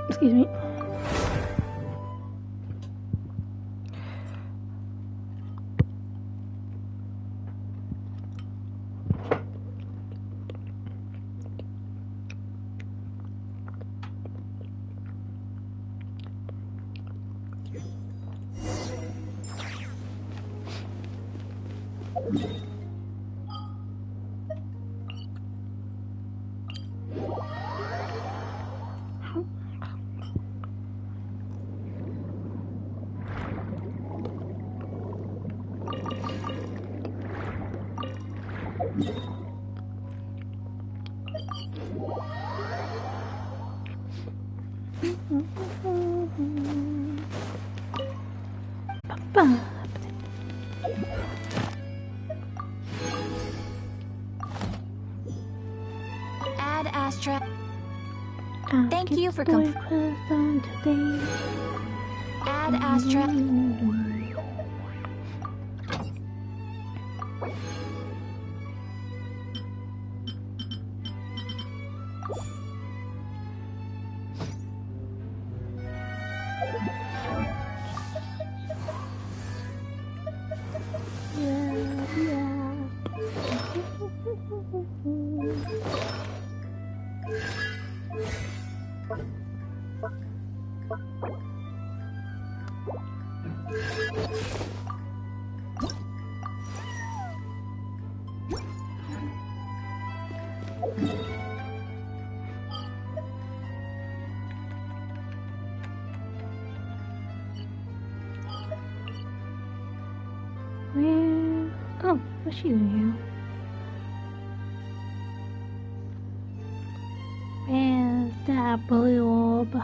Excuse me. Ad Astra. I'll Thank get you for boy quest on today. Ad Astra. Where? Oh, what's she doing here? Where's that blue orb?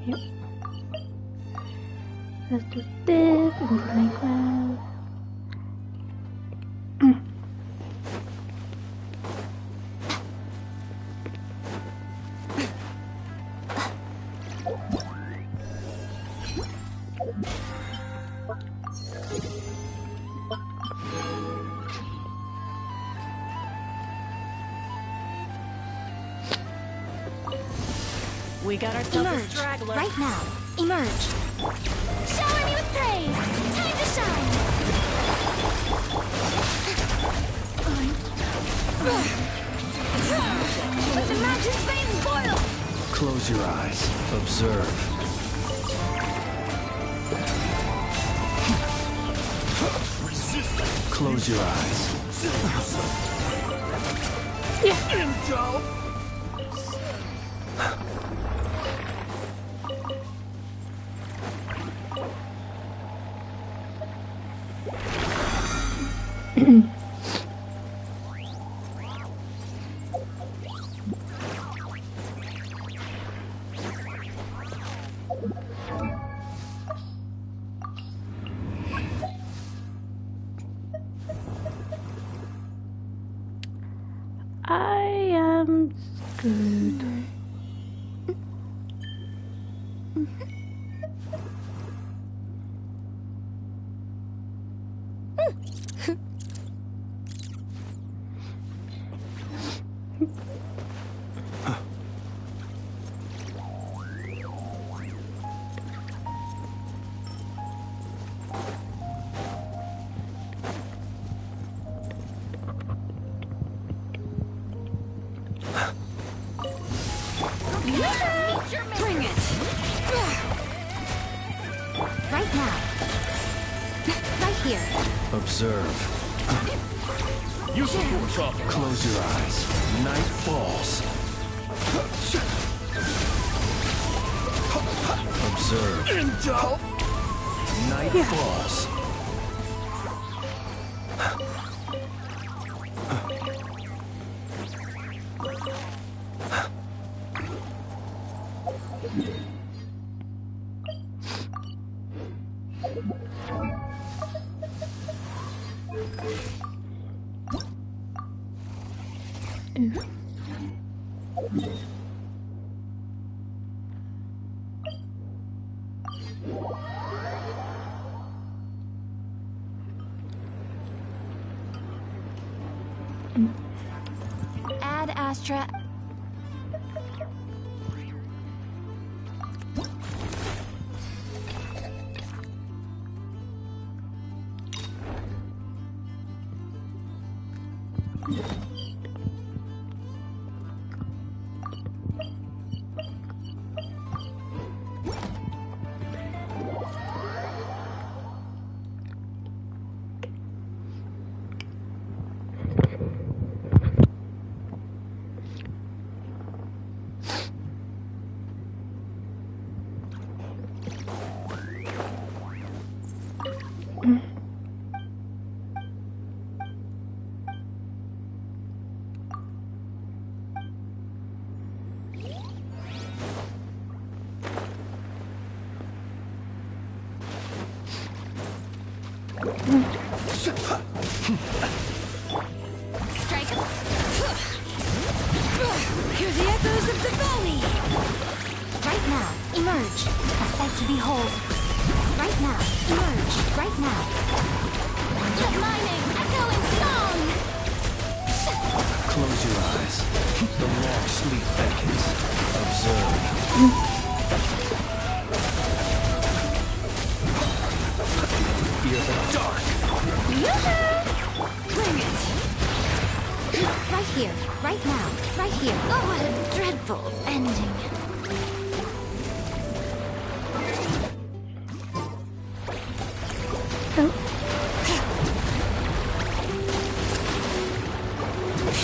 Yep. Let's do this into my class. We got ourselves Emerge a straggler. right now. Emerge. Shower me with praise. Time to shine. Let the mountain's veins boil. Close your eyes. Observe. Close your eyes. I am screwed. Bring it. Right now. Right here. Observe. Use the force off. Close your eyes. Night falls. Observe. Intel. Night falls. Ad Astra. Strike. Hear the echoes of the valley! Right now, emerge. A sight to behold. Right now, emerge. Right now. Let my name echo in song! Close your eyes. The long sleep beckons. Observe. Fear the dark. Bring it! Right here, right now, right here. Oh, what a dreadful ending.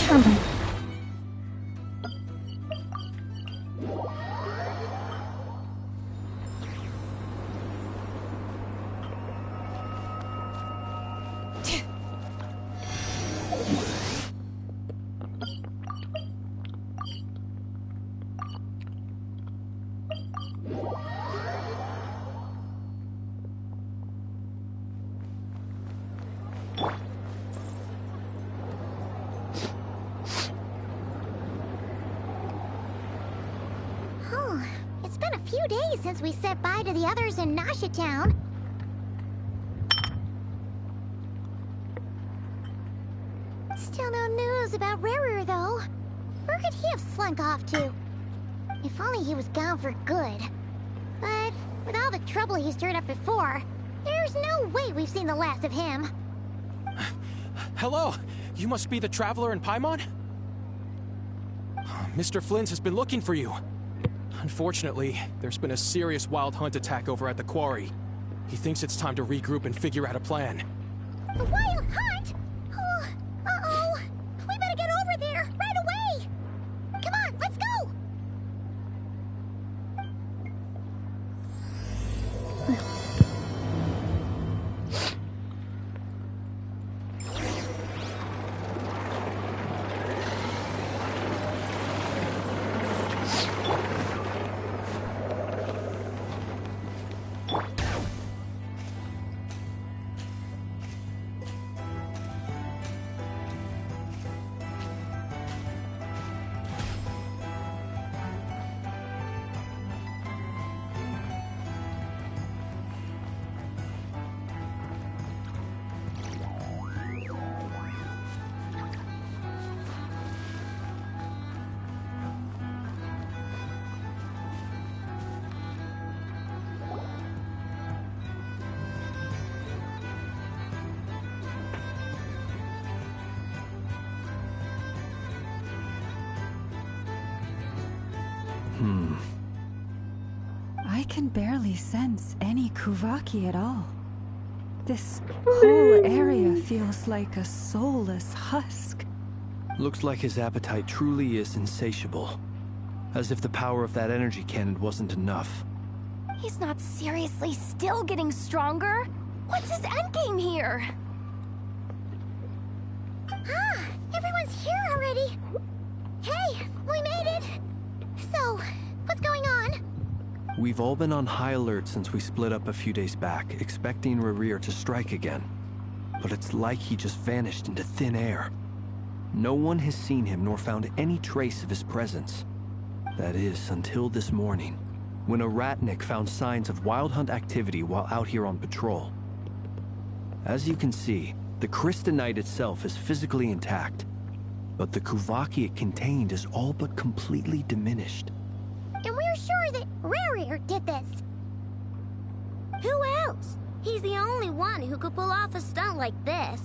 Come on. Oh, it's been a few days since we said bye to the others in Nasha Town. Still no news about Rarer, though. Where could he have slunk off to? If only he was gone for good. But with all the trouble he stirred up before, there's no way we've seen the last of him. Hello! You must be the traveler in Paimon? Mr. Flynn's has been looking for you. Unfortunately, there's been a serious wild hunt attack over at the quarry. He thinks it's time to regroup and figure out a plan. The wild hunt? Oh, uh-oh. We better get over there, right away! Come on, let's go! I can barely sense any Kuvaki at all. This whole area feels like a soulless husk. Looks like his appetite truly is insatiable. As if the power of that energy cannon wasn't enough. He's not seriously still getting stronger? What's his endgame here? Ah, everyone's here already. Hey, we made it. So, what's going on? We've all been on high alert since we split up a few days back, expecting Rarir to strike again. But it's like he just vanished into thin air. No one has seen him nor found any trace of his presence. That is, until this morning, when a ratnik found signs of wild hunt activity while out here on patrol. As you can see, the Crystonite itself is physically intact, but the Kuvaki it contained is all but completely diminished. And we're sure that Rare did this. Who else? He's the only one who could pull off a stunt like this.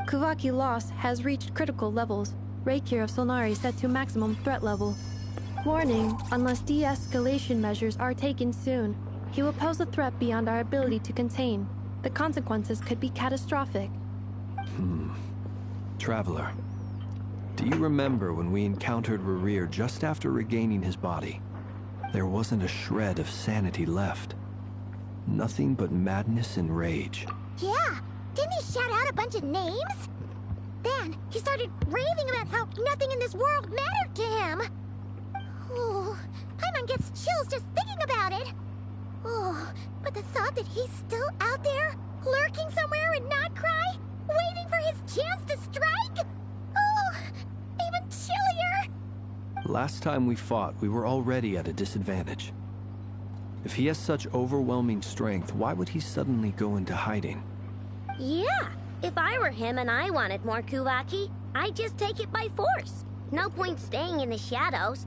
Kuvaki loss has reached critical levels. Reikir of Solnari set to maximum threat level. Warning, unless de-escalation measures are taken soon, he will pose a threat beyond our ability to contain. The consequences could be catastrophic. Traveler, do you remember when we encountered Rerir just after regaining his body? There wasn't a shred of sanity left. Nothing but madness and rage. Yeah, didn't he shout out a bunch of names? Then he started raving about how nothing in this world mattered to him. Oh, Paimon gets chills just thinking about it. Oh, but the thought that he's still out there, lurking somewhere in Notcry, waiting for his chance to strike? Oh, even chillier. Last time we fought, we were already at a disadvantage. If he has such overwhelming strength, why would he suddenly go into hiding? Yeah, if I were him and I wanted more Kuvaki, I'd just take it by force. No point staying in the shadows.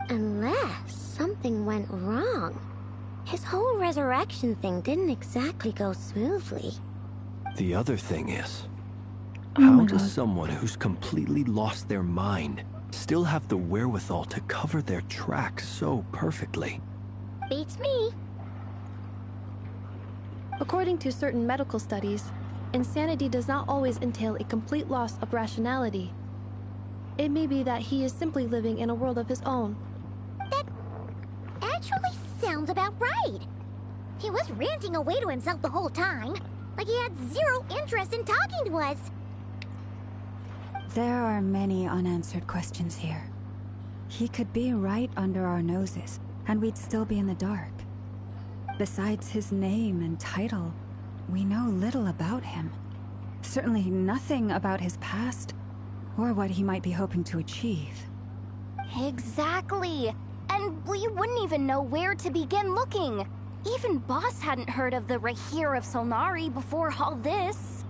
Unless something went wrong. His whole resurrection thing didn't exactly go smoothly. The other thing is, Oh how my does God. someone who's completely lost their mind still have the wherewithal to cover their tracks so perfectly? Beats me. According to certain medical studies, insanity does not always entail a complete loss of rationality. It may be that he is simply living in a world of his own. That actually sounds about right. He was ranting away to himself the whole time, like he had zero interest in talking to us. There are many unanswered questions here. He could be right under our noses, and we'd still be in the dark. Besides his name and title, we know little about him. Certainly nothing about his past, or what he might be hoping to achieve. Exactly. And we wouldn't even know where to begin looking. Even Boss hadn't heard of the Reikir of Solnari before all this.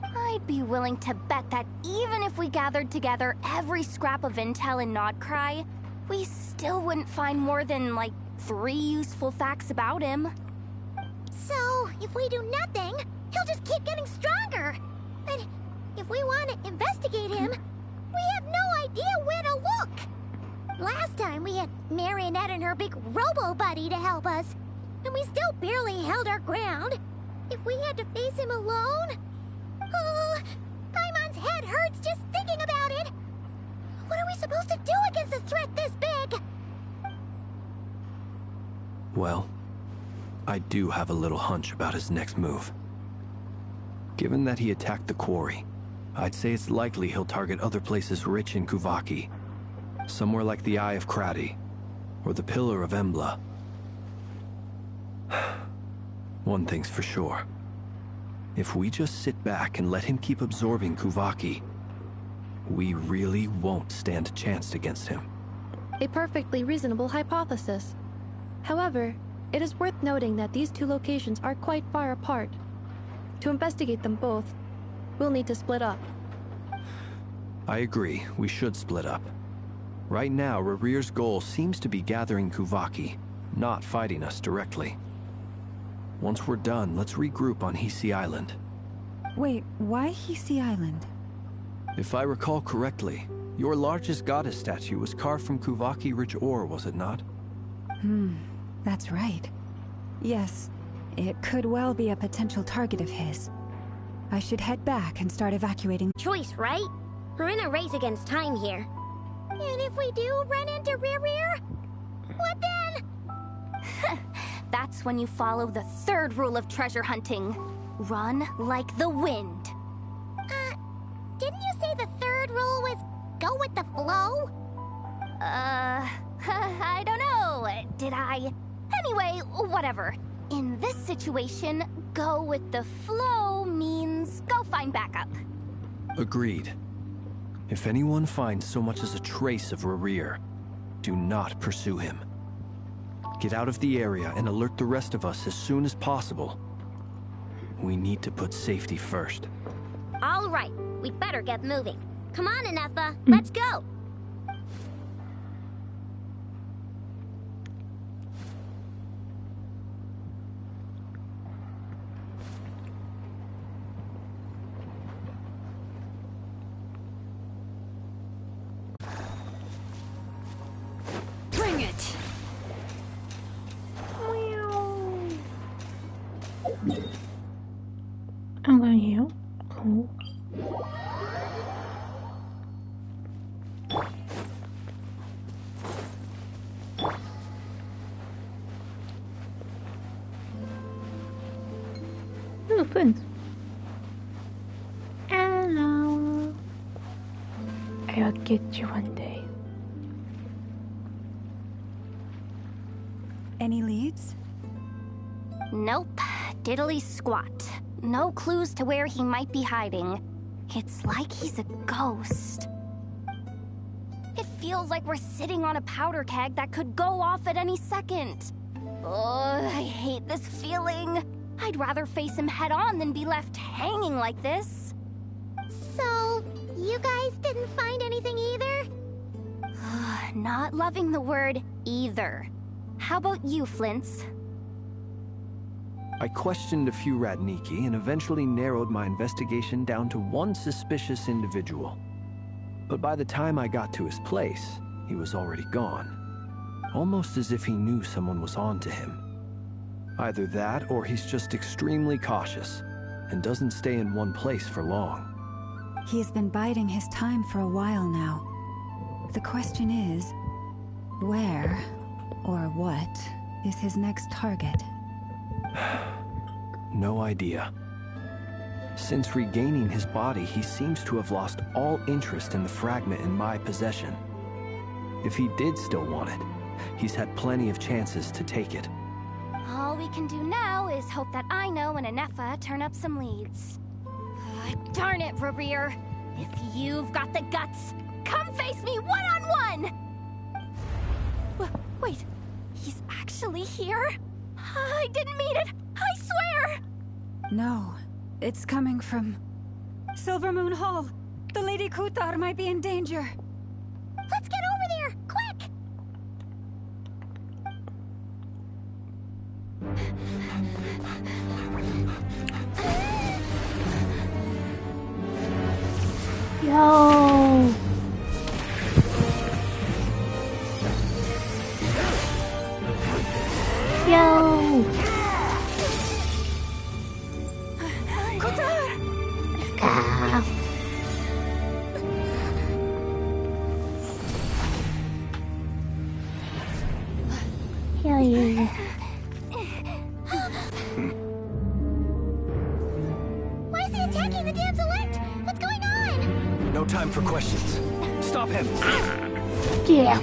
I'd be willing to bet that even if we gathered together every scrap of intel in Notcry, we still wouldn't find more than, like, 3 useful facts about him. So, if we do nothing, he'll just keep getting stronger. But if we want to investigate him, we have no idea where to look. Last time we had Marionette and her big robo-buddy to help us, and we still barely held our ground. If we had to face him alone... Oh, Paimon's head hurts just thinking about it. What are we supposed to do against a threat this big? Well, I do have a little hunch about his next move. Given that he attacked the quarry, I'd say it's likely he'll target other places rich in Kuvaki. Somewhere like the Eye of Krati, or the Pillar of Embla. One thing's for sure. If we just sit back and let him keep absorbing Kuvaki, we really won't stand a chance against him. A perfectly reasonable hypothesis. However, it is worth noting that these two locations are quite far apart. To investigate them both, we'll need to split up. I agree, we should split up. Right now, Rerir's goal seems to be gathering Kuvaki, not fighting us directly. Once we're done, let's regroup on Hisi Island. Wait, why Hisi Island? If I recall correctly, your largest goddess statue was carved from Kuvaki-rich ore, was it not? That's right. Yes, it could well be a potential target of his. I should head back and start evacuating. Choice, right? We're in a race against time here. And if we do run into Rerir, what then? That's when you follow the 3rd rule of treasure hunting. Run like the wind. Didn't you say the 3rd rule was go with the flow? I don't know. Did I? Anyway, whatever. In this situation, go with the flow means go find backup. Agreed. If anyone finds so much as a trace of Rerir, do not pursue him. Get out of the area and alert the rest of us as soon as possible. We need to put safety first. All right, we better get moving. Come on, Anefa. Let's go. Bring it! I'm going here. Cool. Ooh, friends. Hello. I'll get you one day. Any leads? Nope. Diddly squat. No clues to where he might be hiding. It's like he's a ghost. It feels like we're sitting on a powder keg that could go off at any second. Ugh, I hate this feeling. I'd rather face him head on than be left hanging like this. So, you guys didn't find anything either? Not loving the word either. How about you, Flints? I questioned a few Radniki and eventually narrowed my investigation down to one suspicious individual. But by the time I got to his place, he was already gone. Almost as if he knew someone was on to him. Either that, or he's just extremely cautious and doesn't stay in one place for long. He's been biding his time for a while now. The question is, where or what is his next target? No idea. Since regaining his body, he seems to have lost all interest in the fragment in my possession. If he did still want it, he's had plenty of chances to take it. All we can do now is hope that Aino and Anefa turn up some leads. Darn it, Rarir. If you've got the guts, come face me one-on-one! Wait, he's actually here? I didn't mean it! I swear! No, it's coming from Silver Moon Hall. The Lady Kutar might be in danger. Let's get over there, quick! Yo! Yo! Kutar! Ah. Hell yeah. Why is he attacking the damn select? What's going on? No time for questions. Stop him! Yeah.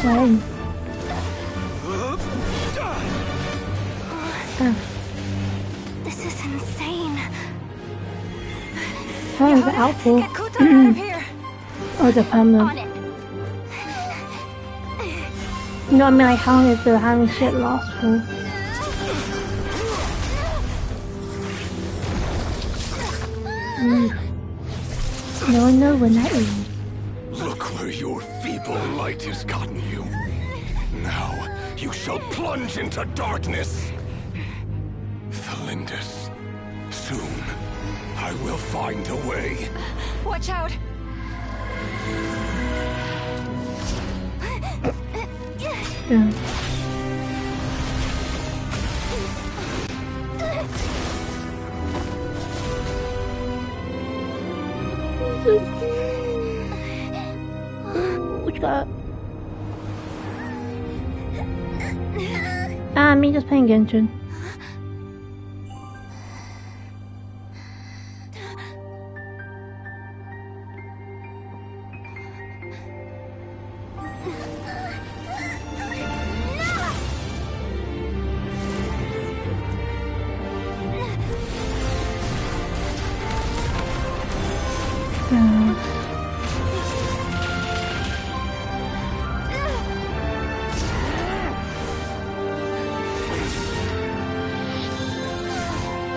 Why? This is insane. How is the outfit? Get Kutar out of here! Or the On family? it. You know what I mean? Like, how long is the having shit lost for? No one knows when that is. Look where your feeble light has gotten you. Now, you shall plunge into darkness. Thalindus, soon, I will find a way. Watch out! Yeah. What you got? Me just playing Genshin.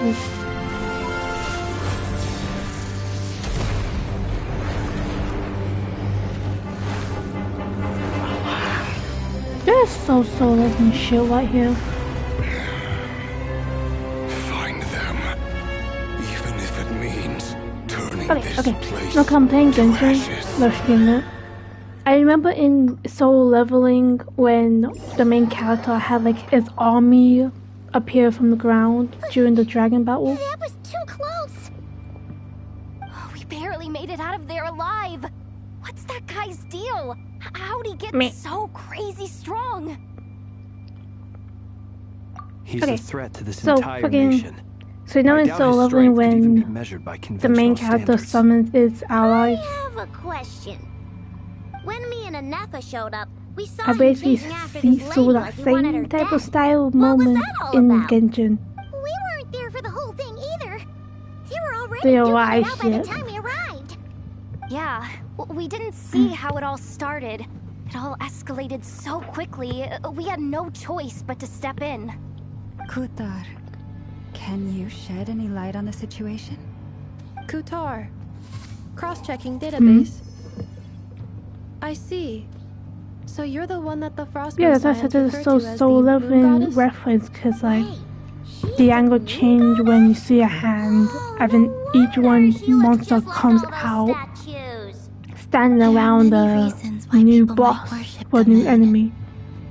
this. There's so soulless and shit right here. Find them. Even if it means turning this place Look, I'm playing to Genshin. ashes. Let's stream it. I remember in Soul Leveling when the main character had like his army appear from the ground during the dragon battle. That was too close. Oh, we barely made it out of there alive. What's that guy's deal? How'd he get so crazy strong? He's a threat to this so entire fucking- nation. So you know I in doubt Soul his Leveling strength could even be when measured by the main conventional character standards. summons its allies, I have a question. When me and Anetha showed up, we saw I him basically chasing after see this saw lady that like he wanted her same type dead. of style What was moment that all in about? Genshin. We weren't there for the whole thing either. They were already They doing arrived it out by the yet. time we arrived. Yeah, we didn't see how it all started. It all escalated so quickly, we had no choice but to step in. Kutar, can you shed any light on the situation? Kutar. Cross-checking database. I see. So you're the one that the Frostmourne Yeah, that's why I said Scions there's referred so to as Soul the Moon Leveling Goddess? reference because like Wait, she's the angle moon change when you see a hand, and then each one She looks monster just like comes all those out statues. standing There are around many the reasons why new people might boss worship or the new moon, enemy.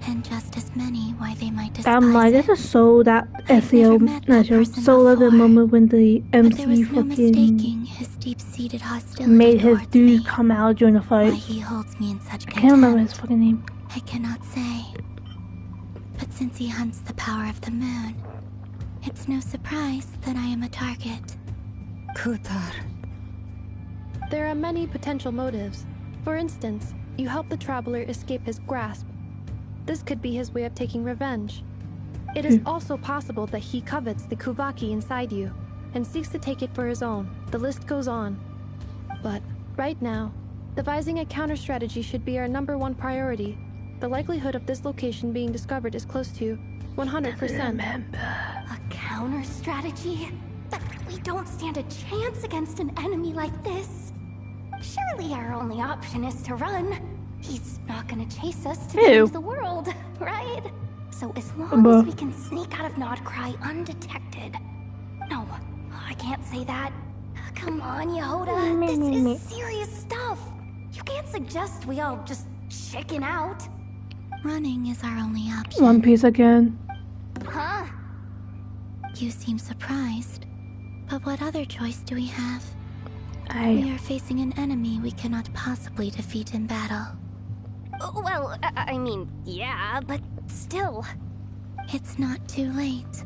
and just as many why they might despise I'm like, it. this is so that I've SEO, never met that person Soul Leveling before, moment when the But there was MC no fucking mistaking his deep-seated hostility made his towards dude me. come out during the Why fight. he holds me in such I can't remember his contempt, fucking name. I cannot say. But since he hunts the power of the moon, it's no surprise that I am a target. Kutar. There are many potential motives. For instance, you help the traveler escape his grasp. This could be his way of taking revenge. It is also possible that he covets the Kuvaki inside you and seeks to take it for his own. The list goes on. But right now, devising a counter strategy should be our #1 priority. The likelihood of this location being discovered is close to 100%. A counter strategy? But we don't stand a chance against an enemy like this. Surely our only option is to run. He's not gonna chase us to the end of the world, right? So as long as we can sneak out of Nodcry undetected. No, I can't say that. Come on, Yehoda. This is serious stuff. You can't suggest we all just chicken out. Running is our only option. One Piece again. Huh? You seem surprised. But what other choice do we have? We are facing an enemy we cannot possibly defeat in battle. Well, I mean, yeah, but still. It's not too late.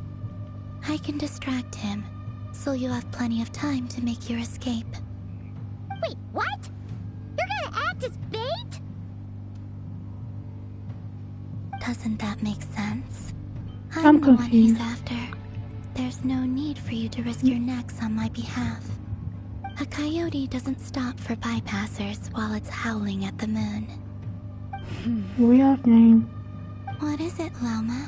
I can distract him, so you'll have plenty of time to make your escape. Wait, what? You're gonna act as bait? Doesn't that make sense? I'm the one he's confused. after. There's no need for you to risk your necks on my behalf. A coyote doesn't stop for bypassers while it's howling at the moon. Weird name. What is it, Loma?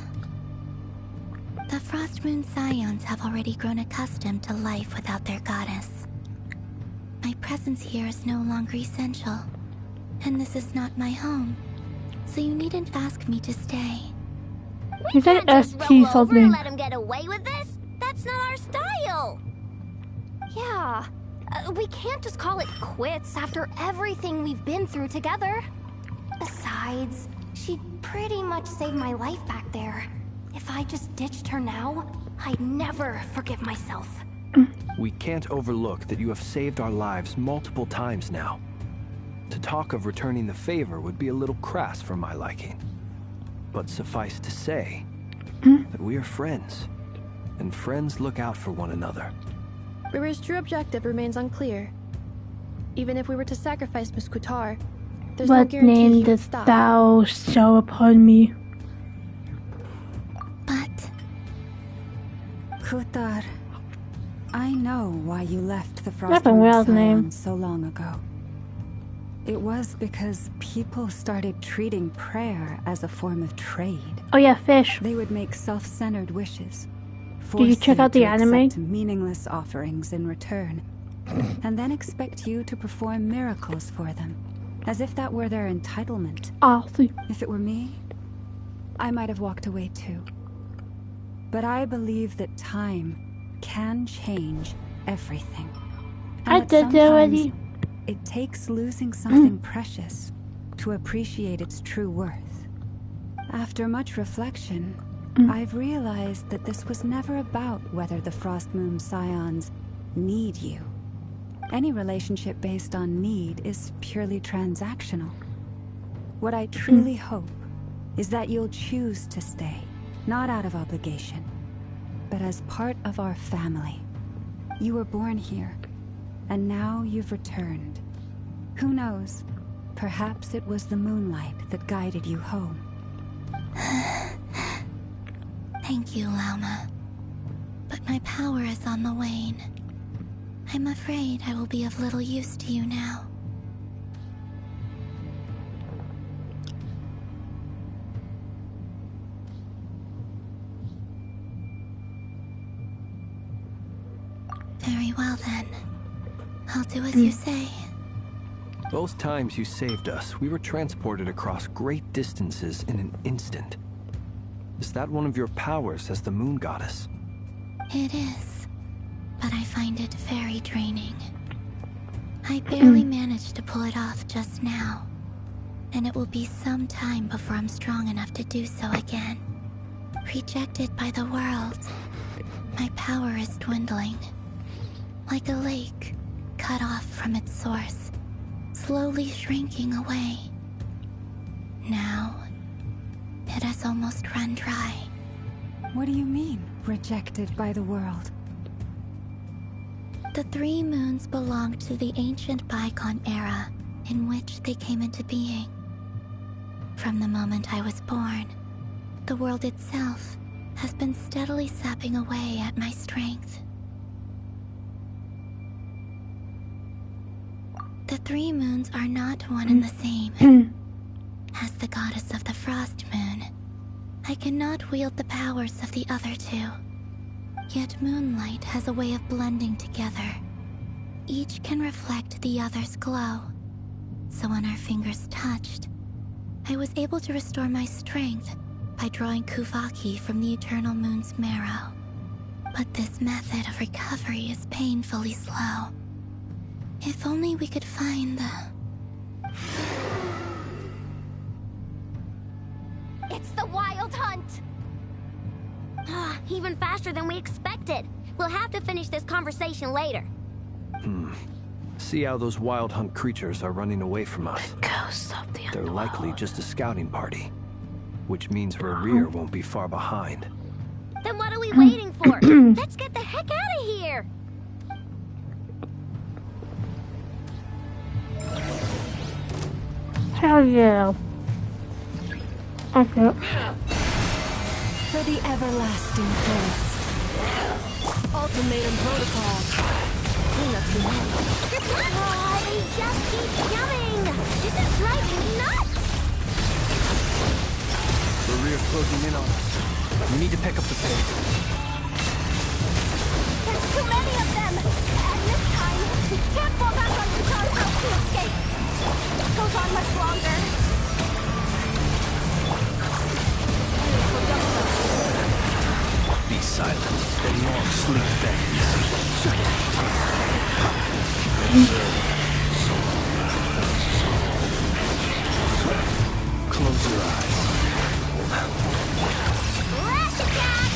The Frostmourne Scions have already grown accustomed to life without their goddess. My presence here is no longer essential, and this is not my home, so you needn't ask me to stay. He said Can't just ST roll over and something. let him get away with this? That's not our style. Yeah. We can't just call it quits after everything we've been through together. Besides, she pretty much saved my life back there. If I just ditched her now, I'd never forgive myself. We can't overlook that you have saved our lives multiple times now. To talk of returning the favor would be a little crass for my liking. But suffice to say that we are friends, and friends look out for one another. Riri's true objective remains unclear. Even if we were to sacrifice Miss Kutar, there's no What guarantee name he would dost stop. thou show upon me? But Kutar, I know why you left the That's a Frostmourne weird name. Scions so long ago. It was because people started treating prayer as a form of trade. Oh yeah, fish. They would make self-centered wishes, Did you force check you out the to anime? accept meaningless offerings in return, and then expect you to perform miracles for them, as if that were their entitlement. Ah, see. If it were me, I might have walked away too. But I believe that time can change everything. And I that did that already. sometimes it takes losing something precious to appreciate its true worth. After much reflection, I've realized that this was never about whether the Frost Moon Scions need you. Any relationship based on need is purely transactional. What I truly hope is that you'll choose to stay, not out of obligation, but as part of our family. You were born here, and now you've returned. Who knows? Perhaps it was the moonlight that guided you home. Thank you, Lauma. But my power is on the wane. I'm afraid I will be of little use to you now. Very well then. I'll do as you say. Both times you saved us, we were transported across great distances in an instant. Is that one of your powers as the Moon Goddess? It is, but I find it very draining. I barely managed to pull it off just now, and it will be some time before I'm strong enough to do so again. Rejected by the world, my power is dwindling. Like a lake, cut off from its source, slowly shrinking away. Now, it has almost run dry. What do you mean, rejected by the world? The three moons belonged to the ancient bygone era in which they came into being. From the moment I was born, the world itself has been steadily sapping away at my strength. The three moons are not one and the same. As the goddess of the Frost Moon, I cannot wield the powers of the other two. Yet moonlight has a way of blending together. Each can reflect the other's glow. So when our fingers touched, I was able to restore my strength by drawing Kuvaki from the eternal moon's marrow. But this method of recovery is painfully slow. If only we could find the... It's the Wild Hunt! Even faster than we expected. We'll have to finish this conversation later. See how those Wild Hunt creatures are running away from us. Ghosts of the They're underworld. likely just a scouting party, which means Rear won't be far behind. Then what are we waiting for? Let's get the heck out of here! Hell yeah. Okay. For the everlasting place. Ultimatum protocol. Clean up some Oh, they just keep coming! This is driving me nuts! Rear's closing in on us. We need to pick up the pace. There's too many of them! And this time, we can't fall back on Katan's house to escape! It goes on much longer. Be silent. The long sleep Close your eyes. Rash attack!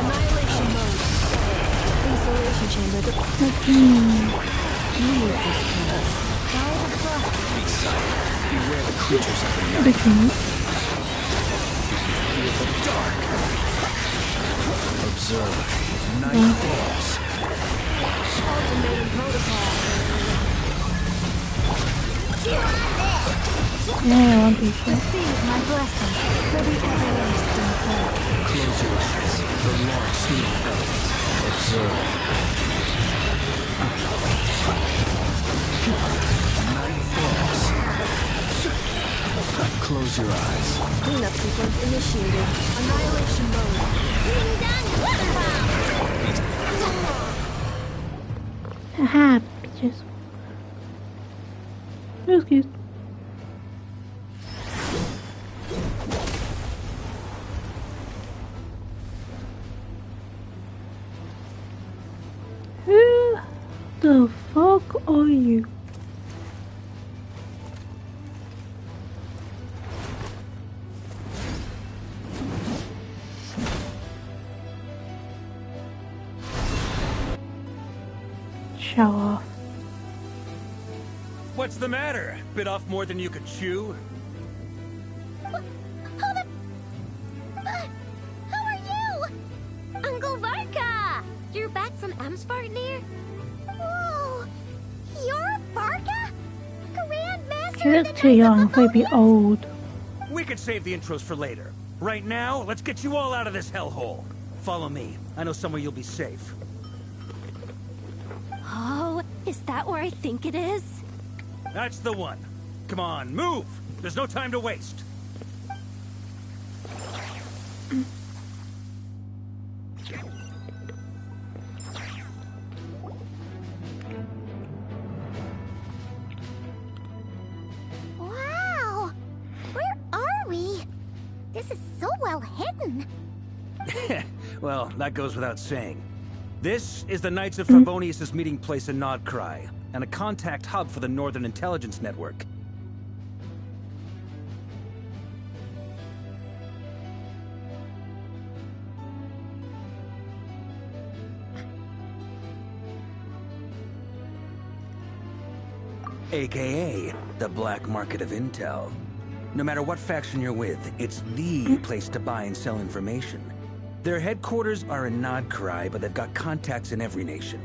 annihilation mode. Insulation chamber. Leave this place. Be silent. Beware the creatures of the night. Fear the dark. Observe. Night falls. Ultimatum protocol. Yeah, One Piece. Receive my blessing for the everlasting place. Close your eyes. The long sleep ends. Observe. Close your eyes. Cleanup sequence initiated. Annihilation mode. Haha, bitches. Excuse. Who the fuck are you? Show off. What's the matter? Bit off more than you could chew? Who are you? Uncle Varka! You're back from Amsvartnir? Whoa! You're Varka? Grandmaster You look too young, maybe old. We could save the intros for later. Right now, let's get you all out of this hellhole. Follow me. I know somewhere you'll be safe. Oh, is that where I think it is? That's the one. Come on, move! There's no time to waste. Wow! Where are we? This is so well hidden. Well, that goes without saying. This is the Knights of Favonius' meeting place in Nodcry, and a contact hub for the Northern Intelligence Network. AKA, the black market of intel. No matter what faction you're with, it's the place to buy and sell information. Their headquarters are in Nodcry, but they've got contacts in every nation.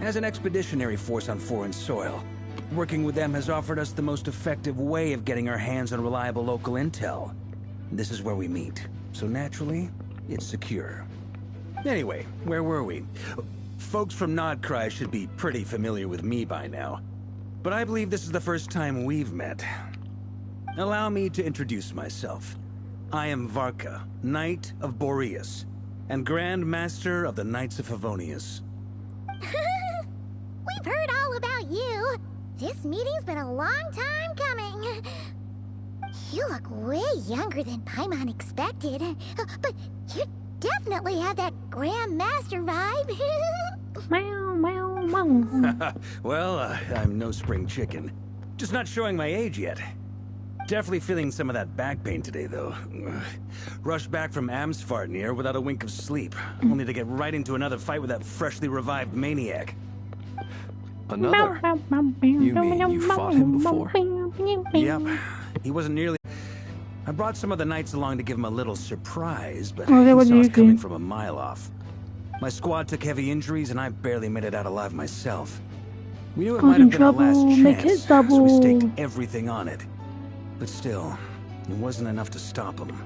As an expeditionary force on foreign soil, working with them has offered us the most effective way of getting our hands on reliable local intel. This is where we meet, so naturally, it's secure. Anyway, where were we? Folks from Nodcry should be pretty familiar with me by now, but I believe this is the first time we've met. Allow me to introduce myself. I am Varka, Knight of Boreas, and Grand Master of the Knights of Favonius. We've heard all about you. This meeting's been a long time coming. You look way younger than Paimon expected, but you definitely have that Grand Master vibe. Meow, meow, meow. Well, I'm no spring chicken. Just not showing my age yet. Definitely feeling some of that back pain today, though. Rushed back from Amsvartnir without a wink of sleep, only to get right into another fight with that freshly revived maniac. Another? You mean you fought him before? Yep. He wasn't nearly... I brought some of the knights along to give him a little surprise, but Oh, he what saw do us you coming think? from a mile off. My squad took heavy injuries, and I barely made it out alive myself. We knew it Cause might in have been our last trouble, make chance, it so we staked double. everything on it. But still, it wasn't enough to stop him.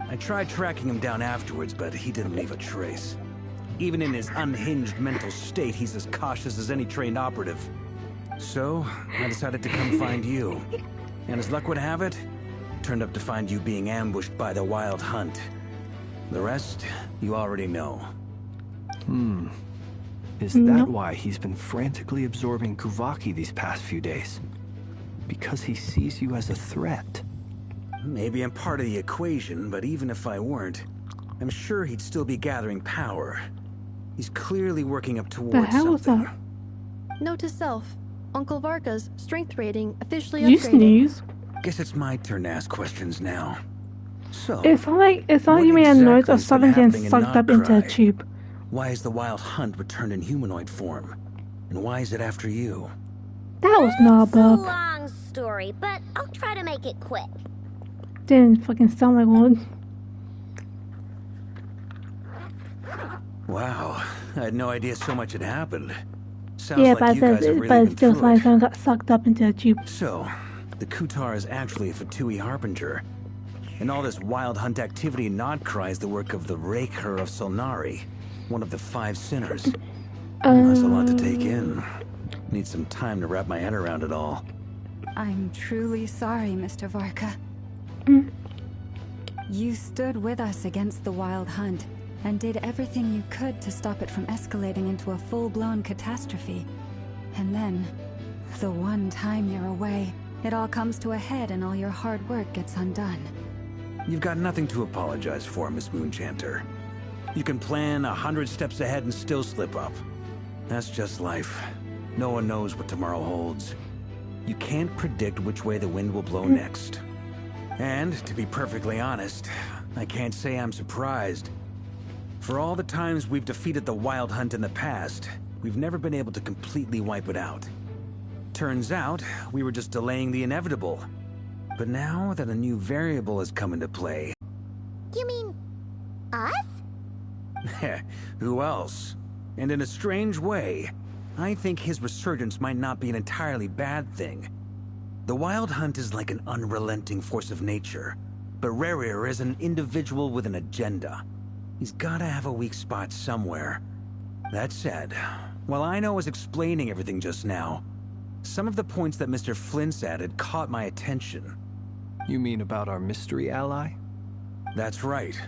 I tried tracking him down afterwards, but he didn't leave a trace. Even in his unhinged mental state, he's as cautious as any trained operative. So, I decided to come find you. And as luck would have it, turned up to find you being ambushed by the Wild Hunt. The rest, you already know. Is that why he's been frantically absorbing Kuvaki these past few days? Because he sees you as a threat? Maybe I'm part of the equation, but even if I weren't, I'm sure he'd still be gathering power. He's clearly working up The towards hell was something. that? Note to self. Uncle Varka's strength rating officially Did you upgraded. sneeze? Guess it's my turn to ask questions now. So, It sounded like what you made a noise exactly of has something been getting happening in sucked up into a Nodcry? tube. why is the Wild Hunt returned in humanoid form? And why is it after you? That was not a It's a bug. long story, but I'll try to make it quick. Didn't fucking sound like one. Wow, I had no idea so much had happened. Sounds Yeah, like but you guys have it really been still through sounds like it. someone got sucked up into a tube. So, the Kutar is actually a Fatui Harbinger. And all this Wild Hunt activity in Nodcry is the work of the Raker of Solnari, one of the 5 sinners. That's a lot to take in. Need some time to wrap my head around it all. I'm truly sorry, Mr. Varka. You stood with us against the Wild Hunt, and did everything you could to stop it from escalating into a full-blown catastrophe. And then, the one time you're away, it all comes to a head and all your hard work gets undone. You've got nothing to apologize for, Miss Moonchanter. You can plan 100 steps ahead and still slip up. That's just life. No one knows what tomorrow holds. You can't predict which way the wind will blow next. And, to be perfectly honest, I can't say I'm surprised. For all the times we've defeated the Wild Hunt in the past, we've never been able to completely wipe it out. Turns out, we were just delaying the inevitable. But now that a new variable has come into play... You mean... us? Who else? And in a strange way, I think his resurgence might not be an entirely bad thing. The Wild Hunt is like an unrelenting force of nature, but Rerir is an individual with an agenda. He's gotta have a weak spot somewhere. That said, while I was explaining everything just now, some of the points that Mr. Flint's added caught my attention. You mean about our mystery ally? That's right.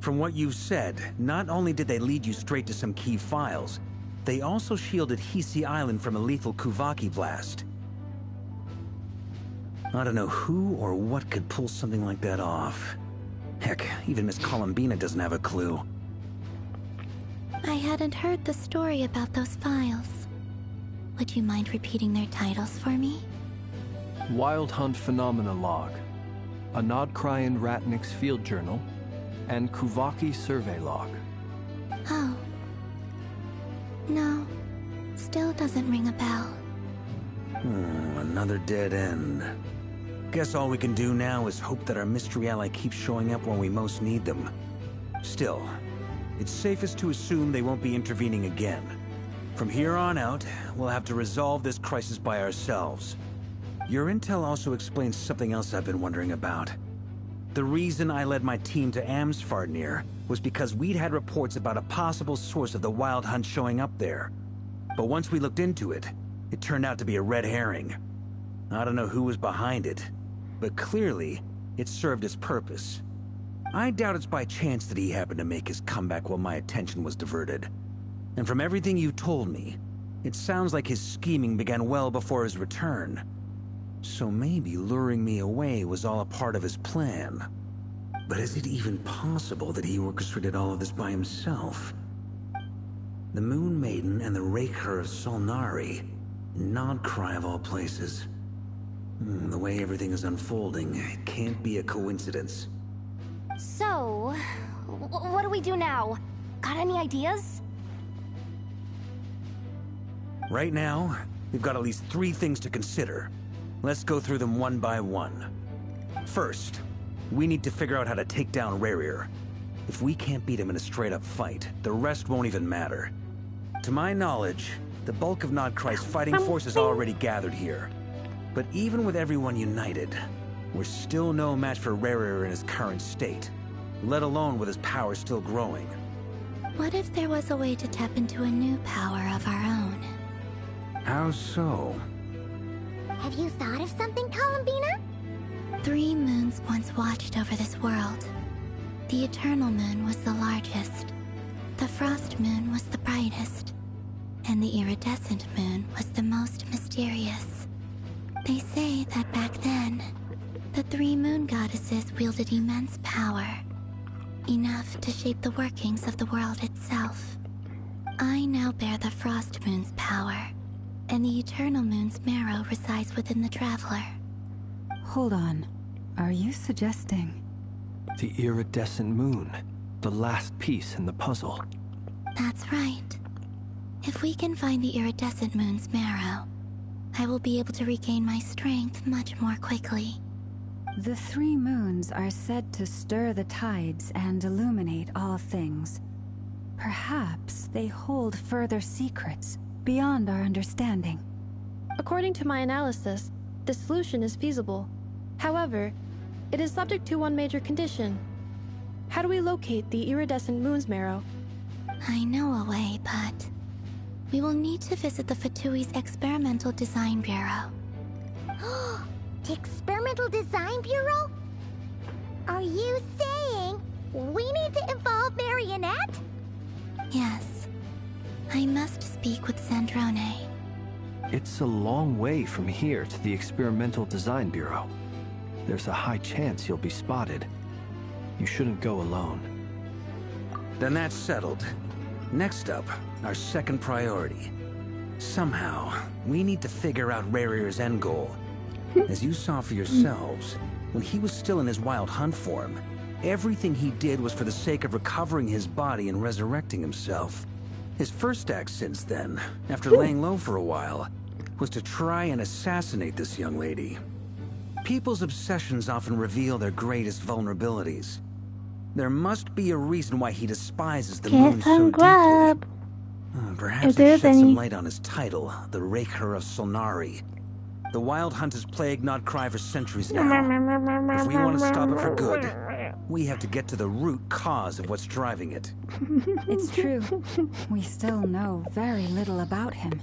From what you've said, not only did they lead you straight to some key files, they also shielded Hisi Island from a lethal Kuvaki blast. I don't know who or what could pull something like that off. Heck, even Miss Columbina doesn't have a clue. I hadn't heard the story about those files. Would you mind repeating their titles for me? Wild Hunt Phenomena Log, a Nodkryan Ratnik's Field Journal, and Kuvaki Survey Log. Oh. No. Still doesn't ring a bell. Another dead end. Guess all we can do now is hope that our mystery ally keeps showing up when we most need them. Still, it's safest to assume they won't be intervening again. From here on out, we'll have to resolve this crisis by ourselves. Your intel also explains something else I've been wondering about. The reason I led my team to Amsfarnir was because we'd had reports about a possible source of the Wild Hunt showing up there. But once we looked into it, it turned out to be a red herring. I don't know who was behind it, but clearly, it served its purpose. I doubt it's by chance that he happened to make his comeback while my attention was diverted. And from everything you told me, it sounds like his scheming began well before his return. So maybe luring me away was all a part of his plan. But is it even possible that he orchestrated all of this by himself? The Moon Maiden and the Raker of Solnari. Nodcry of all places. The way everything is unfolding, it can't be a coincidence. So, what do we do now? Got any ideas? Right now, we've got at least 3 things to consider. Let's go through them one by one. First, we need to figure out how to take down Rerir. If we can't beat him in a straight-up fight, the rest won't even matter. To my knowledge, the bulk of Nodcry's fighting force is already gathered here. But even with everyone united, we're still no match for Rerir in his current state, let alone with his power still growing. What if there was a way to tap into a new power of our own? How so? Have you thought of something, Columbina? 3 moons once watched over this world. The Eternal Moon was the largest. The Frost Moon was the brightest. And the Iridescent Moon was the most mysterious. They say that back then, the 3 moon goddesses wielded immense power. Enough to shape the workings of the world itself. I now bear the Frost Moon's power, and the Eternal Moon's marrow resides within the Traveler. Hold on. Are you suggesting... The iridescent moon. The last piece in the puzzle. That's right. If we can find the Iridescent Moon's marrow, I will be able to regain my strength much more quickly. The 3 moons are said to stir the tides and illuminate all things. Perhaps they hold further secrets beyond our understanding. According to my analysis, the solution is feasible. However, it is subject to one major condition. How do we locate the iridescent moon's marrow? I know a way, but we will need to visit the Fatui's Experimental Design Bureau. Experimental Design Bureau? Are you saying we need to involve Marionette? Yes. I must speak with Sandrone. It's a long way from here to the Experimental Design Bureau. There's a high chance you'll be spotted. You shouldn't go alone. Then that's settled. Next up, our second priority. Somehow, we need to figure out Rarir's end goal. As you saw for yourselves, when he was still in his wild hunt form, everything he did was for the sake of recovering his body and resurrecting himself. His first act since then, after laying low for a while, was to try and assassinate this young lady. People's obsessions often reveal their greatest vulnerabilities. There must be a reason why he despises the moon so deeply. Perhaps it sheds some light on his title, the Raker of Solnari. The Wild Hunt has plagued Notcry for centuries now. If we want to stop it for good, we have to get to the root cause of what's driving it. It's true. We still know very little about him.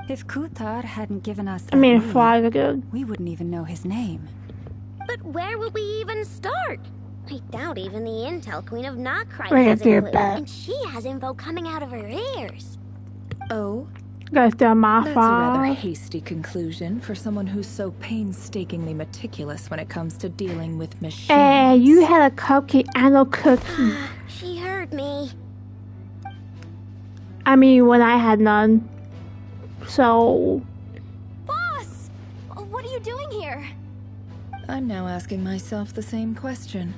If Kutar hadn't given us that lead, we wouldn't even know his name. But where would we even start? I doubt even the Intel Queen of Notcry has a clue, and she has info coming out of her ears. Oh? That's a rather hasty conclusion for someone who's so painstakingly meticulous when it comes to dealing with machines. Hey, you had a cupcake and a cookie. She heard me. I mean, when I had none. So... Boss! What are you doing here? I'm now asking myself the same question.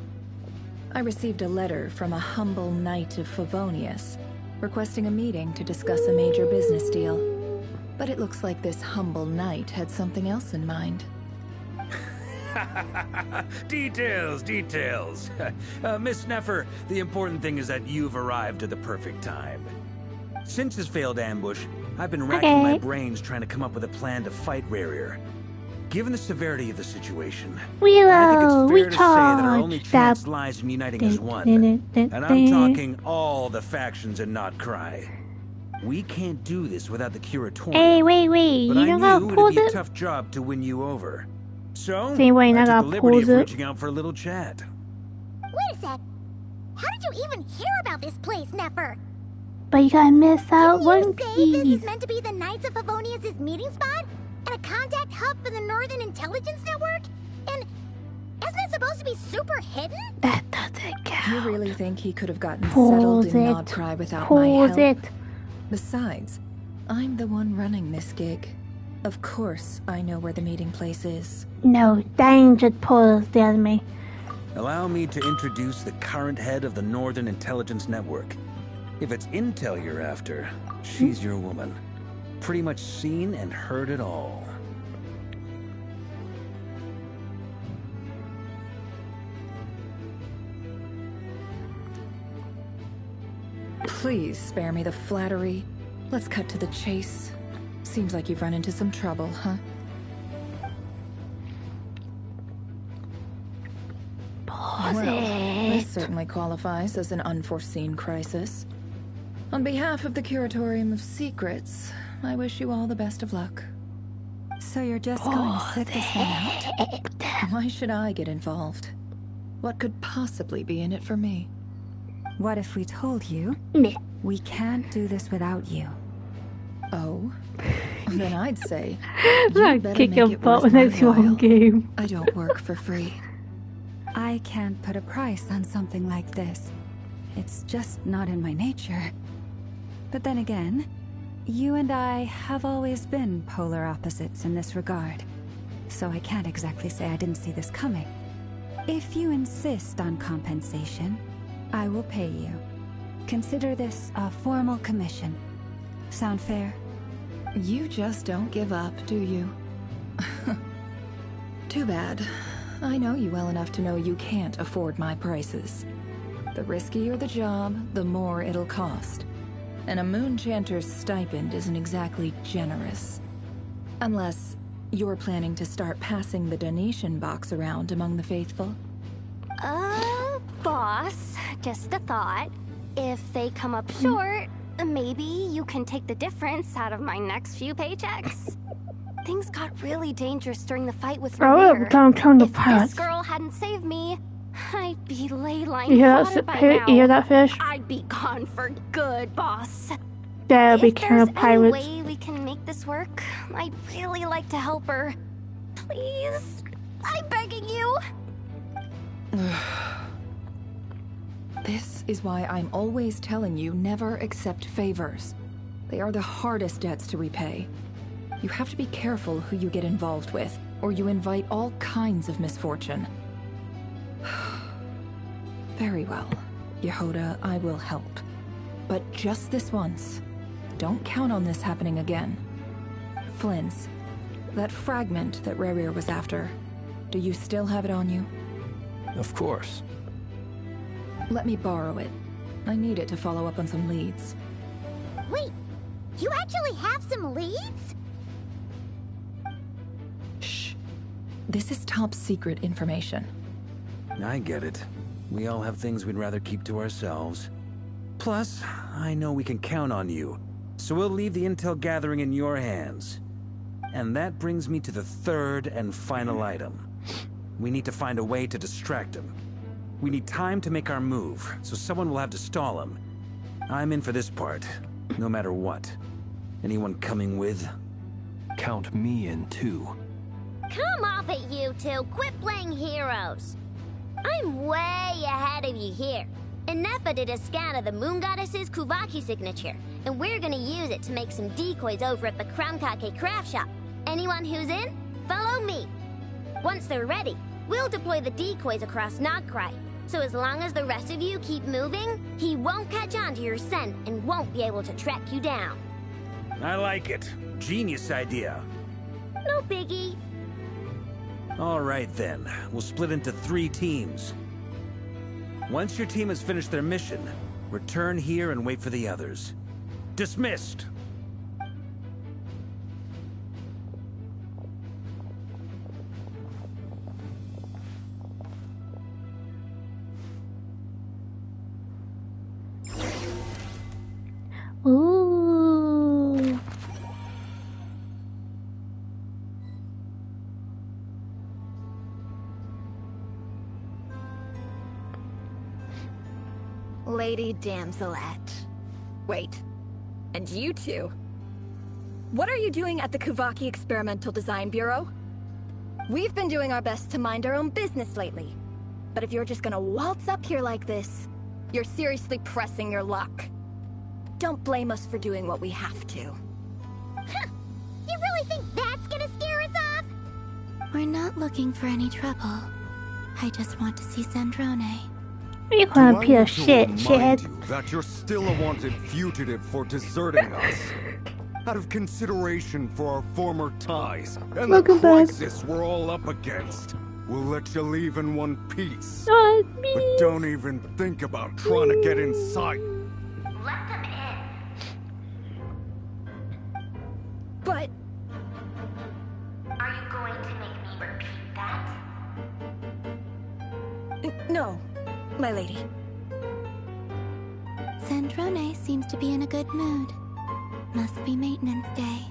I received a letter from a humble knight of Favonius, requesting a meeting to discuss a major business deal. But it looks like this humble knight had something else in mind. Details. Miss Neffer, the important thing is that you've arrived at the perfect time. Since his failed ambush, I've been racking my brains trying to come up with a plan to fight Rarir. Given the severity of the situation, I think it's fair to say that our only chance lies in uniting as one. And I'm talking all the factions in Notcry. We can't do this without the Curatorium. Hey, wait. But You don't gotta pause it'd be it? a tough job to win you over. So, See, wait, I I took gotta the liberty of pause it. reaching out for a little chat. Wait a sec. How did you even hear about this place, Neffer? But you gotta miss out one Didn't you say piece. this is meant to be the Knights of Favonius' meeting spot? And a contact hub for the Northern Intelligence Network? And isn't it supposed to be super hidden? That doesn't count. You really think he could have gotten settled in Notcry without my help? Besides, I'm the one running this gig. Of course I know where the meeting place is. No, dang, just pause the enemy. Allow me to introduce the current head of the Northern Intelligence Network. If it's intel you're after, she's your woman. Pretty much seen and heard it all. Please spare me the flattery. Let's cut to the chase. Seems like you've run into some trouble, huh? Well, this certainly qualifies as an unforeseen crisis. On behalf of the Curatorium of Secrets, I wish you all the best of luck. So you're just going to sit this one out? Why should I get involved? What could possibly be in it for me? What if we told you we can't do this without you? Oh? Then I'd say, I'd kick your butt next to one game. I don't work for free. I can't put a price on something like this. It's just not in my nature. But then again, you and I have always been polar opposites in this regard. So I can't exactly say I didn't see this coming. If you insist on compensation, I will pay you. Consider this a formal commission. Sound fair? You just don't give up, do you? Too bad. I know you well enough to know you can't afford my prices. The riskier the job, the more it'll cost. And a Moonchanter's stipend isn't exactly generous. Unless you're planning to start passing the donation box around among the faithful. Boss, just a thought. If they come up short, maybe you can take the difference out of my next few paychecks. things got really dangerous during the fight with I would Rear. have turned the If this pirates. girl hadn't saved me, I'd be ley line You hear fodder that? by You hear now. that fish? I'd be gone for good, boss. That'll be If kind there's of any pirates. way we can make this work, I'd really like to help her. Please, I'm begging you. This is why I'm always telling you never accept favors. They are the hardest debts to repay. You have to be careful who you get involved with, or you invite all kinds of misfortune. Very well, Yehoda, I will help. But just this once. Don't count on this happening again. Flins, that fragment that Rerir was after, do you still have it on you? Of course. Let me borrow it. I need it to follow up on some leads. Wait, you actually have some leads? Shh. This is top secret information. I get it. We all have things we'd rather keep to ourselves. Plus, I know we can count on you, so we'll leave the intel gathering in your hands. And that brings me to the third and final item. We need to find a way to distract him. We need time to make our move, so someone will have to stall him. I'm in for this part, no matter what. Anyone coming with? Count me in too. Come off it, you two. Quit playing heroes. I'm way ahead of you here. Nefa did a scan of the Moon Goddess's Kuvaki signature, and we're gonna use it to make some decoys over at the Krumkake craft shop. Anyone who's in, follow me. Once they're ready, we'll deploy the decoys across Nagcry. So as long as the rest of you keep moving, he won't catch on to your scent and won't be able to track you down. I like it. Genius idea. No biggie. All right then, we'll split into 3 teams. Once your team has finished their mission, return here and wait for the others. Dismissed! Ooh. Lady Damselette. Wait. And you two? What are you doing at the Kuvaki Experimental Design Bureau? We've been doing our best to mind our own business lately. But if you're just gonna waltz up here like this, you're seriously pressing your luck. Don't blame us for doing what we have to. Huh. You really think that's gonna scare us off? We're not looking for any trouble. I just want to see Sandrone. You gonna be a shit, remind shithead. you that you're still a wanted fugitive for deserting us. Out of consideration for our former ties and Welcome the back. crisis we're all up against, we'll let you leave in one piece. Not me. But don't even think about trying to get inside. Let them in. But... Are you going to make me repeat that? No, my lady. Sandrone seems to be in a good mood. Must be maintenance day.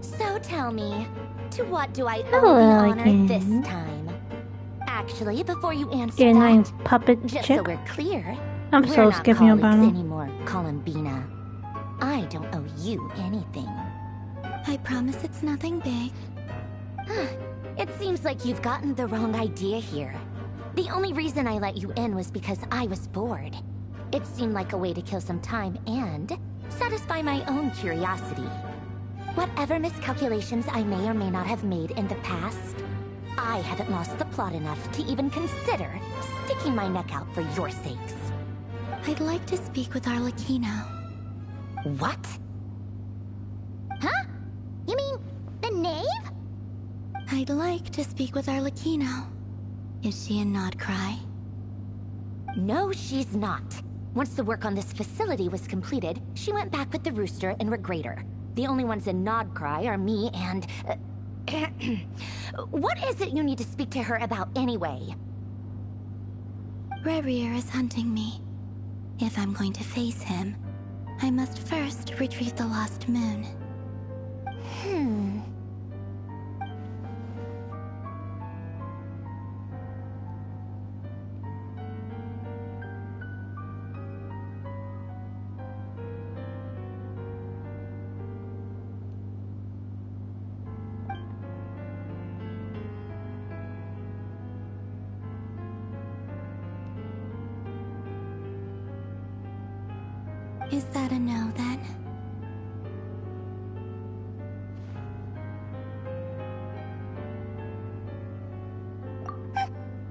So tell me, to what do I owe Hello the honor again. this time? Actually, before you answer Get a that, nice puppet just chick. so we're clear, I'm we're so not skipping about colleagues him. anymore, Columbina. I don't owe you anything. I promise it's nothing big. It seems like you've gotten the wrong idea here. The only reason I let you in was because I was bored. It seemed like a way to kill some time and satisfy my own curiosity. Whatever miscalculations I may or may not have made in the past, I haven't lost the plot enough to even consider sticking my neck out for your sakes. I'd like to speak with Arlecchino. What? Huh? You mean the knave? I'd like to speak with Arlecchino. Is she a Nodcry? No, she's not. Once the work on this facility was completed, she went back with the Rooster and Regrator. The only ones in Nodcry are me and... What is it you need to speak to her about anyway? Rerir is hunting me. If I'm going to face him, I must first retrieve the lost moon. Is that a no, then?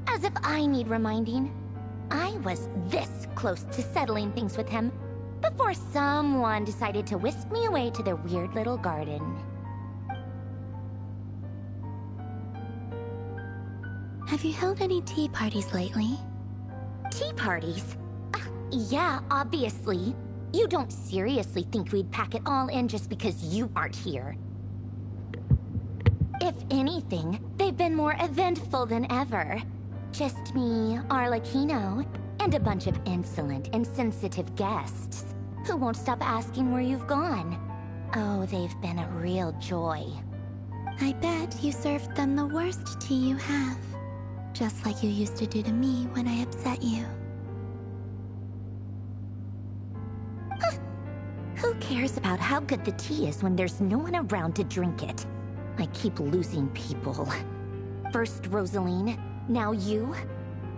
As if I need reminding. I was this close to settling things with him before someone decided to whisk me away to their weird little garden. Have you held any tea parties lately? Tea parties? Yeah, obviously. You don't seriously think we'd pack it all in just because you aren't here. If anything, they've been more eventful than ever. Just me, Arlecchino, and a bunch of insolent, insensitive guests who won't stop asking where you've gone. Oh, they've been a real joy. I bet you served them the worst tea you have. Just like you used to do to me when I upset you. Who cares about how good the tea is when there's no one around to drink it? I keep losing people. First Rosaline, now you.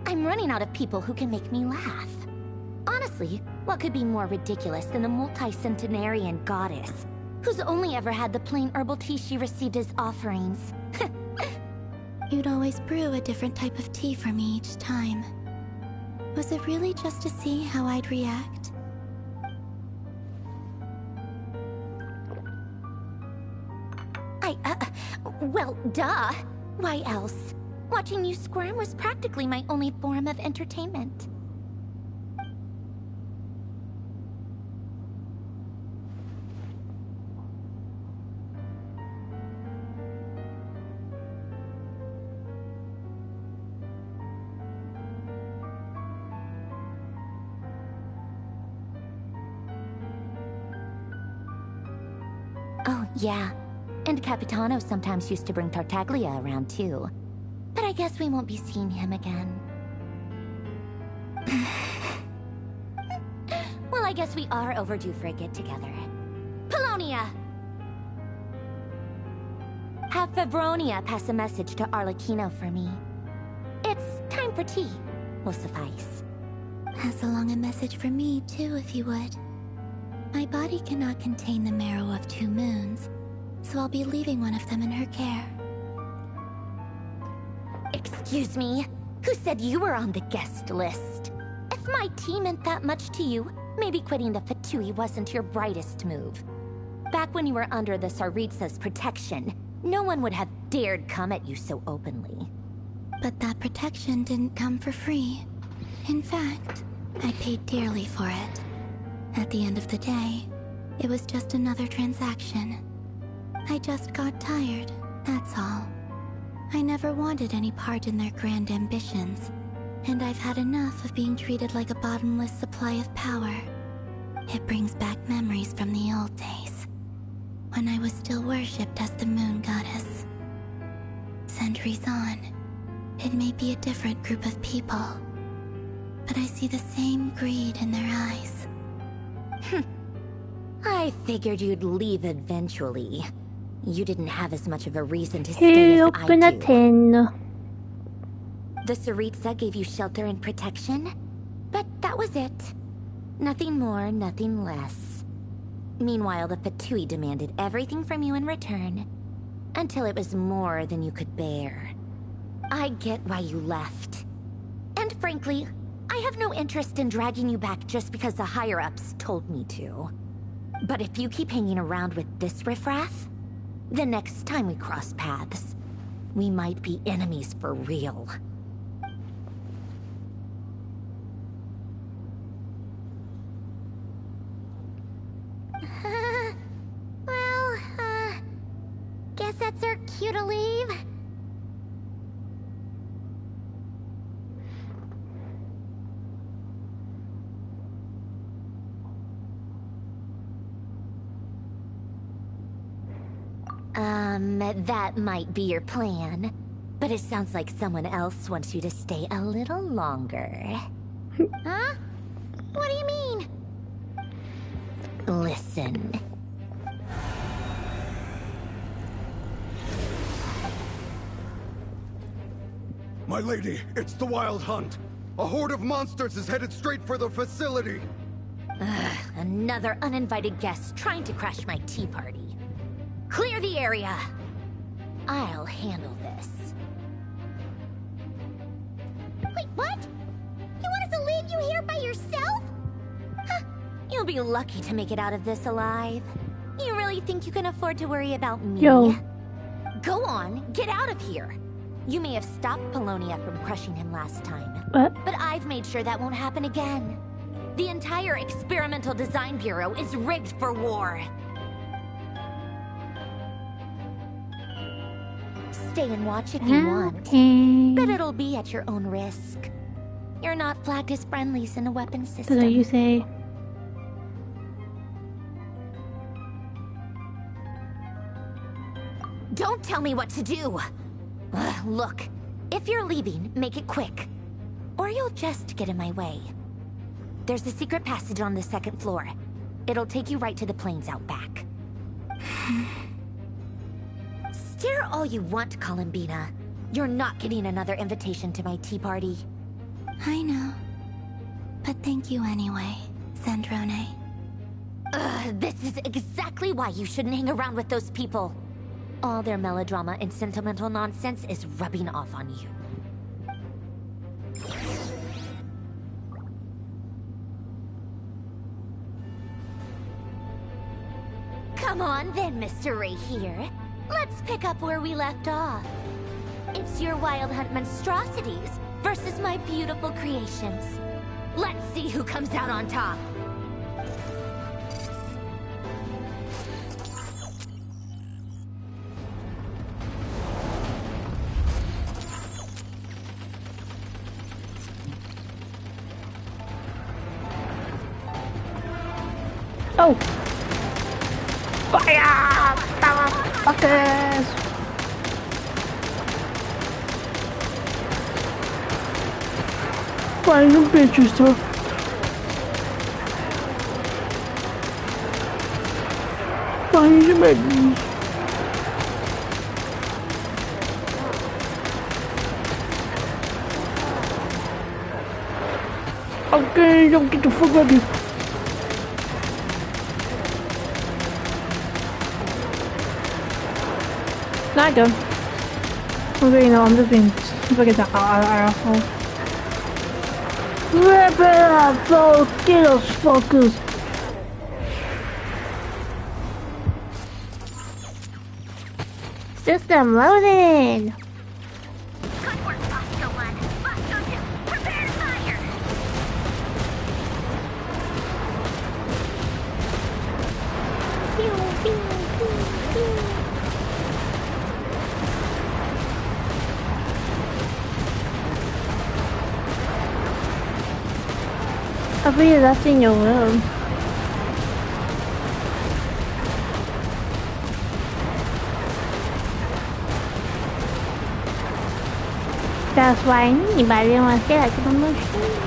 I'm running out of people who can make me laugh. Honestly, what could be more ridiculous than a multi-centenarian goddess who's only ever had the plain herbal tea she received as offerings? You'd always brew a different type of tea for me each time. Was it really just to see how I'd react? Well, duh. Why else? Watching you squirm was practically my only form of entertainment. Oh, yeah. And Capitano sometimes used to bring Tartaglia around, too. But I guess we won't be seeing him again. Well, I guess we are overdue for a get-together. Polonia! Have Febronia pass a message to Arlecchino for me. It's time for tea. Will suffice. Pass along a message for me, too, if you would. My body cannot contain the marrow of 2 moons, so I'll be leaving one of them in her care. Excuse me? Who said you were on the guest list? If my tea meant that much to you, maybe quitting the Fatui wasn't your brightest move. Back when you were under the Tsaritsa's protection, no one would have dared come at you so openly. But that protection didn't come for free. In fact, I paid dearly for it. At the end of the day, it was just another transaction. I just got tired, that's all. I never wanted any part in their grand ambitions, and I've had enough of being treated like a bottomless supply of power. It brings back memories from the old days, when I was still worshipped as the moon goddess. Centuries on, it may be a different group of people, but I see the same greed in their eyes. I figured you'd leave eventually. You didn't have as much of a reason to stay as I do. a tin. The Tsaritsa gave you shelter and protection, but that was it. Nothing more, nothing less. Meanwhile, the Fatui demanded everything from you in return, until it was more than you could bear. I get why you left. And frankly, I have no interest in dragging you back just because the higher-ups told me to. But if you keep hanging around with this riffraff, the next time we cross paths, we might be enemies for real. That might be your plan. But it sounds like someone else wants you to stay a little longer. Huh? What do you mean? Listen. My lady, it's the Wild Hunt. A horde of monsters is headed straight for the facility. Ugh, another uninvited guest trying to crash my tea party. Clear the area. I'll handle this. Wait, what? You want us to leave you here by yourself? Huh. You'll be lucky to make it out of this alive. You really think you can afford to worry about me? Yo. Go on, get out of here. You may have stopped Polonia from crushing him last time. What? But I've made sure that won't happen again. The entire Experimental Design Bureau is rigged for war. Stay and watch if you want. But it'll be at your own risk. You're not flagged as friendlies in the weapons system. So you say... Don't tell me what to do! Look, if you're leaving, make it quick. Or you'll just get in my way. There's a secret passage on the second floor. It'll take you right to the plains out back. Stare all you want, Columbina. You're not getting another invitation to my tea party. I know. But thank you anyway, Sandrone. This is exactly why you shouldn't hang around with those people. All their melodrama and sentimental nonsense is rubbing off on you. Come on then, Mr. Ray here. Let's pick up where we left off. It's your Wild Hunt monstrosities versus my beautiful creations. Let's see who comes out on top. Oh! Fire! Motherfuckers! Fire them bitches, sir. Fire them bitches. Okay, don't get the fuck out of here. Not good. Okay, no, I'm just being fucking asshole. Rip it up, folks! Get those fuckers! System loaded! Good work, Bosco 1. Bosco 2, prepare to fire! Pew, pew, pew, pew. I believe that's in your room. That's why anybody wants to get like a machine.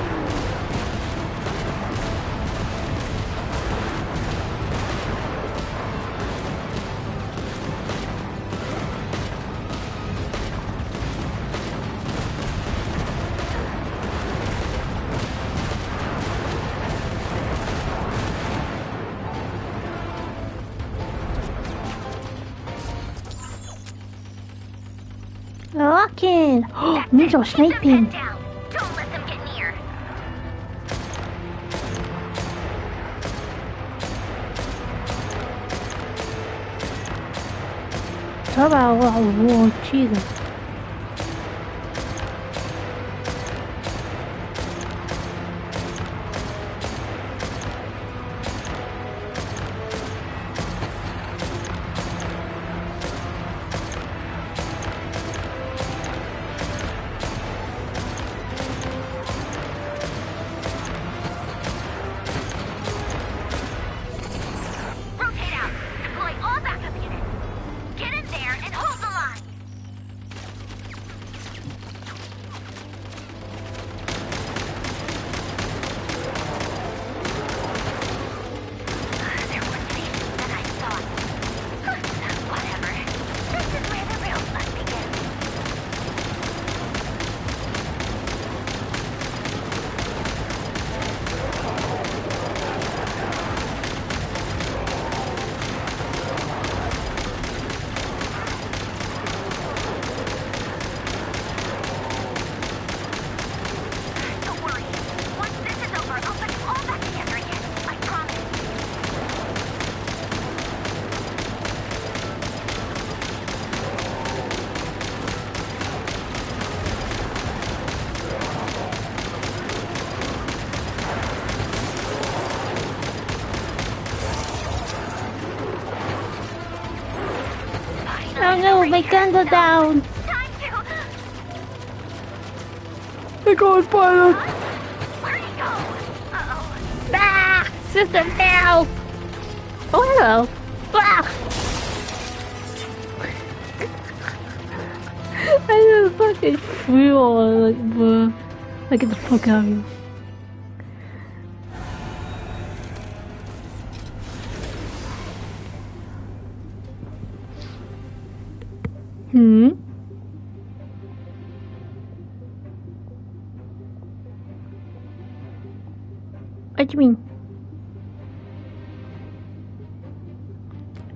Rockin'! Ninja sniping! Don't let them get near. Talk about war, Jesus. Rotate out. Deploy all backup units. Get in there and my guns are down. They're going fire. Where'd he go? Uh-oh. Ah! Sister fell. Oh, hello. Ah! I just fucking flew all like, bruh. Like, get the fuck out of here. What do you mean?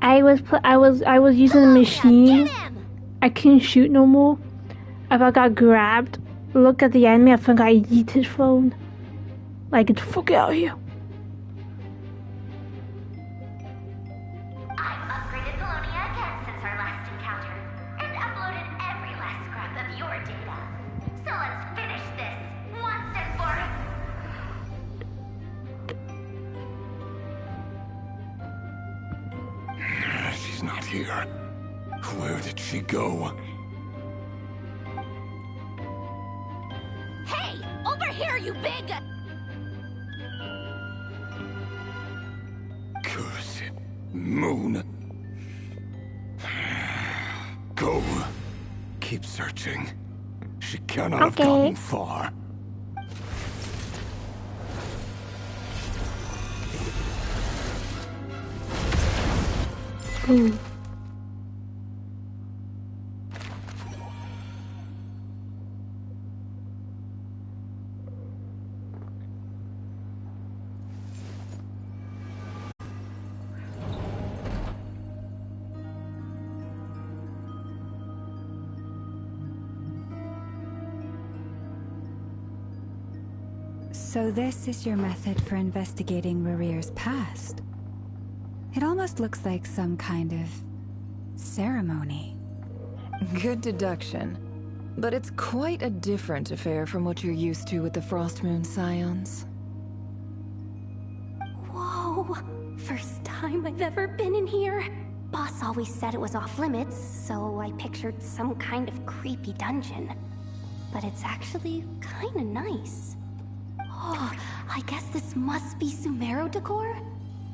I was using the machine. I couldn't shoot no more. If I got grabbed, look at the enemy, I think I eat his phone. Like, get the fuck out of here. I've upgraded Polonia again since our last encounter, and uploaded every last scrap of your data. So let's finish this once and for all. She's not here. Where did she go? Hey! Over here, you big... Cursed moon. Go. Keep searching. She cannot have gotten far. Ooh. So this is your method for investigating Rarir's past? It almost looks like some kind of ceremony. Good deduction. But it's quite a different affair from what you're used to with the Frostmoon Scions. Whoa! First time I've ever been in here. Boss always said it was off limits, so I pictured some kind of creepy dungeon. But it's actually kinda nice. Oh, I guess this must be Sumero decor?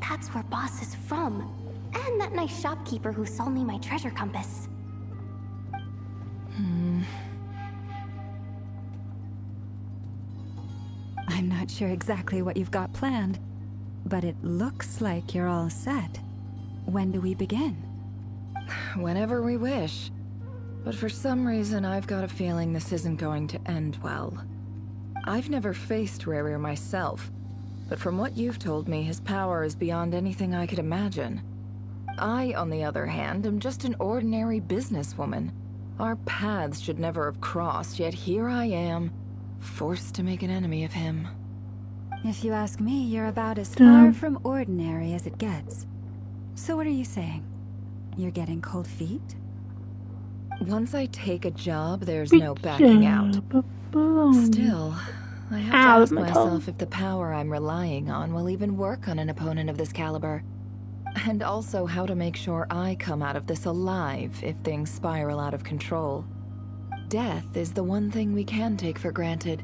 That's where Boss is from. And that nice shopkeeper who sold me my treasure compass. I'm not sure exactly what you've got planned, but it looks like you're all set. When do we begin? Whenever we wish. But for some reason, I've got a feeling this isn't going to end well. I've never faced Rarir myself, but from what you've told me, his power is beyond anything I could imagine. I, on the other hand, am just an ordinary businesswoman. Our paths should never have crossed, yet here I am, forced to make an enemy of him. If you ask me, you're about as far from ordinary as it gets. So what are you saying? You're getting cold feet? Once I take a job, there's no backing out. Still, I have to ask myself if the power I'm relying on will even work on an opponent of this caliber. And also how to make sure I come out of this alive if things spiral out of control. Death is the one thing we can take for granted.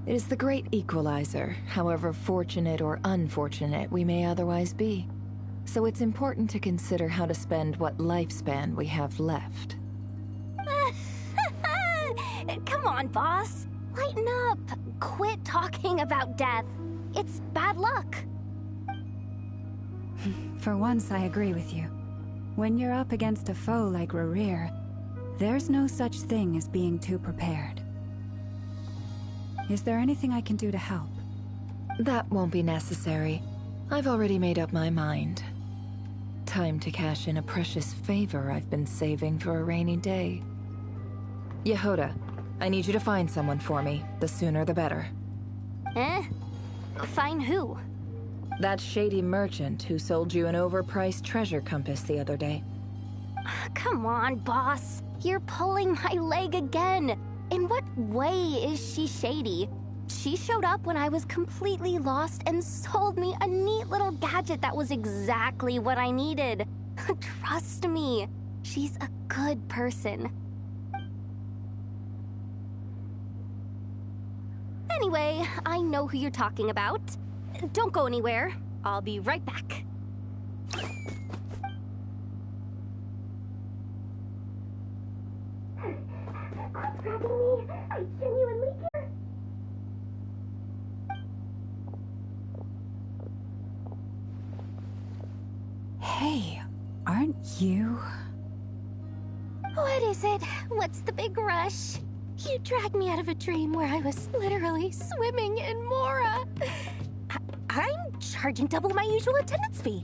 It is the great equalizer, however fortunate or unfortunate we may otherwise be. So it's important to consider how to spend what lifespan we have left. Come on, boss. Lighten up. Quit talking about death. It's bad luck. For once, I agree with you. When you're up against a foe like Rarir, there's no such thing as being too prepared. Is there anything I can do to help? That won't be necessary. I've already made up my mind. Time to cash in a precious favor I've been saving for a rainy day. Yehoda, I need you to find someone for me. The sooner the better. Find who? That shady merchant who sold you an overpriced treasure compass the other day. Come on, boss. You're pulling my leg again. In what way is she shady? She showed up when I was completely lost and sold me a neat little gadget that was exactly what I needed. Trust me, she's a good person. Anyway, I know who you're talking about. Don't go anywhere. I'll be right back. I genuinely care. Hey, aren't you? What is it? What's the big rush? You dragged me out of a dream where I was literally swimming in Mora. I'm charging double my usual attendance fee.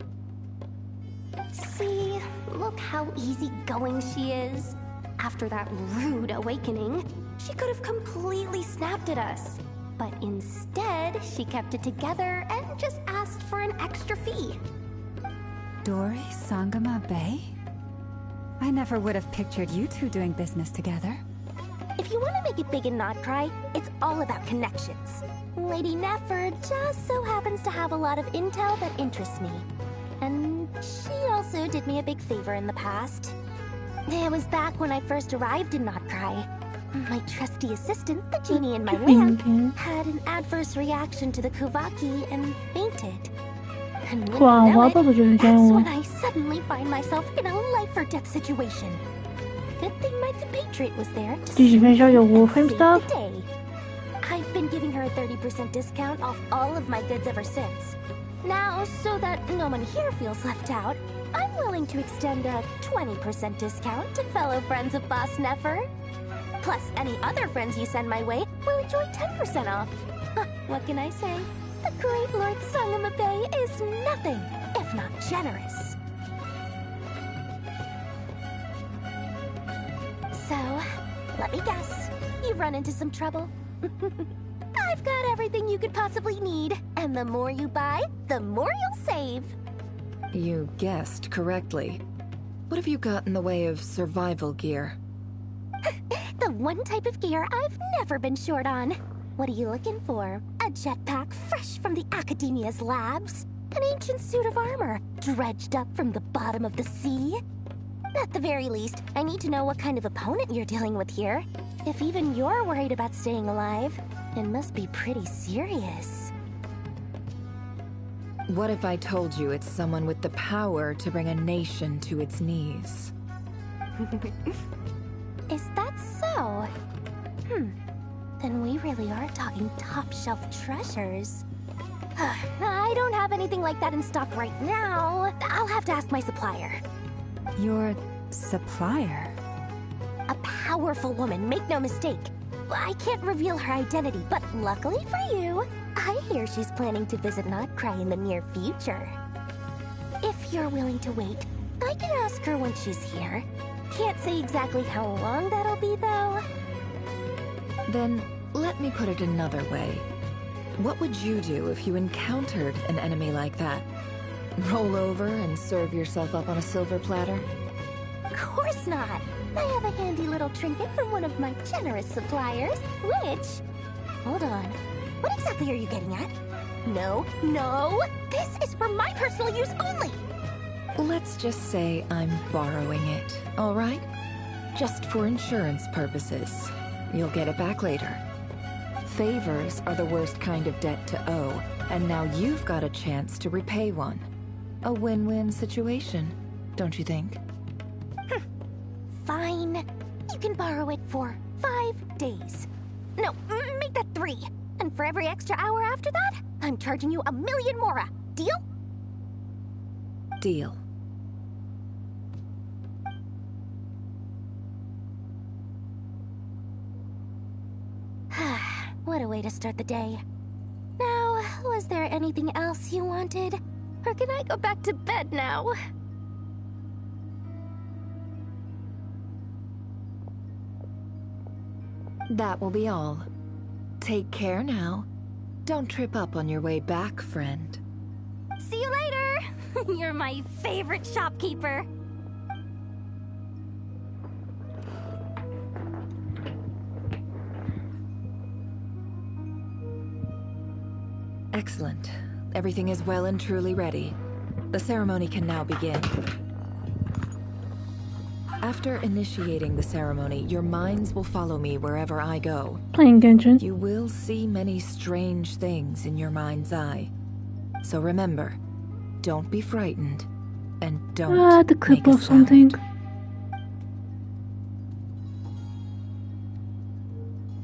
See, look how easygoing she is. After that rude awakening, she could have completely snapped at us. But instead, she kept it together and just asked for an extra fee. Dori Sangama Bay? I never would have pictured you two doing business together. If you want to make it big and not cry, it's all about connections. Lady Nefer just so happens to have a lot of intel that interests me. And she also did me a big favor in the past. It was back when I first arrived in Notcry. My trusty assistant, the genie in my lamp, had an adverse reaction to the Kuvaki and fainted. And when you know it, that's when I suddenly find myself in a life-or-death situation. Good thing my compatriot was there to Did you finish all your Warframe save stuff? the day. I've been giving her a 30% discount off all of my goods ever since. Now, so that no one here feels left out, I'm willing to extend a 20% discount to fellow friends of Boss Nefer. Plus, any other friends you send my way will enjoy 10% off. What can I say? The great Lord Sangama Bay is nothing if not generous. So, let me guess. You've run into some trouble? I've got everything you could possibly need. And the more you buy, the more you'll save. You guessed correctly. What have you got in the way of survival gear? The one type of gear I've never been short on. What are you looking for? A jetpack fresh from the Academia's labs? An ancient suit of armor dredged up from the bottom of the sea? At the very least, I need to know what kind of opponent you're dealing with here. If even you're worried about staying alive, it must be pretty serious. What if I told you it's someone with the power to bring a nation to its knees? Is that so? Then we really are talking top-shelf treasures. I don't have anything like that in stock right now. I'll have to ask my supplier. Your supplier? A powerful woman, make no mistake. I can't reveal her identity, but luckily for you, I hear she's planning to visit Notcry in the near future. If you're willing to wait, I can ask her when she's here. Can't say exactly how long that'll be, though. Then, let me put it another way. What would you do if you encountered an enemy like that? Roll over and serve yourself up on a silver platter? Of course not! I have a handy little trinket from one of my generous suppliers, which... Hold on. What exactly are you getting at? No, no! This is for my personal use only! Let's just say I'm borrowing it, all right? Just for insurance purposes. You'll get it back later. Favors are the worst kind of debt to owe, and now you've got a chance to repay one. A win-win situation, don't you think? Fine. You can borrow it for 5 days. No, make that 3. And for every extra hour after that, I'm charging you 1,000,000 mora. Deal? Deal. What a way to start the day. Now, was there anything else you wanted? Or can I go back to bed now? That will be all. Take care now. Don't trip up on your way back, friend. See you later! You're my favorite shopkeeper. Excellent. Everything is well and truly ready. The ceremony can now begin. After initiating the ceremony, your minds will follow me wherever I go. Playing Genshin. You will see many strange things in your mind's eye. So remember, don't be frightened, and don't the clip make a of something. sound.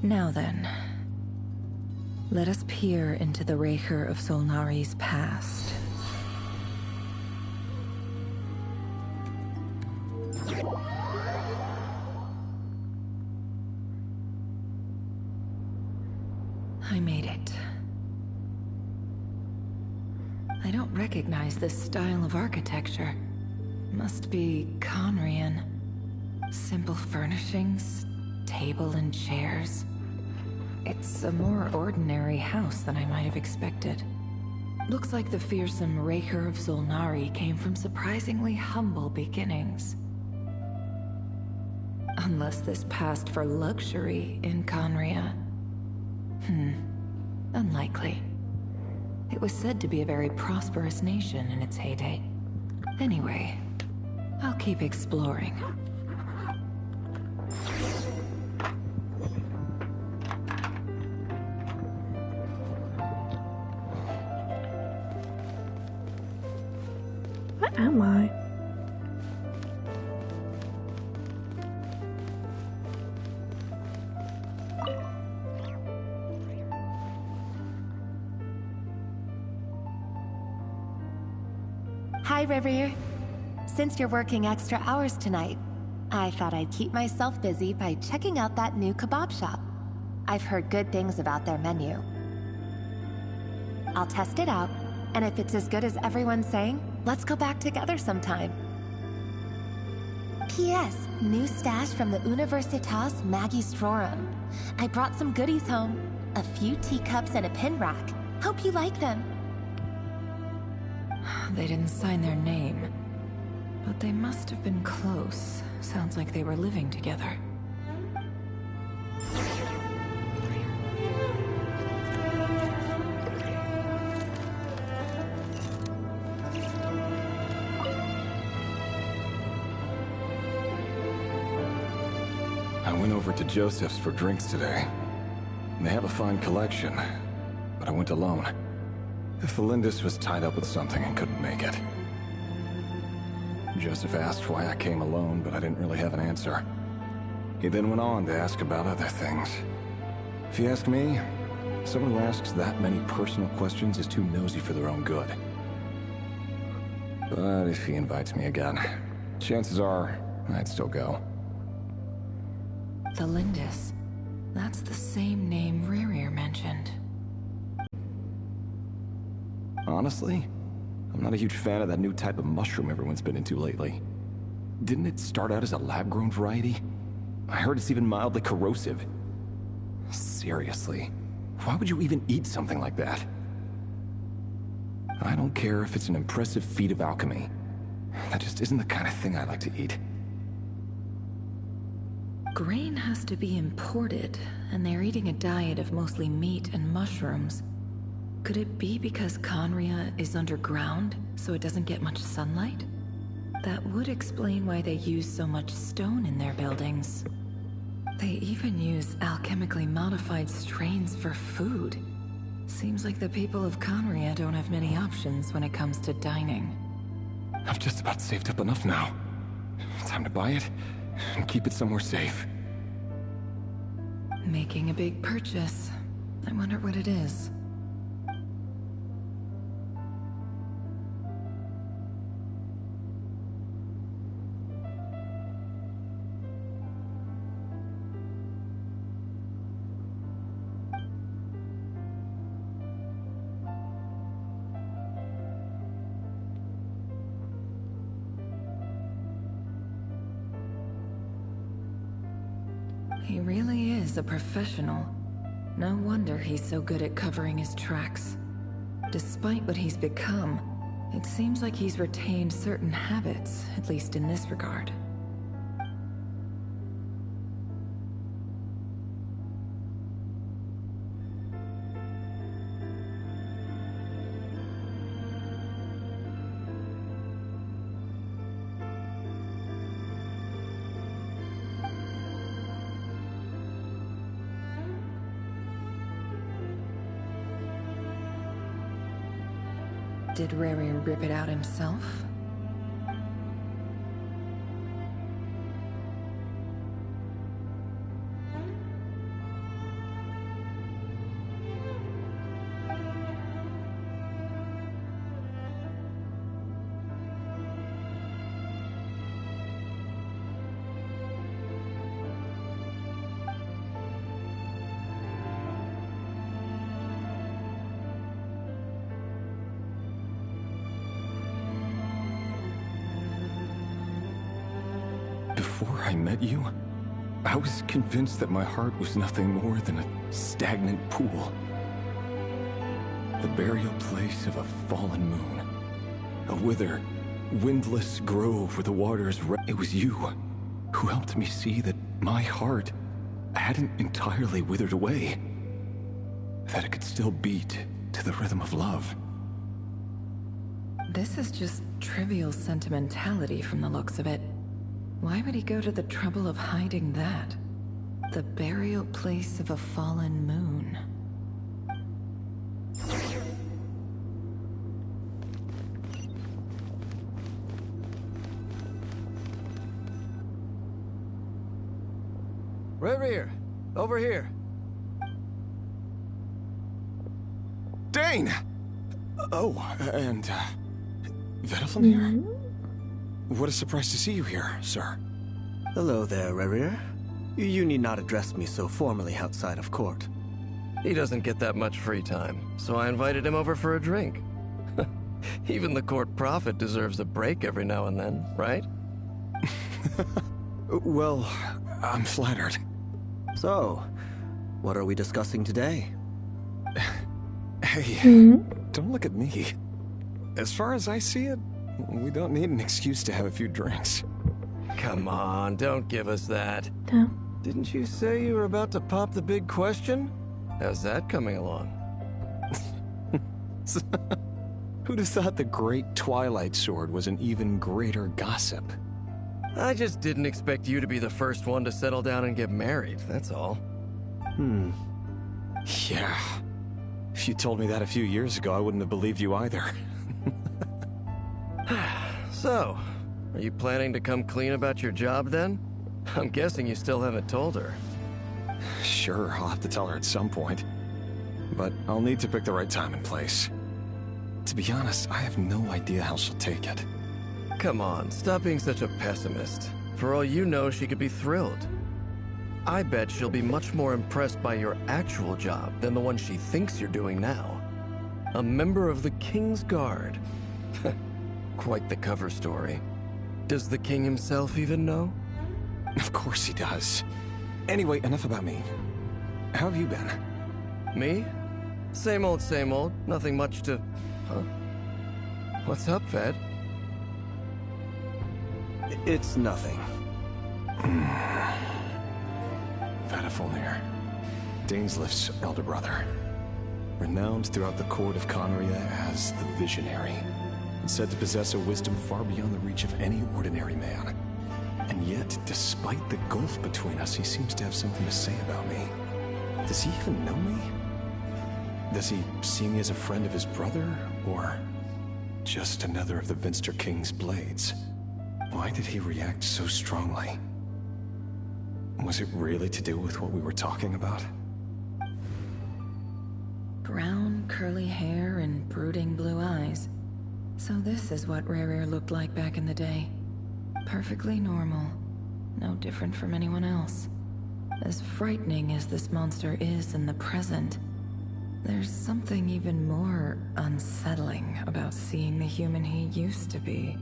Now then, let us peer into the Raker of Solnari's past. I made it. I don't recognize this style of architecture. Must be Conrian. Simple furnishings, table and chairs. It's a more ordinary house than I might have expected. Looks like the fearsome Raker of Solnari came from surprisingly humble beginnings. Unless this passed for luxury in Conria. Unlikely. It was said to be a very prosperous nation in its heyday. Anyway, I'll keep exploring. Where am I? Hi, River. Since you're working extra hours tonight, I thought I'd keep myself busy by checking out that new kebab shop. I've heard good things about their menu. I'll test it out, and if it's as good as everyone's saying, let's go back together sometime. P.S. New stash from the Universitas Magistrorum. I brought some goodies home. A few teacups and a pin rack. Hope you like them. They didn't sign their name, but they must have been close. Sounds like they were living together. I went over to Joseph's for drinks today. They have a fine collection, but I went alone. Felindis was tied up with something and couldn't make it. Joseph asked why I came alone, but I didn't really have an answer. He then went on to ask about other things. If you ask me, someone who asks that many personal questions is too nosy for their own good. But if he invites me again, chances are I'd still go. Felindis. That's the same name Rerir mentioned. Honestly, I'm not a huge fan of that new type of mushroom everyone's been into lately. Didn't it start out as a lab-grown variety? I heard it's even mildly corrosive. Seriously, why would you even eat something like that? I don't care if it's an impressive feat of alchemy. That just isn't the kind of thing I like to eat. Grain has to be imported, and they're eating a diet of mostly meat and mushrooms. Could it be because Conria is underground, so it doesn't get much sunlight? That would explain why they use so much stone in their buildings. They even use alchemically modified strains for food. Seems like the people of Conria don't have many options when it comes to dining. I've just about saved up enough now. Time to buy it and keep it somewhere safe. Making a big purchase. I wonder what it is. He really is a professional. No wonder he's so good at covering his tracks. Despite what he's become, it seems like he's retained certain habits, at least in this regard. Did Rary rip it out himself? Before I met you, I was convinced that my heart was nothing more than a stagnant pool. The burial place of a fallen moon. A withered, windless grove where the waters It was you who helped me see that my heart hadn't entirely withered away. That it could still beat to the rhythm of love. This is just trivial sentimentality from the looks of it. Why would he go to the trouble of hiding that? The burial place of a fallen moon. Rear, over here. Dane! Oh, and, Vedelfin here? What a surprise to see you here, sir. Hello there, Rerir. You need not address me so formally outside of court. He doesn't get that much free time, so I invited him over for a drink. Even the court prophet deserves a break every now and then, right? Well, I'm flattered. So, what are we discussing today? Hey, don't look at me. As far as I see it, we don't need an excuse to have a few drinks. Come on, don't give us that. No. Didn't you say you were about to pop the big question? How's that coming along? Who'd have thought the great Twilight Sword was an even greater gossip? I just didn't expect you to be the first one to settle down and get married, that's all. Yeah. If you told me that a few years ago, I wouldn't have believed you either. So, are you planning to come clean about your job then? I'm guessing you still haven't told her. Sure, I'll have to tell her at some point. But I'll need to pick the right time and place. To be honest, I have no idea how she'll take it. Come on, stop being such a pessimist. For all you know, she could be thrilled. I bet she'll be much more impressed by your actual job than the one she thinks you're doing now. A member of the King's Guard. Quite the cover story. Does the king himself even know? Of course he does. Anyway, enough about me. How have you been? Me? Same old, same old. Nothing much to... Huh? What's up, Ved? It's nothing. Vadafulnir, Dainslift's elder brother. Renowned throughout the court of Conria as the Visionary. And said to possess a wisdom far beyond the reach of any ordinary man. And yet, despite the gulf between us, he seems to have something to say about me. Does he even know me? Does he see me as a friend of his brother, or just another of the Vinster King's blades? Why did he react so strongly? Was it really to do with what we were talking about? Brown, curly hair and brooding blue eyes. So this is what Rerir looked like back in the day. Perfectly normal. No different from anyone else. As frightening as this monster is in the present, there's something even more unsettling about seeing the human he used to be.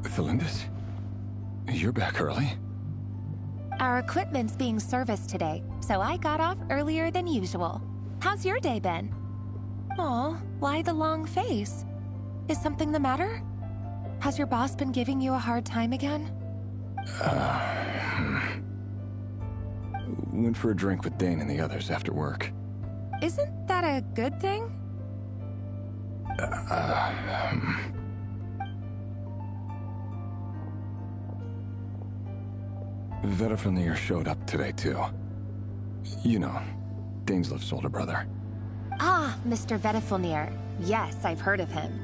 Felindis? You're back early? Our equipment's being serviced today, so I got off earlier than usual. How's your day been? Aw, why the long face? Is something the matter? Has your boss been giving you a hard time again? Went for a drink with Dane and the others after work. Isn't that a good thing? Vedifnir showed up today, too. You know, Daneslif's older brother. Ah, Mr. Vedifnir. Yes, I've heard of him.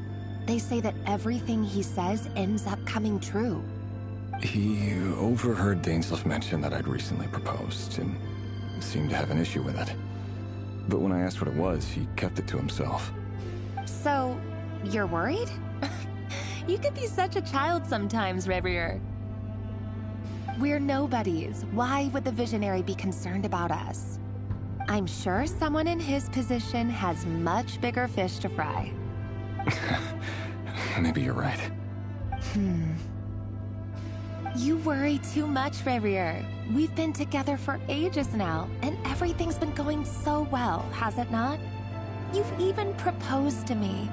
They say that everything he says ends up coming true. He overheard Daneslif mention that I'd recently proposed, and seemed to have an issue with it. But when I asked what it was, he kept it to himself. So, you're worried? You could be such a child sometimes, Reverie. We're nobodies. Why would the Visionary be concerned about us? I'm sure someone in his position has much bigger fish to fry. Maybe you're right. You worry too much, Reverie. We've been together for ages now, and everything's been going so well, has it not? You've even proposed to me.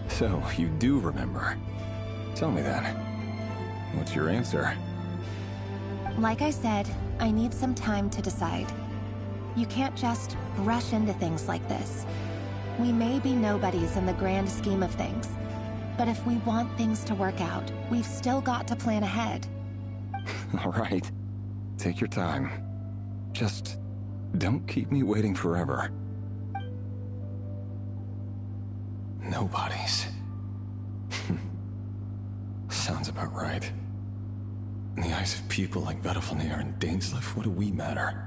So, you do remember. Tell me then. What's your answer? Like I said, I need some time to decide. You can't just rush into things like this. We may be nobodies in the grand scheme of things, but if we want things to work out, we've still got to plan ahead. All right. Take your time. Just don't keep me waiting forever. Nobodies. Sounds about right. In the eyes of people like Vedifnir and Daneslif, what do we matter?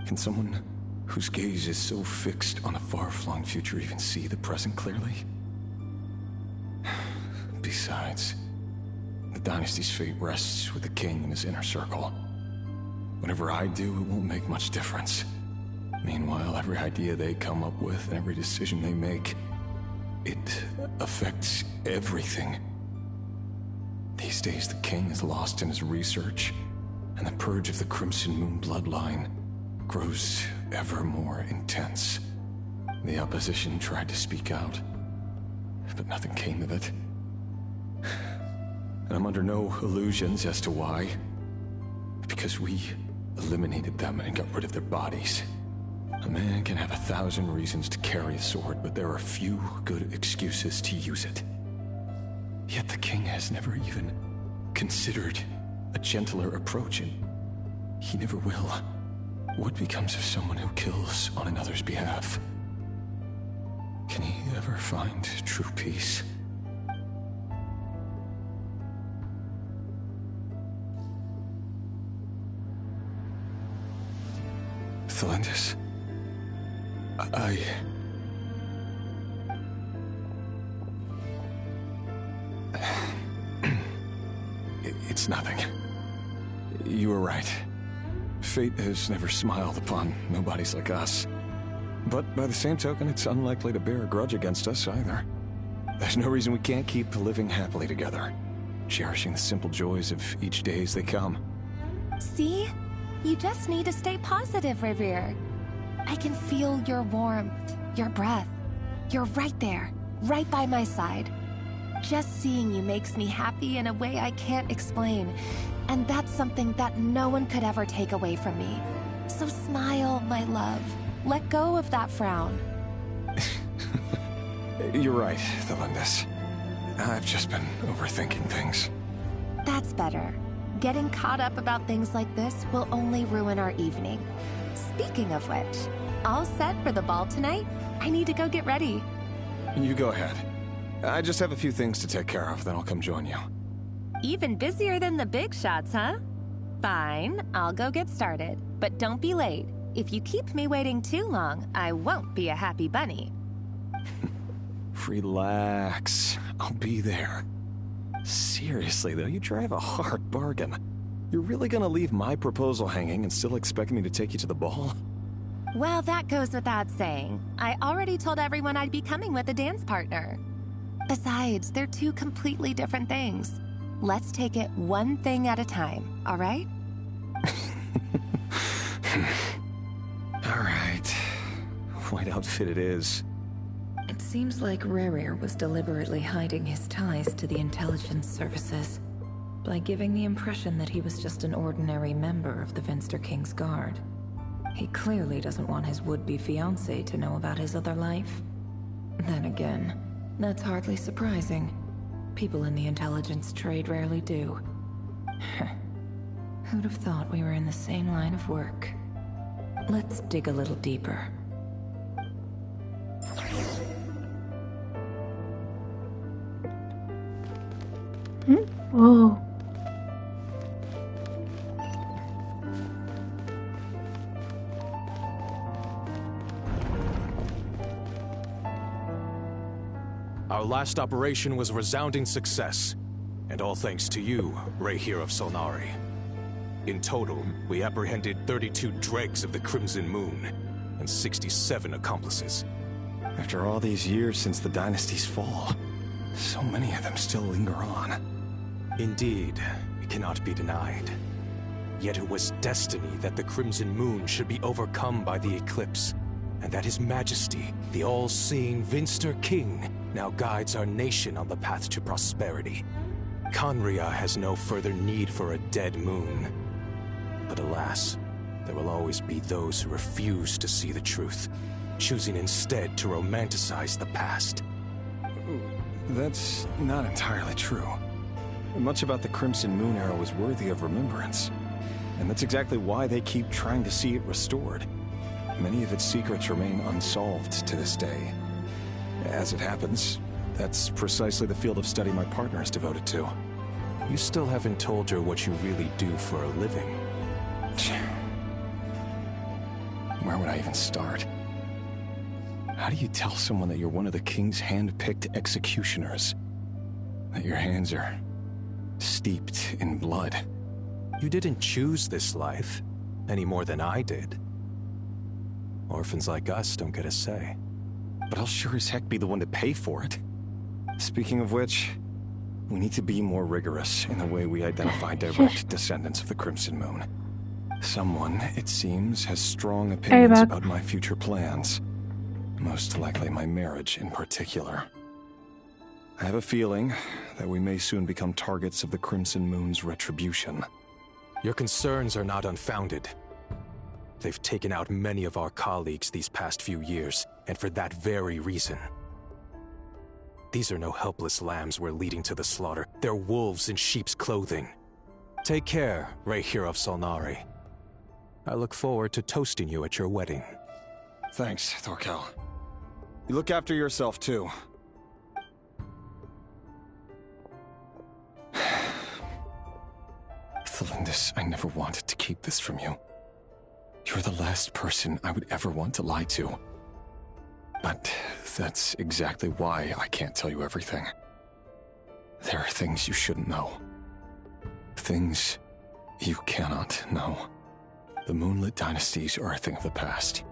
Can someone whose gaze is so fixed on a far-flung future even see the present clearly? Besides, the dynasty's fate rests with the king and his inner circle. Whatever I do, it won't make much difference. Meanwhile, every idea they come up with and every decision they make, it affects everything. These days, the king is lost in his research, and the purge of the Crimson Moon bloodline grows ever more intense. The opposition tried to speak out, but nothing came of it. And I'm under no illusions as to why. Because we eliminated them and got rid of their bodies. A man can have 1,000 reasons to carry a sword, but there are few good excuses to use it. Yet the king has never even considered a gentler approach, and he never will. What becomes of someone who kills on another's behalf? Can he ever find true peace? Thelindis, It's nothing. You were right. Fate has never smiled upon nobodies like us. But by the same token, it's unlikely to bear a grudge against us either. There's no reason we can't keep living happily together, cherishing the simple joys of each day as they come. See? You just need to stay positive, Reverie. I can feel your warmth, your breath. You're right there, right by my side. Just seeing you makes me happy in a way I can't explain. And that's something that no one could ever take away from me. So smile, my love. Let go of that frown. You're right, Thelindis. I've just been overthinking things. That's better. Getting caught up about things like this will only ruin our evening. Speaking of which, all set for the ball tonight? I need to go get ready. You go ahead. I just have a few things to take care of, then I'll come join you. Even busier than the big shots, huh? Fine, I'll go get started. But don't be late. If you keep me waiting too long, I won't be a happy bunny. Relax. I'll be there. Seriously, though, you drive a hard bargain. You're really gonna leave my proposal hanging and still expect me to take you to the ball? Well, that goes without saying. I already told everyone I'd be coming with a dance partner. Besides, they're two completely different things. Let's take it one thing at a time, all right? All right. White outfit it is. It seems like Rerir was deliberately hiding his ties to the intelligence services. by giving the impression that he was just an ordinary member of the Finster King's Guard. He clearly doesn't want his would-be fiancée to know about his other life. Then again, that's hardly surprising. People in the intelligence trade rarely do. Who'd have thought we were in the same line of work? Let's dig a little deeper. Whoa. Our last operation was a resounding success, and all thanks to you, Rahere of Solnari. In total, we apprehended 32 dregs of the Crimson Moon, and 67 accomplices. After all these years since the dynasty's fall, so many of them still linger on. Indeed, it cannot be denied. Yet it was destiny that the Crimson Moon should be overcome by the eclipse, and that His Majesty, the all-seeing Finster King, now guides our nation on the path to prosperity. Conria has no further need for a dead moon. But alas, there will always be those who refuse to see the truth, choosing instead to romanticize the past. That's not entirely true. Much about the Crimson Moon era was worthy of remembrance, and that's exactly why they keep trying to see it restored. Many of its secrets remain unsolved to this day. As it happens, that's precisely the field of study my partner is devoted to. You still haven't told her what you really do for a living. Where would I even start? How do you tell someone that you're one of the King's hand-picked executioners? That your hands are steeped in blood? You didn't choose this life, any more than I did. Orphans like us don't get a say. But I'll sure as heck be the one to pay for it. Speaking of which, we need to be more rigorous in the way we identify direct descendants of the Crimson Moon. Someone, it seems, has strong opinions about my future plans. Most likely my marriage in particular. I have a feeling that we may soon become targets of the Crimson Moon's retribution. Your concerns are not unfounded. They've taken out many of our colleagues these past few years, and for that very reason. These are no helpless lambs we're leading to the slaughter. They're wolves in sheep's clothing. Take care, Rahere of Solnari. I look forward to toasting you at your wedding. Thanks, Thorkel. You look after yourself, too. Thelindis, I never wanted to keep this from you. You're the last person I would ever want to lie to. But that's exactly why I can't tell you everything. There are things you shouldn't know. Things you cannot know. The moonlit dynasties are a thing of the past.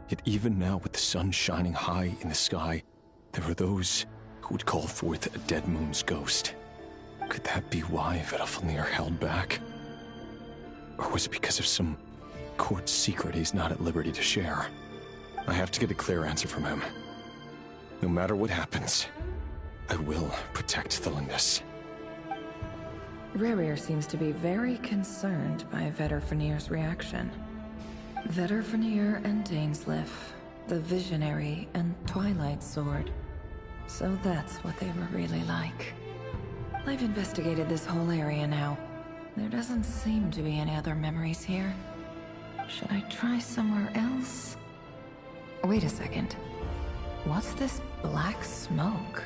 Yet even now, with the sun shining high in the sky, there are those who would call forth a dead moon's ghost. Could that be why Vedalfnir held back? Or was it because of some court secret he's not at liberty to share? I have to get a clear answer from him. No matter what happens, I will protect Thelindis. Rahere seems to be very concerned by Vedalfnir's reaction. Vedalfnir and Dainsleif, the Visionary and Twilight Sword. So that's what they were really like. I've investigated this whole area now. There doesn't seem to be any other memories here. Should I try somewhere else? Wait a second. What's this black smoke?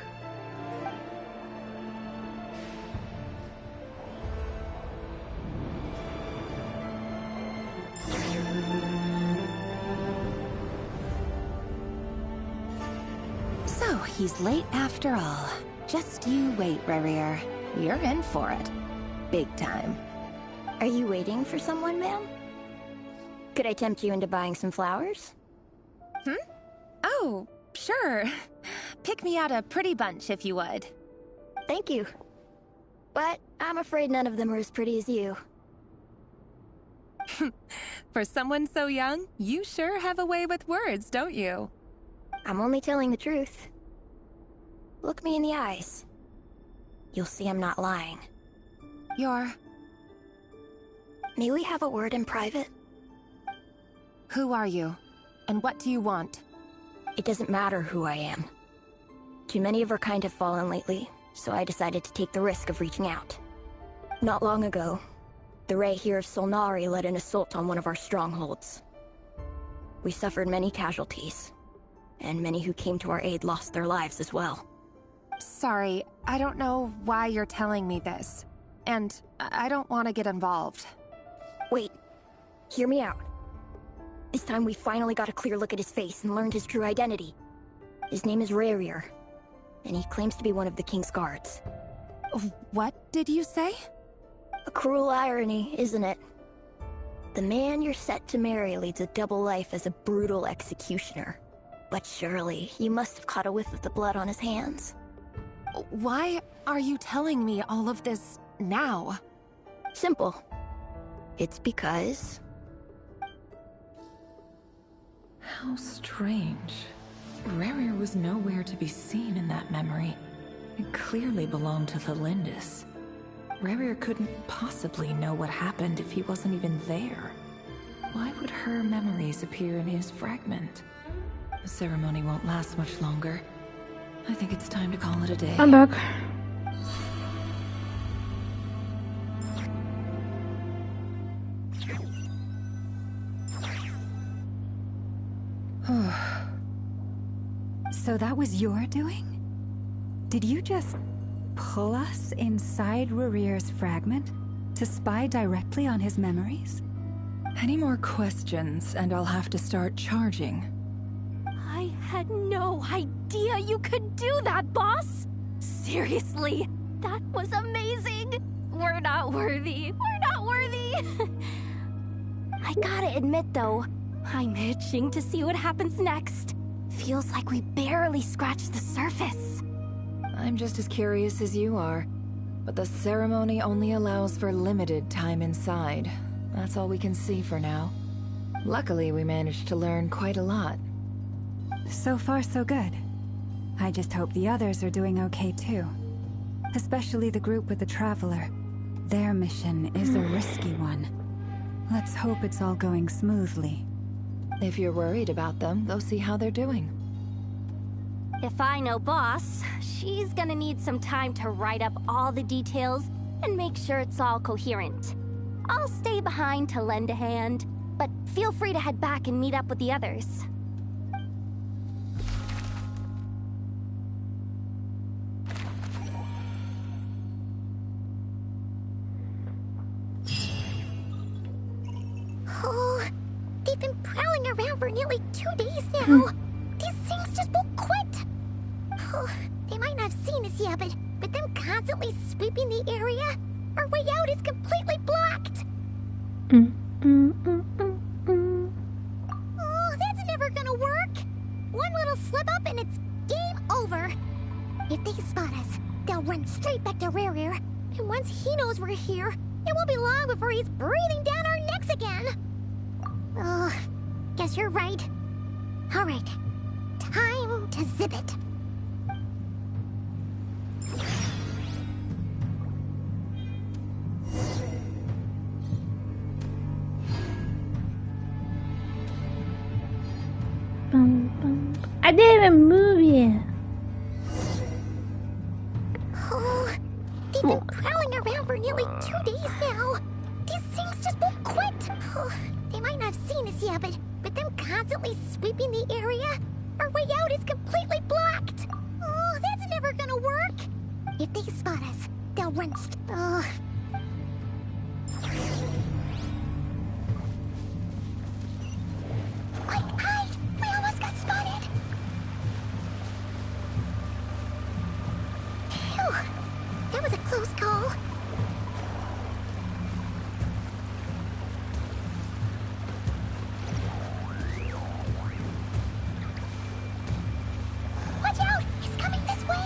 So, he's late after all. Just you wait, Rahere. You're in for it. Big time. Are you waiting for someone, ma'am? Could I tempt you into buying some flowers? Oh, sure. Pick me out a pretty bunch if you would. Thank you. But I'm afraid none of them are as pretty as you. For someone so young, you sure have a way with words, don't you? I'm only telling the truth. Look me in the eyes. You'll see I'm not lying. May we have a word in private? Who are you? And what do you want? It doesn't matter who I am. Too many of our kind have fallen lately, so I decided to take the risk of reaching out. Not long ago, the Raihir of Solnari led an assault on one of our strongholds. We suffered many casualties, and many who came to our aid lost their lives as well. Sorry, I don't know why you're telling me this. And I don't want to get involved. Wait, hear me out. This time we finally got a clear look at his face and learned his true identity. His name is Raihir, and he claims to be one of the King's guards. What did you say? A cruel irony, isn't it? The man you're set to marry leads a double life as a brutal executioner. But surely, you must have caught a whiff of the blood on his hands. Why are you telling me all of this now? Simple. It's because... How strange. Rarir was nowhere to be seen in that memory. It clearly belonged to the Lindis. Rarir couldn't possibly know what happened if he wasn't even there. Why would her memories appear in his fragment? The ceremony won't last much longer. I think it's time to call it a day. I'm back. So that was your doing? Did you just pull us inside Rarir's fragment to spy directly on his memories? Any more questions, and I'll have to start charging. I had no idea you could do that, boss! Seriously, that was amazing! We're not worthy. We're not worthy! I gotta admit, though, I'm itching to see what happens next. Feels like we barely scratched the surface. I'm just as curious as you are, but the ceremony only allows for limited time inside. That's all we can see for now. Luckily, we managed to learn quite a lot. So far, so good. I just hope the others are doing okay too. Especially the group with the Traveler. Their mission is a risky one. Let's hope it's all going smoothly. If you're worried about them, go see how they're doing. If I know Boss, she's gonna need some time to write up all the details and make sure it's all coherent. I'll stay behind to lend a hand, but feel free to head back and meet up with the others. Oh, they've been prowling around for nearly 2 days now. These things just won't quit. Oh, they might not have seen us yet, but them constantly sweeping the area, our way out is completely blocked. Oh, that's never gonna work. One little slip up and it's game over. If they spot us, they'll run straight back to Rarir. And once he knows we're here, it won't be long before he's breathing down our necks again. Oh, guess you're right. All right, time to zip it. I didn't even move yet. Oh, they've been prowling around for nearly 2 days now. These things just won't quit. Oh, they might not have seen us yet, but them constantly sweeping the area, our way out is completely blocked. Oh, that's never gonna work. If they spot us, they'll run. Quick, hide! We almost got spotted. Phew, that was a close call. Watch out! He's coming this way!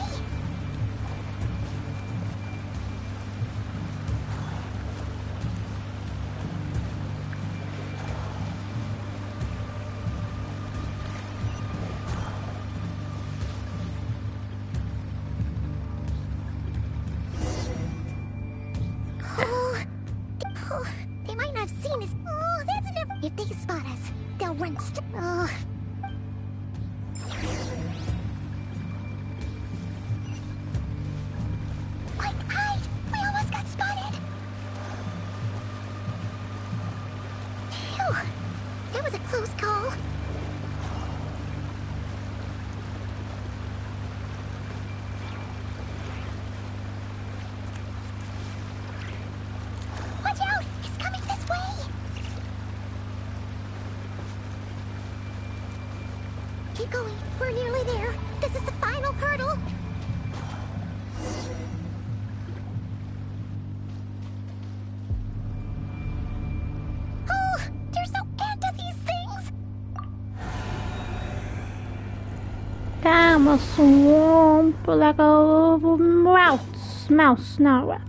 Oh, they might not have seen us. Oh, that's enough. If they spot us, they'll run oh. Quick, hide! We almost got spotted. Phew, that was a close call. Watch out! It's coming this way! Keep going. We're nearly there. This is the final hurdle. Oh, there's no end to these things. Damn, a swamp like a mouse, not a rat.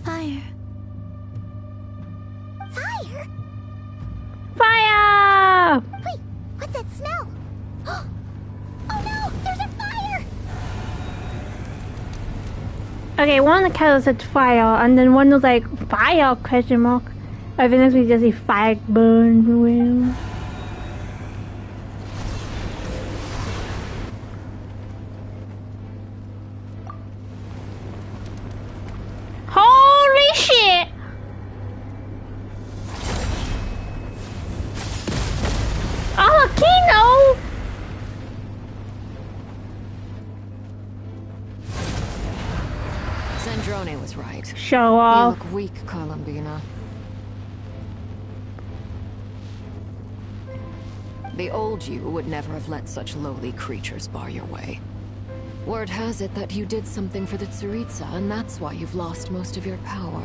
Fire. Fire? Fire! Wait, what's that smell? Oh no, there's a fire! Okay, one of the cats said fire, and then one was like, fire, question mark. I think next we just see fire burn everywhere. Holy shit! Oh, Kino! Sandrone was right. Show You off. look weak, Columbina. The old you would never have let such lowly creatures bar your way. Word has it that you did something for the Tsaritsa, and that's why you've lost most of your power.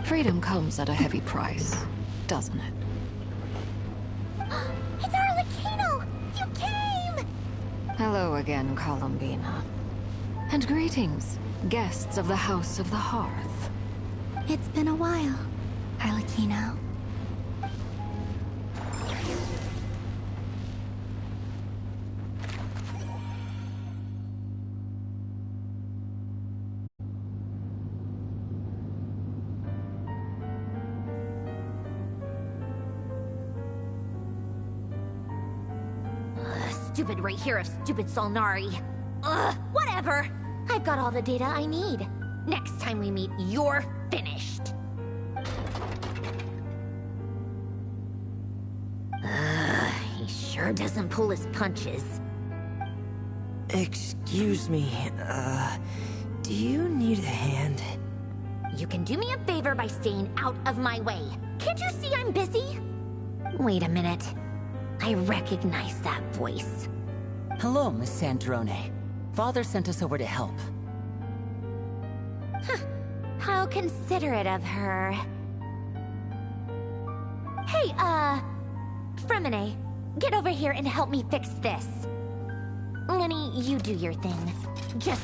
Freedom comes at a heavy price, doesn't it? It's Arlecchino! You came! Hello again, Columbina. And greetings, guests of the House of the Hearth. It's been a while, Arlecchino. Stupid right here of stupid Solnari. Ugh, whatever. I've got all the data I need. Next time we meet, you're finished. He sure doesn't pull his punches. Excuse me, do you need a hand? You can do me a favor by staying out of my way. Can't you see I'm busy? Wait a minute. I recognize that voice. Hello, Miss Sandrone. Father sent us over to help. How considerate of her. Hey, Fremine, get over here and help me fix this. Lenny, you do your thing. Just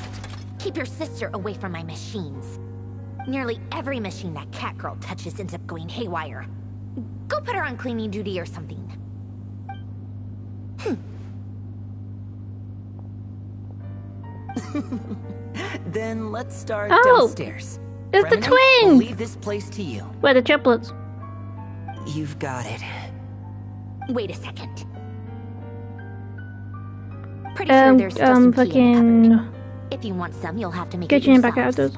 keep your sister away from my machines. Nearly every machine that cat girl touches ends up going haywire. Go put her on cleaning duty or something. Then let's start Oh, downstairs. it's the Fremine, twins! we'll leave this place to you. Where the triplets? You've got it. Wait a second. Pretty sure there's still some tea in the fucking... cupboard. If you want some, you'll have to make Get it your name yourself. back out, dude.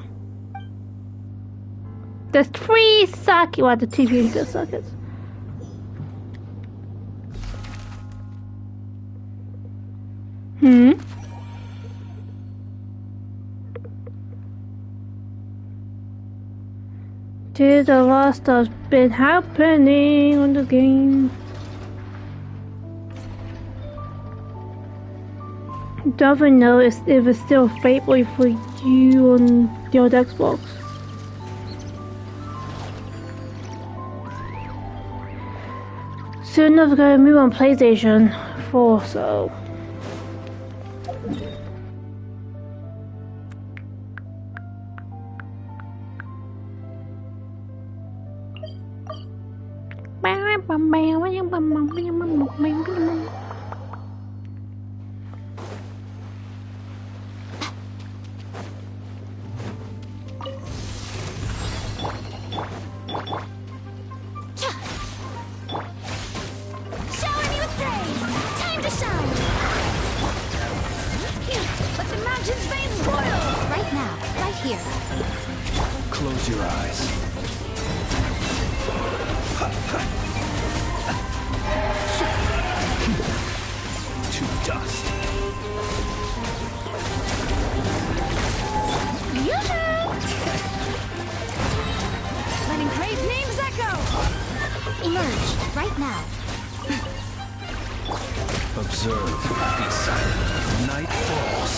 There's 3 sockets. Well, the TV does sockets. There's a lot of stuff's been happening on the game. Don't even know if it's still faithful for you on the old Xbox. Soon enough, gonna move on PlayStation 4, so. Shower me with praise! Time to shine! Let the mountain's veins boil! Right now, right here. Close your eyes. To dust. Letting great names echo! Emerge, right now. Observe. Be silent. Night falls.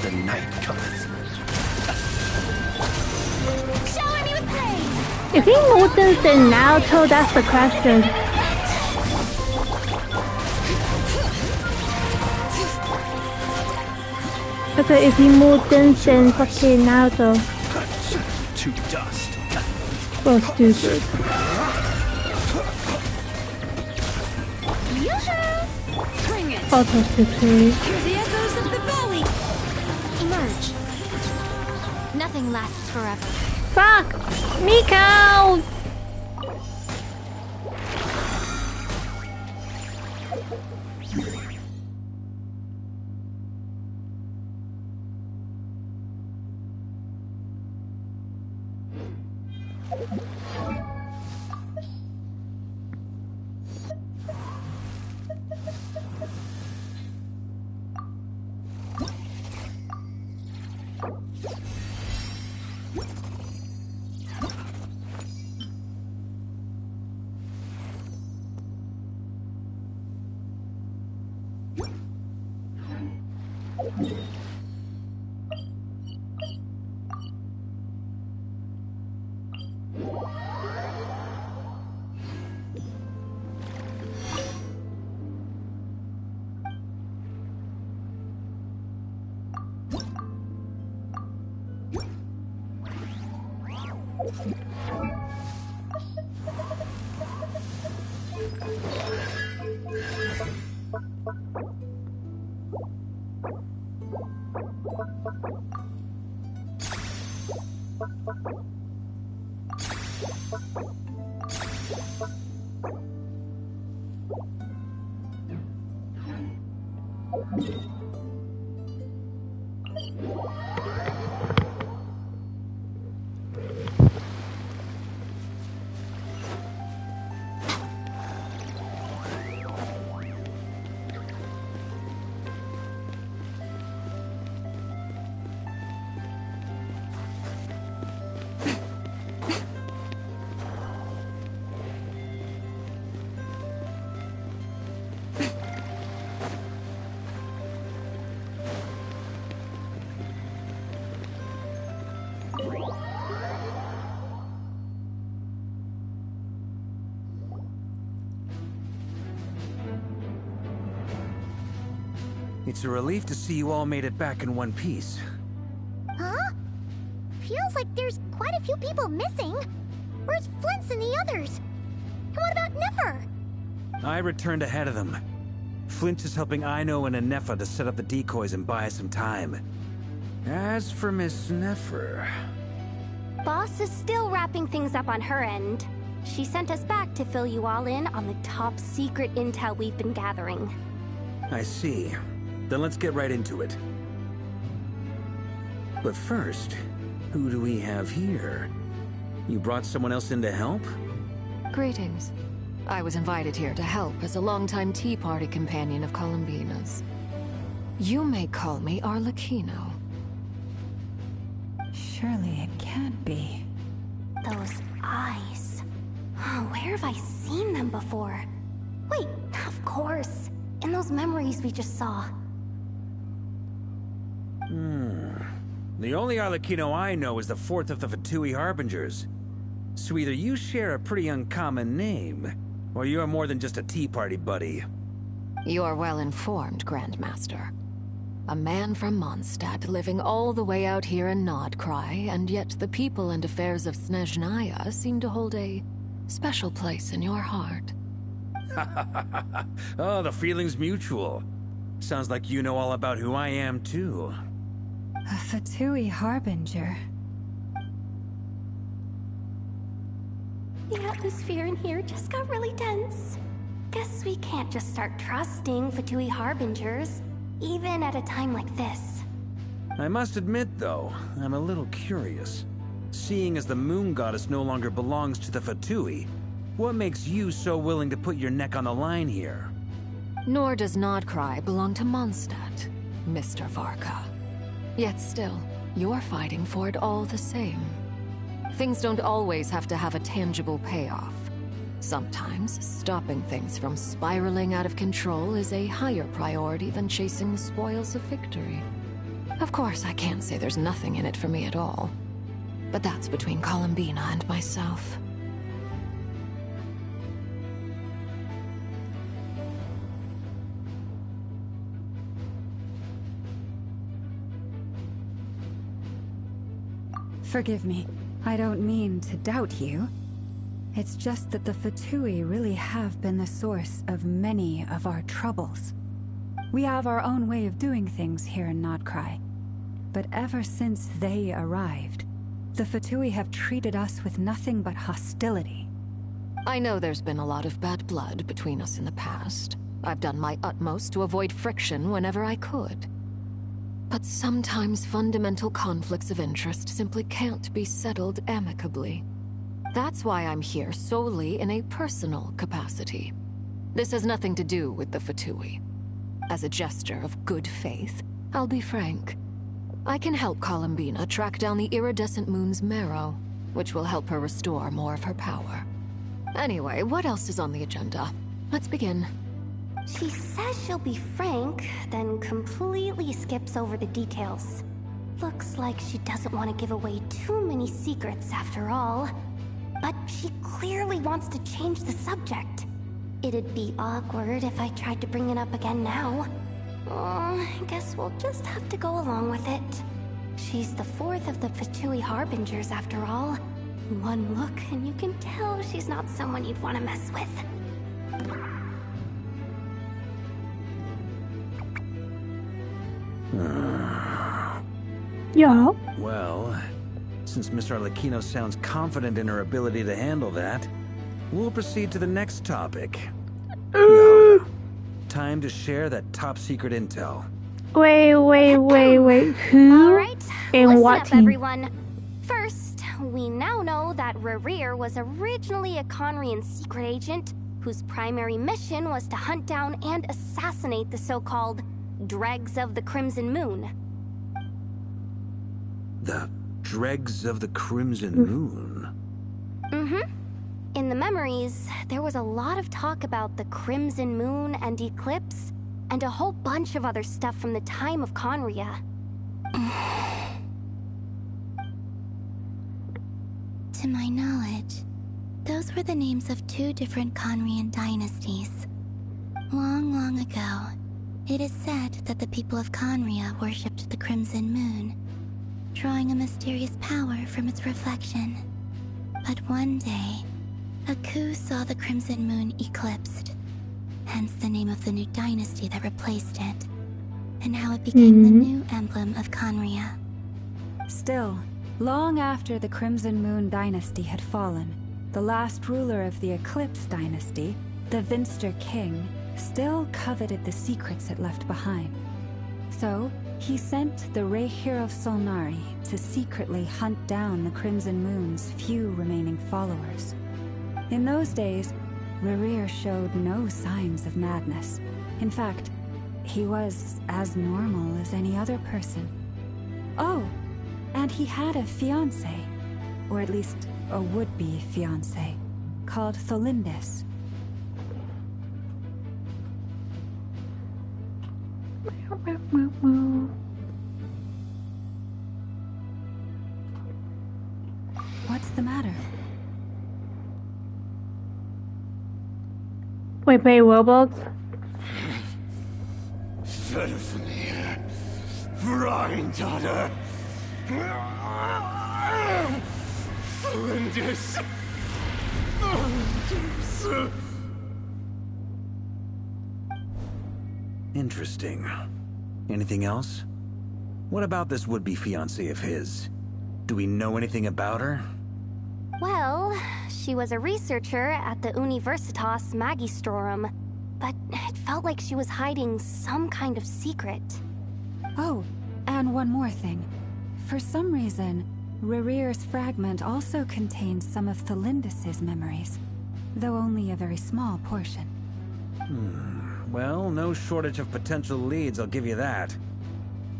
The night cometh. Shower me with praise! Is he more dense than Naruto? That's the question. Okay, is he more dense than fucking Naruto? To dust. So stupid. Bring it! Auto-stupid. Hear the echoes of the valley! Emerge. Nothing lasts forever. Fuck! Miko! It's a relief to see you all made it back in one piece. Huh? Feels like there's quite a few people missing. Where's Flint's and the others? And what about Nefer? I returned ahead of them. Flint is helping Aino and Anefa to set up the decoys and buy us some time. As for Miss Nefer... Boss is still wrapping things up on her end. She sent us back to fill you all in on the top secret intel we've been gathering. I see. Then let's get right into it. But first, who do we have here? You brought someone else in to help? Greetings. I was invited here to help as a longtime Tea Party companion of Columbina's. You may call me Arlecchino. Surely it can't be. Those eyes. Oh, where have I seen them before? Wait, of course. In those memories we just saw. The only Arlecchino I know is the fourth of the Fatui Harbingers. So either you share a pretty uncommon name, or you're more than just a Tea Party buddy. You're well informed, Grandmaster. A man from Mondstadt living all the way out here in Nodcry, and yet the people and affairs of Snezhnaya seem to hold a special place in your heart. Oh, the feeling's mutual. Sounds like you know all about who I am, too. A Fatui Harbinger. The atmosphere in here just got really tense. Guess we can't just start trusting Fatui Harbingers, even at a time like this. I must admit, though, I'm a little curious. Seeing as the moon goddess no longer belongs to the Fatui, what makes you so willing to put your neck on the line here? Nor does Nodcry belong to Mondstadt, Mr. Varka. Yet still, you're fighting for it all the same. Things don't always have to have a tangible payoff. Sometimes, stopping things from spiraling out of control is a higher priority than chasing the spoils of victory. Of course, I can't say there's nothing in it for me at all. But that's between Columbina and myself. Forgive me. I don't mean to doubt you. It's just that the Fatui really have been the source of many of our troubles. We have our own way of doing things here in Nodcry. But ever since they arrived, the Fatui have treated us with nothing but hostility. I know there's been a lot of bad blood between us in the past. I've done my utmost to avoid friction whenever I could. But sometimes fundamental conflicts of interest simply can't be settled amicably. That's why I'm here solely in a personal capacity. This has nothing to do with the Fatui. As a gesture of good faith, I'll be frank. I can help Columbina track down the iridescent moon's marrow, which will help her restore more of her power. Anyway, what else is on the agenda? Let's begin. She says she'll be frank, then completely skips over the details. Looks like she doesn't want to give away too many secrets after all. But she clearly wants to change the subject. It'd be awkward if I tried to bring it up again now. I guess we'll just have to go along with it. She's the fourth of the Fatui Harbingers after all. One look and you can tell she's not someone you'd want to mess with. Yeah. Well, since Miss Arlecchino sounds confident in her ability to handle that, we'll proceed to the next topic. Time to share that top-secret intel. Wait. Who Alright, and listen what up, team? everyone. First, we now know that Rerir was originally a Conrian secret agent whose primary mission was to hunt down and assassinate the so-called Dregs of the Crimson Moon. The Dregs of the Crimson Moon? Mm-hmm. In the memories, there was a lot of talk about the Crimson Moon and Eclipse, and a whole bunch of other stuff from the time of Conria. To my knowledge, those were the names of two different Conrian dynasties. Long ago, it is said that the people of Conria worshipped the Crimson Moon, drawing a mysterious power from its reflection. But one day, a coup saw the Crimson Moon eclipsed, hence the name of the new dynasty that replaced it, and how it became the new emblem of Conria. Still, long after the Crimson Moon dynasty had fallen, the last ruler of the Eclipse dynasty, the Vinster King, still coveted the secrets it left behind. So, he sent the Rehir of Solnari to secretly hunt down the Crimson Moon's few remaining followers. In those days, Rerir showed no signs of madness. In fact, he was as normal as any other person. Oh, and he had a fiancé, or at least a would-be fiancé, called Tholindis. What's the matter? Wait, Roblox? Freindaughter! Flinders! Interesting. Anything else? What about this would-be fiancée of his? Do we know anything about her? Well, she was a researcher at the Universitas Magistrorum, but it felt like she was hiding some kind of secret. Oh, and one more thing. For some reason, Rerear's fragment also contains some of Thelindis' memories, though only a very small portion. Well, no shortage of potential leads, I'll give you that.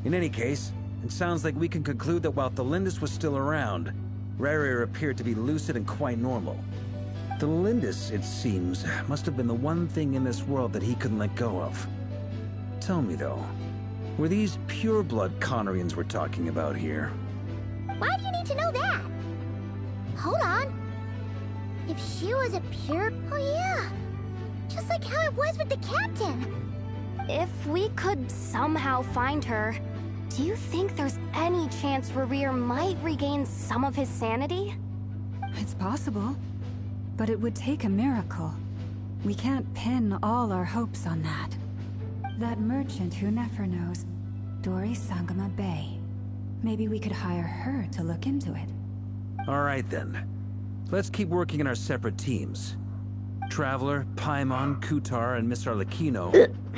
In any case, it sounds like we can conclude that while Thelindis was still around, Rerear appeared to be lucid and quite normal. Thelindis, it seems, must have been the one thing in this world that he couldn't let go of. Tell me though, were these pure-blood Conorians we're talking about here? Why do you need to know that? Hold on. If she was a pure... Oh yeah. Just like how it was with the captain. If we could somehow find her, do you think there's any chance Rerear might regain some of his sanity? It's possible, but it would take a miracle. We can't pin all our hopes on that. That merchant who Nefer knows, Dori Sangama Bay. Maybe we could hire her to look into it. All right then. Let's keep working in our separate teams. Traveler, Paimon, Kutar, and Miss Arlecchino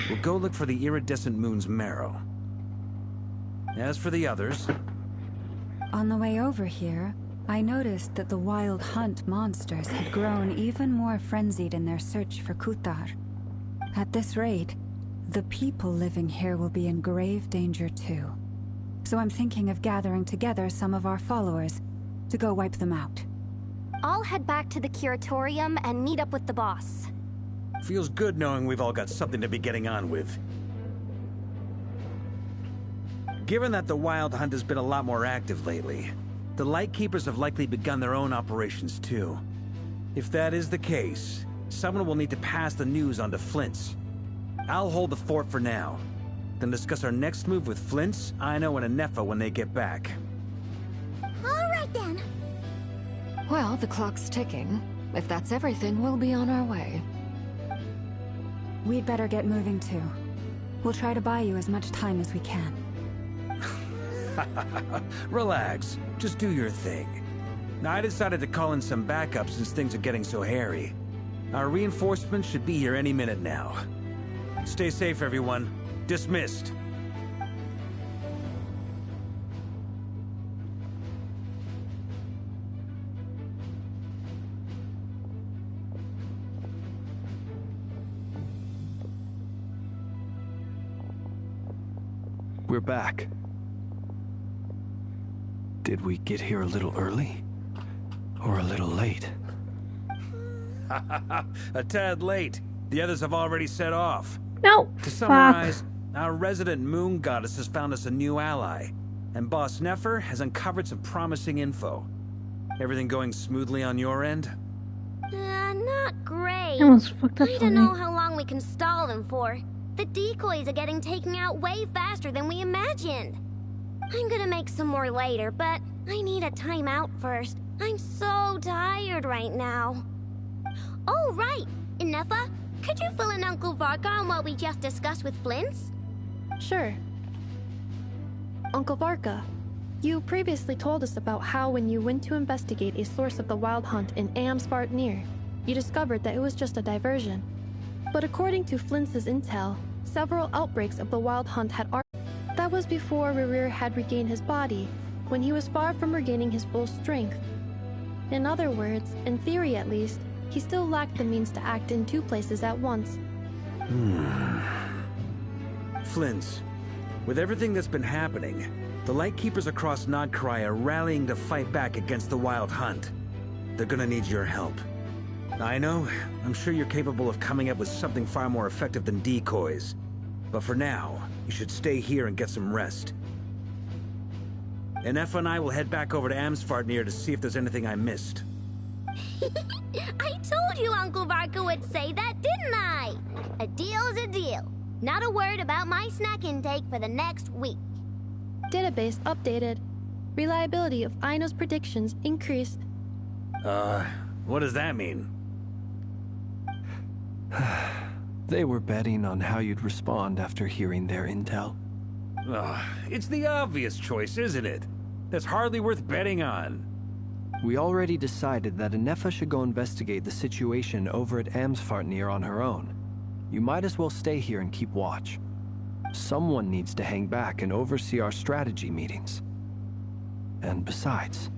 will go look for the iridescent moon's marrow. As for the others... On the way over here, I noticed that the Wild Hunt monsters had grown even more frenzied in their search for Kutar. At this rate, the people living here will be in grave danger too. So I'm thinking of gathering together some of our followers to go wipe them out. I'll head back to the curatorium and meet up with the boss. Feels good knowing we've all got something to be getting on with. Given that the Wild Hunt has been a lot more active lately, the Lightkeepers have likely begun their own operations too. If that is the case, someone will need to pass the news on to Flint's. I'll hold the fort for now, then discuss our next move with Flint's, Ino, and Anefa when they get back. All right then. Well, the clock's ticking. If that's everything, we'll be on our way. We'd better get moving too. We'll try to buy you as much time as we can. Relax. Just do your thing. I decided to call in some backup since things are getting so hairy. Our reinforcements should be here any minute now. Stay safe, everyone. Dismissed. We're back. Did we get here a little early? Or a little late? A tad late. The others have already set off. No. To summarize, our resident moon goddess has found us a new ally, and Boss Nefer has uncovered some promising info. Everything going smoothly on your end? Not great. That was fucked up I for don't me. know how long we can stall them for. The decoys are getting taken out way faster than we imagined. I'm gonna make some more later, but I need a timeout first. I'm so tired right now. Oh, right. Inefa, could you fill in Uncle Varka on what we just discussed with Flint's? Sure. Uncle Varka, you previously told us about how when you went to investigate a source of the Wild Hunt in Amsvartnir, you discovered that it was just a diversion. But according to Flint's intel, several outbreaks of the Wild Hunt had that was before Rerear had regained his body, when he was far from regaining his full strength. In other words, in theory at least, he still lacked the means to act in two places at once. Flint's, with everything that's been happening, the Lightkeepers across Nodkrai are rallying to fight back against the Wild Hunt. They're gonna need your help. I know, I'm sure you're capable of coming up with something far more effective than decoys. But for now, you should stay here and get some rest. Anefa and I will head back over to Amsvartnir to see if there's anything I missed. I told you Uncle Varka would say that, didn't I? A deal is a deal. Not a word about my snack intake for the next week. Database updated. Reliability of Aino's predictions increased. What does that mean? They were betting on how you'd respond after hearing their intel. It's the obvious choice, isn't it? That's hardly worth betting on. We already decided that Anefa should go investigate the situation over at Amsfartnir on her own. You might as well stay here and keep watch. Someone needs to hang back and oversee our strategy meetings. And besides,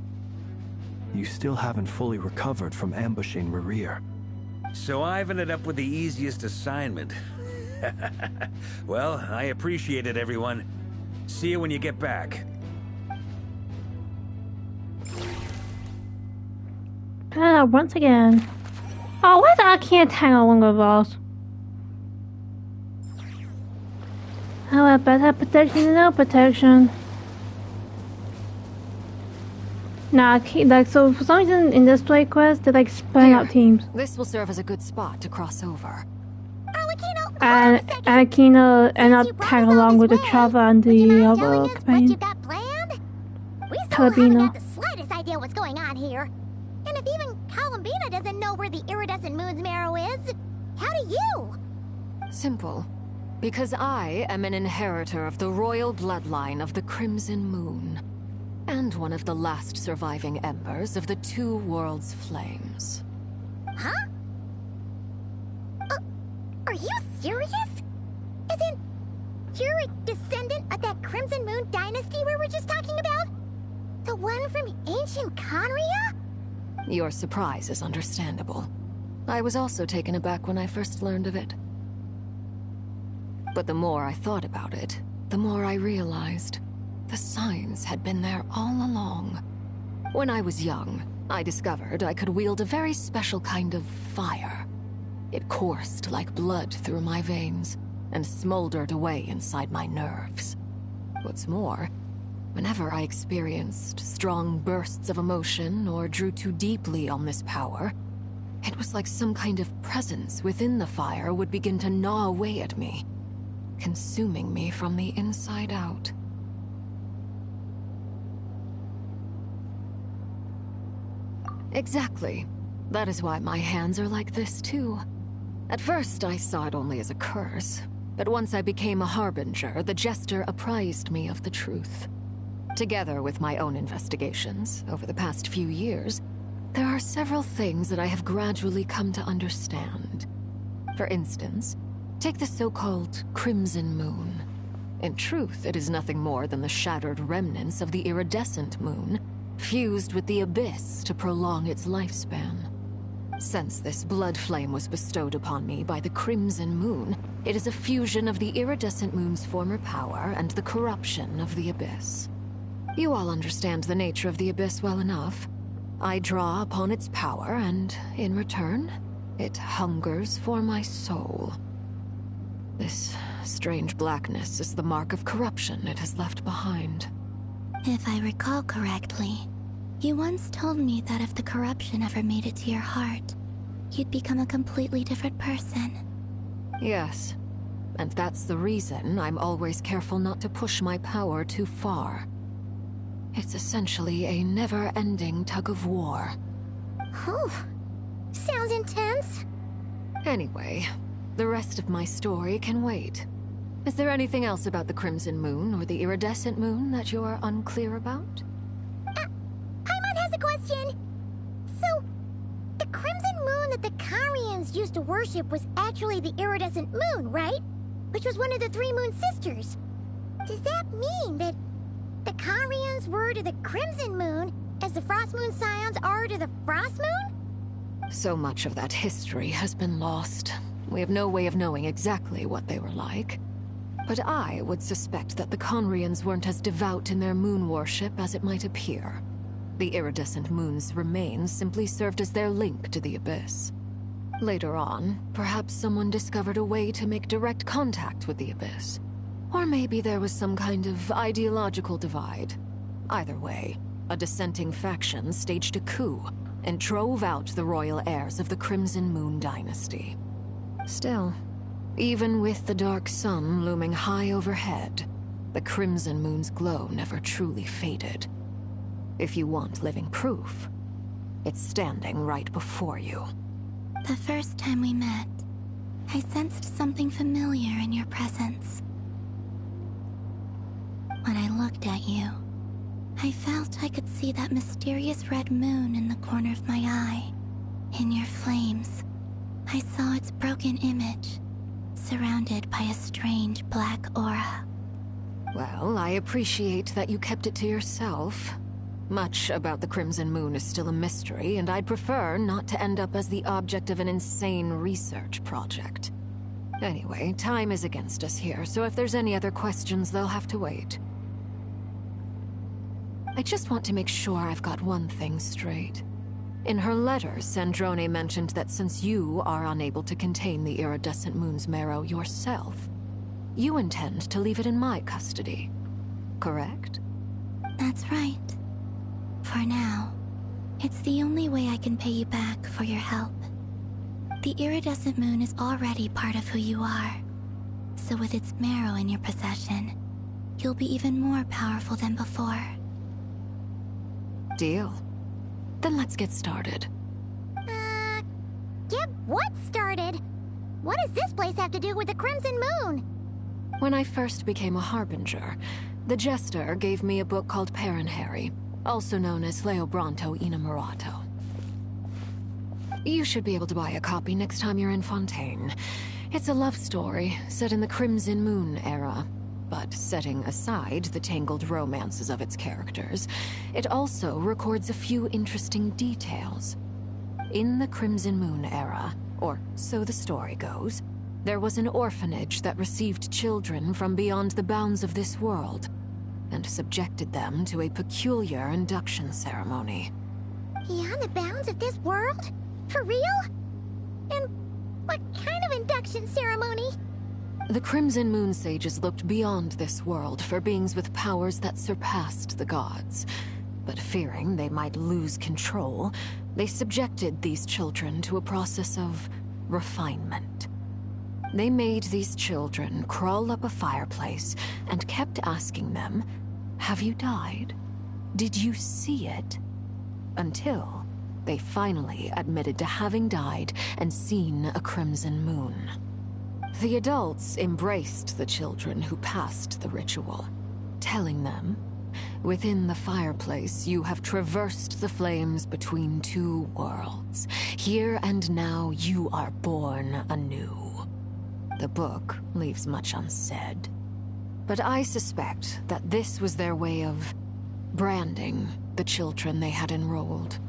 you still haven't fully recovered from ambushing Rerir. So I've ended up with the easiest assignment. Well, I appreciate it, everyone. See you when you get back. Once again. Oh, why I can't hang along with us? Oh, better protection than no protection. Nah, like, so for some reason in this play quest, they like spread out teams. This will serve as a good spot to cross over. And Akina and I'll tag along with the Trava and the other companion. Calabina. The slightest idea what's going on here. And if even Columbina doesn't know where the iridescent moon's marrow is, how do you? Simple. Because I am an inheritor of the royal bloodline of the Crimson Moon. And one of the last surviving embers of the Two Worlds' flames. Huh? Are you serious? Isn't you're a descendant of that Crimson Moon dynasty we were just talking about? The one from ancient Conria? Your surprise is understandable. I was also taken aback when I first learned of it. But the more I thought about it, the more I realized the signs had been there all along. When I was young, I discovered I could wield a very special kind of fire. It coursed like blood through my veins and smoldered away inside my nerves. What's more, whenever I experienced strong bursts of emotion or drew too deeply on this power, it was like some kind of presence within the fire would begin to gnaw away at me, consuming me from the inside out. Exactly. That is why my hands are like this too. At first, I saw it only as a curse, but once I became a harbinger, the jester apprised me of the truth. Together with my own investigations, over the past few years, there are several things that I have gradually come to understand. For instance, take the so-called Crimson Moon. In truth, it is nothing more than the shattered remnants of the iridescent moon, fused with the abyss to prolong its lifespan. Since this blood flame was bestowed upon me by the Crimson Moon, it is a fusion of the iridescent moon's former power and the corruption of the abyss. You all understand the nature of the abyss well enough. I draw upon its power, and in return, it hungers for my soul. This strange blackness is the mark of corruption it has left behind. If I recall correctly, you once told me that if the corruption ever made it to your heart, you'd become a completely different person. Yes, and that's the reason I'm always careful not to push my power too far. It's essentially a never-ending tug-of-war. Whew. Sounds intense. Anyway, the rest of my story can wait. Is there anything else about the Crimson Moon or the Iridescent Moon that you're unclear about? Paimon has a question. So, the Crimson Moon that the Carians used to worship was actually the Iridescent Moon, right? Which was one of the three Moon Sisters. Does that mean that the Carians were to the Crimson Moon as the Frost Moon Scions are to the Frost Moon? So much of that history has been lost. We have no way of knowing exactly what they were like. But I would suspect that the Conrians weren't as devout in their moon worship as it might appear. The iridescent moon's remains simply served as their link to the abyss. Later on, perhaps someone discovered a way to make direct contact with the abyss. Or maybe there was some kind of ideological divide. Either way, a dissenting faction staged a coup and drove out the royal heirs of the Crimson Moon dynasty. Still, even with the dark sun looming high overhead, The Crimson Moon's glow never truly faded. If you want living proof, it's standing right before you. The first time we met, I sensed something familiar in your presence. When I looked at you, I felt I could see that mysterious red moon in the corner of my eye. In your flames, I saw its broken image, surrounded by a strange black aura. Well, I appreciate that you kept it to yourself. Much about the Crimson Moon is still a mystery, and I'd prefer not to end up as the object of an insane research project. Anyway, time is against us here, so if there's any other questions, they'll have to wait. I just want to make sure I've got one thing straight. In her letter, Sandrone mentioned that since you are unable to contain the iridescent moon's marrow yourself, you intend to leave it in my custody, correct? That's right. For now, it's the only way I can pay you back for your help. The iridescent moon is already part of who you are, so with its marrow in your possession, you'll be even more powerful than before. Deal. Then let's get started. Get what started? What does this place have to do with the Crimson Moon? When I first became a Harbinger, the Jester gave me a book called Parenheri, also known as Leobranto Innamorato. You should be able to buy a copy next time you're in Fontaine. It's a love story set in the Crimson Moon era, but setting aside the tangled romances of its characters, it also records a few interesting details. In the Crimson Moon era, or so the story goes, there was an orphanage that received children from beyond the bounds of this world, and subjected them to a peculiar induction ceremony. Beyond the bounds of this world? For real? And what kind of induction ceremony? The Crimson Moon sages looked beyond this world for beings with powers that surpassed the gods. But fearing they might lose control, they subjected these children to a process of refinement. They made these children crawl up a fireplace and kept asking them, "Have you died? Did you see it?" Until they finally admitted to having died and seen a crimson moon. The adults embraced the children who passed the ritual, telling them, "Within the fireplace, you have traversed the flames between two worlds. Here and now, you are born anew." The book leaves much unsaid, but I suspect that this was their way of branding the children they had enrolled,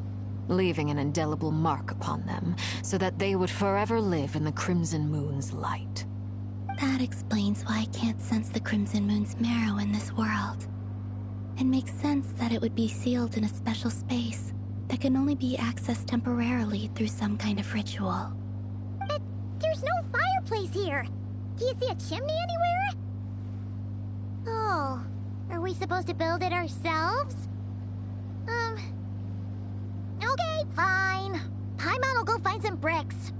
leaving an indelible mark upon them so that they would forever live in the Crimson Moon's light. That explains why I can't sense the Crimson Moon's marrow in this world. It makes sense that it would be sealed in a special space that can only be accessed temporarily through some kind of ritual. But there's no fireplace here. Do you see a chimney anywhere? Oh, are we supposed to build it ourselves? Okay, fine. Paimon will go find some bricks.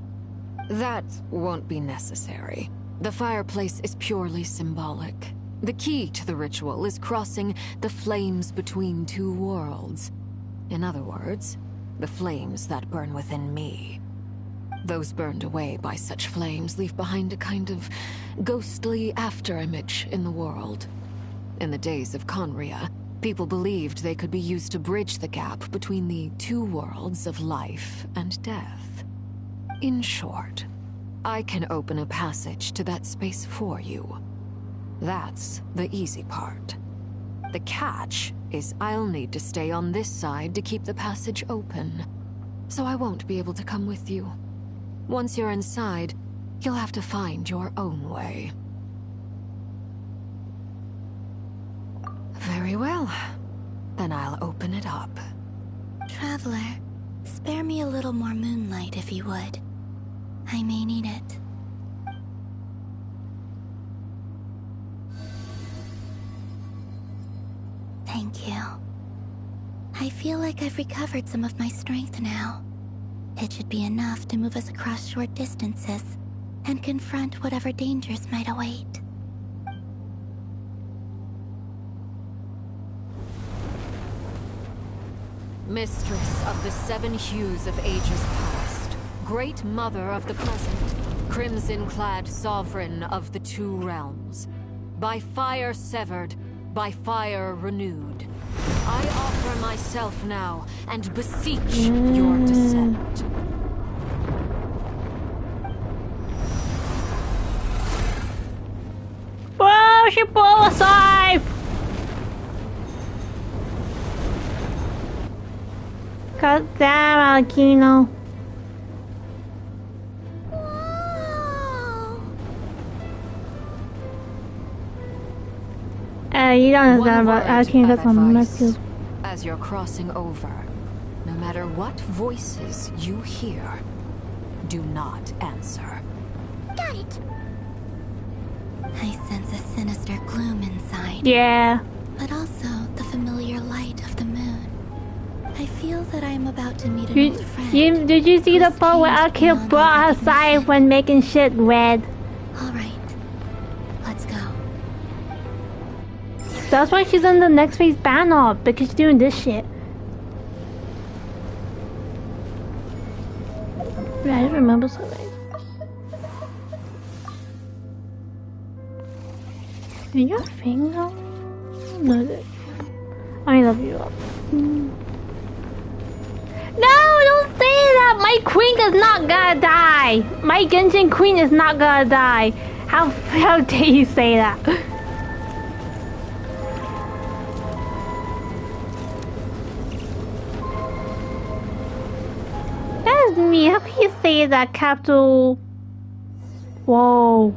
That won't be necessary. The fireplace is purely symbolic. The key to the ritual is crossing the flames between two worlds. In other words, the flames that burn within me. Those burned away by such flames leave behind a kind of ghostly afterimage in the world. In the days of Conria, people believed they could be used to bridge the gap between the two worlds of life and death. In short, I can open a passage to that space for you. That's the easy part. The catch is I'll need to stay on this side to keep the passage open, so I won't be able to come with you. Once you're inside, you'll have to find your own way. Very well. Then I'll open it up. Traveler, spare me a little more moonlight if you would. I may need it. Thank you. I feel like I've recovered some of my strength now. It should be enough to move us across short distances and confront whatever dangers might await. Mistress of the 7 hues of ages past, great mother of the present, crimson-clad sovereign of the 2 realms. By fire severed, by fire renewed. I offer myself now and beseech your descent. Whoa, she pulled a scythe! God damn, Aquino. You don't understand about Aquino from Matthew. As you're crossing over, no matter what voices you hear, do not answer. Got it. I sense a sinister gloom inside. Yeah. But also the familiar light of the moon. I feel that I am about to meet an old friend. Did you see the part where Akio brought her scythe when making shit red? Alright. Let's go. That's why she's in the next phase banner, because she's doing this shit. Yeah, I remember something. Did your finger? No, I love you. No, don't say that! My queen is not gonna die! My Genshin queen is not gonna die! How dare you say that? That is me. How can you say that, capital? Whoa.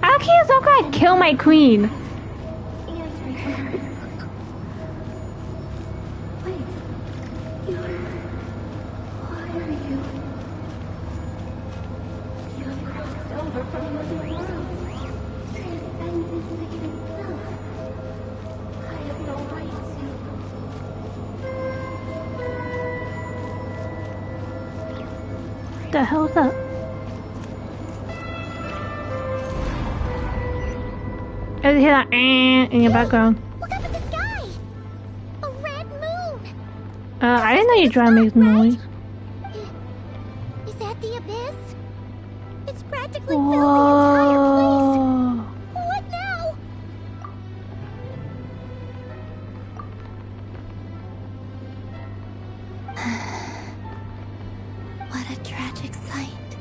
Aki's not gonna kill my queen. What the hell's that? I hear that in your background. Look up at the sky! A red moon! I didn't know your drum makes noise. Is that the abyss? It's practically filled the entire place! What now? What a tragic sight.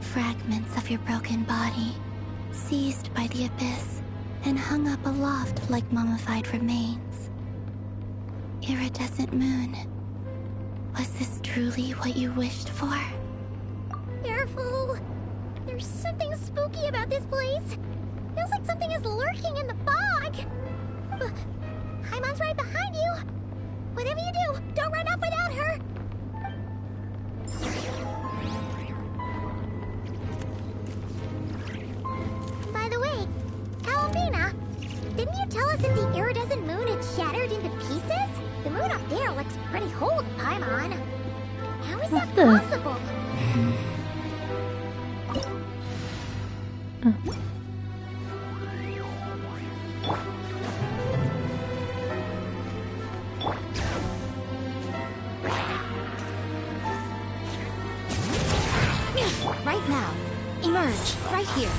Fragments of your broken body, seized by the abyss, and hung up aloft like mummified remains. Iridescent moon. Was this truly what you wished for? Careful! There's something spooky about this place. Feels like something is lurking in the fog. Haimon's right behind you. Whatever you do, don't run off without her. By the way, Alvina, didn't you tell us that the iridescent moon had shattered into pieces? The moon up there looks pretty whole to Paimon. How is that possible? Right now. Emerge. Right here.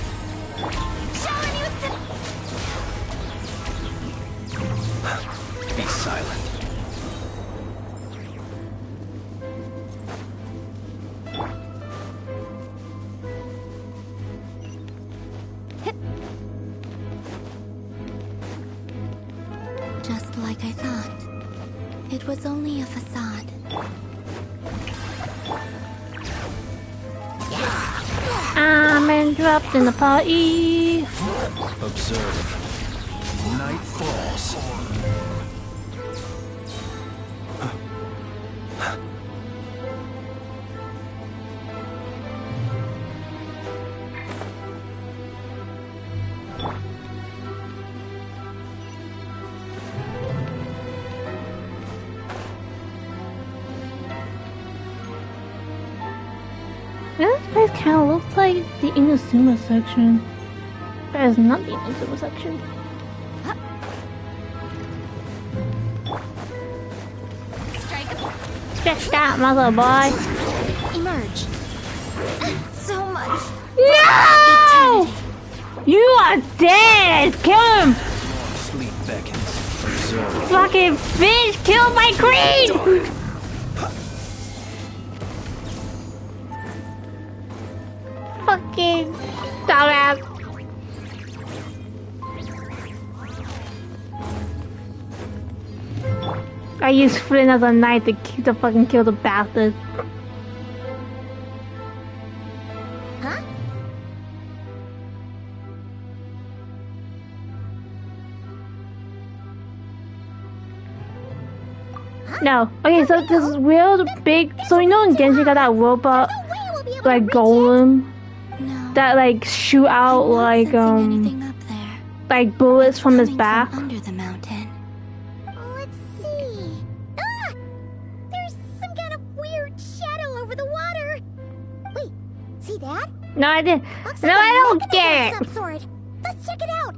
Be silent. Just like I thought. It was only a facade. I'm dropped in the party. Observe. Night falls. This place kind of looks like the in the Suma section? There's nothing in the Suma section. Stretch that, mother boy. Emerge. So much. No! You are dead! Kill him! Sleep beckons. Observe. Fucking fish! Kill my queen! Fucking dumbass. I used Flynn as a knife to fucking kill the bastard. Huh? No. Okay, so this real big. So you know in Genshin got that robot, like golem, that like shoot out like bullets from his back. Under the mountain. Let's see. Ah! There's some kind of weird shadow over the water. Wait, see that? No, I didn't. Looks No, like a I don't mechanism get of it. some sort. Let's check it out.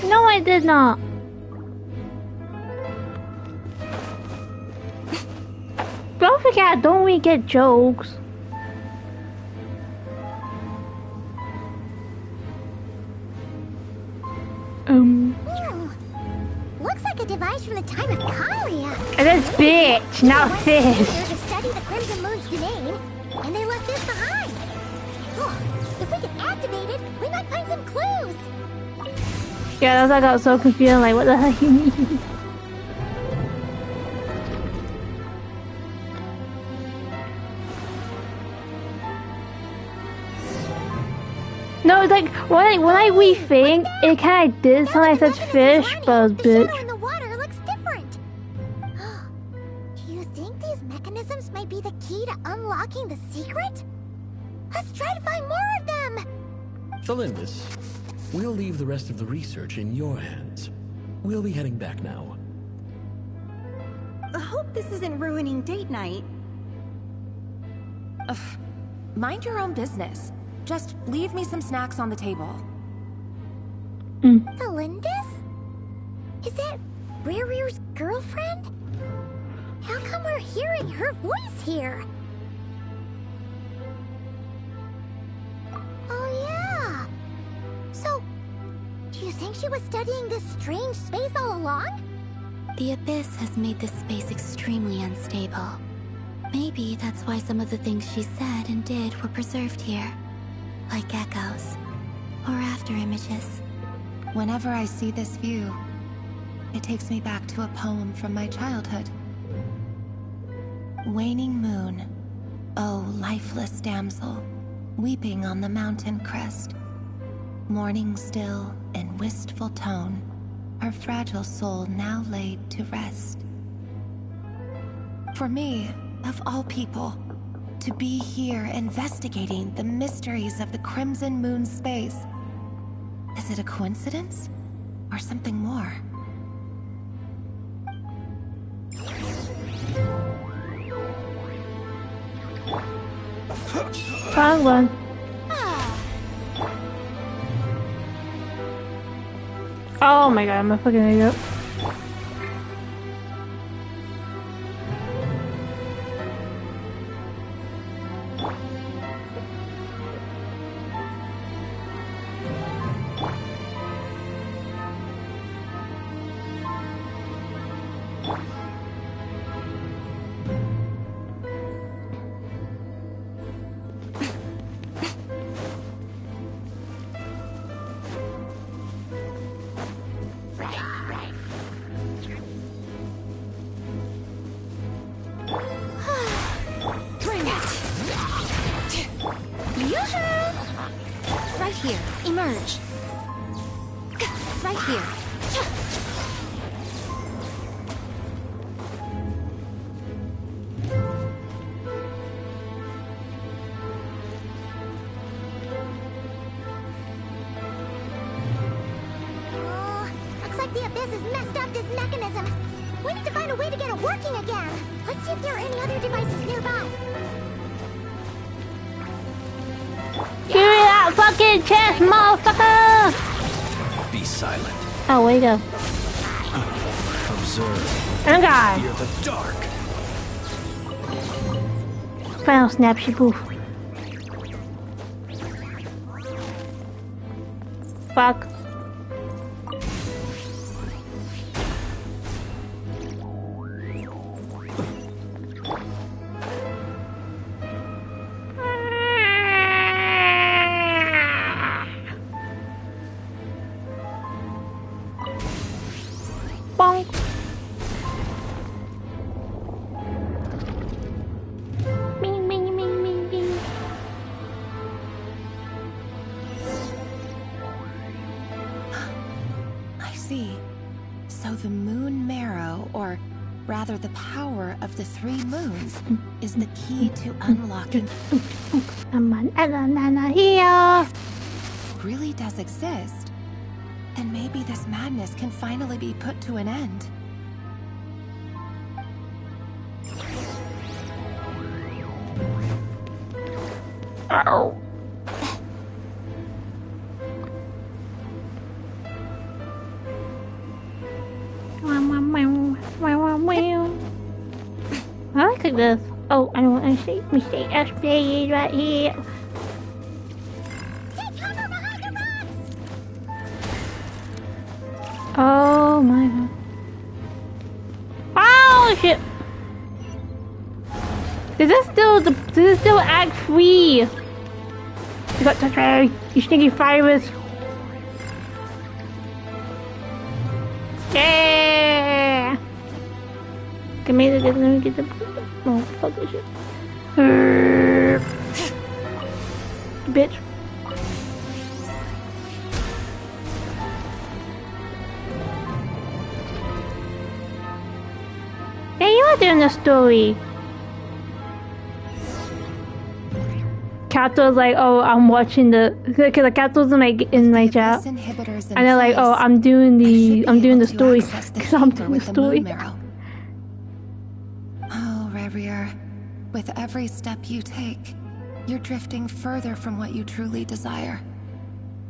No, I did not. Don't forget, don't we get jokes? Looks like a device from the time of Kalia. This bitch, not fish. To study the Crimson Moon's domain, and they left this behind. Oh, if we can activate it, we might find some clues. Yeah, that's why I got so confused. Like, what the hell you mean? No, it's like when I rethink, it kind of did sound like such fish, but it's bitch. In the water looks different. Do you think these mechanisms might be the key to unlocking the secret? Let's try to find more of them. Felindis, we'll leave the rest of the research in your hands. We'll be heading back now. I hope this isn't ruining date night. Ugh. Mind your own business. Just leave me some snacks on the table. Felindis? Is that Rear's girlfriend? How come we're hearing her voice here? Oh yeah. So, do you think she was studying this strange space all along? The Abyss has made this space extremely unstable. Maybe that's why some of the things she said and did were preserved here. Like echoes. Or after images. Whenever I see this view, it takes me back to a poem from my childhood. Waning moon, oh lifeless damsel, weeping on the mountain crest. Mourning still in wistful tone, her fragile soul now laid to rest. For me, of all people, to be here investigating the mysteries of the Crimson Moon space. Is it a coincidence? Or something more? Found one. Oh my god, I'm a fucking idiot. The Abyss has messed up this mechanism. We need to find a way to get it working again. Let's see if there are any other devices nearby. fucking chest, motherfucker! Be silent. Oh, where'd he go? Observe. Oh god. Fear the dark. Final snapshy poof. Fuck. Bonk. Bing, bing, bing, bing, bing. I see. So the moon marrow, or rather the power of the 3 moons, is the key to unlocking... Here. Really does exist. Then maybe this madness can finally be put to an end. Uh-oh. I like this. Oh, I don't want to see mistake. Stay right here. Oh my god. Oh shit! Is this still Act 3? You got touch me, you stinky virus. Yeah! Let me get the... Oh, fuck this shit. Bitch. Hey, you are doing the story. Kato's like, oh, I'm watching the, because Kato's in my chat, and they're like, oh, I'm doing the story, because I'm doing the story. Oh, Rerir, with every step you take, you're drifting further from what you truly desire.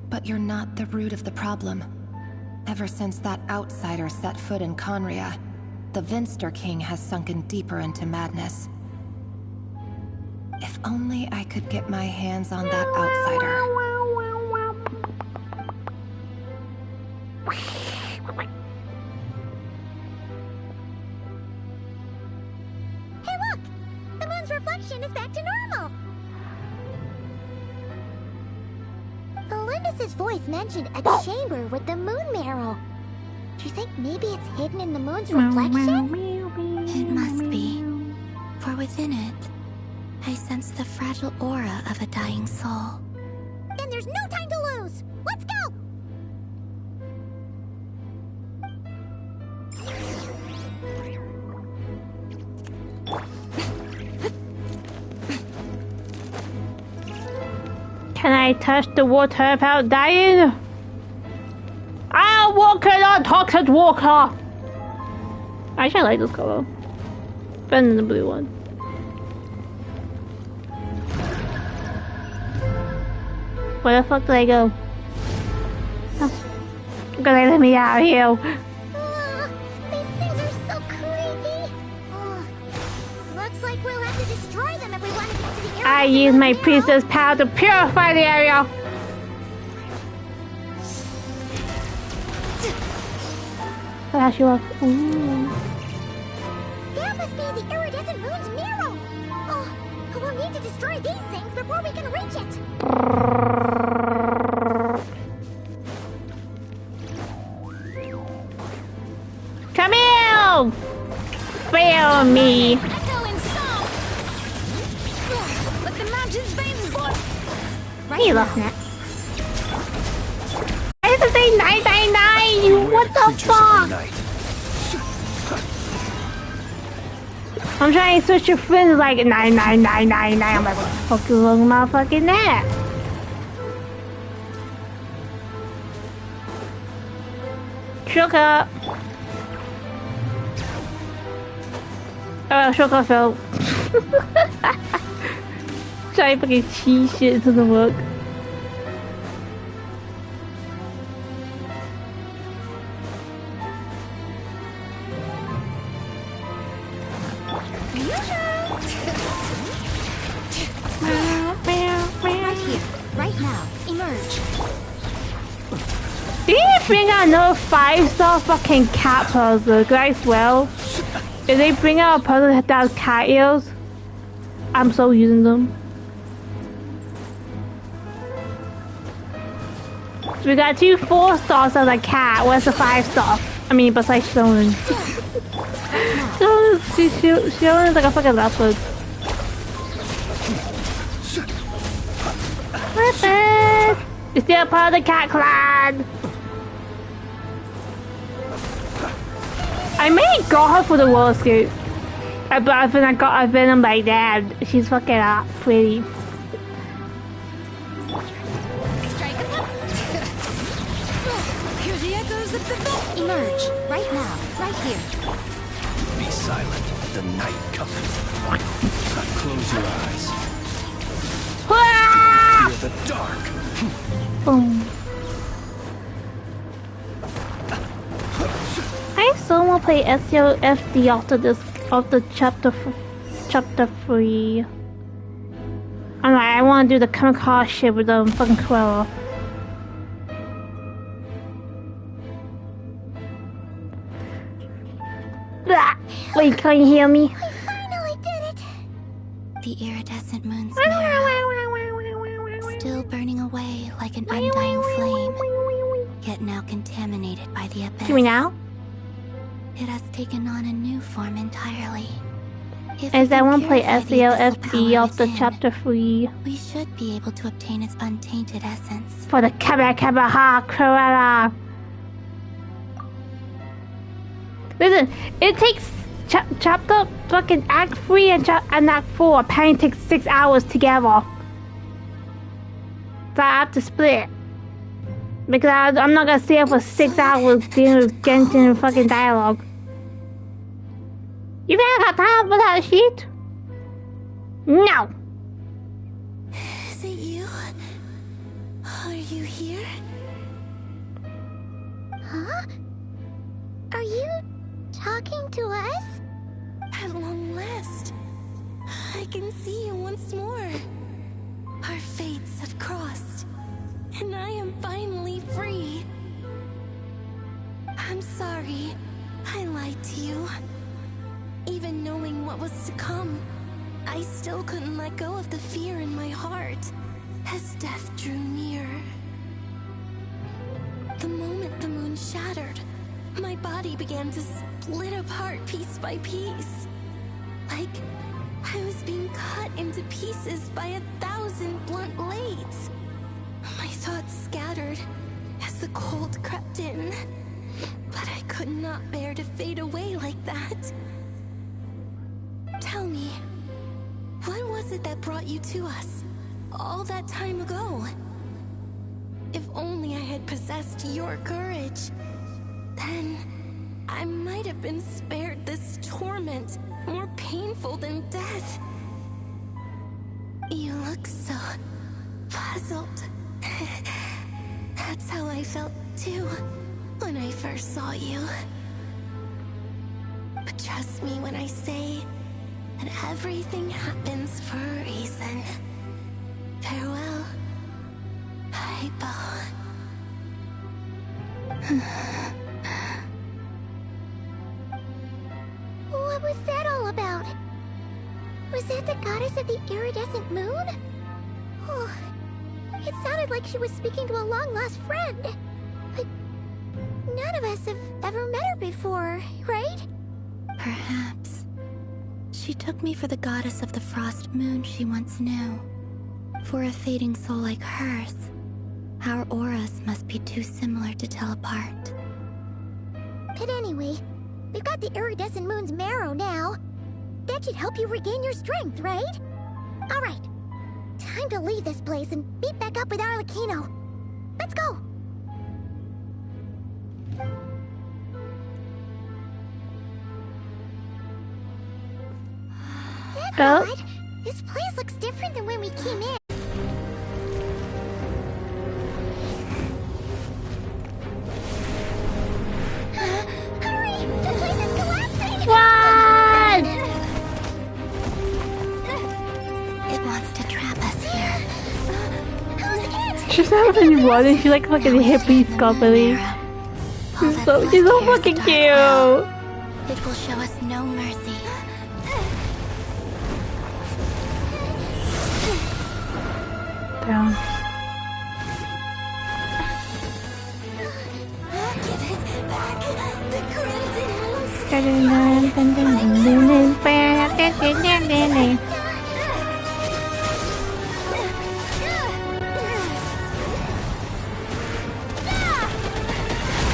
But you're not the root of the problem. Ever since that outsider set foot in Conria, the Vinster King has sunken deeper into madness. If only I could get my hands on that outsider. Hey look! The moon's reflection is back to normal! Olympus's voice mentioned a chamber with the moon marrow. Do you think maybe it's hidden in the moon's reflection? It must be. For within it, I sense the fragile aura of a dying soul. Then there's no time to lose! Let's go! Can I touch the water without dying? I'll walk it on toxic water! I actually like this color. Better than the blue one. Where the fuck did I go? Oh. Gonna let me out of here. These things are so creepy! Looks like we'll have to destroy them if we want to get to the area. I use my priestess power to purify the area. Flash you up. Ooh. That must be the iridescent moon's mirror! Oh, we'll need to destroy these things before we can reach it! Come here! Feel me! Hey, look that. Why does it say 999? What the fuck? I'm trying to switch your friends like 99999. I'm like, what the fuck is wrong with motherfucking that? Sugar. Oh, sugar fell. Trying fucking cheese shit, it doesn't work. bring out another 5-star fucking cat puzzle, I swear, if they bring out a puzzle that has cat ears, I'm so using them. So we got 2 4-stars as a cat. Where's the 5-star? I mean, besides Shonen. Shonen is like a fucking leopard. Leopard! You're still part of the cat clan! I may got her for the World Suit. But I think I got a Venom like that. She's fucking pretty. Hear the echoes of the emerge right now, right here. Be silent. The night cometh. Close your eyes. Fear the dark. Boom. I still want to play SOFD after chapter 3. I'm like, I want to do the kamikaze shit with the fucking Cruella. Wait, can you hear me? I finally did it. The iridescent moon's mirror, still burning away like an undying flame, yet now contaminated by the abyss. Hear me now? It has taken on a new form entirely. As I want to play SOFD after chapter 3. We should be able to obtain its untainted essence. For the Kamehameha Cruella. Listen, it takes chapter fucking Act 3 and Act 4 apparently takes 6 hours together. So I have to split. Because I'm not gonna stay here for 6 hours dealing with Genshin fucking dialogue. You think I got time for that shit? No! Is it you? Are you here? Huh? Are you talking to us? At long last, I can see you once more. Our fates have crossed, and I am finally free. I'm sorry, I lied to you. Even knowing what was to come, I still couldn't let go of the fear in my heart as death drew near. The moment the moon shattered, my body began to split apart piece by piece. Like I was being cut into pieces by 1,000 blunt blades. My thoughts scattered as the cold crept in, but I could not bear to fade away like that. Tell me, what was it that brought you to us all that time ago? If only I had possessed your courage, then I might have been spared this torment more painful than death. You look so puzzled. That's how I felt too when I first saw you. But trust me when I say that everything happens for a reason. Farewell, Hypo. What was that all about? Was that the goddess of the iridescent moon? Oh, it sounded like she was speaking to a long-lost friend. But none of us have ever met her before, right? Perhaps. She took me for the goddess of the frost moon she once knew. For a fading soul like hers, our auras must be too similar to tell apart. But anyway, we've got the iridescent moon's marrow now. That should help you regain your strength, right? Alright, time to leave this place and meet back up with Arlecchino. Let's go! That's odd. This place looks different than when we came in. Hurry! The place is collapsing! What? It wants to trap us here. Who's it? She's not really running, she's like fucking hippie scuffly. She's so fucking cute. It will show us no mercy. Down. Give it back. The crimson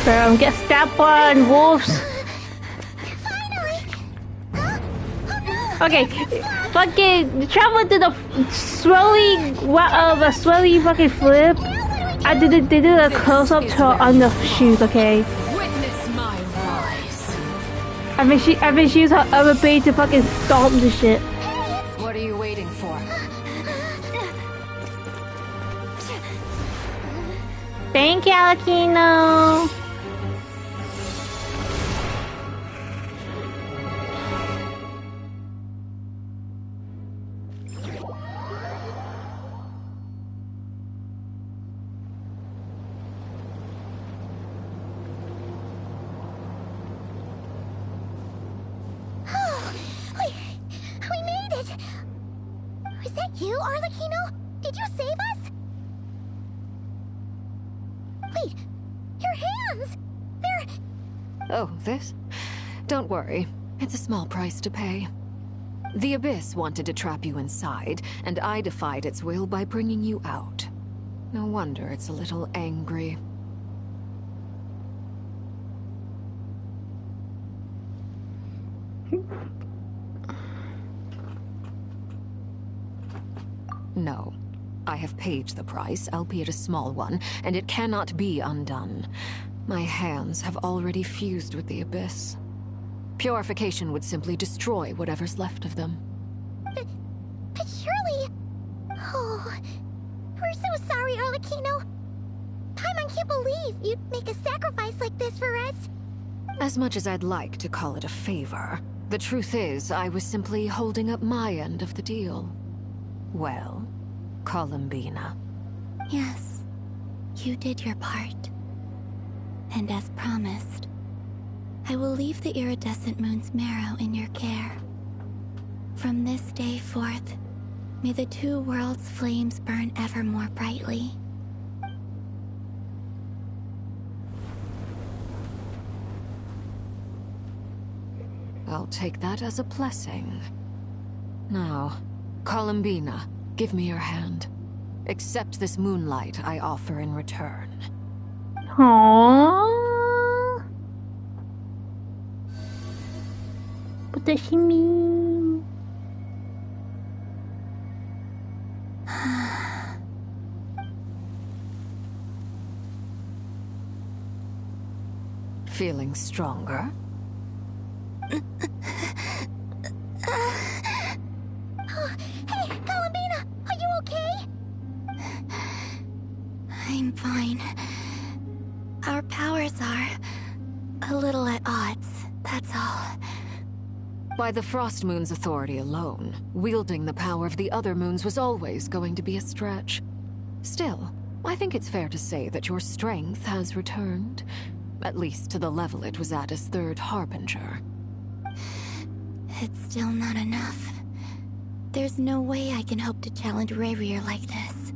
Bro, get stabbed by wolves. Okay, fucking travel to the swelly fucking flip. I did a close up to on the shoes. Okay. Witness my rise. I think she's her other bait to fucking stomp the shit. What are you waiting for? Thank you, Alakino. You, Arlecchino? Did you save us? Wait, your hands! They're... Oh, this? Don't worry. It's a small price to pay. The Abyss wanted to trap you inside, and I defied its will by bringing you out. No wonder it's a little angry. No. I have paid the price, albeit a small one, and it cannot be undone. My hands have already fused with the Abyss. Purification would simply destroy whatever's left of them. But surely... Oh... We're so sorry, Arlecchino. Paimon can't believe you'd make a sacrifice like this for us. As much as I'd like to call it a favor, the truth is I was simply holding up my end of the deal. Well, Columbina. Yes, you did your part. And as promised, I will leave the iridescent moon's marrow in your care. From this day forth, may the two worlds' flames burn ever more brightly. I'll take that as a blessing. Now, Columbina, give me your hand. Accept this moonlight I offer in return. Aww. What does she mean? Feeling stronger? Hey, Columbina, are you okay? I'm fine. Our powers are a little at odds, that's all. By the Frost Moon's authority alone, wielding the power of the other moons was always going to be a stretch. Still, I think it's fair to say that your strength has returned, at least to the level it was at as Third Harbinger. It's still not enough. There's no way I can hope to challenge Rayrir like this.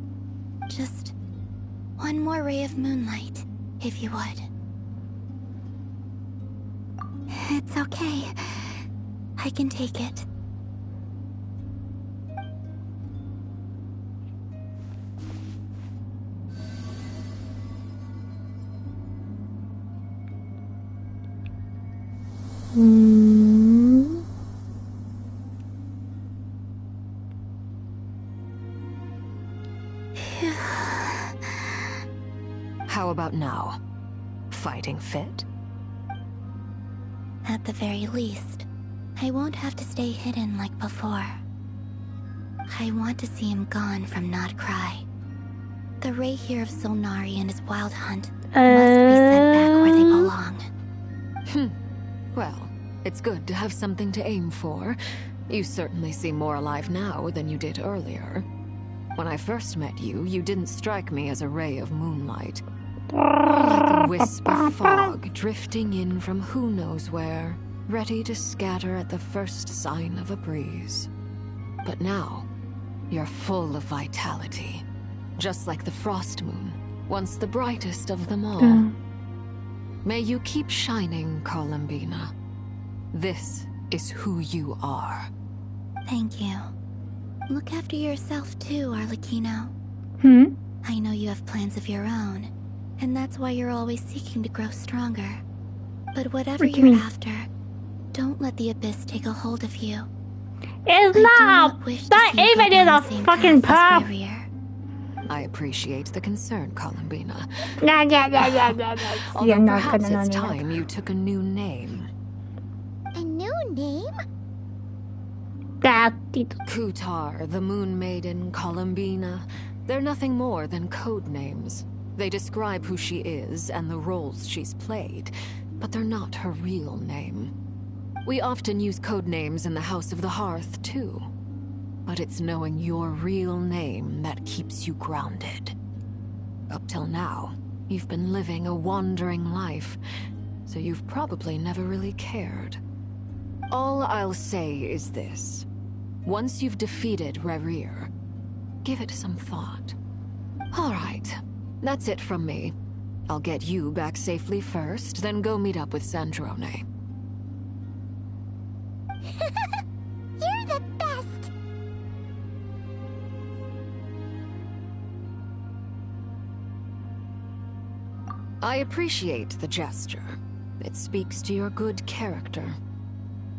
Just one more ray of moonlight, if you would. It's okay. I can take it. How about now? Fighting fit? At the very least, I won't have to stay hidden like before. I want to see him gone from Not Cry. The Rayrir of Solnari and his wild hunt must be sent back where they belong. Well, it's good to have something to aim for. You certainly seem more alive now than you did earlier. When I first met you, you didn't strike me as a ray of moonlight. More like a wisp of fog drifting in from who knows where, ready to scatter at the first sign of a breeze. But now, you're full of vitality, just like the frost moon, once the brightest of them all. May you keep shining, Columbina. This is who you are. Thank you. Look after yourself too, Arlecchino. I know you have plans of your own, and that's why you're always seeking to grow stronger. But whatever you're after, don't let the abyss take a hold of you. It's not even in a fucking pub. I appreciate the concern, Columbina. Although perhaps it's time you took a new name. A new name? Kutar, the Moon Maiden, Columbina. They're nothing more than code names. They describe who she is and the roles she's played, but they're not her real name. We often use code names in the House of the Hearth, too. But it's knowing your real name that keeps you grounded. Up till now, you've been living a wandering life, so you've probably never really cared. All I'll say is this. Once you've defeated Rerir, give it some thought. All right, that's it from me. I'll get you back safely first, then go meet up with Sandrone. You're the best! I appreciate the gesture. It speaks to your good character.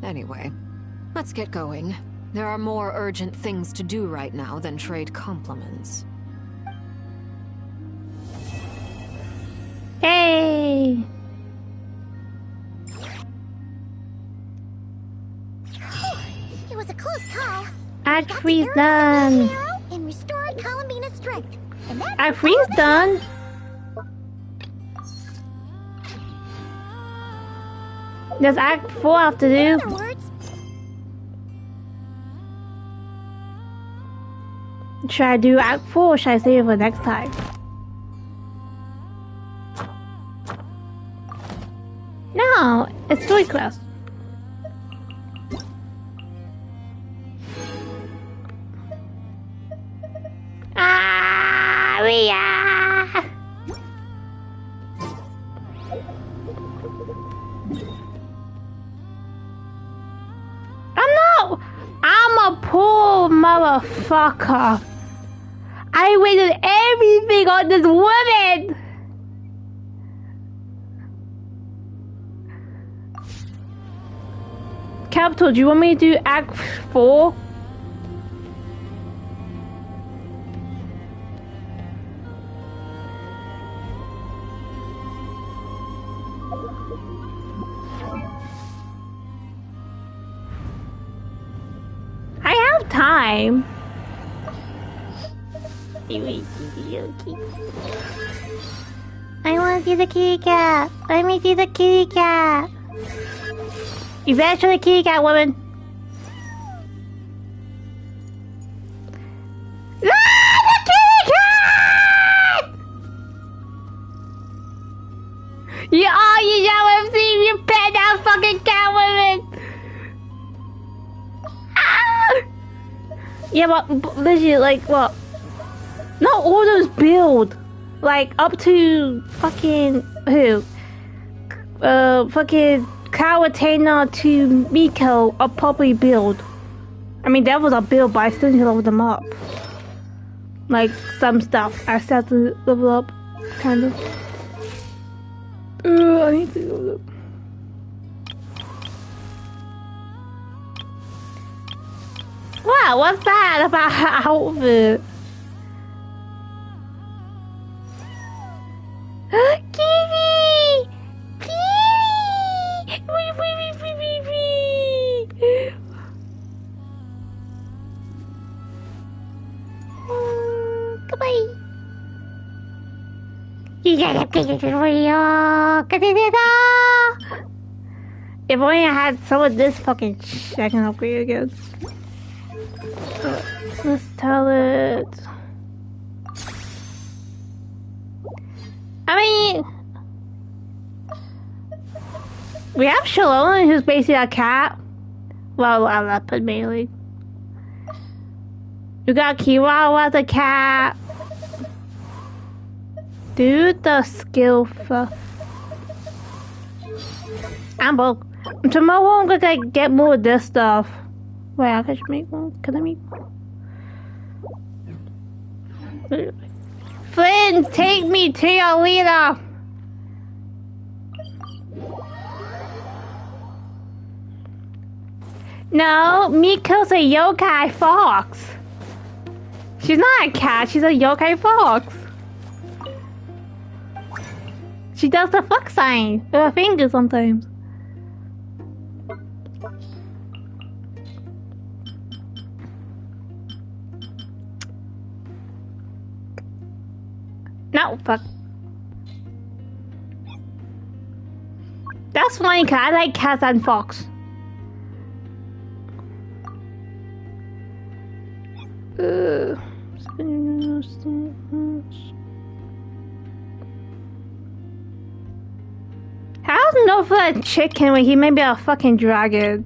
Anyway, let's get going. There are more urgent things to do right now than trade compliments. Hey! It was a close call. Act 3's done. And restored Columbina's strength. And that's Act 3's done. There's Act 4 I have to do. In other words, should I do Act 4 or should I save it for next time? No, it's story quest. Ria! I'm a poor motherfucker. I waited everything on this woman. Capital, do you want me to do Act 4? I have time. I want to see the kitty cat. Let me see the kitty cat. Eventually, kitty cat woman. Ah, the kitty cat! You have seen your pet that fucking cat woman. Ah! Yeah, but literally, like, what? Not all those build. Like, up to fucking who? Fucking Kawatena to Miko are probably build. I mean, that was a build, but I still need to level them up. Like, some stuff I still have to level up, kind of. I need to level up. Wow, what's that about her outfit? Kiwi! Kiwi! Goodbye. You gotta pick it for you. If only I had some of this fucking shit, I can upgrade again. Let's tell it. I mean, We have Shalom, who's basically a cat. Well, a leopard, mainly. You got Kiwawa as a cat. Dude, the skill for... Amber, tomorrow I'm gonna get more of this stuff. Wait, I can make one. Can I make one? Flynn, take me to your leader! No, Miko's a yokai fox. She's not a cat, she's a yokai fox. She does the fuck sign with her fingers sometimes. No, fuck. That's funny, cause I like cats and fox. I don't know for that chicken when he may be a fucking dragon.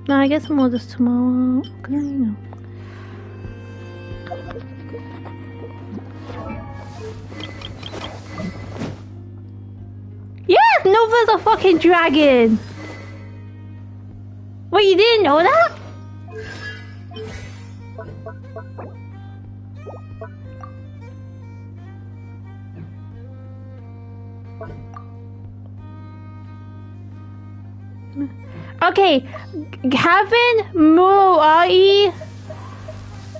No, I guess I'm all this tomorrow. Can I know? Yes, Nova's a fucking dragon. Wait, you didn't know that? Okay, having Murai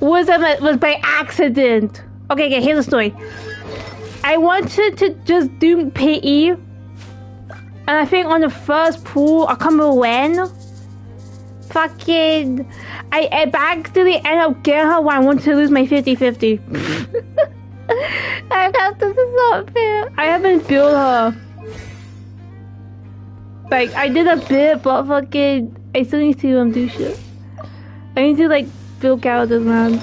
was by accident. Okay, here's the story. I wanted to just do PE, and I think on the first pool, I can't remember when. Fucking, I accidentally ended up getting her when I wanted to lose my 50-50. I thought this is not fair. I haven't built her. Like, I did a bit, but fucking, I still need to do shit. I need to, like, build characters, man.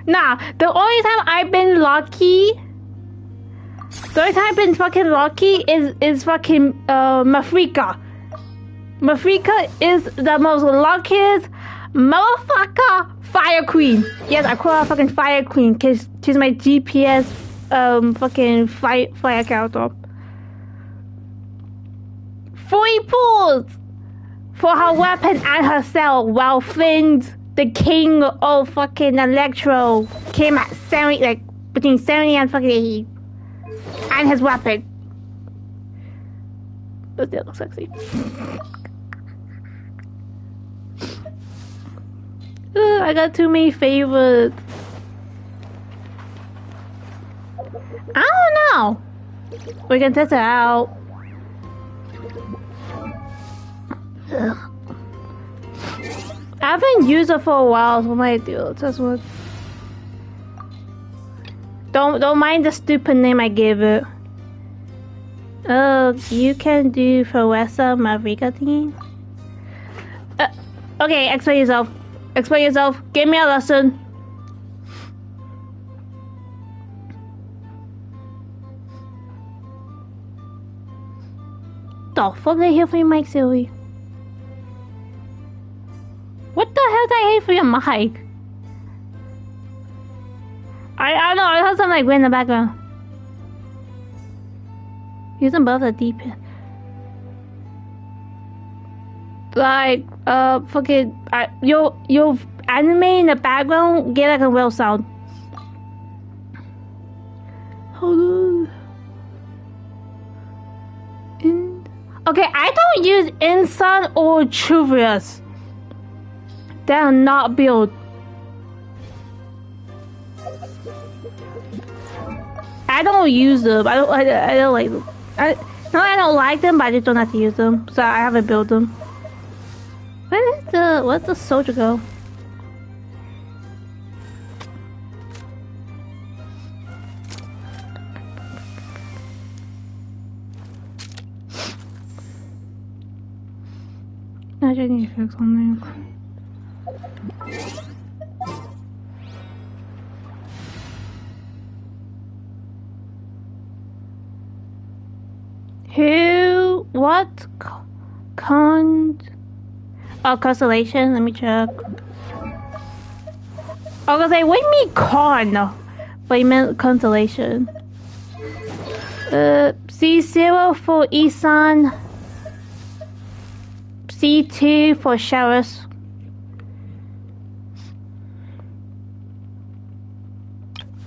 Nah, the only time I've been lucky, is fucking, Mafrika. Mafrika is the most luckiest motherfucker fire queen. Yes, I call her fucking fire queen, cause she's my GPS fucking fire character. 40 pulls for her weapon and herself, while Flynn's the king of fucking Electro came at 70, like between 70 and fucking 80, and his weapon. But they look sexy. I got too many favorites. I don't know. We can test it out. Ugh. I haven't used it for a while, so I might do it. That's what. Don't mind the stupid name I gave it. Oh, you can do Faressa Mavrika team. Okay, explain yourself. Explain yourself. Give me a lesson. The fuck did I hear for your mic, Sylvie? What the hell did I hear for your mic? I don't know, I heard something like way in the background. Use them above the deep end. Like, fucking, your anime in the background get like a real sound. Hold on. Okay, I don't use Insun or Chuvius. They are not built. I don't use them. I don't like them. I don't like them, but I just don't have to use them. So I haven't built them. Where's the soldier go? I just need to fix something. Who? What? Oh, Constellation. Let me check. I was gonna say, what do you mean con? But you meant Constellation. C0 for Isan. C2 for Sheriff.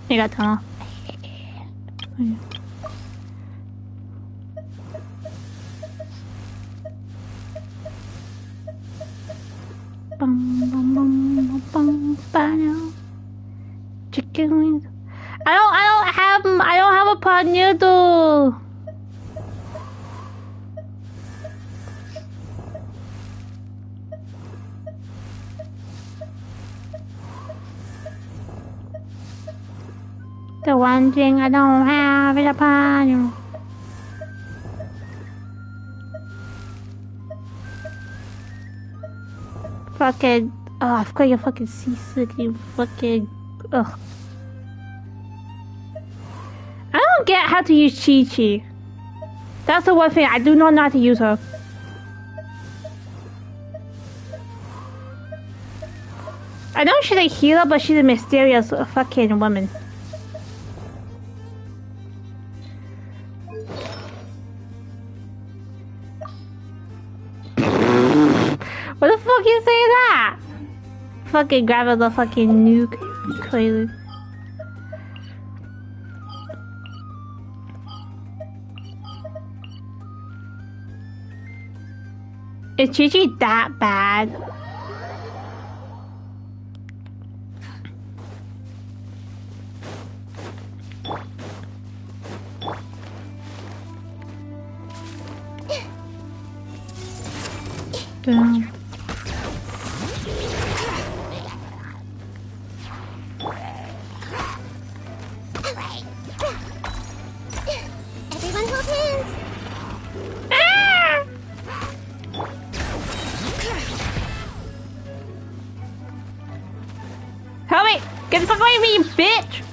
You got time. Chicken wings. I don't have a pot noodle. The one thing I don't have is a pot noodle. Fucking, oh, I forgot you're fucking seasick, you fucking, ugh. I don't get how to use Chi-Chi. That's the one thing, I do not know how to use her. I know she's a healer, but she's a mysterious fucking woman. What the fuck you say that? Fucking grab the fucking nuke. Crazy. Is Chi-Chi that bad? Damn. Everyone hold hands. Ah! Help me! Get the fuck away from me, you bitch!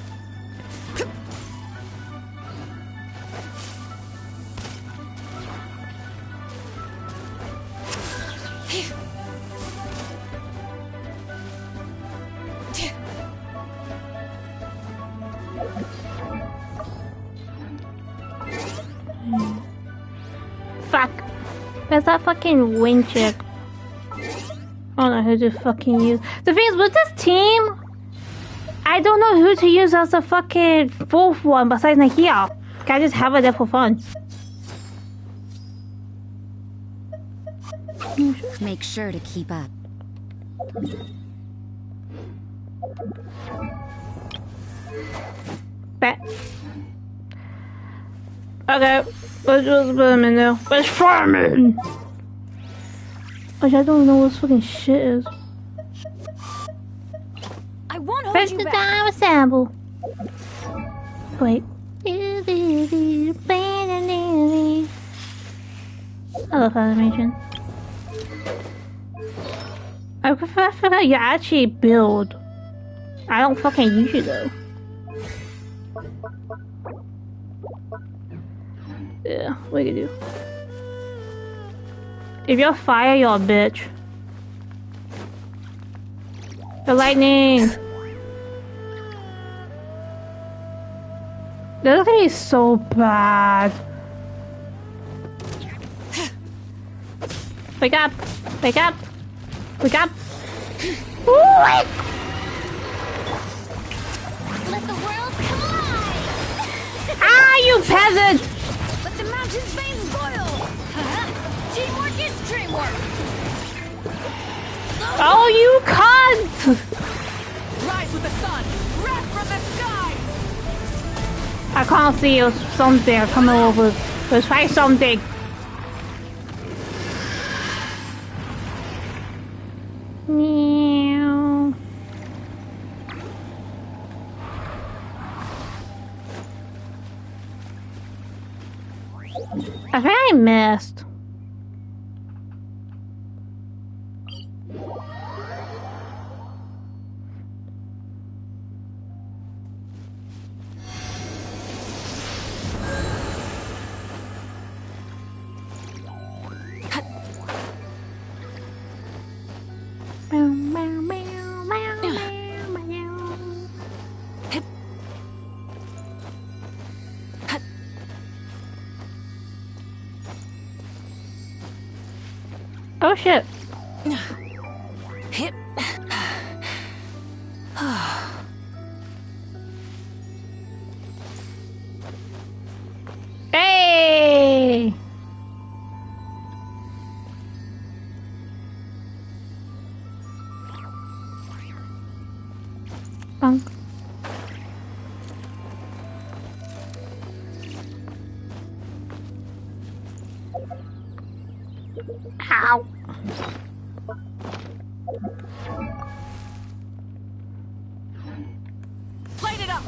Fuck. There's that fucking wing chick. I don't know who to fucking use. The thing is, with this team, I don't know who to use as a fucking fourth one besides Nakia. Can I just have it there for fun? Make sure to keep up. Bet. Okay, let's just put him in there. Let's farm it! Which I don't know what this fucking shit is. I won't hold you back. Time sample. Wait. I love animation. I prefer how you actually build. I don't fucking use it though. Yeah, what you do? If you're fire, you're a bitch. The lightning! That's gonna be so bad. Wake up! Wake up! Wake up! Wake! Let the world come alive! Ah, you peasant! Let the mountain's veins boil! Teamwork is dreamwork! Oh, you cunt! Rise with the sun! Wrap from the skies! I can't see you. Something coming over. Let's try something. Meow. I think I missed. Oh shit. Hip. Hey! Bunk. Ow. Light it up.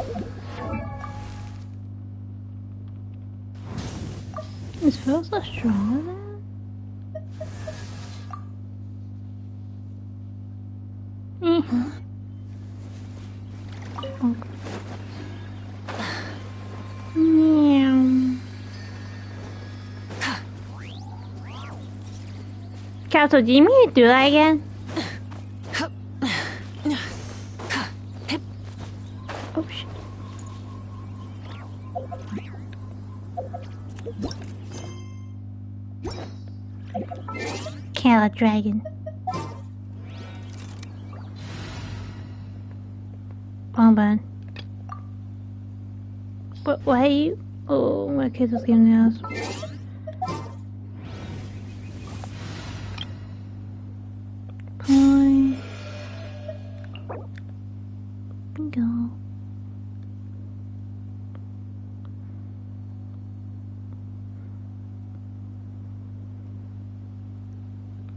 This feels so strong. Castle, do you mean to do that again? Oh shit. Can't dragon. Oh man. But why are you? Oh, my kid is getting the ass. Point. Bingo.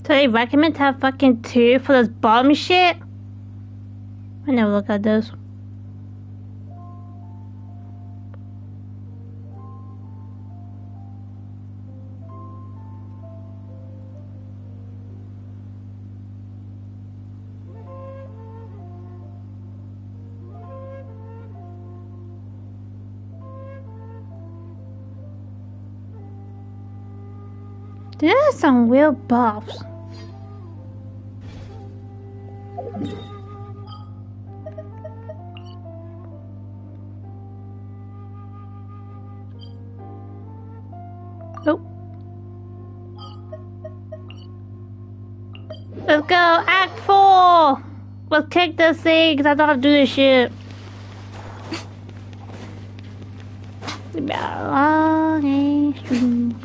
So they recommend to have fucking 2 for this bottom shit? I never look at this. There's some weird buffs. Nope. Let's go, Act 4! Let's kick this thing, because I don't have to do this shit. Long stream.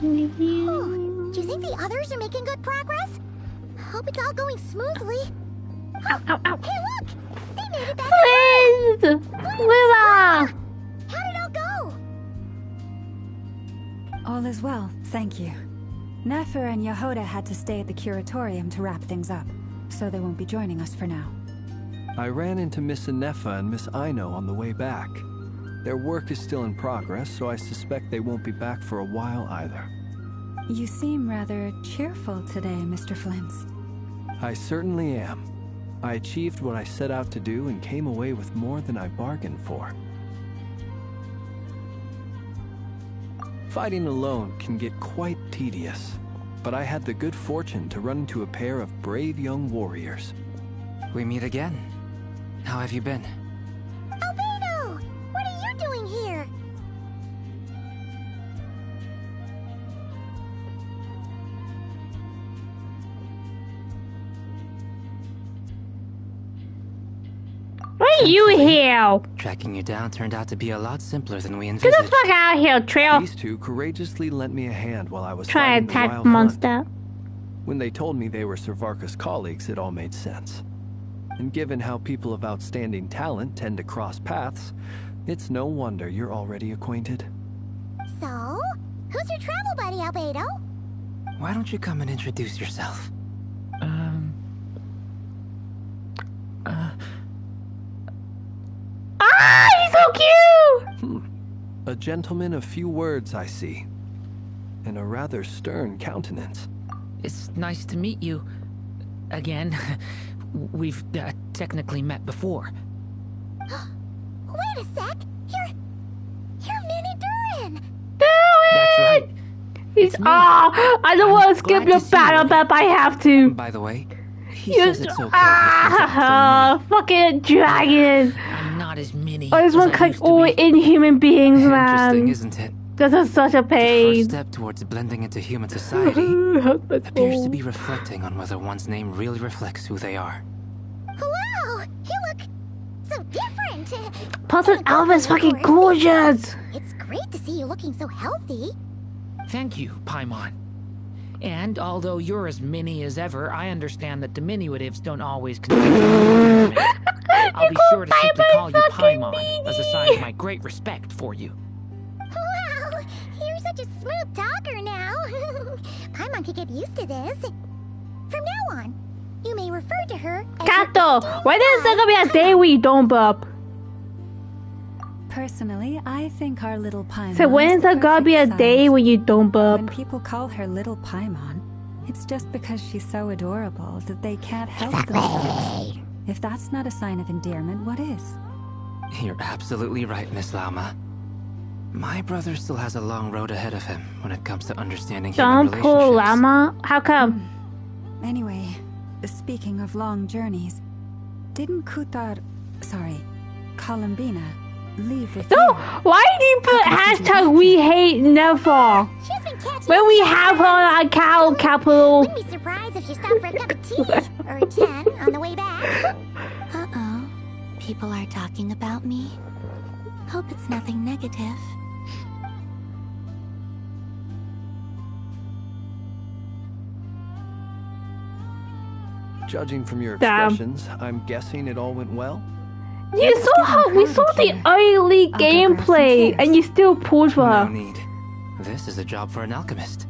Oh, do you think the others are making good progress? Hope it's all going smoothly. Ow, ow, ow. Hey, look! They made it back. Please! Lila! How did it all go? All is well, thank you. Nefer and Yehoda had to stay at the curatorium to wrap things up, so they won't be joining us for now. I ran into Miss Anefa and Miss Aino on the way back. Their work is still in progress, so I suspect they won't be back for a while either. You seem rather cheerful today, Mr. Flint. I certainly am. I achieved what I set out to do and came away with more than I bargained for. Fighting alone can get quite tedious, but I had the good fortune to run into a pair of brave young warriors. We meet again. How have you been? Albedo! What are you doing here? What are you here? Tracking you down turned out to be a lot simpler than we Get envisaged. the fuck out of here, Trail. These two courageously lent me a hand while I was Try fighting to the attack wild monster. hunt. When they told me they were Sir Varka's colleagues, it all made sense. And given how people of outstanding talent tend to cross paths, it's no wonder you're already acquainted. So, who's your travel buddy, Albedo? Why don't you come and introduce yourself? Ah, he's so cute! A gentleman of few words, I see. And a rather stern countenance. It's nice to meet you. Again. We've technically met before. Wait a sec! You're Minnie Durin! That's right. It's me. I don't want to skip your battle, but I have to. By the way, he says it's okay. Fucking dragon. I'm not as mini. I just want to cut all inhuman beings, man. Interesting, isn't it? This is such a pain. The first step towards blending into human society appears to be reflecting on whether one's name really reflects who they are. Wow, you look so different. Plus, Alva's fucking gorgeous. It's great to see you looking so healthy. Thank you, Paimon. And although you're as mini as ever, I understand that diminutives don't always consider you. I'll be sure to simply call you Paimon as a sign of my great respect for you. Wow, you're such a smooth talker now. Paimon could get used to this. From now on, you may refer to her as Kato, when is there gonna be a day we don't burp? Personally, I think our little Paimon. So when is there gonna be a day when you don't burp? When people call her little Paimon, it's just because she's so adorable that they can't help themselves. If that's not a sign of endearment, what is? You're absolutely right, Miss Lauma. My brother still has a long road ahead of him when it comes to understanding human Don't pull Llama? How come? Anyway, speaking of long journeys, didn't Columbina leave with No, why do you put hashtag we hate Never? When we have her on our cow capital. Wouldn't be surprised if she stopped for a cup of tea or 10 on the way back. Uh-oh. People are talking about me. Hope it's nothing negative. Judging from your expressions, I'm guessing it all went well? You saw her. We saw the early gameplay, and you still pulled for her. No need. This is a job for an alchemist.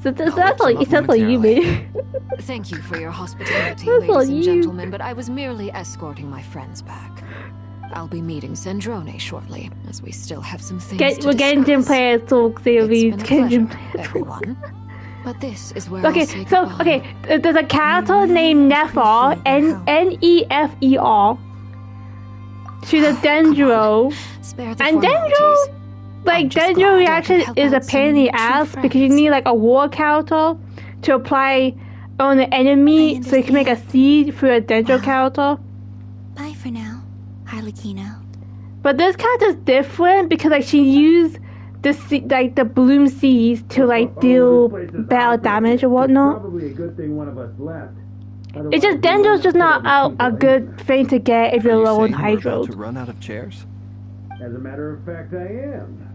So that's like you, baby. Thank you for your hospitality, That's all ladies and you. gentlemen, but I was merely escorting my friends back. I'll be meeting Sandrone shortly, as we still have some things to We're getting gym players talk, Sylvie. It's been a pleasure, everyone. But this is where Okay, I'll say so goodbye. there's a character named Nefer, Nefer. She's a Dendro, and Dendro, Dendro reaction is a pain in the ass because you need like a war character to apply on the enemy so you can make a seed through a Dendro character. Bye for now, Harlequino. But this character's different because like she used the bloom seeds to like deal battle damage or whatnot. Probably a good thing one of us left. It's just Dendro's just not a good thing to get if you're low on hydros. To run out of chairs? As a matter of fact, I am.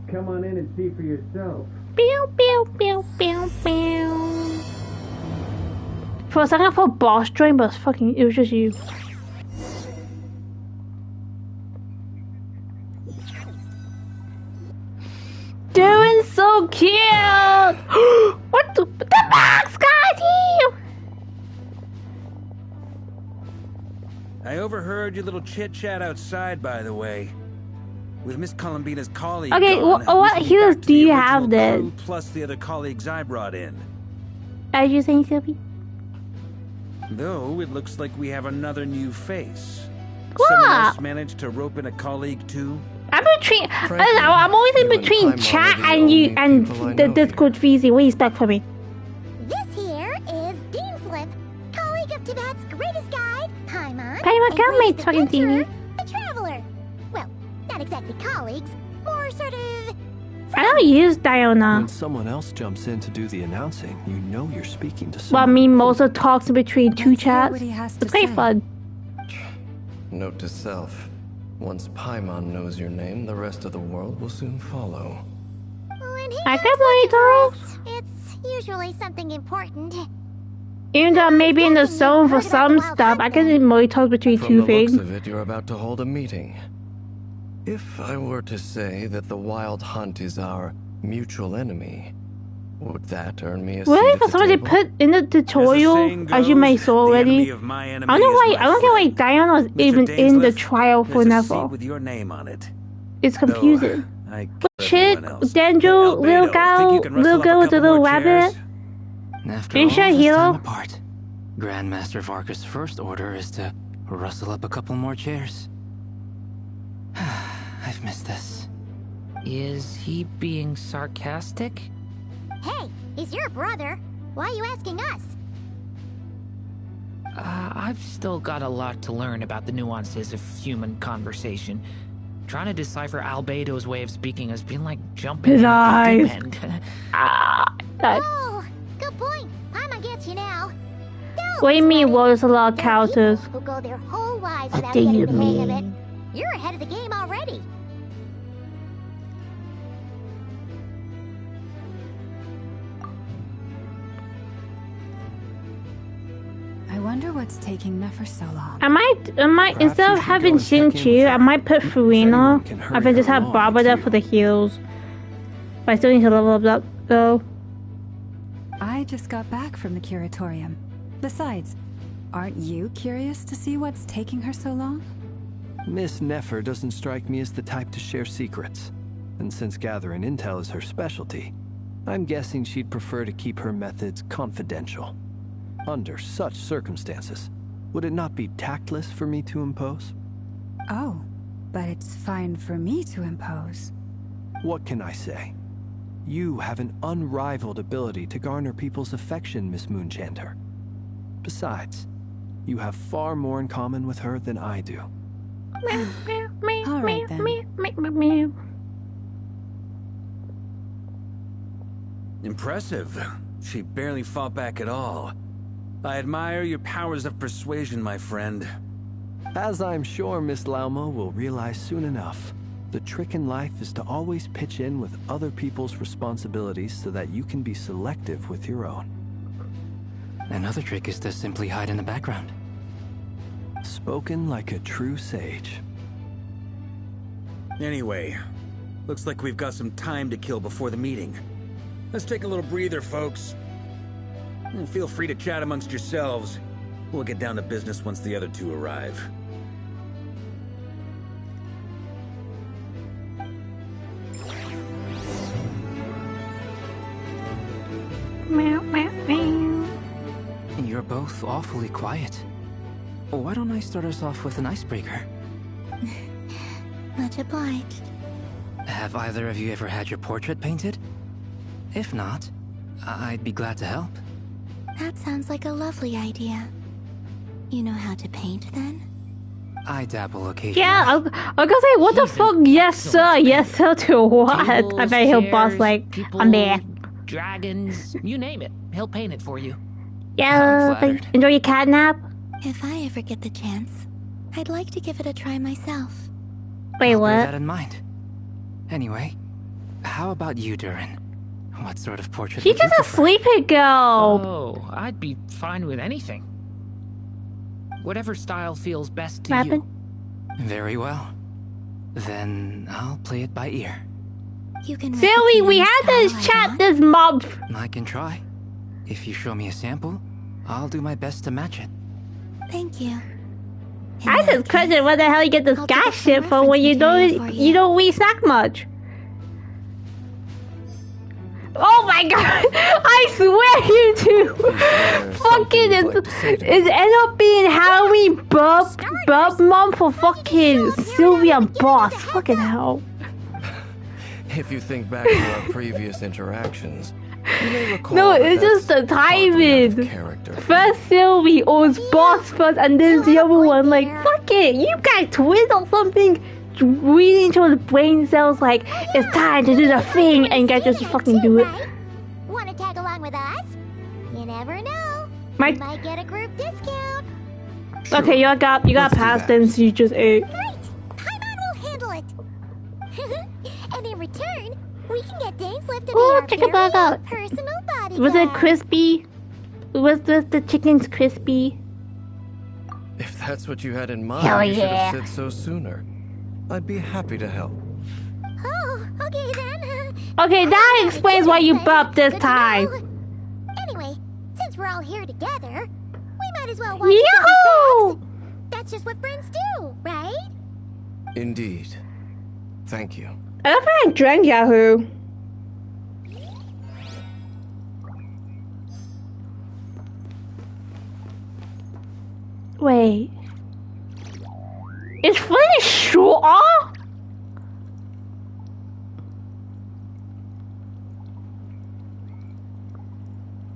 Come on in and see for yourself. Pew pew pew pew pew. For a second I thought boss drain, but it was just you. Doing so cute! What the box got you? I overheard your little chit-chat outside, by the way. With Miss Columbina's colleague Okay, gone, what we should be healers back to do the you original have then? crew plus the other colleagues I brought in. As you saying, Sylvie? Though, it looks like we have another new face. What? Someone else managed to rope in a colleague, too? I'm always in between chat and you and the Discord VZ. What do you expect from me? This here is Deanslip, colleague of Tibet's greatest guide, Paimon. Paimon, and come Grace mate, fucking Adventurer, TV. the Traveler. Well, not exactly colleagues, more sort of... I don't use Diona. When someone else jumps in to do the announcing, you know you're speaking to Well, I someone. mean, Mosa talks in between two chats. what he has It's to great say. fun. Note to self. Once Paimon knows your name, the rest of the world will soon follow. When he I comes got my looking for dolls. us, it's usually something important. Even though I may be in the zone for some stuff, I can emoji talk between From two the things. looks of it, you're about to hold a meeting. If I were to say that the Wild Hunt is our mutual enemy, would that earn me a seat Really? at For the somebody table? put in the tutorial, as you may saw already. I don't know why. I don't get why Diana was even in the trial for Never. With your name on it. It's confusing. I Chick, Dendro, little girl with the little rabbit. After Are you all sure, this Hilo? time apart, Grandmaster Varka's first order is to rustle up a couple more chairs. I've missed this. Is he being sarcastic? Hey, he's your brother. Why are you asking us? I've still got a lot to learn about the nuances of human conversation. Trying to decipher Albedo's way of speaking has been like jumping His in at the eyes. deep end. Oh, good point. I'ma get you now. What do you mean, what is a lot of characters? Who go their whole lives What without do you getting the hang of it. mean? You're ahead of the game already. I wonder what's taking Nefer so long. I might instead of having Xinqiu, I might put Furina. I can just have Barbara there for the heals. But I still need to level up though. I just got back from the curatorium. Besides, aren't you curious to see what's taking her so long? Miss Nefer doesn't strike me as the type to share secrets. And since gathering intel is her specialty, I'm guessing she'd prefer to keep her methods confidential. Under such circumstances, would it not be tactless for me to impose? Oh, but it's fine for me to impose. What can I say? You have an unrivaled ability to garner people's affection, Miss Moonchanter. Besides, you have far more in common with her than I do. All right then. Impressive. She barely fought back at all. I admire your powers of persuasion, my friend. As I'm sure Miss Lauma will realize soon enough, the trick in life is to always pitch in with other people's responsibilities so that you can be selective with your own. Another trick is to simply hide in the background. Spoken like a true sage. Anyway, looks like we've got some time to kill before the meeting. Let's take a little breather, folks. And feel free to chat amongst yourselves. We'll get down to business once the other two arrive. You're both awfully quiet. Why don't I start us off with an icebreaker? Much obliged. Have either of you ever had your portrait painted? If not, I'd be glad to help. That sounds like a lovely idea. You know how to paint then? I dabble occasionally. Yeah, I was gonna say, what the fuck? Yes, sir to what? I bet he'll boss like, people, I'm there. Dragons, you name it. He'll paint it for you. Yeah, like, enjoy your cat nap. If I ever get the chance, I'd like to give it a try myself. Wait, I'll what? bear that in mind. Anyway, how about you, Durin? What sort of portrait She's would you just a prefer? sleepy girl. Oh, I'd be fine with anything. Whatever style feels best to What you. Very well. Then I'll play it by ear. You can. Silly, we had this chat this month. I can try. If you show me a sample, I'll do my best to match it. Thank you. I just question where the hell you get this gas shit from when you don't read snack much. Oh my god! I swear you two fucking it end up being Halloween bub month for fucking Sylvia Boss. Fucking hell. If you think back to our previous interactions, you may recall No, that it's just the that's hardly out of timing. character. First Sylvie was Boss first, and then the other one like, fuck it, you got twins or something. Reading into his brain cells like, it's time to do the thing, and you guys just fucking do it. Want to tag along with us? You never know. My- You might get a group discount. Okay, you got past since you just ate. Great! Paimon will handle it. And in return, we can get Dane's Lift to be Ooh, our chicken very burger. own personal bodyguard. Was it crispy? Was the chicken's crispy? If that's what you had in mind, Hell you should yeah. have said so sooner. I'd be happy to help. Oh, okay then. Okay, that explains why you burped this time. Anyway, since we're all here together, we might as well watch each Yahoo! other's backs. That's just what friends do, right? Indeed. Thank you. I don't think I drank Yahoo. Wait. Is Flynn sure?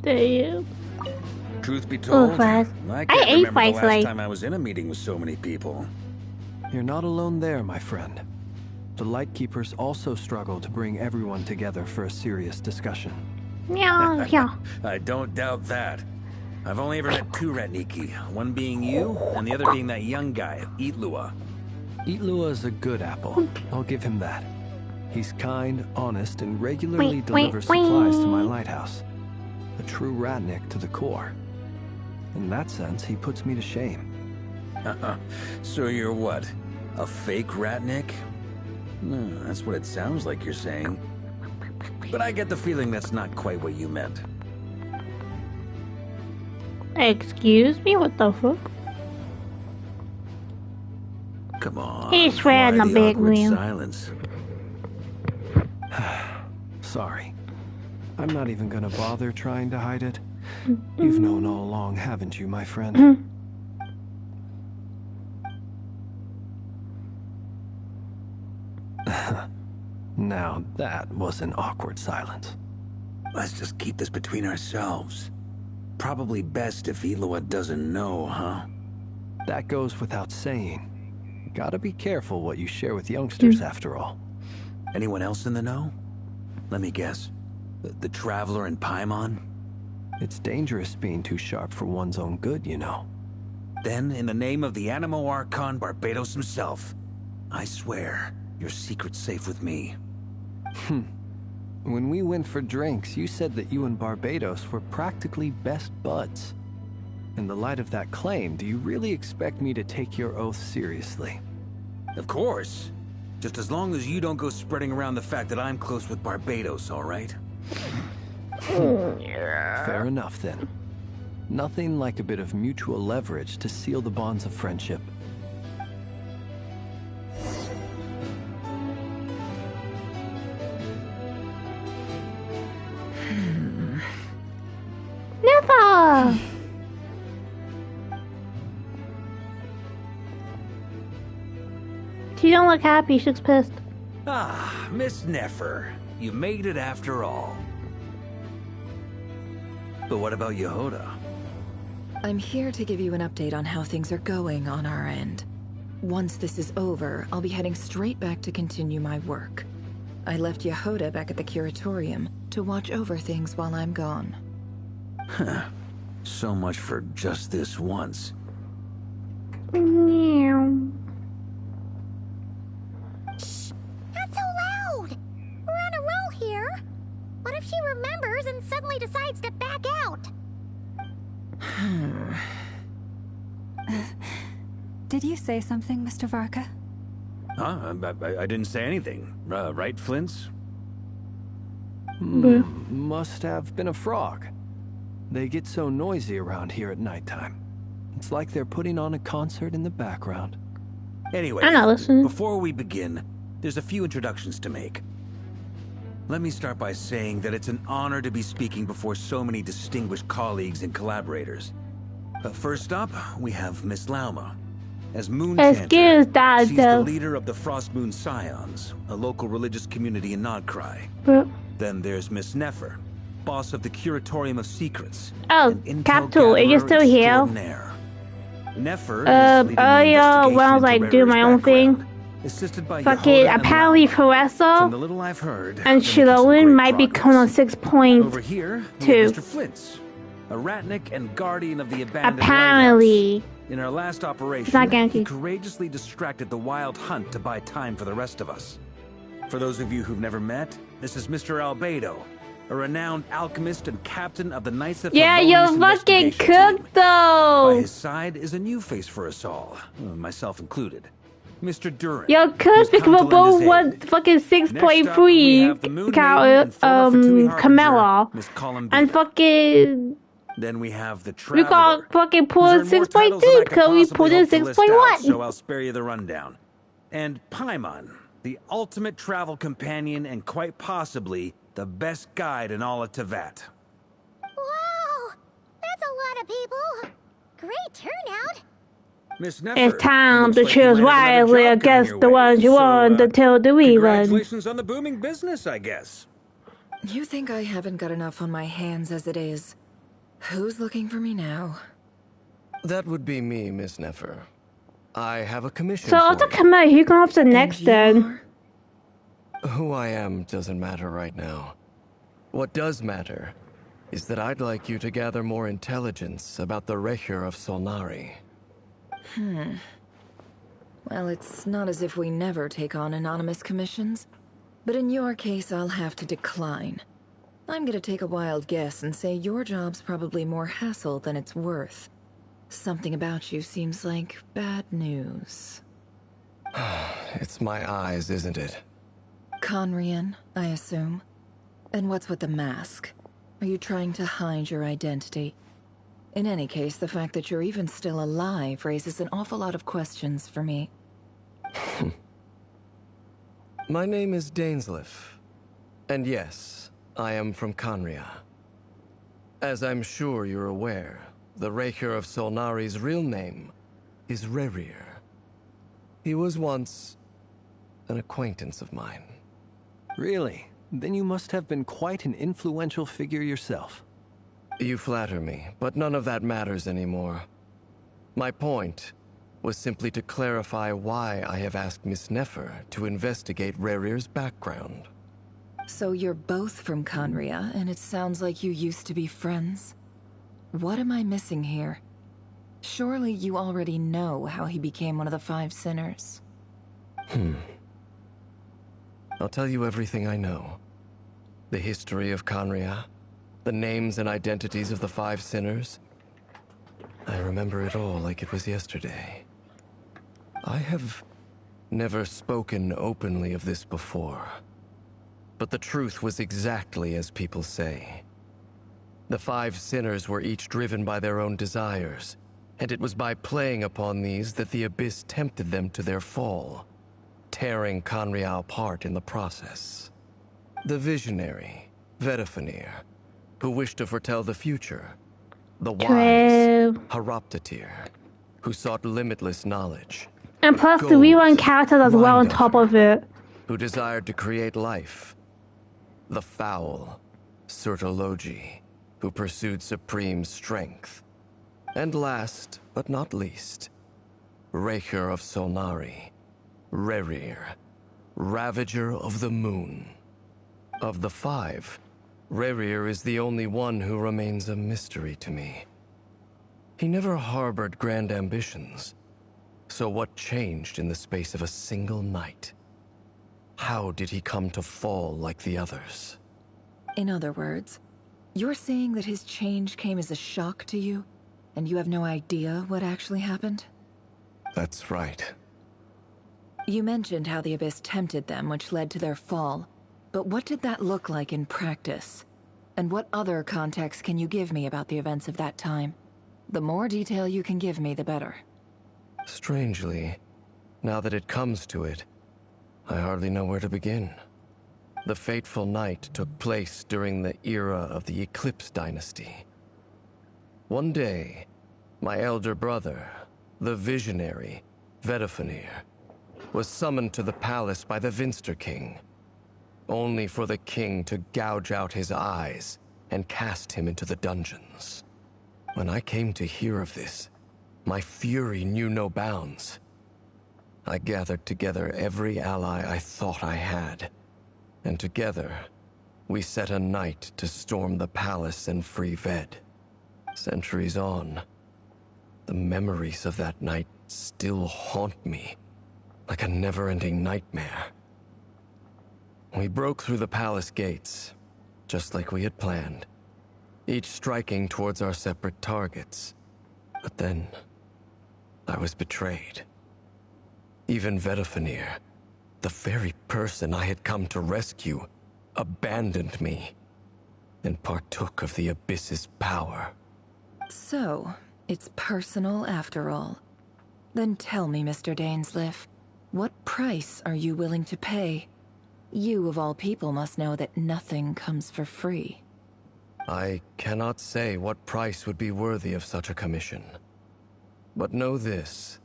Damn. Truth be told, I can't ate remember the Vice last time I was in a meeting with so many people. You're not alone there, my friend. The Lightkeepers also struggle to bring everyone together for a serious discussion. Yeah, yeah. I don't doubt that. I've only ever met two Ratniki, one being you, and the other being that young guy, Eatlua. Eatlua is a good apple. I'll give him that. He's kind, honest, and regularly delivers supplies to my lighthouse. A true Ratnik to the core. In that sense, he puts me to shame. So you're what? A fake Ratnik? That's what it sounds like you're saying. But I get the feeling that's not quite what you meant. Excuse me? What the fuck? Come on. He's wearing a big wheel. Silence. Sorry. I'm not even gonna bother trying to hide it. You've known all along, haven't you, my friend? Now that was an awkward silence. Let's just keep this between ourselves. Probably best if Eloa doesn't know, huh? That goes without saying. Gotta be careful what you share with youngsters, after all. Anyone else in the know? Let me guess. The Traveler and Paimon? It's dangerous being too sharp for one's own good, you know. Then, in the name of the Animo Archon Barbados himself, I swear, your secret's safe with me. When we went for drinks, you said that you and Barbados were practically best buds. In the light of that claim, do you really expect me to take your oath seriously? Of course. Just as long as you don't go spreading around the fact that I'm close with Barbados, all right? Fair enough, then. Nothing like a bit of mutual leverage to seal the bonds of friendship. Never! She don't look happy, she looks pissed. Ah, Miss Nefer. You made it after all. But what about Yehoda? I'm here to give you an update on how things are going on our end. Once this is over, I'll be heading straight back to continue my work. I left Yehoda back at the Curatorium to watch over things while I'm gone. So much for just this once. Meow. Shh! Not so loud! We're on a roll here. What if she remembers and suddenly decides to back out? Did you say something, Mr. Varka? Huh? I didn't say anything. Right, Flints? Must have been a frog. They get so noisy around here at nighttime. It's like they're putting on a concert in the background. Anyway, I'm not listening. Before we begin, there's a few introductions to make. Let me start by saying that it's an honor to be speaking before so many distinguished colleagues and collaborators. First up, we have Miss Lauma. As Moon Chanter, she's the leader of the Frost Moon Scions, a local religious community in Nodcry. Then there's Miss Nefer, boss of the Curatorium of Secrets. Oh, Capital, are you still here? Nefer when I was like doing my own thing. Fuck it, apparently Caressa and Shilowin might become on 6.2. Over here, Mr. Flint's, a Ratnik and guardian of the abandoned apparently. Lighthouse. In our last operation, he courageously distracted the Wild Hunt to buy time for the rest of us. For those of you who've never met, this is Mr. Albedo, a renowned alchemist and captain of the Knights of you're fucking cooked though! By his side is a new face for us all, myself included. Mr. Duran. You're cooked because we both want fucking 6.3 Camilla. And fucking... Then we have the Traveler. We got fucking put in 6.2 because we put in 6.1. So I'll spare you the rundown. And Paimon, the ultimate travel companion and quite possibly the best guide in all of Tevat. Wow! That's a lot of people. Great turnout. Miss Nefer, it's time to choose wisely against the ones you want until the rerun. Congratulations on the booming business, I guess. You think I haven't got enough on my hands as it is? Who's looking for me now? That would be me, Miss Nefer. I have a commission So for after you. Kamei, who can after next then? Who I am doesn't matter right now. What does matter is that I'd like you to gather more intelligence about the Recher of Solnari. Well, it's not as if we never take on anonymous commissions. But in your case, I'll have to decline. I'm gonna take a wild guess and say your job's probably more hassle than it's worth. Something about you seems like bad news. It's my eyes, isn't it? Conrian, I assume. And what's with the mask? Are you trying to hide your identity? In any case, the fact that you're even still alive raises an awful lot of questions for me. My name is Dainsleif. And yes, I am from Conria. As I'm sure you're aware, the Recher of Solnari's real name is Rerir. He was once an acquaintance of mine. Really? Then you must have been quite an influential figure yourself. You flatter me, but none of that matters anymore. My point was simply to clarify why I have asked Miss Nefer to investigate Rerir's background. So you're both from Conria, and it sounds like you used to be friends? What am I missing here? Surely you already know how he became one of the Five Sinners. I'll tell you everything I know. The history of Conria, the names and identities of the Five Sinners. I remember it all like it was yesterday. I have never spoken openly of this before. But the truth was exactly as people say. The Five Sinners were each driven by their own desires, and it was by playing upon these that the Abyss tempted them to their fall, tearing Conria apart in the process. The visionary, Vedifenir, who wished to foretell the future. The wise, Haroptatir, who sought limitless knowledge. And plus the rerun characters as well on top of it. Who desired to create life. The foul, Sertologi, who pursued supreme strength. And last, but not least, Recher of Solnari, Rerir, Ravager of the Moon. Of the five, Rerir is the only one who remains a mystery to me. He never harbored grand ambitions. So what changed in the space of a single night? How did he come to fall like the others? In other words, you're saying that his change came as a shock to you, and you have no idea what actually happened? That's right. You mentioned how the Abyss tempted them, which led to their fall. But what did that look like in practice? And what other context can you give me about the events of that time? The more detail you can give me, the better. Strangely, now that it comes to it, I hardly know where to begin. The fateful night took place during the era of the Eclipse Dynasty. One day, my elder brother, the visionary, Vedifenir, was summoned to the palace by the Vinster King, only for the king to gouge out his eyes and cast him into the dungeons. When I came to hear of this, my fury knew no bounds. I gathered together every ally I thought I had, and together, we set a night to storm the palace and free Ved. Centuries on, the memories of that night still haunt me, like a never-ending nightmare. We broke through the palace gates, just like we had planned, each striking towards our separate targets. But then, I was betrayed. Even Vedifenir, the very person I had come to rescue, abandoned me and partook of the Abyss's power. So, it's personal after all. Then tell me, Mr. Dainsleif, what price are you willing to pay? You, of all people, must know that nothing comes for free. I cannot say what price would be worthy of such a commission. But know this.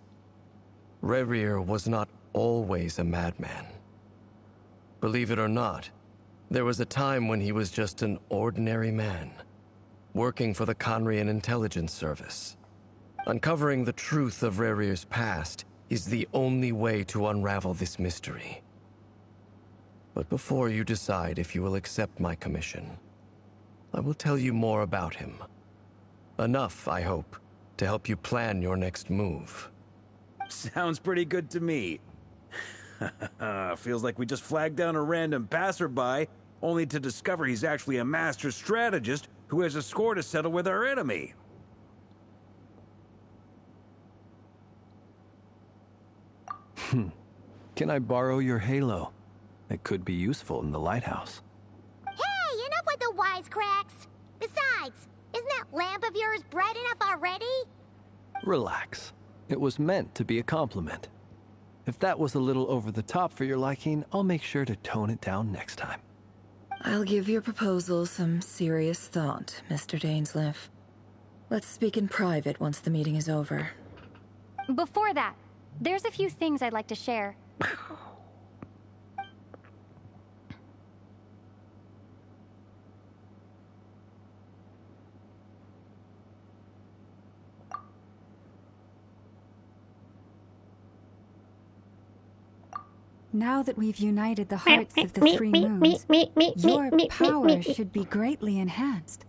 Rerir was not always a madman. Believe it or not, there was a time when he was just an ordinary man. working for the Conrian Intelligence Service. Uncovering the truth of Rerir's past is the only way to unravel this mystery. But before you decide if you will accept my commission, I will tell you more about him. Enough, I hope, to help you plan your next move. Sounds pretty good to me. Feels like we just flagged down a random passerby, only to discover he's actually a master strategist who has a score to settle with our enemy. Can I borrow your halo? It could be useful in the lighthouse. Hey, enough with the wisecracks! Besides, isn't that lamp of yours bright enough already? Relax. It was meant to be a compliment. If that was a little over the top for your liking, I'll make sure to tone it down next time. I'll give your proposal some serious thought, Mr. Dainsleif. Let's speak in private once the meeting is over. Before that, there's a few things I'd like to share. Now that we've united the hearts of the three moons, your power should be greatly enhanced.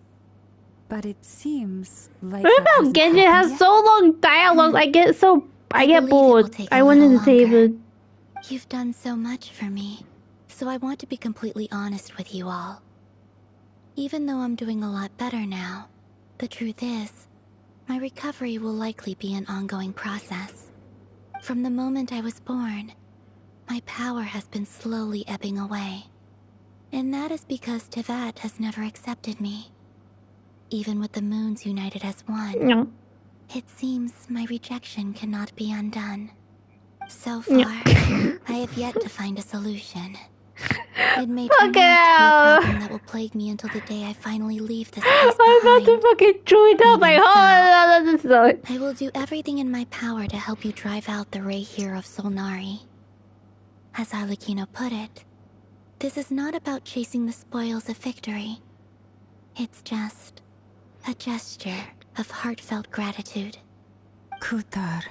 But it seems like What about Genshin? It has so long dialogue. I get bored. I wanted to save it. You've done so much for me, so I want to be completely honest with you all. Even though I'm doing a lot better now, the truth is, my recovery will likely be an ongoing process. From the moment I was born, my power has been slowly ebbing away. And that is because Tevat has never accepted me. Even with the moons united as one, No. It seems my rejection cannot be undone. So far, I have yet to find a solution. It may turn out to be a problem that will plague me until the day I finally leave this place behind. I'm about to fucking chew it up. Like, I will do everything in my power to help you drive out the Rehir of Solnari. As Arlecchino put it, this is not about chasing the spoils of victory. It's just a gesture of heartfelt gratitude. Kutar.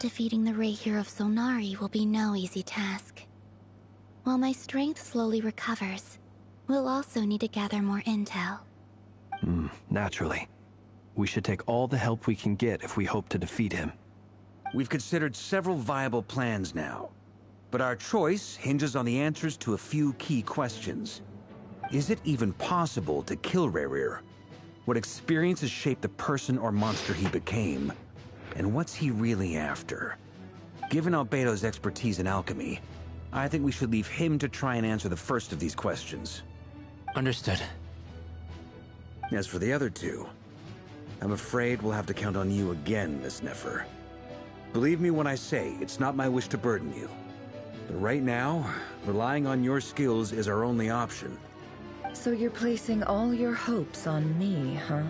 Defeating the Rehir of Solnari will be no easy task. While my strength slowly recovers, we'll also need to gather more intel. Naturally. We should take all the help we can get if we hope to defeat him. We've considered several viable plans now, but our choice hinges on the answers to a few key questions. Is it even possible to kill Rerir? What experiences shaped the person or monster he became? And what's he really after? Given Albedo's expertise in alchemy, I think we should leave him to try and answer the first of these questions. Understood. As for the other two, I'm afraid we'll have to count on you again, Miss Nefer. Believe me when I say it's not my wish to burden you. But right now, relying on your skills is our only option. So you're placing all your hopes on me, huh?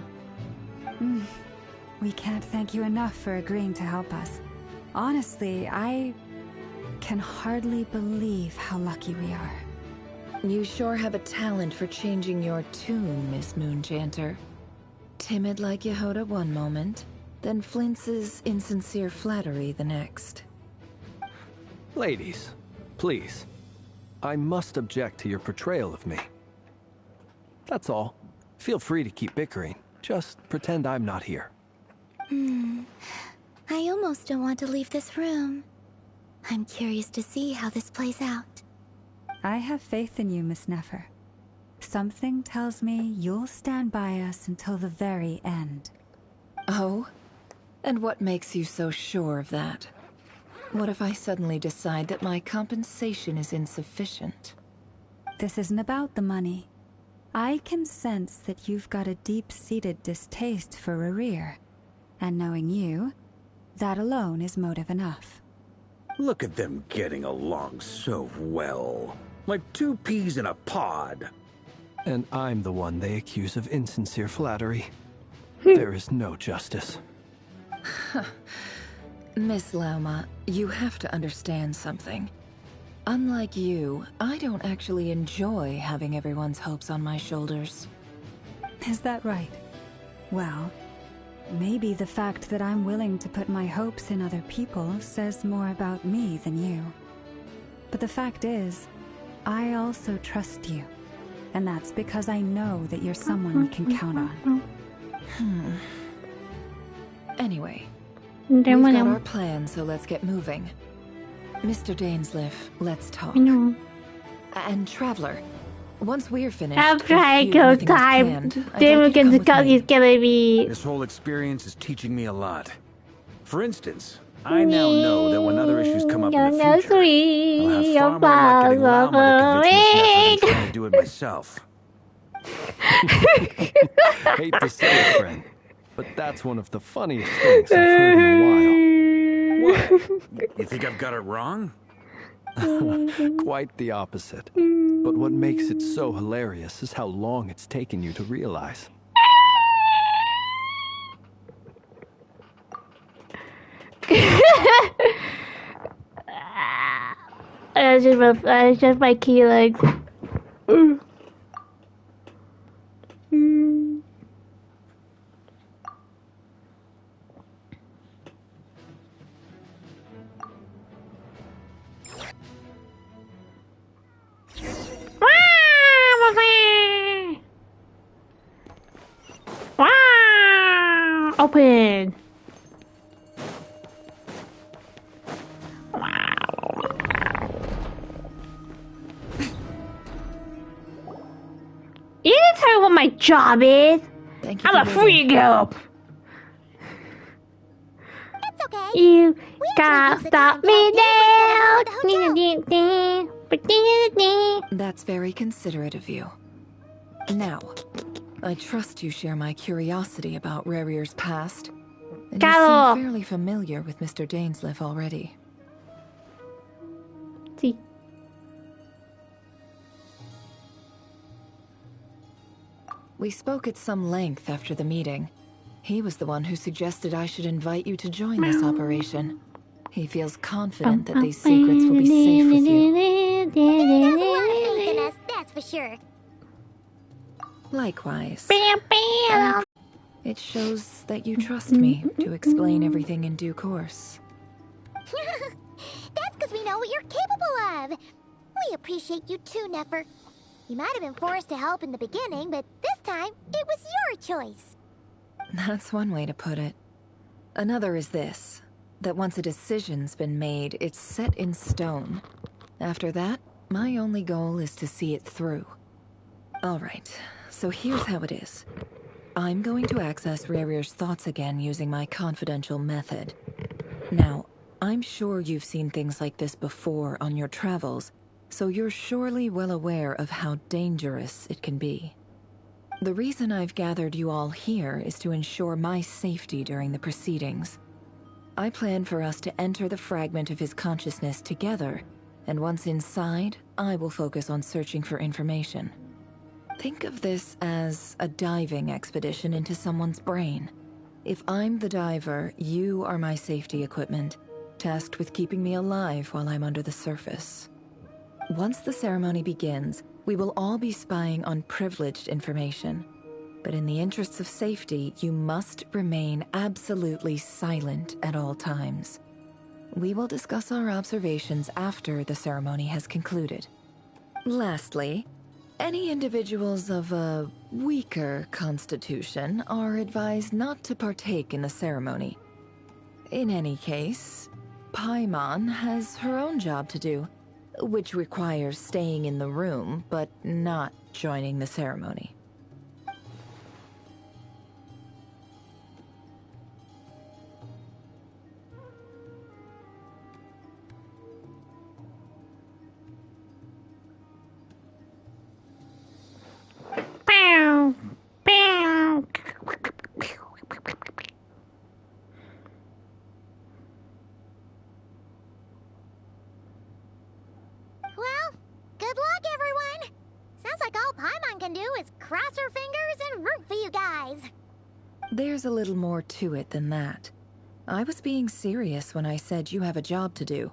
We can't thank you enough for agreeing to help us. Honestly, I can hardly believe how lucky we are. You sure have a talent for changing your tune, Miss Moonchanter. Timid like Yehoda one moment, then flinches insincere flattery the next. Ladies, please. I must object to your portrayal of me. That's all. Feel free to keep bickering. Just pretend I'm not here. I almost don't want to leave this room. I'm curious to see how this plays out. I have faith in you, Miss Nefer. Something tells me you'll stand by us until the very end. Oh? And what makes you so sure of that? What if I suddenly decide that my compensation is insufficient? This isn't about the money. I can sense that you've got a deep-seated distaste for Rerir. And knowing you, that alone is motive enough. Look at them getting along so well. Like two peas in a pod. And I'm the one they accuse of insincere flattery. There is no justice. Miss Lauma, you have to understand something. Unlike you, I don't actually enjoy having everyone's hopes on my shoulders. Is that right? Well, maybe the fact that I'm willing to put my hopes in other people says more about me than you. But the fact is, I also trust you. And that's because I know that you're someone we can count on. Anyway, we've got our plan, so let's get moving. Mr. Dainsleif, let's talk. And Traveler, once we're finished, After I go time, then we can discuss it's gonna be. This whole experience is teaching me a lot. For instance, I now know that when other issues come up in the future, I'll have far more luck getting Lauma to convince Miss Nefer than trying to do it myself. Hate to say it, friend, but that's one of the funniest things I've heard in a while. Why? You think I've got it wrong? Quite the opposite. But what makes it so hilarious is how long it's taken you to realize. I just my key legs. Open. You didn't tell me what my job is. I'm a free girl. It's okay. You can't stop me now. That's very considerate of you. Now, I trust you share my curiosity about Rerir's past. And you seem fairly familiar with Mr. Dainsleif already. See. We spoke at some length after the meeting. He was the one who suggested I should invite you to join this operation. He feels confident that these secrets will be safe with you. He has a lot of faith in us, that's for sure. Likewise. It shows that you trust me to explain everything in due course. That's because we know what you're capable of. We appreciate you too, Nefer. You might have been forced to help in the beginning, but this time, it was your choice. That's one way to put it. Another is this, that once a decision's been made, it's set in stone. After that, my only goal is to see it through. Alright, so here's how it is. I'm going to access Rerir's thoughts again using my confidential method. Now, I'm sure you've seen things like this before on your travels, so you're surely well aware of how dangerous it can be. The reason I've gathered you all here is to ensure my safety during the proceedings. I plan for us to enter the fragment of his consciousness together, and once inside, I will focus on searching for information. Think of this as a diving expedition into someone's brain. If I'm the diver, you are my safety equipment, tasked with keeping me alive while I'm under the surface. Once the ceremony begins, we will all be spying on privileged information. But in the interests of safety, you must remain absolutely silent at all times. We will discuss our observations after the ceremony has concluded. Lastly, any individuals of a weaker constitution are advised not to partake in the ceremony. In any case, Paimon has her own job to do, which requires staying in the room, but not joining the ceremony. Well, good luck, everyone. Sounds like all Paimon can do There's a little more to it than that. I was being serious when I said you have a job to do.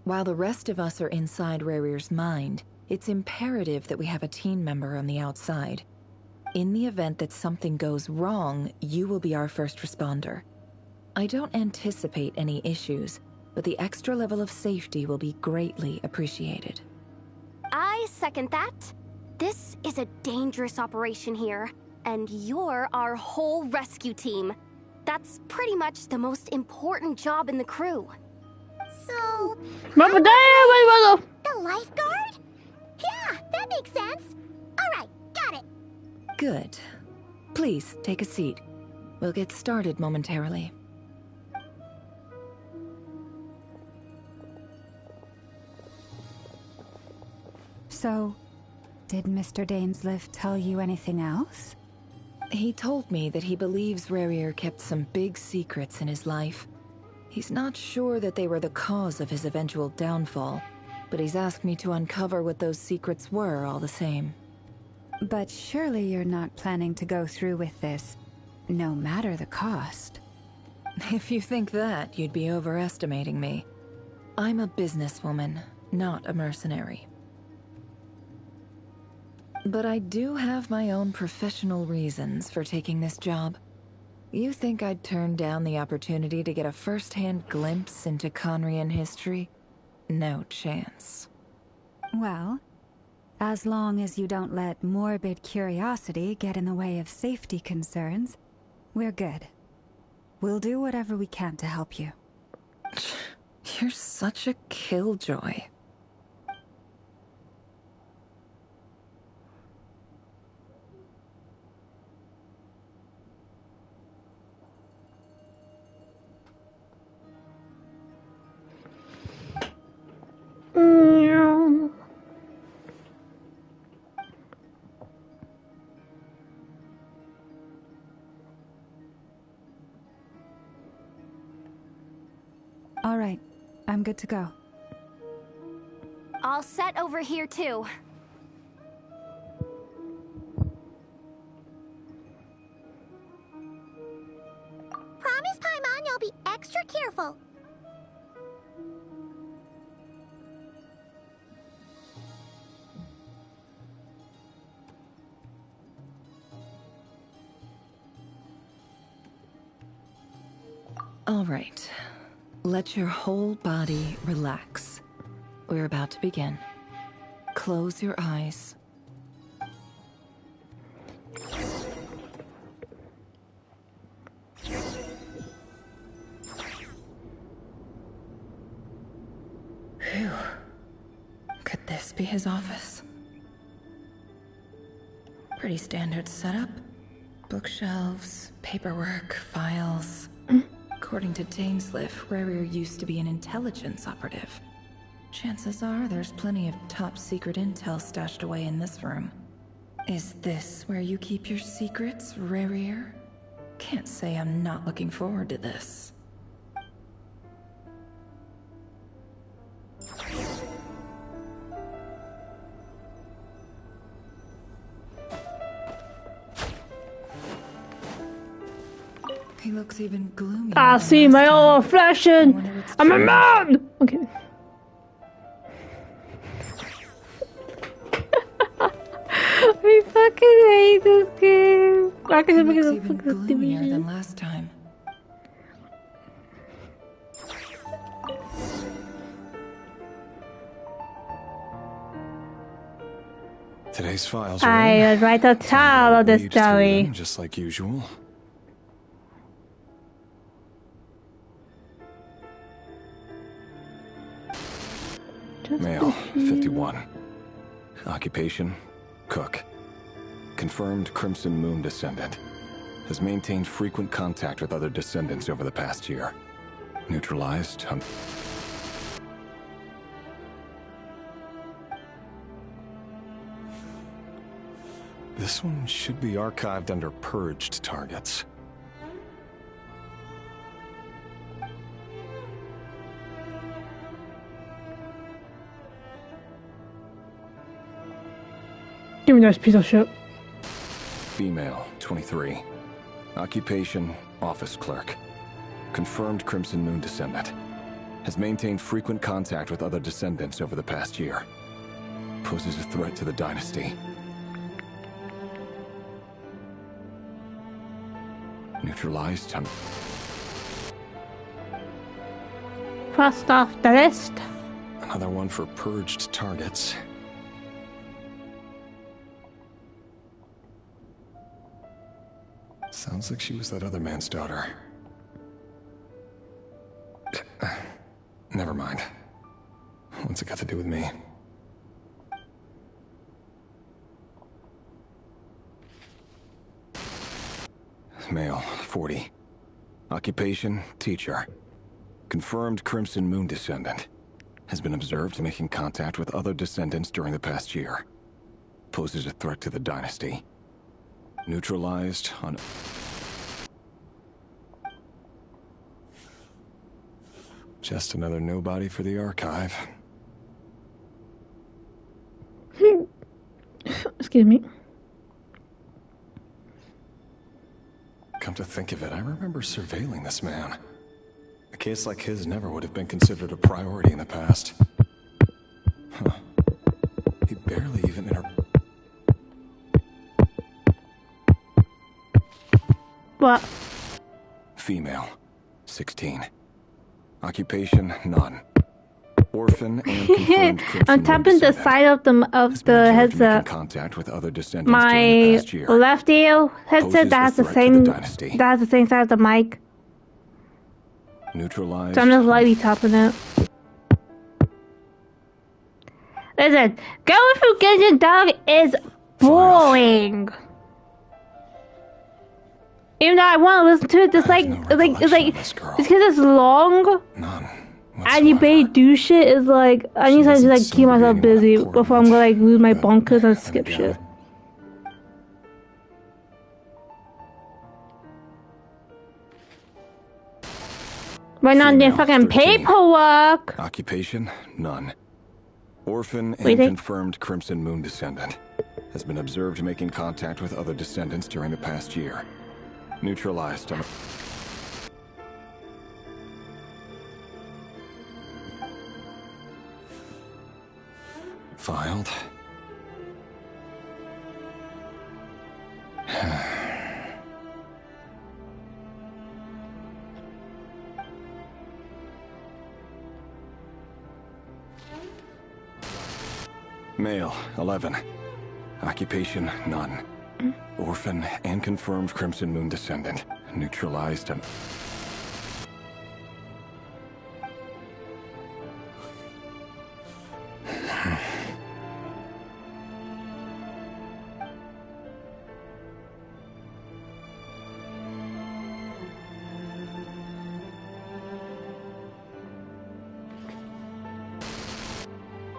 While the rest of us are inside Rarir's mind, it's imperative that we have a team member on the outside. In the event that something goes wrong, you will be our first responder. I don't anticipate any issues, but the extra level of safety will be greatly appreciated. I second that. This is a dangerous operation here, and you're our whole rescue team. That's pretty much the most important job in the crew. So... The The lifeguard? Yeah, that makes sense. Alright, got it. Good. Please, take a seat. We'll get started momentarily. So, did Mr. Dainsliff tell you anything else? He told me that he believes Rarir kept some big secrets in his life. He's not sure that they were the cause of his eventual downfall, but he's asked me to uncover what those secrets were all the same. But surely you're not planning to go through with this, no matter the cost. If you think that, you'd be overestimating me. I'm a businesswoman, not a mercenary. But I do have my own professional reasons for taking this job. You think I'd turn down the opportunity to get a first-hand glimpse into Conrian history? No chance. Well, as long as you don't let morbid curiosity get in the way of safety concerns, we're good. We'll do whatever we can to help you. You're such a killjoy. All right, I'm good to go. All set over here, too. Promise, Paimon, you'll be extra careful. All right. Let your whole body relax. We're about to begin. Close your eyes. Phew. Could this be his office? Pretty standard setup. Bookshelves, paperwork, files. According to Dainsliff, Rarir used to be an intelligence operative. Chances are there's plenty of top-secret intel stashed away in this room. Is this where you keep your secrets, Rarir? Can't say I'm not looking forward to this. He looks even gloomier. I see my own flashing. I'm a man. Okay. I fucking hate this game. I can make it even gloomier than last time. Today's files. I would write a title of this story. Just like usual. Male, 51. Occupation, cook. Confirmed Crimson Moon descendant. Has maintained frequent contact with other descendants over the past year. Neutralized. This one should be archived under purged targets. Give me this piece of shit. Female, 23. Occupation, office clerk. Confirmed Crimson Moon descendant. Has maintained frequent contact with other descendants over the past year. Poses a threat to the dynasty. Neutralized on... Crossed off the list. Another one for purged targets. Sounds like she was that other man's daughter. Never mind. What's it got to do with me? Male, 40. Occupation, teacher. Confirmed Crimson Moon descendant. Has been observed making contact with other descendants during the past year. Poses a threat to the dynasty. Neutralized on... Just another nobody for the archive. Excuse me. Come to think of it, I remember surveilling this man. A case like his never would have been considered a priority in the past. Huh. He barely even What? Female, 16. Occupation, none. Orphan and confirmed Crimson I'm tapping the side of the headset. Contact with other descendants My left ear headset that has the same side of the mic. Neutralized. So I'm just lightly tapping it. Listen, going through Genshin Dog is boring. Even though I want to listen to it, it's because it's long. None. And you barely do shit. Is like I need time to like keep myself busy before I'm gonna like lose my bonkers and skip shit. Right now I'm doing fucking 13. paperwork. Occupation, none. Orphan and confirmed Crimson Moon descendant. Has been observed making contact with other descendants during the past year. Neutralized on... Filed. Male, 11. Occupation, none. Orphan and confirmed Crimson Moon descendant. Neutralized on...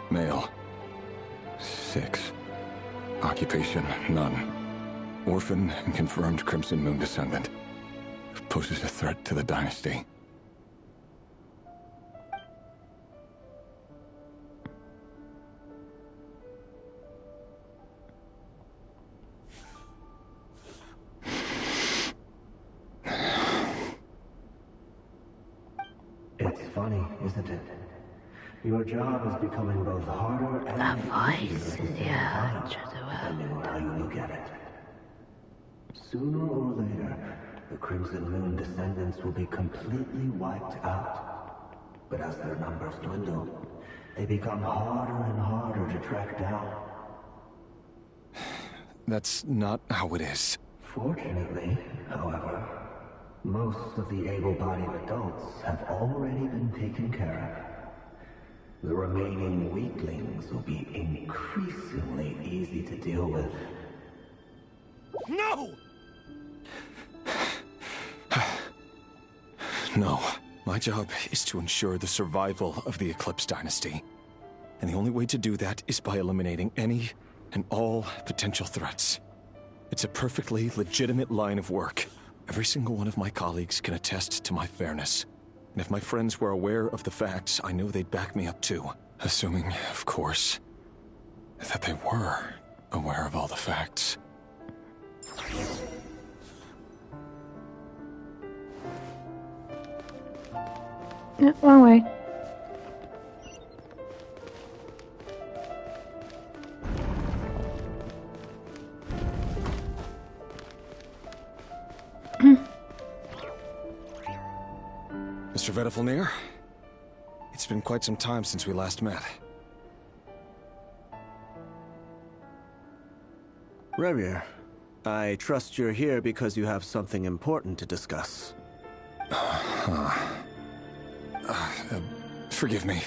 Male, 6. Occupation, none. Orphan and confirmed Crimson Moon descendant. Poses a threat to the dynasty. It's funny, isn't it? Your job is becoming both harder and that voice is depending on how you look at it. Sooner or later, the Crimson Moon descendants will be completely wiped out. But as their numbers dwindle, they become harder and harder to track down. That's not how it is. Fortunately, however, most of the able-bodied adults have already been taken care of. The remaining weaklings will be increasingly easy to deal with. No! No. My job is to ensure the survival of the Eclipse Dynasty. And the only way to do that is by eliminating any and all potential threats. It's a perfectly legitimate line of work. Every single one of my colleagues can attest to my fairness. And if my friends were aware of the facts, I know they'd back me up too. Assuming, of course, that they were aware of all the facts. Yeah, wrong way. Mr. Vedifalnir? It's been quite some time since we last met. Rerir, I trust you're here because you have something important to discuss. Forgive me.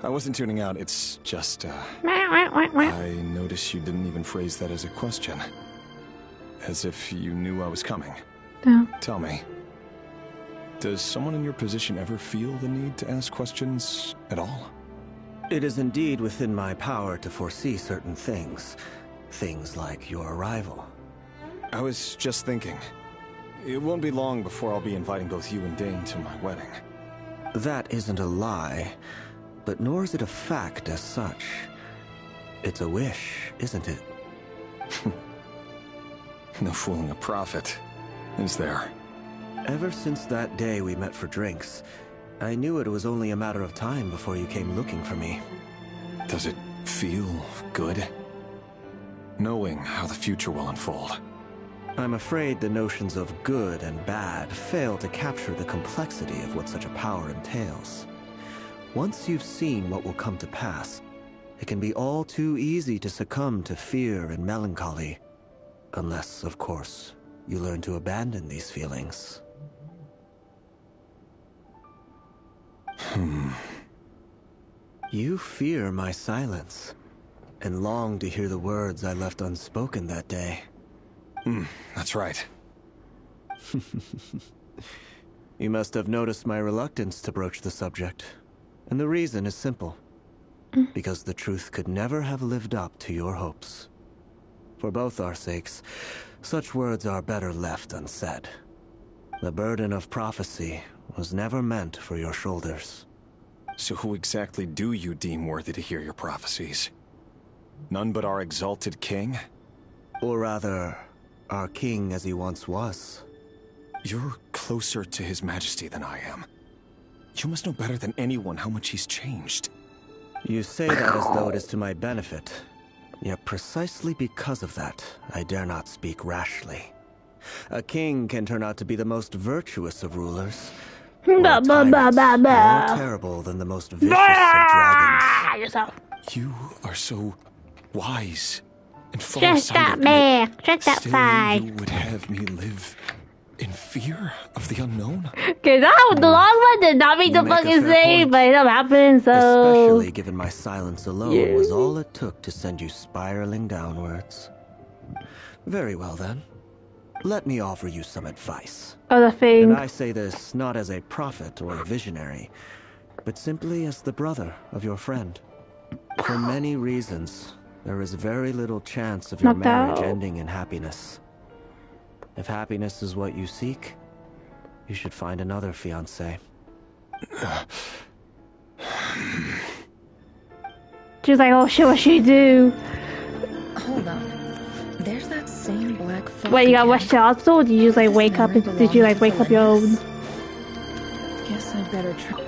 I wasn't tuning out, it's just, I noticed you didn't even phrase that as a question. As if you knew I was coming. No. Tell me, does someone in your position ever feel the need to ask questions at all? It is indeed within my power to foresee certain things. Things like your arrival. I was just thinking. It won't be long before I'll be inviting both you and Dane to my wedding. That isn't a lie, but nor is it a fact as such. It's a wish, isn't it? No fooling a prophet, is there? Ever since that day we met for drinks, I knew it was only a matter of time before you came looking for me. Does it feel good? Knowing how the future will unfold. I'm afraid the notions of good and bad fail to capture the complexity of what such a power entails. Once you've seen what will come to pass, it can be all too easy to succumb to fear and melancholy. Unless, of course, you learn to abandon these feelings. You fear my silence, and long to hear the words I left unspoken that day. That's right. You must have noticed my reluctance to broach the subject. And the reason is simple. Because the truth could never have lived up to your hopes. For both our sakes, such words are better left unsaid. The burden of prophecy was never meant for your shoulders. So who exactly do you deem worthy to hear your prophecies? None but our exalted king? Or rather, our king as he once was. You're closer to his majesty than I am. You must know better than anyone how much he's changed. You say that as though it is to my benefit. Yet precisely because of that, I dare not speak rashly. A king can turn out to be the most virtuous of rulers, or a tyrant more terrible than the most vicious of dragons. You are so wise and Just that farsighted, back. Just that still side. you would have me live in fear of the unknown? Okay, that was the long one did not mean to You make a fucking fair say, point. but it happened, so... Especially given my silence alone Yeah. was all it took to send you spiraling downwards. Very well then. Let me offer you some advice. Other thing. And I say this not as a prophet or a visionary, but simply as the brother of your friend. For many reasons, there is very little chance of your Knocked marriage out. ending in happiness. If happiness is what you seek, you should find another fiancé. She's like, oh shit, what she do? Hold on. There's that same black fog Wait, you got again. rushed to hospital? Or did you just like wake up? And, did you like wake up your own? Guess I better try.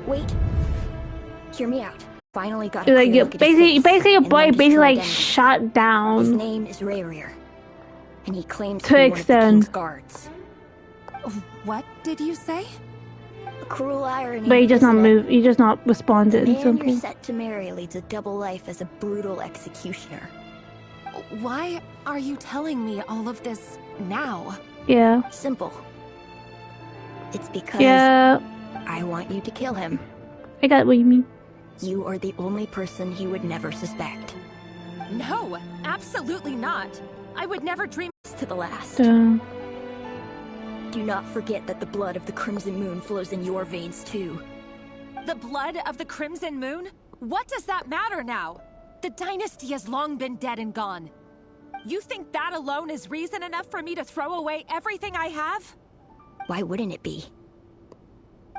Wait. Hear me out. Finally got Like, a clear you look at his basically, face your and boy learned his basically true like identity. shut His down. name is Rerir, and he claims To to be one of the extend. king's guards. What did you say? A cruel irony. But he just not isn't it? moved. He just not The responded. man Simple. you're set to marry leads a double life as a brutal executioner. Why are you telling me all of this now? Yeah. Simple. It's because Yeah. I want you to kill him. I got what you mean. You are the only person he would never suspect. No, absolutely not. I would never dream To the last. So, Do not forget that the blood of the Crimson Moon flows in your veins too. The blood of the Crimson Moon? What does that matter now? The dynasty has long been dead and gone. You think that alone is reason enough for me to throw away everything I have? Why wouldn't it be?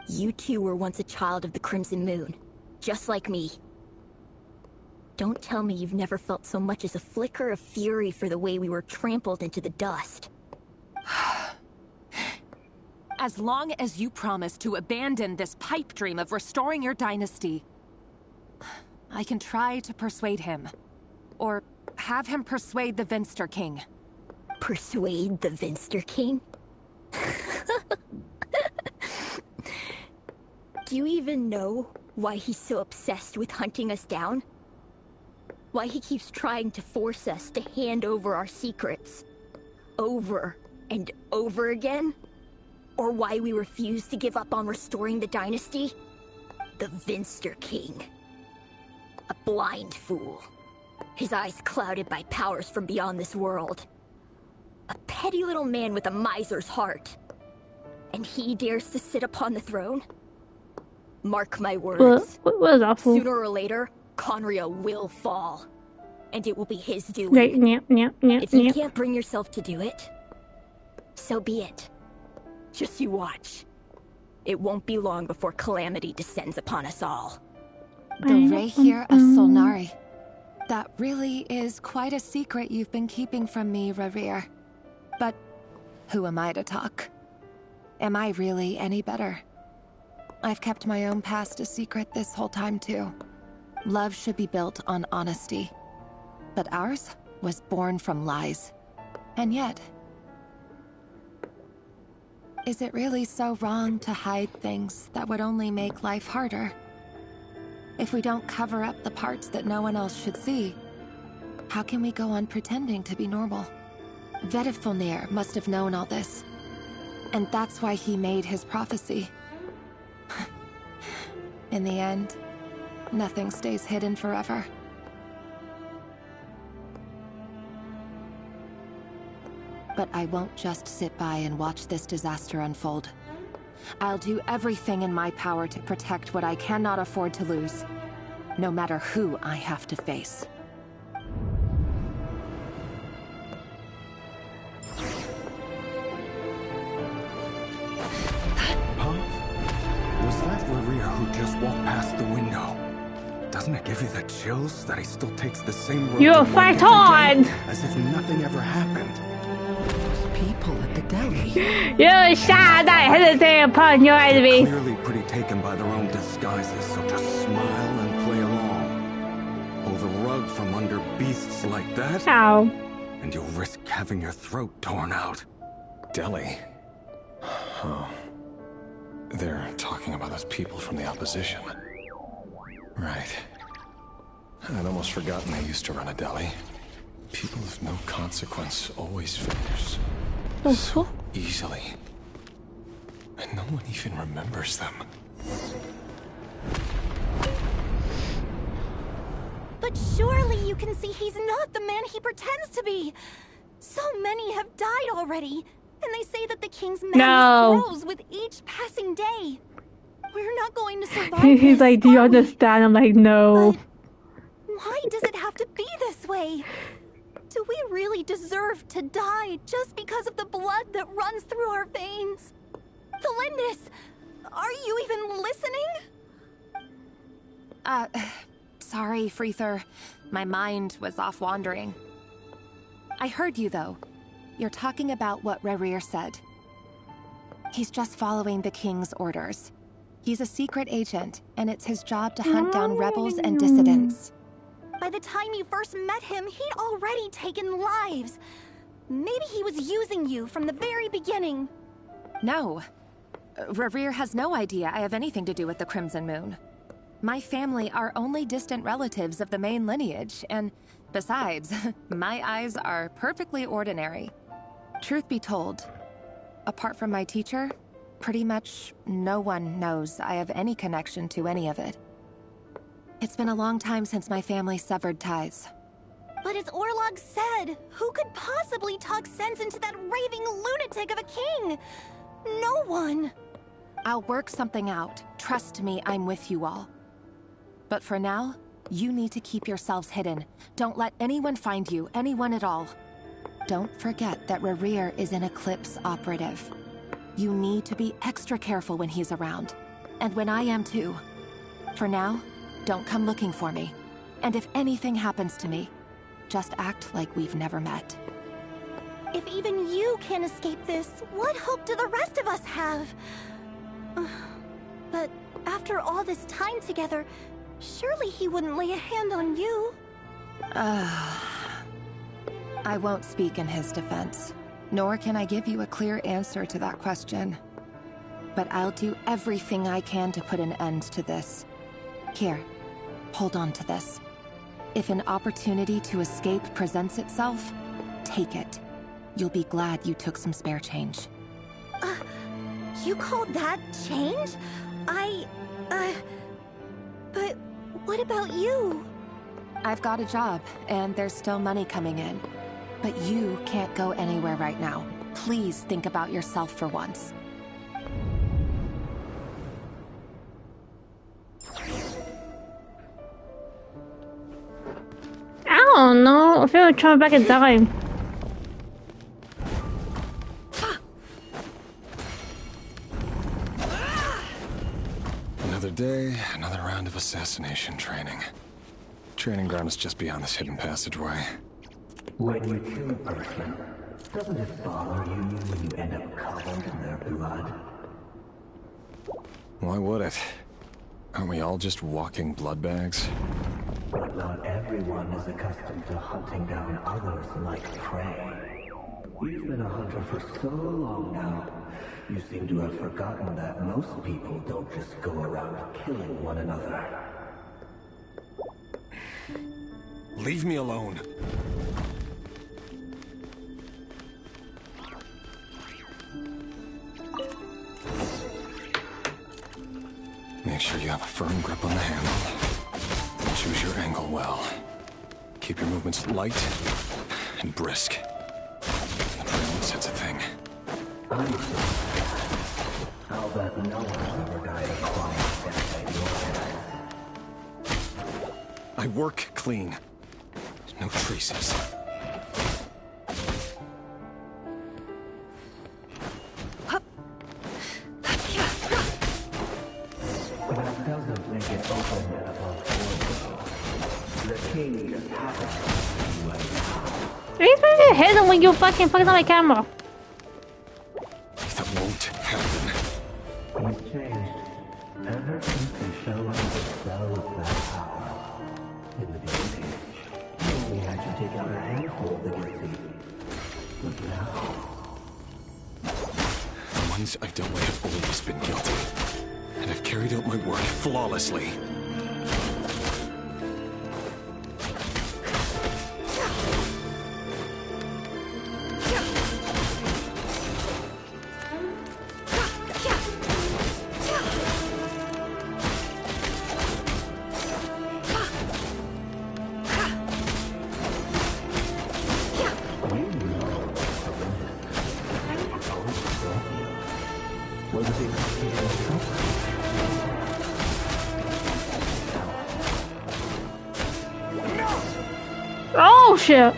You two were once a child of the Crimson Moon, just like me. Don't tell me you've never felt so much as a flicker of fury for the way we were trampled into the dust. As long as you promise to abandon this pipe dream of restoring your dynasty, I can try to persuade him. Or have him persuade the Vinster King. Persuade the Vinster King? Do you even know why he's so obsessed with hunting us down? Why he keeps trying to force us to hand over our secrets over and over again? Or why we refuse to give up on restoring the dynasty? The Vinster King. A blind fool. His eyes clouded by powers from beyond this world. A petty little man with a miser's heart. And he dares to sit upon the throne? Mark my words. What was awful? Sooner or later, Conria will fall. And it will be his doing. Right, If you can't bring yourself to do it, so be it. Just you watch. It won't be long before calamity descends upon us all. The Rehir of Solnari. That really is quite a secret you've been keeping from me, Rarir. But who am I to talk? Am I really any better? I've kept my own past a secret this whole time too. Love should be built on honesty. But ours was born from lies. And yet, is it really so wrong to hide things that would only make life harder? If we don't cover up the parts that no one else should see, how can we go on pretending to be normal? Vedifilnir must have known all this. And that's why he made his prophecy. In the end, nothing stays hidden forever. But I won't just sit by and watch this disaster unfold. I'll do everything in my power to protect what I cannot afford to lose, no matter who I have to face. Was that Rarir who just walked past the window? Doesn't it give you the chills that he still takes the same road? You'll fight on! As if nothing ever happened. Those people at the deli. You shall not hesitate upon your enemy. Clearly pretty taken by their own disguises, so just smile and play along. Pull the rug from under beasts like that. Ow. And you'll risk having your throat torn out. Deli? Oh. They're talking about us people from the opposition. Right. I'd almost forgotten they used to run a deli. People of no consequence always finish so easily. And no one even remembers them. But surely you can see he's not the man he pretends to be. So many have died already. And they say that the king's madness grows with each passing day. We're not going to survive. He's like, do you understand? I'm like, no. But why does it have to be this way? Do we really deserve to die just because of the blood that runs through our veins? Felindis, are you even listening? Sorry, Freether. My mind was off wandering. I heard you, though. You're talking about what Rarir said. He's just following the king's orders. He's a secret agent, and it's his job to hunt down rebels and dissidents. By the time you first met him, he'd already taken lives. Maybe he was using you from the very beginning. No. Rarir has no idea I have anything to do with the Crimson Moon. My family are only distant relatives of the main lineage, and besides, my eyes are perfectly ordinary. Truth be told, apart from my teacher, pretty much no one knows I have any connection to any of it. It's been a long time since my family severed ties. But as Orlog said, who could possibly talk sense into that raving lunatic of a king? No one. I'll work something out. Trust me, I'm with you all. But for now, you need to keep yourselves hidden. Don't let anyone find you, anyone at all. Don't forget that Rarir is an Eclipse operative. You need to be extra careful when he's around. And when I am too. For now, don't come looking for me. And if anything happens to me, just act like we've never met. If even you can't escape this, what hope do the rest of us have? But after all this time together, surely he wouldn't lay a hand on you. I won't speak in his defense, nor can I give you a clear answer to that question. But I'll do everything I can to put an end to this. Here, hold on to this. If an opportunity to escape presents itself, take it. You'll be glad you took some spare change. You call that change? But what about you? I've got a job, and there's still money coming in. But you can't go anywhere right now. Please think about yourself for once. I don't know. I feel like trying back in time. Another day, another round of assassination training. Training ground is just beyond this hidden passageway. When you kill a person, doesn't it bother you when you end up covered in their blood? Why would it? Aren't we all just walking blood bags? But not everyone is accustomed to hunting down others like prey. You've been a hunter for so long now, you seem to have forgotten that most people don't just go around killing one another. Leave me alone. Make sure you have a firm grip on the handle. And choose your angle well. Keep your movements light and brisk. Adrenaline sets a thing. I'll bet no one ever died of quiet death at your hands. I work clean. No traces. That doesn't make it open and above board. The king just happens to be right now. Are you supposed to hit him when you fucking on my camera? That won't happen. He's changed. Ever since he showed us the spell of that power. In the beginning, he only had to take out a handful of the guilty. But now... The ones I've dealt with have always been guilty. And I've carried out my work flawlessly. Oh shit!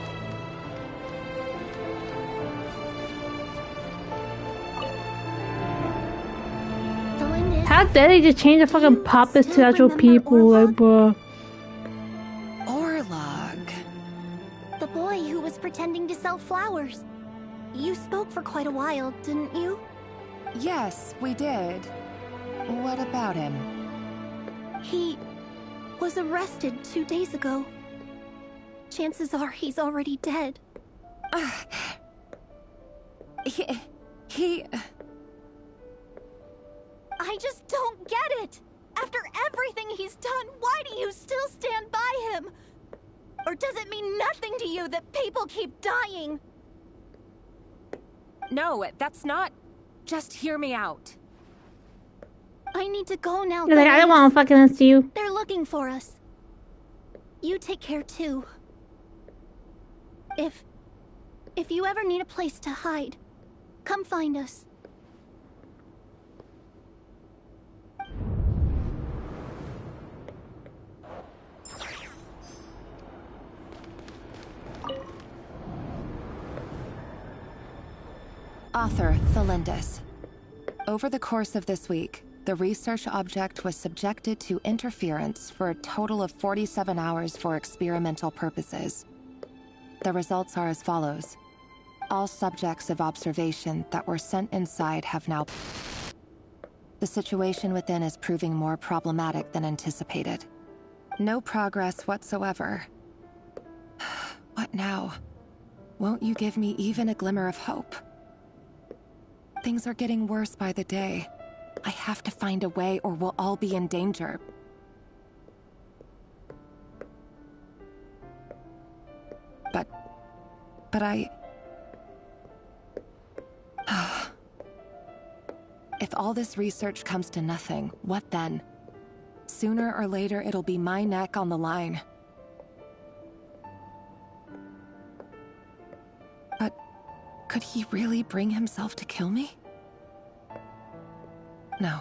How dare they just change the fucking puppets to actual people, like, bruh. Orlog. The boy who was pretending to sell flowers. You spoke for quite a while, didn't you? Yes, we did. What about him? He was arrested 2 days ago. Chances are he's already dead. He... I just don't get it! After everything he's done, why do you still stand by him? Or does it mean nothing to you that people keep dying? No, that's not... Just hear me out. I need to go now. You're like, I don't want to fucking see you. They're looking for us. You take care too. If you ever need a place to hide, come find us. Author, Thelindis. Over the course of this week, the research object was subjected to interference for a total of 47 hours for experimental purposes. The results are as follows. All subjects of observation that were sent inside have now... The situation within is proving more problematic than anticipated. No progress whatsoever. What now? Won't you give me even a glimmer of hope? Things are getting worse by the day. I have to find a way or we'll all be in danger. But I... If all this research comes to nothing, what then? Sooner or later, it'll be my neck on the line. But could he really bring himself to kill me? No.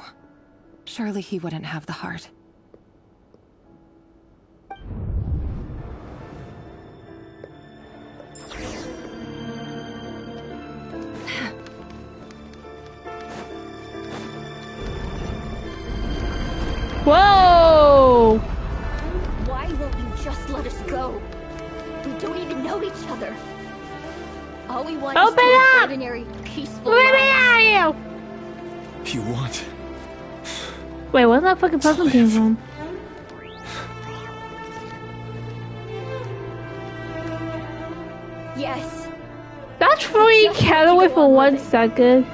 Surely he wouldn't have the heart. Whoa! Why won't you just let us go? We don't even know each other. All we want is to live ordinary, peaceful lives. You want? Wait, where's that fucking puzzle came from? Yes. That tree cat away for 1 second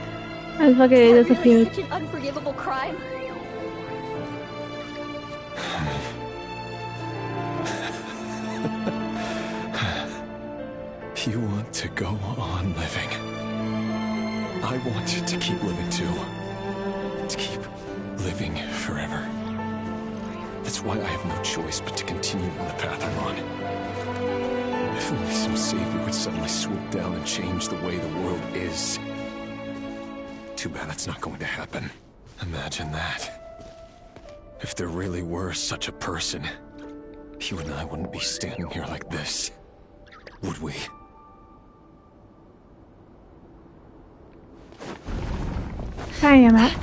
and fucking disappeared. Such an unforgivable crime. You want to go on living. I want to keep living too. To keep living forever. That's why I have no choice but to continue on the path I'm on. If only some savior would suddenly swoop down and change the way the world is. Too bad that's not going to happen. Imagine that. If there really were such a person, you and I wouldn't be standing here like this, would we? I am at.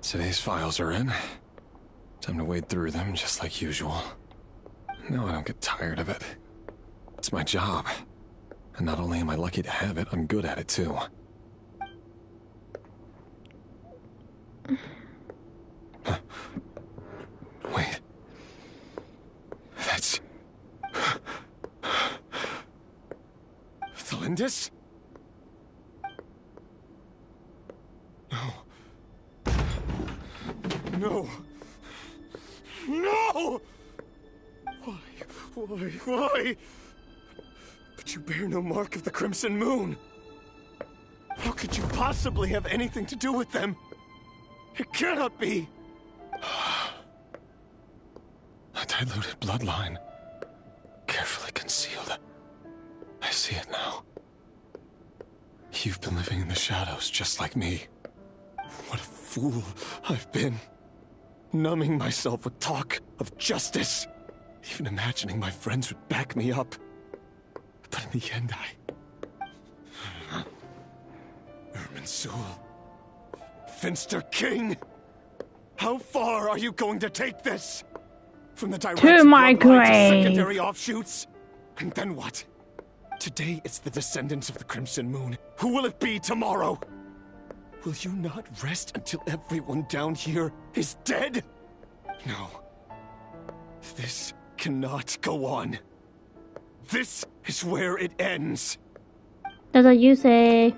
Today's files are in. Time to wade through them just like usual. No, I don't get tired of it. It's my job. And not only am I lucky to have it, I'm good at it too. Wait. That's... Thalindis? No. No! Why? But you bear no mark of the Crimson Moon. How could you possibly have anything to do with them? It cannot be. A diluted bloodline. Carefully concealed. I see it now. You've been living in the shadows just like me. What a fool I've been. Numbing myself with talk of justice. Even imagining my friends would back me up. But in the end, Irminsul. Finster King! How far are you going to take this? From the direct to my bloodline to grave. secondary offshoots? And then what? Today it's the descendants of the Crimson Moon. Who will it be tomorrow? Will you not rest until everyone down here is dead? No. This cannot go on. This is where it ends. That's what you say.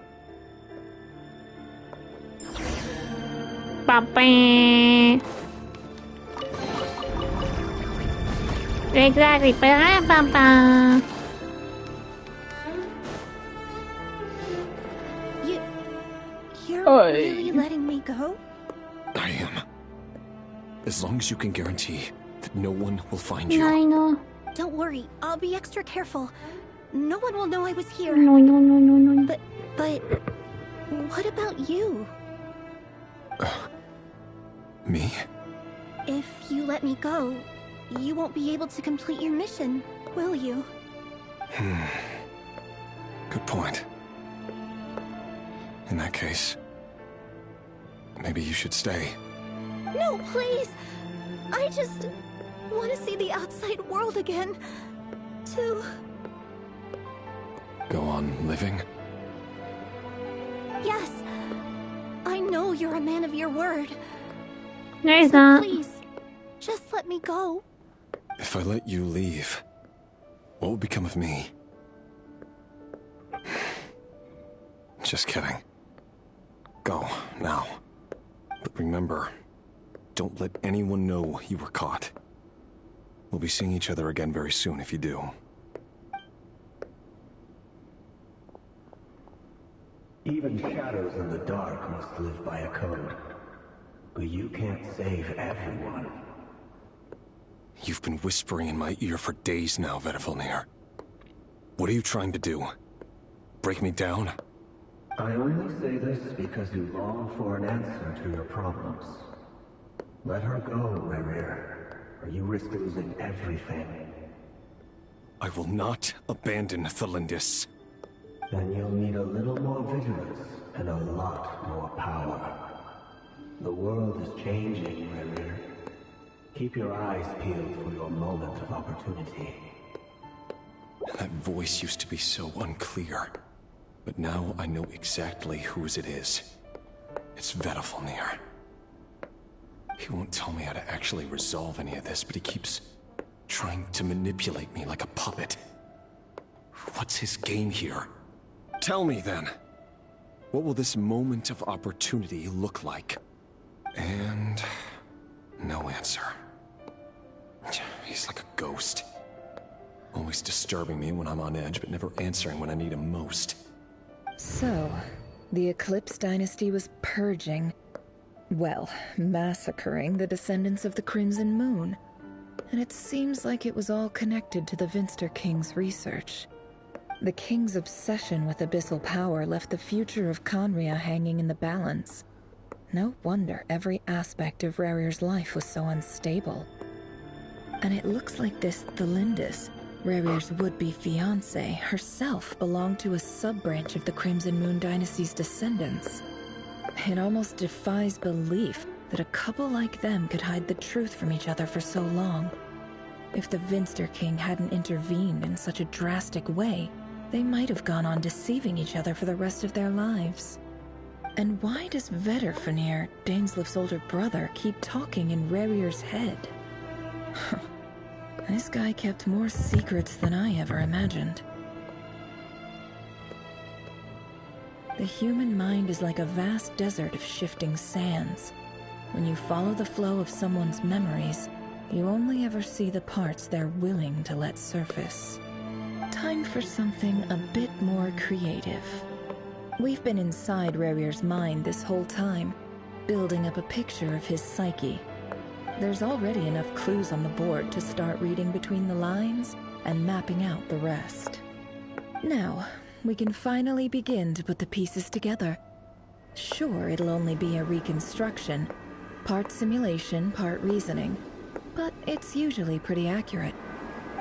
Ba-bam. Exactly. Ba-bam. You're Oi. really letting me go? I am. As long as you can guarantee that no one will find you. I know. Don't worry, I'll be extra careful. No one will know I was here. No. But what about you? Me? If you let me go, you won't be able to complete your mission, will you? Good point. In that case, maybe you should stay. No, please! I just want to see the outside world again. To Go on living? Yes. I know you're a man of your word. No, he's So not. please, just let me go. If I let you leave, what will become of me? Just kidding. Go, now. But remember, don't let anyone know you were caught. We'll be seeing each other again very soon if you do. Even shadows in the dark must live by a code. But you can't save everyone. You've been whispering in my ear for days now, Vedifalnir. What are you trying to do? Break me down? I only say this because you long for an answer to your problems. Let her go, Rerir, or you risk losing everything. I will not abandon Thelindis. Then you'll need a little more vigilance and a lot more power. The world is changing, Rerir. Keep your eyes peeled for your moment of opportunity. That voice used to be so unclear. But now I know exactly whose it is. It's Vedifalnir. He won't tell me how to actually resolve any of this, but he keeps trying to manipulate me like a puppet. What's his game here? Tell me then. What will this moment of opportunity look like? And no answer. He's like a ghost. Always disturbing me when I'm on edge, but never answering when I need him most. So, the Eclipse Dynasty was purging, well, massacring the descendants of the Crimson Moon. And it seems like it was all connected to the Vinster King's research. The King's obsession with abyssal power left the future of Conria hanging in the balance. No wonder every aspect of Rerir's life was so unstable. And it looks like this Thelindis, Rerir's would-be fiancée, herself belonged to a sub-branch of the Crimson Moon Dynasty's descendants. It almost defies belief that a couple like them could hide the truth from each other for so long. If the Vinster King hadn't intervened in such a drastic way, they might have gone on deceiving each other for the rest of their lives. And why does Vedifalnir, Daneslif's older brother, keep talking in Rerir's head? This guy kept more secrets than I ever imagined. The human mind is like a vast desert of shifting sands. When you follow the flow of someone's memories, you only ever see the parts they're willing to let surface. Time for something a bit more creative. We've been inside Rerir's mind this whole time, building up a picture of his psyche. There's already enough clues on the board to start reading between the lines and mapping out the rest. Now, we can finally begin to put the pieces together. Sure, it'll only be a reconstruction, part simulation, part reasoning, but it's usually pretty accurate.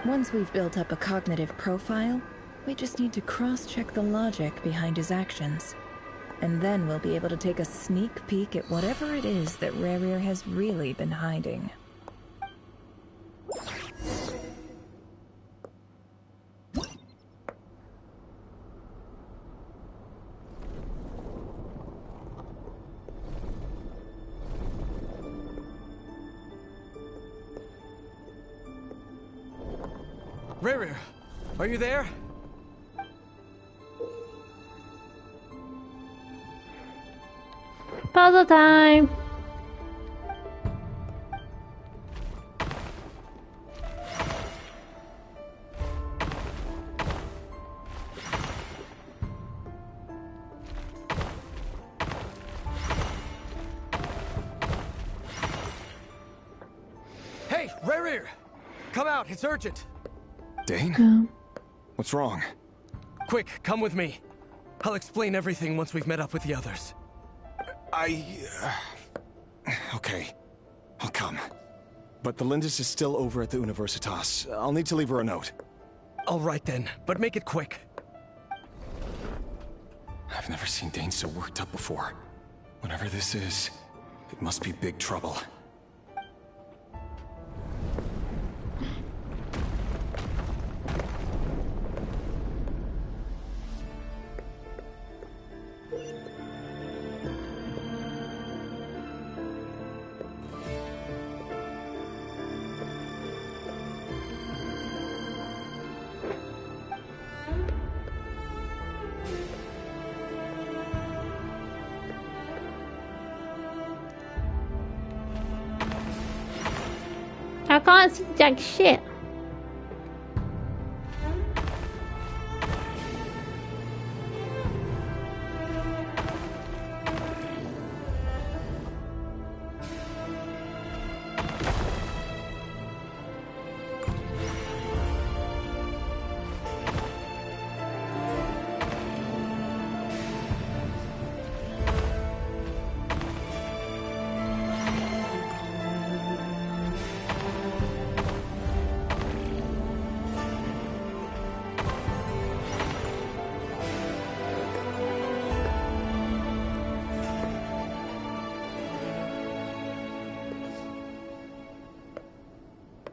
Once we've built up a cognitive profile, we just need to cross-check the logic behind his actions. And then we'll be able to take a sneak peek at whatever it is that Rerir has really been hiding. Rerir, are you there? Puzzle time! Hey, Rerir! Come out, it's urgent! Dane? What's wrong? Quick, come with me. I'll explain everything once we've met up with the others. Okay. I'll come. But the Lindis is still over at the Universitas. I'll need to leave her a note. All right then, but make it quick. I've never seen Dane so worked up before. Whatever this is, it must be big trouble. can't see jack shit.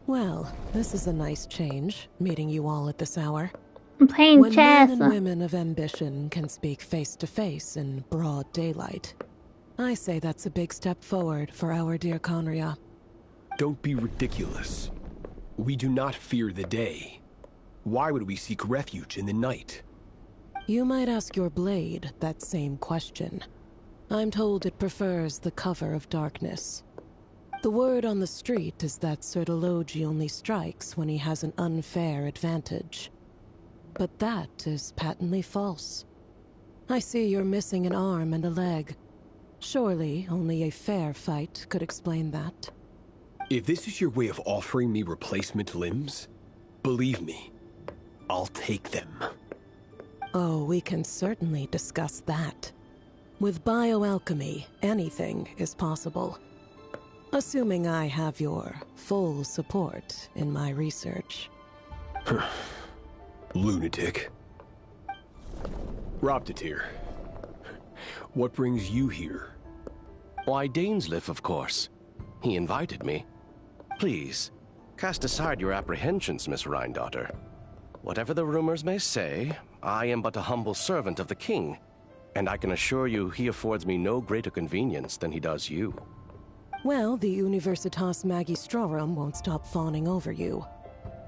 Well, this is a nice change, meeting you all at this hour. I'm playing when chess. Men and women of ambition can speak face to face in broad daylight. I say that's a big step forward for our dear Conria. Don't be ridiculous. We do not fear the day. Why would we seek refuge in the night? You might ask your blade that same question. I'm told it prefers the cover of darkness. The word on the street is that Sertologi only strikes when he has an unfair advantage. But that is patently false. I see you're missing an arm and a leg. Surely only a fair fight could explain that. If this is your way of offering me replacement limbs, believe me, I'll take them. Oh, we can certainly discuss that. With bioalchemy, anything is possible. Assuming I have your full support in my research. Lunatic. Robtatir, what brings you here? Why, Dainsleif, of course. He invited me. Please, cast aside your apprehensions, Miss Rhindaughter. Whatever the rumors may say, I am but a humble servant of the king, and I can assure you he affords me no greater convenience than he does you. Well, the Universitas Magistrorum won't stop fawning over you.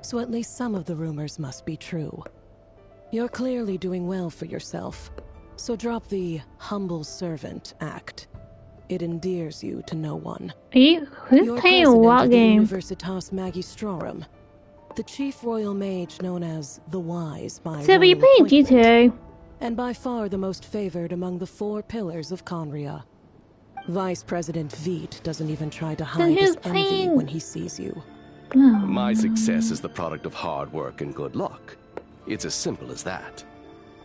So at least some of the rumors must be true. You're clearly doing well for yourself, so drop the humble servant act. It endears you to no one. Who's playing what game? Universitas Magistrorum, the chief royal mage known as the Wise by So you're playing GTA. And by far the most favored among the 4 pillars of Conria. Vice President Veit doesn't even try to hide his envy when he sees you. My success is the product of hard work and good luck. It's as simple as that.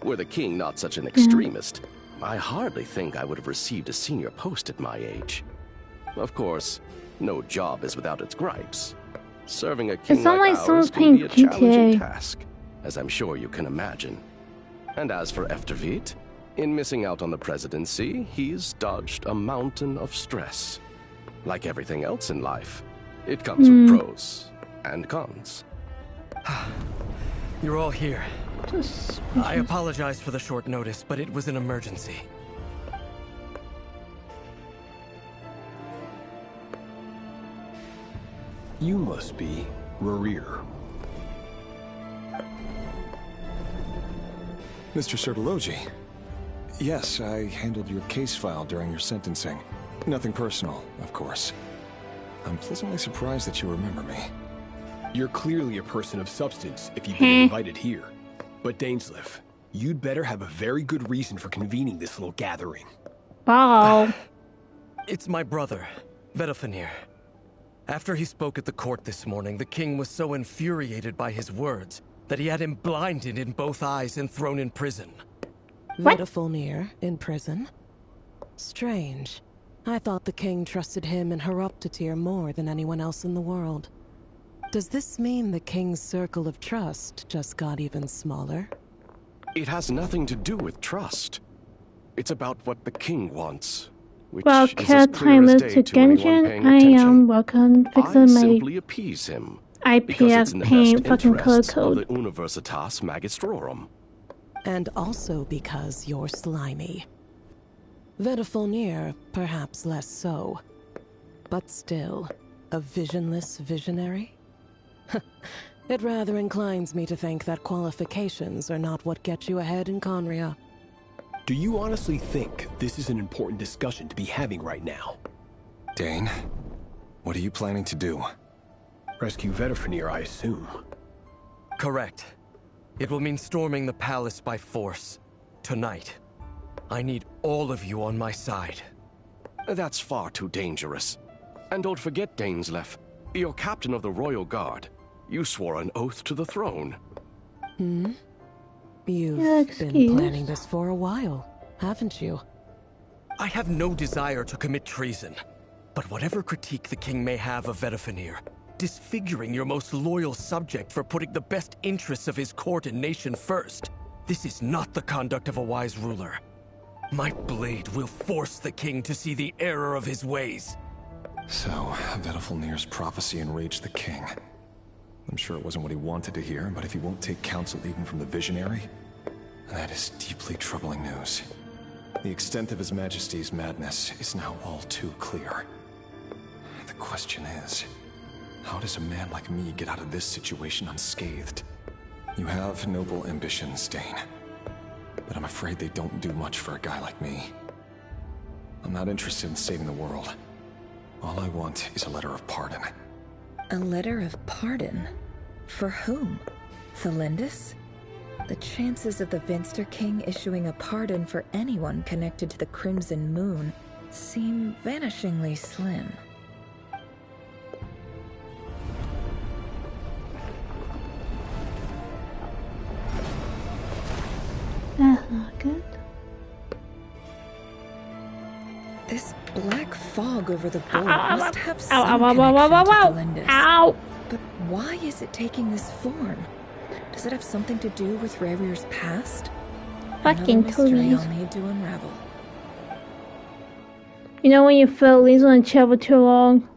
Were the king not such an extremist, I hardly think I would have received a senior post at my age. Of course, no job is without its gripes. Serving a king like ours can be a challenging task, as I'm sure you can imagine. And as for Efterveit, in missing out on the presidency, he's dodged a mountain of stress. Like everything else in life, it comes with pros and cons. You're all here. I apologize for the short notice, but it was an emergency. You must be Rerir. Mr. Sertologi. Yes, I handled your case file during your sentencing. Nothing personal, of course. I'm pleasantly surprised that you remember me. You're clearly a person of substance if you've been invited here. But Dainsleif, you'd better have a very good reason for convening this little gathering. Wow. It's my brother, Vedofenir. After he spoke at the court this morning, the king was so infuriated by his words that he had him blinded in both eyes and thrown in prison. Vedofenir in prison? Strange. I thought the king trusted him and Horoptatir more than anyone else in the world. Does this mean the king's circle of trust just got even smaller? It has nothing to do with trust. It's about what the king wants, which Well, is as clear as day to anyone Genshin, paying I attention. am welcome I fixing my simply appease him, because it's in the paint best fucking color interests of code. the Universitas Magistrorum. And also because you're slimy. Vedofenir, perhaps less so. But still, a visionless visionary? It rather inclines me to think that qualifications are not what get you ahead in Conria. Do you honestly think this is an important discussion to be having right now? Dane, what are you planning to do? Rescue Vedifenir, I assume. Correct. It will mean storming the palace by force. Tonight. I need all of you on my side. That's far too dangerous. And don't forget, Dainsleif, you're captain of the Royal Guard. You swore an oath to the throne. Hmm? You've been planning this for a while, haven't you? I have no desire to commit treason. But whatever critique the king may have of Vedifenir, disfiguring your most loyal subject for putting the best interests of his court and nation first, this is not the conduct of a wise ruler. My blade will force the king to see the error of his ways. So, Vedifenir's prophecy enraged the king. I'm sure it wasn't what he wanted to hear, but if he won't take counsel even from the visionary, that is deeply troubling news. The extent of His Majesty's madness is now all too clear. The question is, how does a man like me get out of this situation unscathed? You have noble ambitions, Dane. But I'm afraid they don't do much for a guy like me. I'm not interested in saving the world. All I want is a letter of pardon. A letter of pardon? For whom? Thelindis? The chances of the Vinster King issuing a pardon for anyone connected to the Crimson Moon seem vanishingly slim. That's not good. This black fog over the board must have some connection to Thelindis. Ow! But why is it taking this form? Does it have something to do with Revir's past? Fucking Another mystery Therese. I'll need to unravel. You know when you feel Lee's on a chair for too long?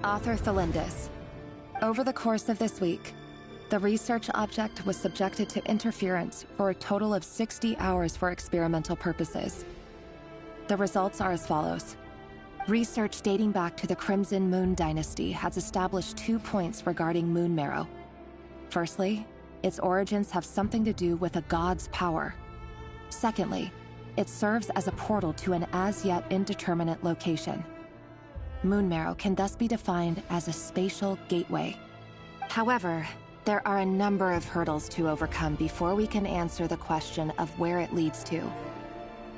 Author Thelindis. Over the course of this week, the research object was subjected to interference for a total of 60 hours for experimental purposes. The results are as follows. Research dating back to the Crimson Moon dynasty has established 2 points regarding moon marrow. Firstly, its origins have something to do with a god's power. Secondly, it serves as a portal to an as-yet indeterminate location. Moon marrow can thus be defined as a spatial gateway. However, there are a number of hurdles to overcome before we can answer the question of where it leads to.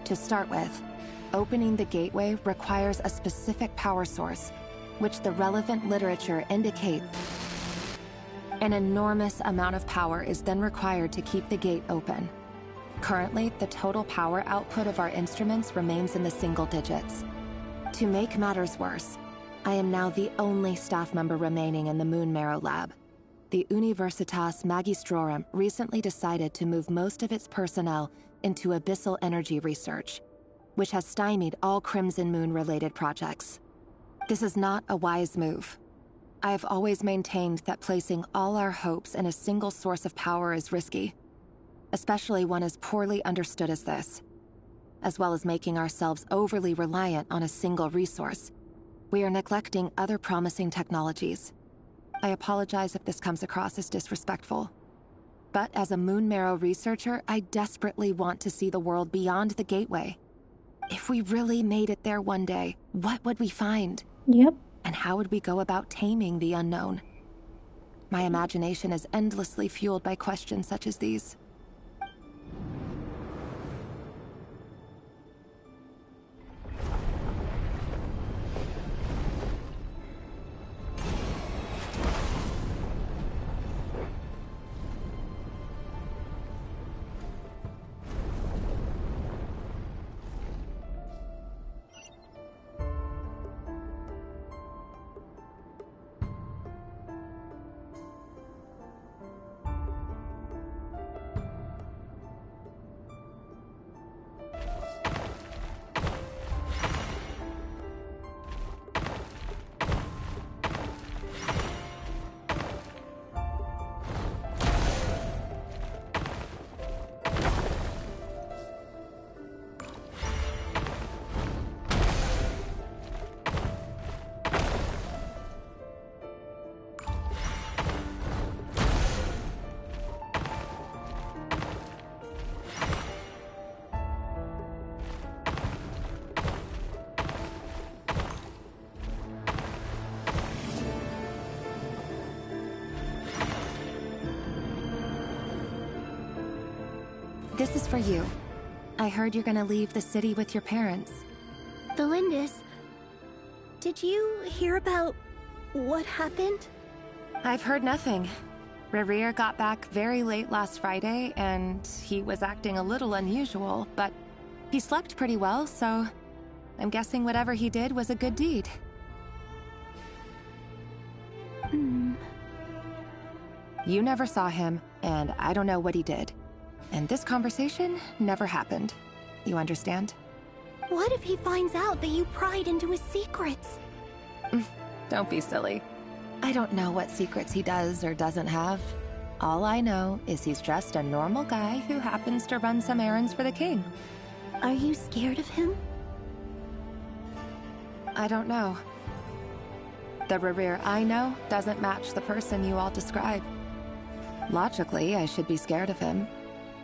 To start with, opening the gateway requires a specific power source, which the relevant literature indicates. An enormous amount of power is then required to keep the gate open. Currently, the total power output of our instruments remains in the single digits. To make matters worse, I am now the only staff member remaining in the Moon Marrow lab. The Universitas Magistrorum recently decided to move most of its personnel into abyssal energy research, which has stymied all Crimson Moon-related projects. This is not a wise move. I have always maintained that placing all our hopes in a single source of power is risky, especially one as poorly understood as this. As well as making ourselves overly reliant on a single resource, we are neglecting other promising technologies. I apologize if this comes across as disrespectful. But as a Moon Marrow researcher, I desperately want to see the world beyond the gateway. If we really made it there one day, what would we find? Yep. And how would we go about taming the unknown? My imagination is endlessly fueled by questions such as these. This is for you. I heard you're gonna leave the city with your parents. Delindis, did you hear about what happened? I've heard nothing. Rerir got back very late last Friday, and he was acting a little unusual, but he slept pretty well, so I'm guessing whatever he did was a good deed. You never saw him, and I don't know what he did. And this conversation never happened. You understand? What if he finds out that you pried into his secrets? Don't be silly. I don't know what secrets he does or doesn't have. All I know is he's just a normal guy who happens to run some errands for the king. Are you scared of him? I don't know. The Rerir I know doesn't match the person you all describe. Logically, I should be scared of him.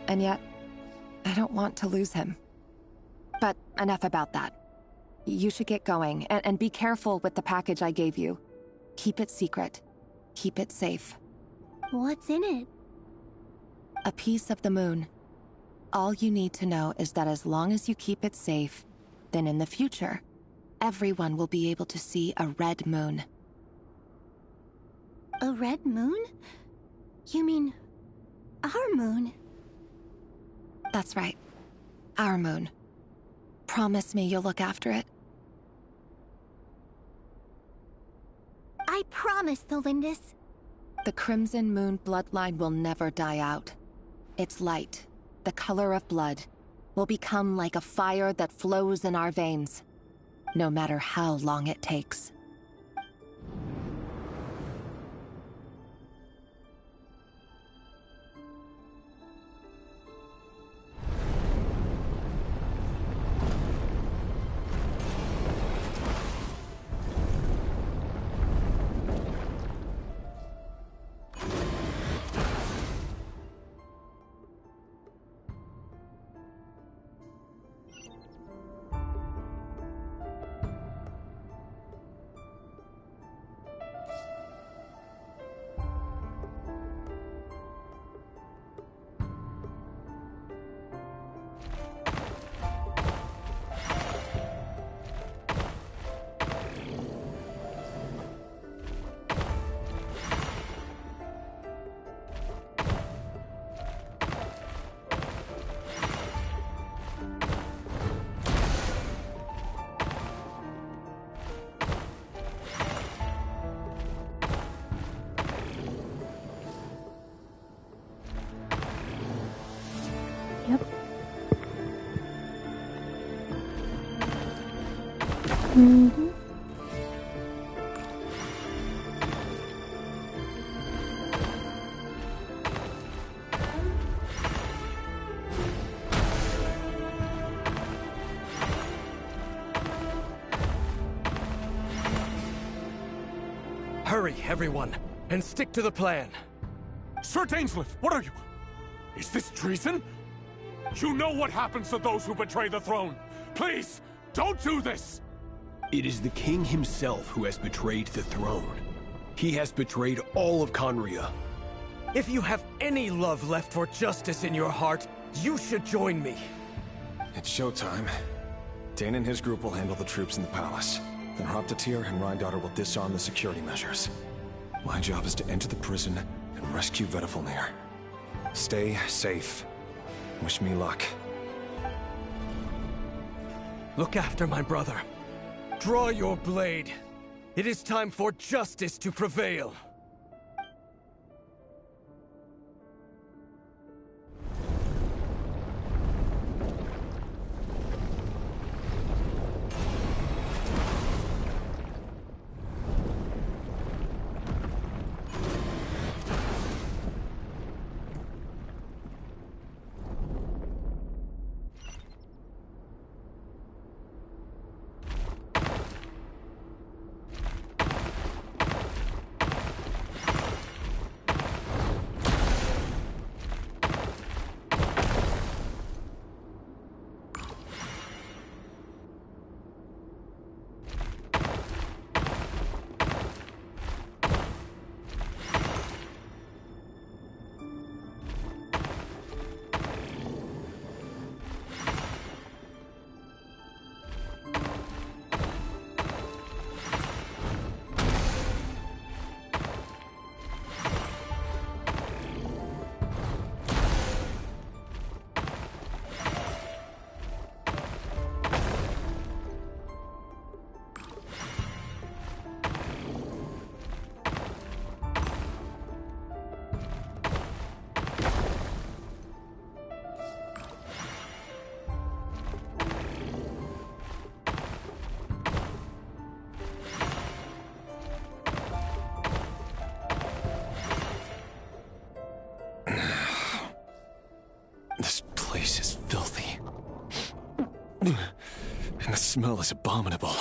And yet, I don't want to lose him. But enough about that. You should get going, and be careful with the package I gave you. Keep it secret. Keep it safe. What's in it? A piece of the moon. All you need to know is that as long as you keep it safe, then in the future, everyone will be able to see a red moon. A red moon? You mean our moon? That's right. Our moon. Promise me you'll look after it. I promise, Delindis. The Crimson Moon bloodline will never die out. Its light, the color of blood, will become like a fire that flows in our veins, no matter how long it takes. Mm-hmm. Hurry, everyone, and stick to the plan. Sir Dainsleif, what are you? Is this treason? You know what happens to those who betray the throne. Please, don't do this! It is the king himself who has betrayed the throne. He has betrayed all of Conria. If you have any love left for justice in your heart, you should join me. It's showtime. Dane and his group will handle the troops in the palace. Then Hroptatyr and Rhydaughter will disarm the security measures. My job is to enter the prison and rescue Vedifalnir. Stay safe. Wish me luck. Look after my brother. Draw your blade. It is time for justice to prevail. And the smell is abominable.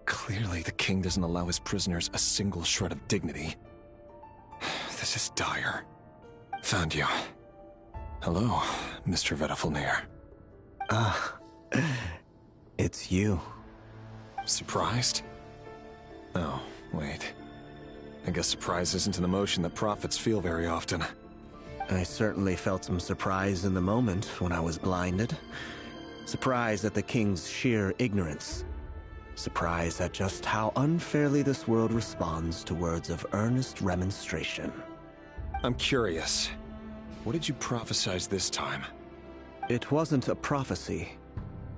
Clearly, the king doesn't allow his prisoners a single shred of dignity. This is dire. Found you. Hello, Mr. Vedifalnir. It's you. Surprised? Oh, wait. I guess surprise isn't an emotion that prophets feel very often. I certainly felt some surprise in the moment when I was blinded. Surprise at the king's sheer ignorance. Surprise at just how unfairly this world responds to words of earnest remonstration. I'm curious. What did you prophesize this time? It wasn't a prophecy.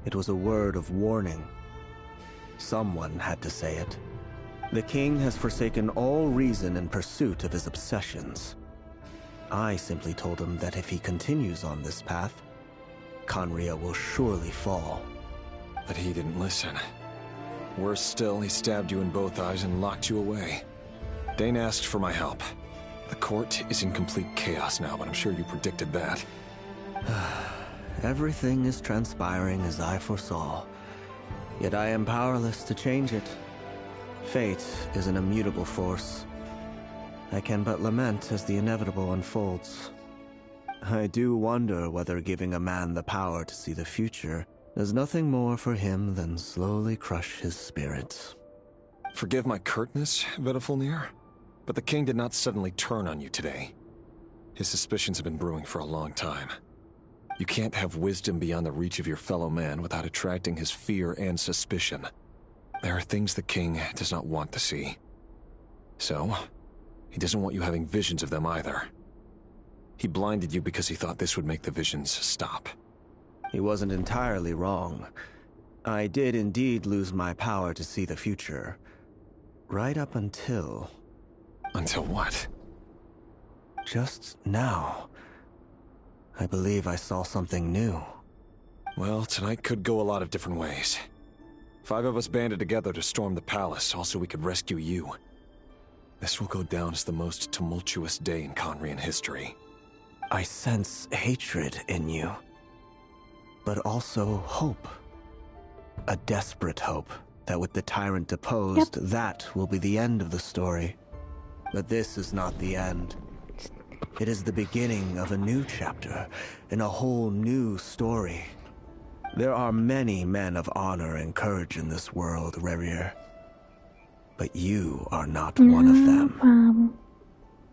It was a word of warning. Someone had to say it. The king has forsaken all reason in pursuit of his obsessions. I simply told him that if he continues on this path, Conria will surely fall. But he didn't listen. Worse still, he stabbed you in both eyes and locked you away. Dane asked for my help. The court is in complete chaos now, but I'm sure you predicted that. Everything is transpiring as I foresaw. Yet I am powerless to change it. Fate is an immutable force. I can but lament as the inevitable unfolds. I do wonder whether giving a man the power to see the future does nothing more for him than slowly crush his spirit. Forgive my curtness, Vedifalnir, but the king did not suddenly turn on you today. His suspicions have been brewing for a long time. You can't have wisdom beyond the reach of your fellow man without attracting his fear and suspicion. There are things the king does not want to see. So, he doesn't want you having visions of them either. He blinded you because he thought this would make the visions stop. He wasn't entirely wrong. I did indeed lose my power to see the future. Right up until... Until what? Just now. I believe I saw something new. Well, tonight could go a lot of different ways. 5 of us banded together to storm the palace, all so we could rescue you. This will go down as the most tumultuous day in Conrian history. I sense hatred in you, but also hope. A desperate hope that with the tyrant deposed, that will be the end of the story. But this is not the end. It is the beginning of a new chapter, in a whole new story. There are many men of honor and courage in this world, Rerir. But you are not one of them.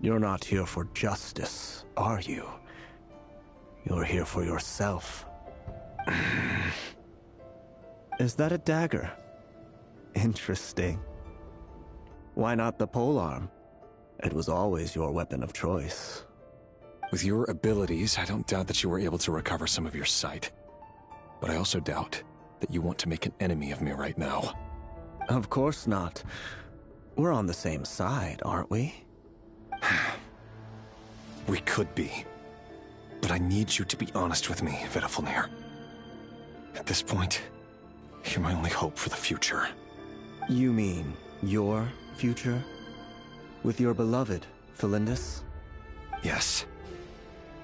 You're not here for justice, are you? You're here for yourself. Is that a dagger? Interesting. Why not the polearm? It was always your weapon of choice. With your abilities, I don't doubt that you were able to recover some of your sight. But I also doubt that you want to make an enemy of me right now. Of course not. We're on the same side, aren't we? We could be. But I need you to be honest with me, Vedafilnir. At this point, you're my only hope for the future. You mean your future? With your beloved, Felindis? Yes.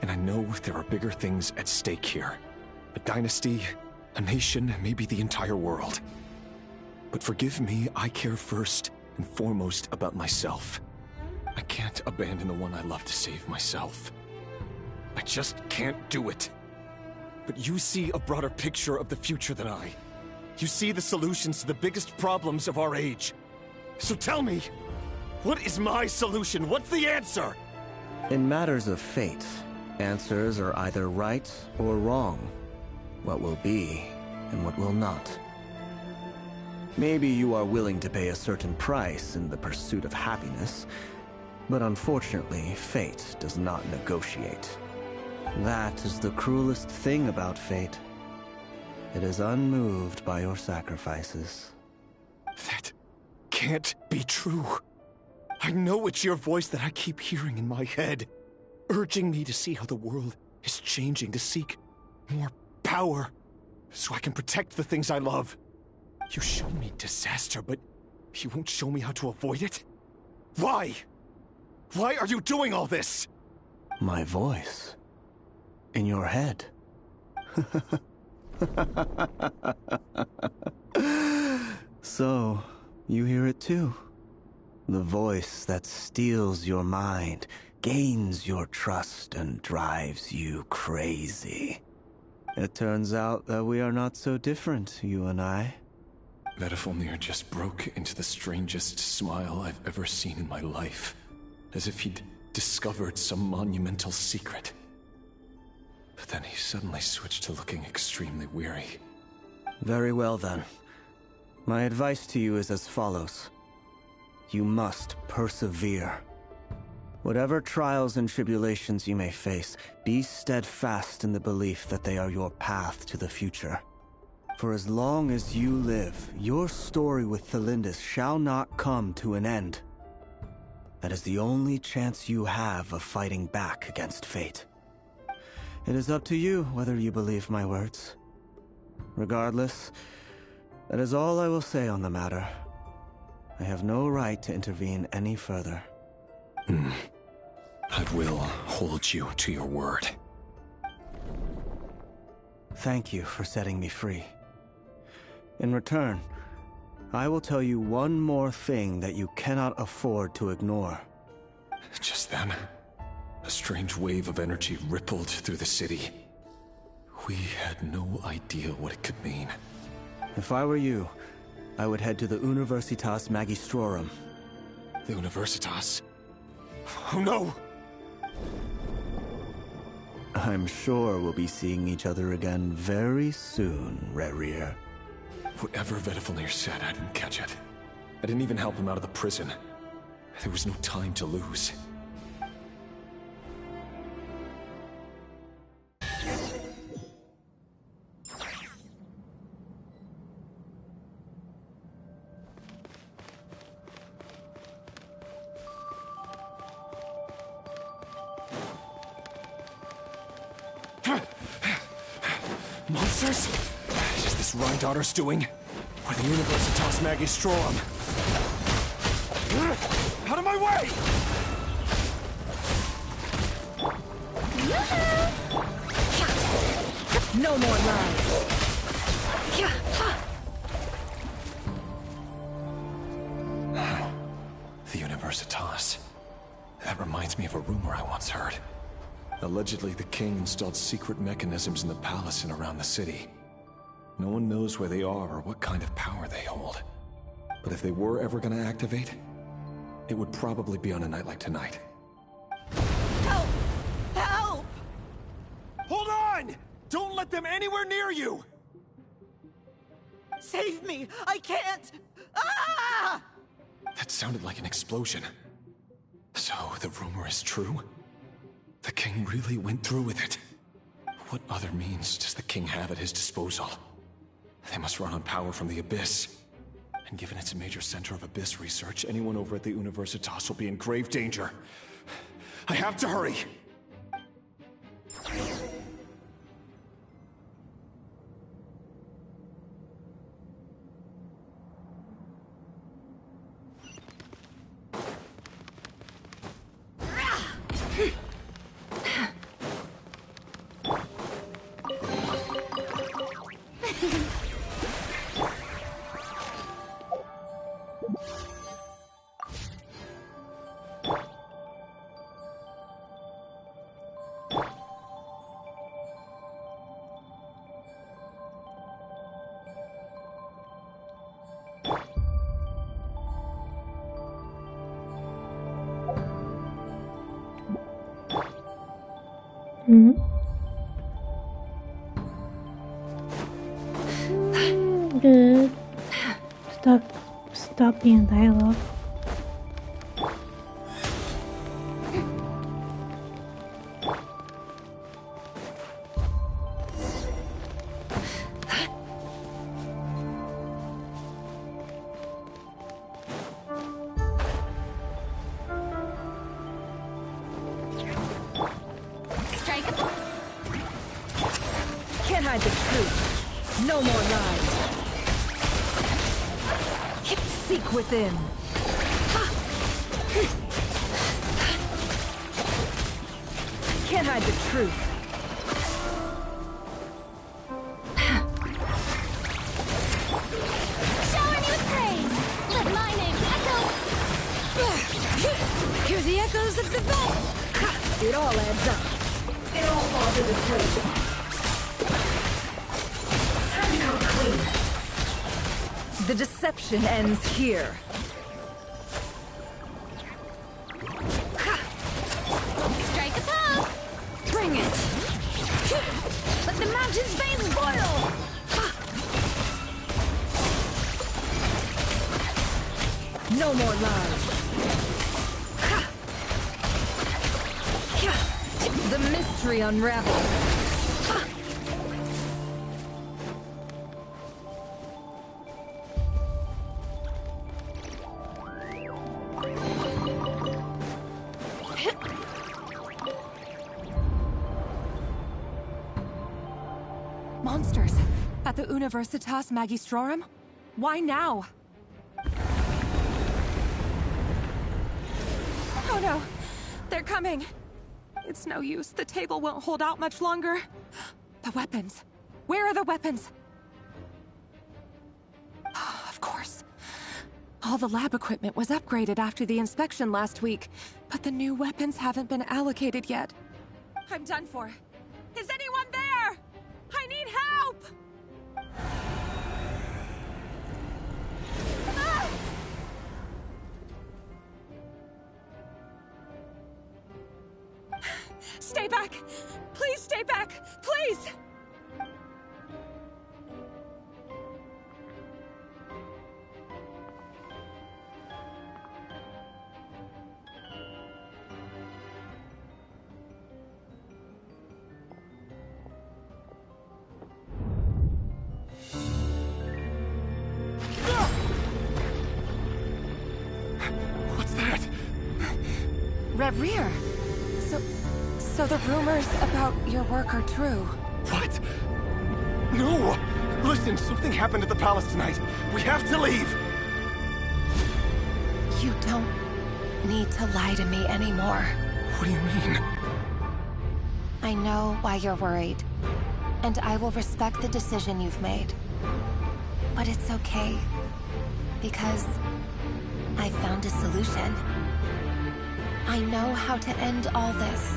And I know there are bigger things at stake here. A dynasty, a nation, maybe the entire world. But forgive me, I care first and foremost about myself. I can't abandon the one I love to save myself. I just can't do it. But you see a broader picture of the future than I. You see the solutions to the biggest problems of our age. So tell me, what is my solution? What's the answer? In matters of fate, answers are either right or wrong. What will be, and what will not. Maybe you are willing to pay a certain price in the pursuit of happiness, but unfortunately, fate does not negotiate. That is the cruelest thing about fate. It is unmoved by your sacrifices. That can't be true. I know it's your voice that I keep hearing in my head, urging me to see how the world is changing, to seek more power, so I can protect the things I love. You show me disaster, but you won't show me how to avoid it? Why? Why are you doing all this? My voice. In your head. So, you hear it too? The voice that steals your mind, gains your trust, and drives you crazy. It turns out that we are not so different, you and I. Vedafilnir just broke into the strangest smile I've ever seen in my life. As if he'd discovered some monumental secret. But then he suddenly switched to looking extremely weary. Very well then. My advice to you is as follows. You must persevere. Whatever trials and tribulations you may face, be steadfast in the belief that they are your path to the future. For as long as you live, your story with Felindis shall not come to an end. That is the only chance you have of fighting back against fate. It is up to you whether you believe my words. Regardless, that is all I will say on the matter. I have no right to intervene any further. I will hold you to your word. Thank you for setting me free. In return, I will tell you one more thing that you cannot afford to ignore. Just then, a strange wave of energy rippled through the city. We had no idea what it could mean. If I were you, I would head to the Universitas Magistrorum. The Universitas? Oh no! I'm sure we'll be seeing each other again very soon, Rerir. Whatever Vedafilnir said, I didn't catch it. I didn't even help him out of the prison. There was no time to lose. Monsters? Is this Rhine daughter's doing? Where the Universitas Magistrorum. Out of my way! No more lies. The Universitas. That reminds me of a rumor I once heard. Allegedly, the king installed secret mechanisms in the palace and around the city. No one knows where they are or what kind of power they hold. But if they were ever going to activate, it would probably be on a night like tonight. Help! Help! Hold on! Don't let them anywhere near you! Save me! I can't! Ah! That sounded like an explosion. So, the rumor is true? The king really went through with it? What other means does the king have at his disposal? They must run on power from the Abyss. And given it's a major center of Abyss research, anyone over at the Universitas will be in grave danger. I have to hurry! Good. Stop being dialogue. Can't hide the truth. No more lies. Seek within. Can't hide the truth. Showering you with praise! Let my name echo! Hear the echoes of the bell! It all adds up. It all falls into place. Time to come clean. The deception ends here. Strike a pose! Bring it! Let the mountain's veins boil! No more lies. The mystery unravels. Monsters. At the Universitas Magistrorum? Why now? Oh no! They're coming! It's no use. The table won't hold out much longer. The weapons. Where are the weapons? Of course. All the lab equipment was upgraded after the inspection last week, but the new weapons haven't been allocated yet. I'm done for. Is anyone there? I need help! Ah! Stay back! Please stay back! Please! What's that? Reverie! So the rumors about your work are true. What? No! Listen, something happened at the palace tonight. We have to leave. You don't need to lie to me anymore. What do you mean? I know why you're worried, and I will respect the decision you've made. But it's okay, because I found a solution. I know how to end all this.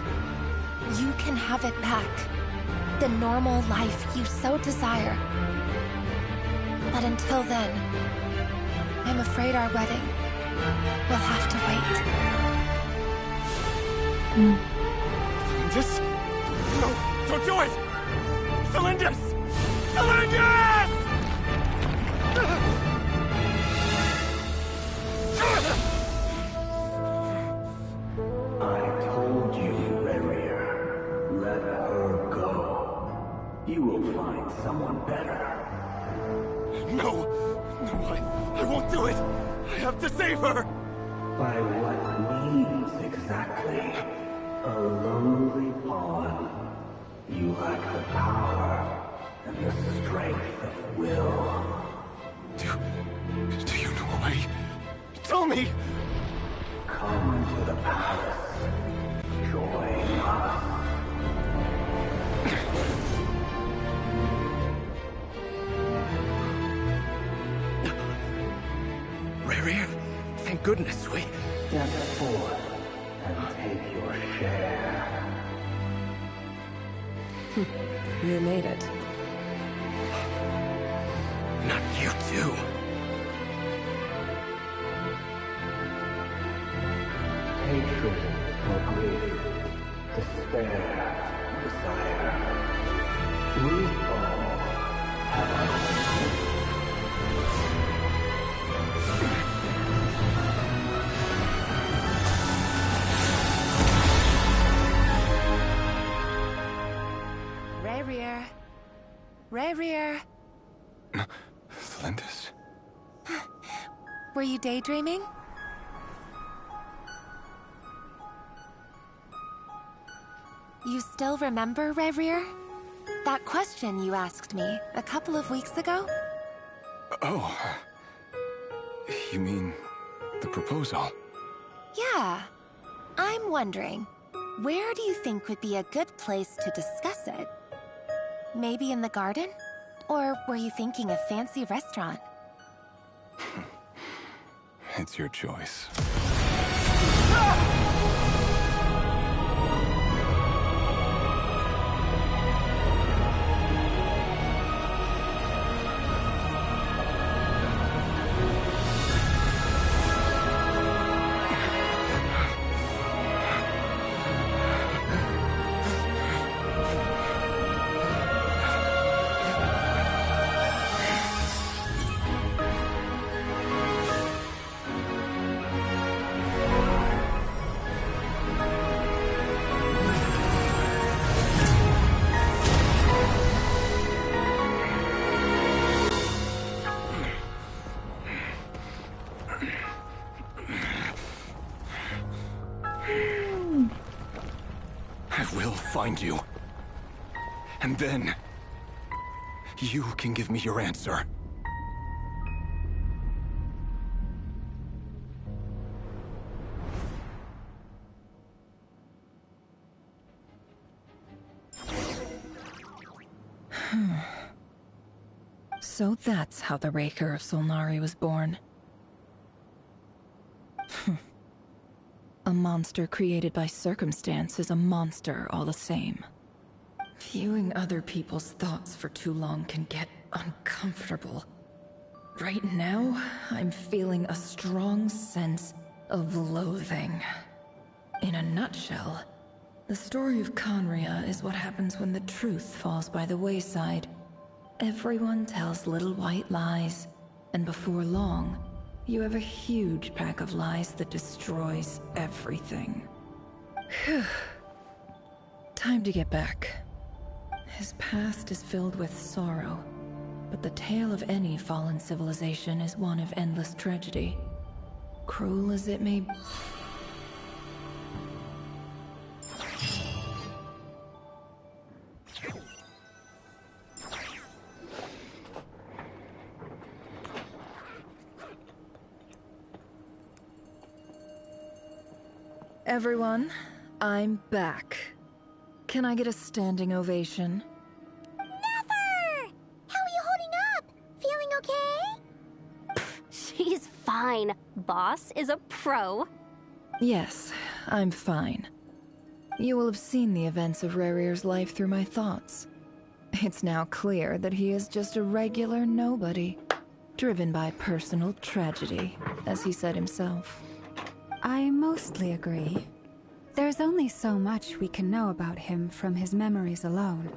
You can have it back. The normal life you so desire. But until then, I'm afraid our wedding will have to wait. Just... No, don't do it! Cylinders! Cylinders! I told you, Rarier. Let her go. You will find someone better. No! No, I won't do it! I have to save her! By what means exactly? A lonely pawn. You lack the power and the strength of will. Do you know a way? Tell me! Come to the palace. Join us. Rarier, thank goodness we... Step forth and take your share. You made it. Not you too. Hatred or grief, despair, desire. We all have our own. Rarier. Rarier. Celindus? Were you daydreaming? You still remember, Rarier? That question you asked me a couple of weeks ago? Oh. You mean the proposal? Yeah. I'm wondering, where do you think would be a good place to discuss it? Maybe in the garden? Or were you thinking a fancy restaurant? It's your choice. Find you. And then... you can give me your answer. So that's how the Raker of Solnari was born. A monster created by circumstance is a monster all the same. Viewing other people's thoughts for too long can get uncomfortable. Right now, I'm feeling a strong sense of loathing. In a nutshell, the story of Conria is what happens when the truth falls by the wayside. Everyone tells little white lies, and before long, you have a huge pack of lies that destroys everything. Whew. Time to get back. His past is filled with sorrow, but the tale of any fallen civilization is one of endless tragedy. Cruel as it may be. Everyone, I'm back. Can I get a standing ovation? Never! How are you holding up? Feeling okay? She's fine. Boss is a pro. Yes, I'm fine. You will have seen the events of Rerir's life through my thoughts. It's now clear that he is just a regular nobody, driven by personal tragedy, as he said himself. I mostly agree. There's only so much we can know about him from his memories alone,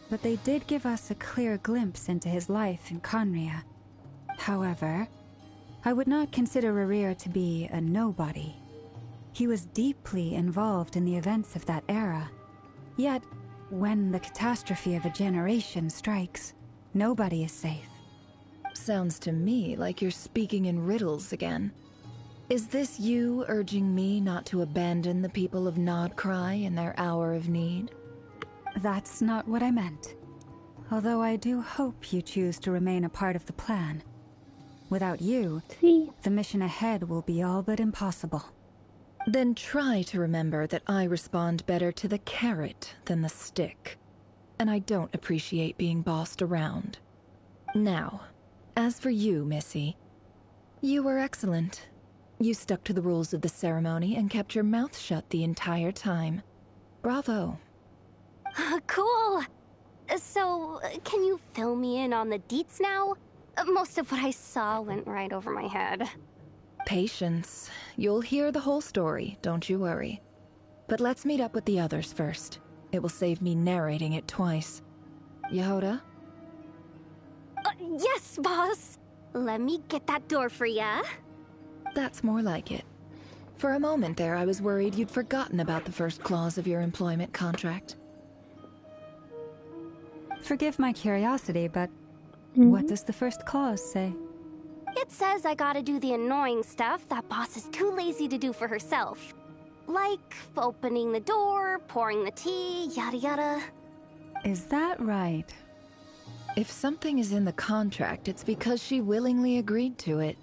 but they did give us a clear glimpse into his life in Conria. However, I would not consider Rerir to be a nobody. He was deeply involved in the events of that era. Yet, when the catastrophe of a generation strikes, nobody is safe. Sounds to me like you're speaking in riddles again. Is this you urging me not to abandon the people of Nodcry in their hour of need? That's not what I meant. Although I do hope you choose to remain a part of the plan. Without you, the mission ahead will be all but impossible. Then try to remember that I respond better to the carrot than the stick. And I don't appreciate being bossed around. Now, as for you, Missy, you were excellent. You stuck to the rules of the ceremony and kept your mouth shut the entire time. Bravo. Cool. So, can you fill me in on the deets now? Most of what I saw went right over my head. Patience. You'll hear the whole story, don't you worry. But let's meet up with the others first. It will save me narrating it twice. Yehoda? Yes, boss! Let me get that door for ya. That's more like it. For a moment there, I was worried you'd forgotten about the first clause of your employment contract. Forgive my curiosity, but what does the first clause say? It says I gotta do the annoying stuff that boss is too lazy to do for herself. Like opening the door, pouring the tea, yada yada. Is that right? If something is in the contract, it's because she willingly agreed to it.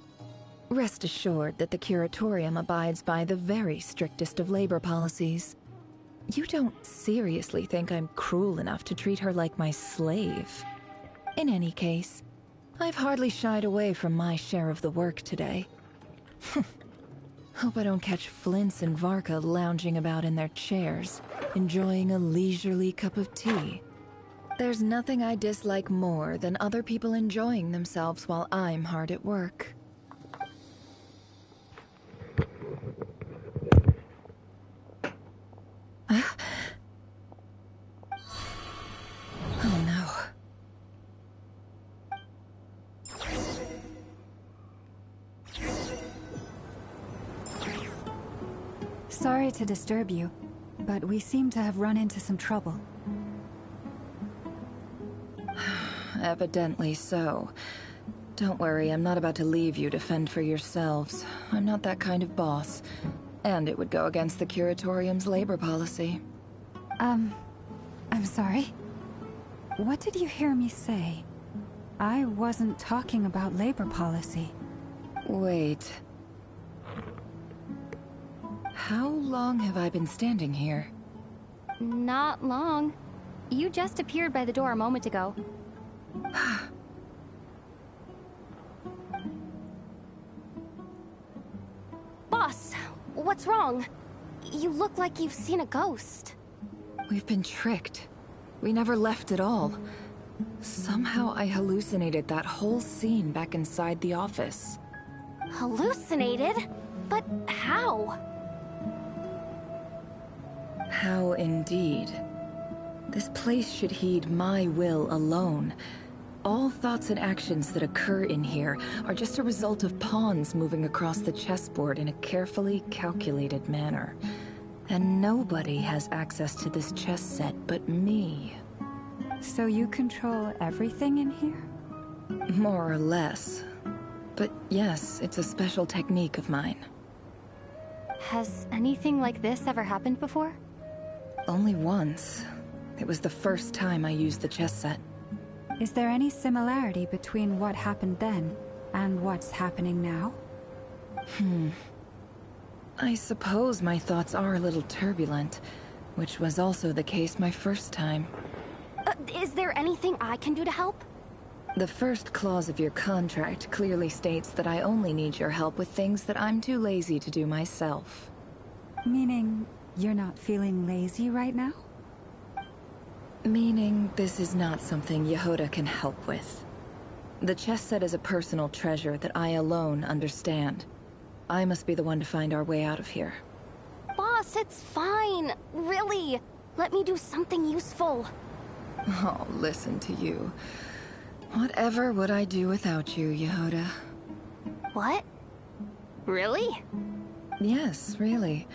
Rest assured that the Curatorium abides by the very strictest of labor policies. You don't seriously think I'm cruel enough to treat her like my slave? In any case, I've hardly shied away from my share of the work today. Hope I don't catch Flintz and Varka lounging about in their chairs, enjoying a leisurely cup of tea. There's nothing I dislike more than other people enjoying themselves while I'm hard at work. Oh no. Sorry to disturb you, but we seem to have run into some trouble. Evidently so. Don't worry, I'm not about to leave you to fend for yourselves. I'm not that kind of boss. And it would go against the Curatorium's labor policy. I'm sorry. What did you hear me say? I wasn't talking about labor policy. Wait. How long have I been standing here? Not long. You just appeared by the door a moment ago. Boss, what's wrong? You look like you've seen a ghost. We've been tricked. We never left at all. Somehow I hallucinated that whole scene back inside the office. Hallucinated? But how? How indeed. This place should heed my will alone. All thoughts and actions that occur in here are just a result of pawns moving across the chessboard in a carefully calculated manner. And nobody has access to this chess set but me. So you control everything in here? More or less. But yes, it's a special technique of mine. Has anything like this ever happened before? Only once. It was the first time I used the chess set. Is there any similarity between what happened then and what's happening now? I suppose my thoughts are a little turbulent, which was also the case my first time. Is there anything I can do to help? The first clause of your contract clearly states that I only need your help with things that I'm too lazy to do myself. Meaning, you're not feeling lazy right now? Meaning, this is not something Yehoda can help with. The chess set is a personal treasure that I alone understand. I must be the one to find our way out of here. Boss, it's fine. Really. Let me do something useful. Oh, listen to you. Whatever would I do without you, Yehoda? What? Really? Yes, really.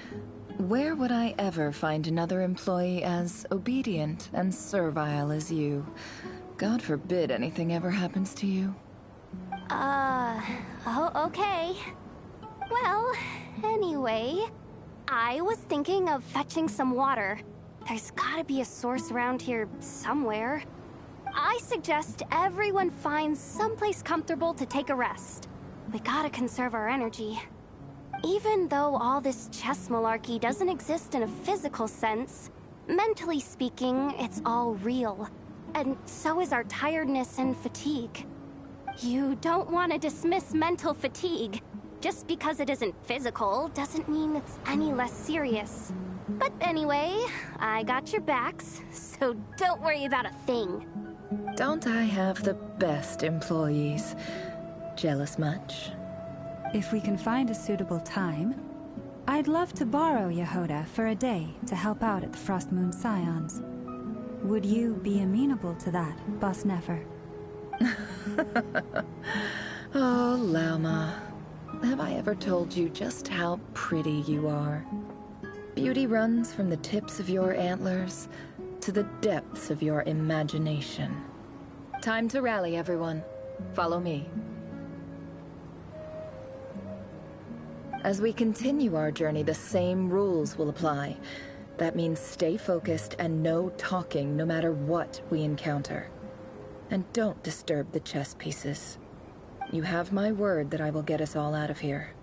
Where would I ever find another employee as obedient and servile as you? God forbid anything ever happens to you. Oh, okay. Well, anyway, I was thinking of fetching some water. There's gotta be a source around here somewhere. I suggest everyone finds someplace comfortable to take a rest. We gotta conserve our energy. Even though all this chess malarkey doesn't exist in a physical sense, mentally speaking, it's all real. And so is our tiredness and fatigue. You don't want to dismiss mental fatigue. Just because it isn't physical doesn't mean it's any less serious. But anyway, I got your backs, so don't worry about a thing. Don't I have the best employees? Jealous much? If we can find a suitable time, I'd love to borrow Yehoda for a day to help out at the Frost Moon Scions. Would you be amenable to that, Boss Nefer? Oh, Lauma. Have I ever told you just how pretty you are? Beauty runs from the tips of your antlers to the depths of your imagination. Time to rally, everyone. Follow me. As we continue our journey, the same rules will apply. That means stay focused and no talking no matter what we encounter. And don't disturb the chess pieces. You have my word that I will get us all out of here.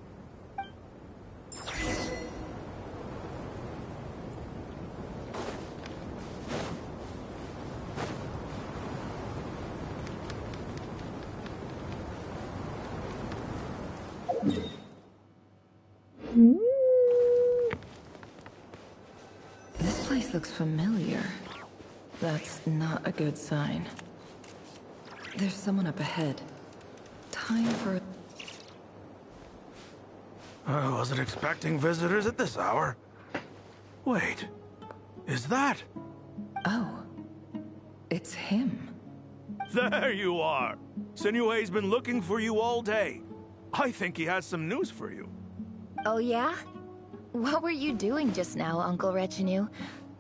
This place looks familiar. That's not a good sign. There's someone up ahead. Time for... I wasn't expecting visitors at this hour. Wait, is that? Oh, it's him. There you are! Sinue's been looking for you all day. I think he has some news for you. Oh yeah? What were you doing just now, Uncle Retinue?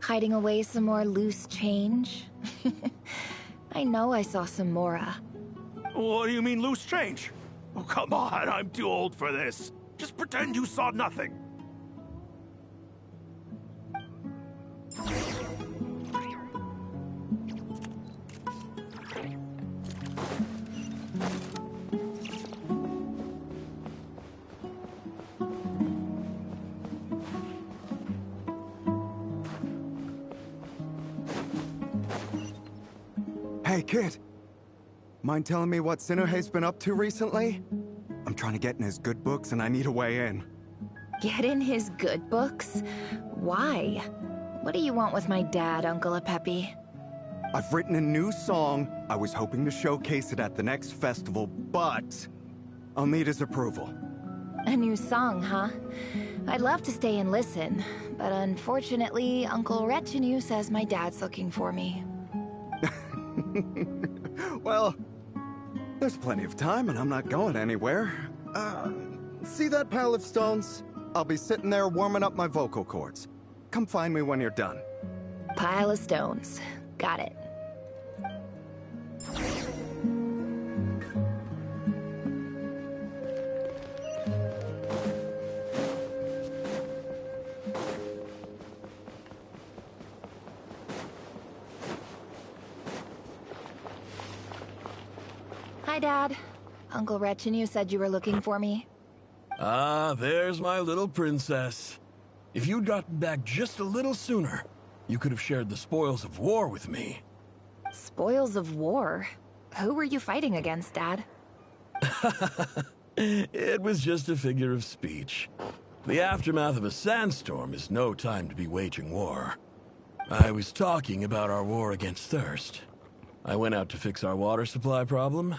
Hiding away some more loose change? I know I saw some Mora. What do you mean loose change? Oh, come on, I'm too old for this. Just pretend you saw nothing. Hey, kid. Mind telling me what Sinuhe's been up to recently? I'm trying to get in his good books and I need a way in. Get in his good books? Why? What do you want with my dad, Uncle Apepi? I've written a new song. I was hoping to showcase it at the next festival, but I'll need his approval. A new song, huh? I'd love to stay and listen, but unfortunately, Uncle Retinue says my dad's looking for me. Well, there's plenty of time and I'm not going anywhere. See that pile of stones? I'll be sitting there warming up my vocal cords. Come find me when you're done. Pile of stones. Got it. Hi, Dad. Uncle Retinue said you were looking for me. Ah, there's my little princess. If you'd gotten back just a little sooner, you could have shared the spoils of war with me. Spoils of war? Who were you fighting against, Dad? It was just a figure of speech. The aftermath of a sandstorm is no time to be waging war. I was talking about our war against thirst. I went out to fix our water supply problem,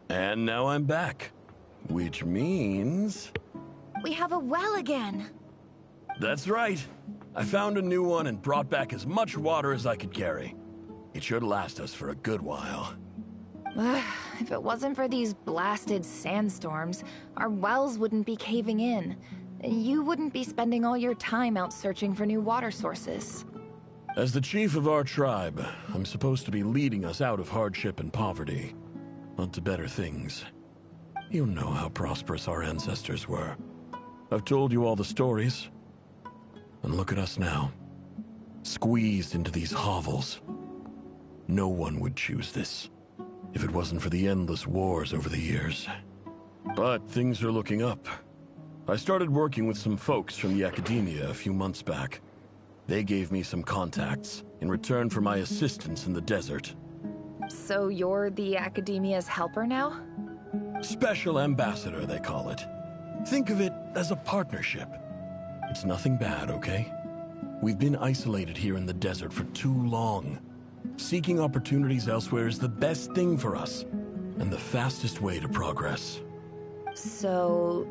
and now I'm back. Which means... We have a well again! That's right. I found a new one and brought back as much water as I could carry. It should last us for a good while. If it wasn't for these blasted sandstorms, our wells wouldn't be caving in. You wouldn't be spending all your time out searching for new water sources. As the chief of our tribe, I'm supposed to be leading us out of hardship and poverty, onto better things. You know how prosperous our ancestors were. I've told you all the stories. And look at us now, squeezed into these hovels. No one would choose this, if it wasn't for the endless wars over the years. But things are looking up. I started working with some folks from the academia a few months back. They gave me some contacts in return for my assistance in the desert. So you're the academia's helper now? Special ambassador, they call it. Think of it as a partnership. It's nothing bad, okay? We've been isolated here in the desert for too long. Seeking opportunities elsewhere is the best thing for us, and the fastest way to progress. So,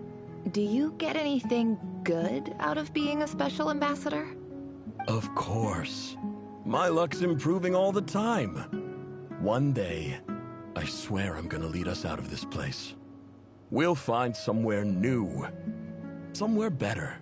do you get anything good out of being a special ambassador? Of course. My luck's improving all the time. One day, I swear I'm gonna lead us out of this place. We'll find somewhere new. Somewhere better.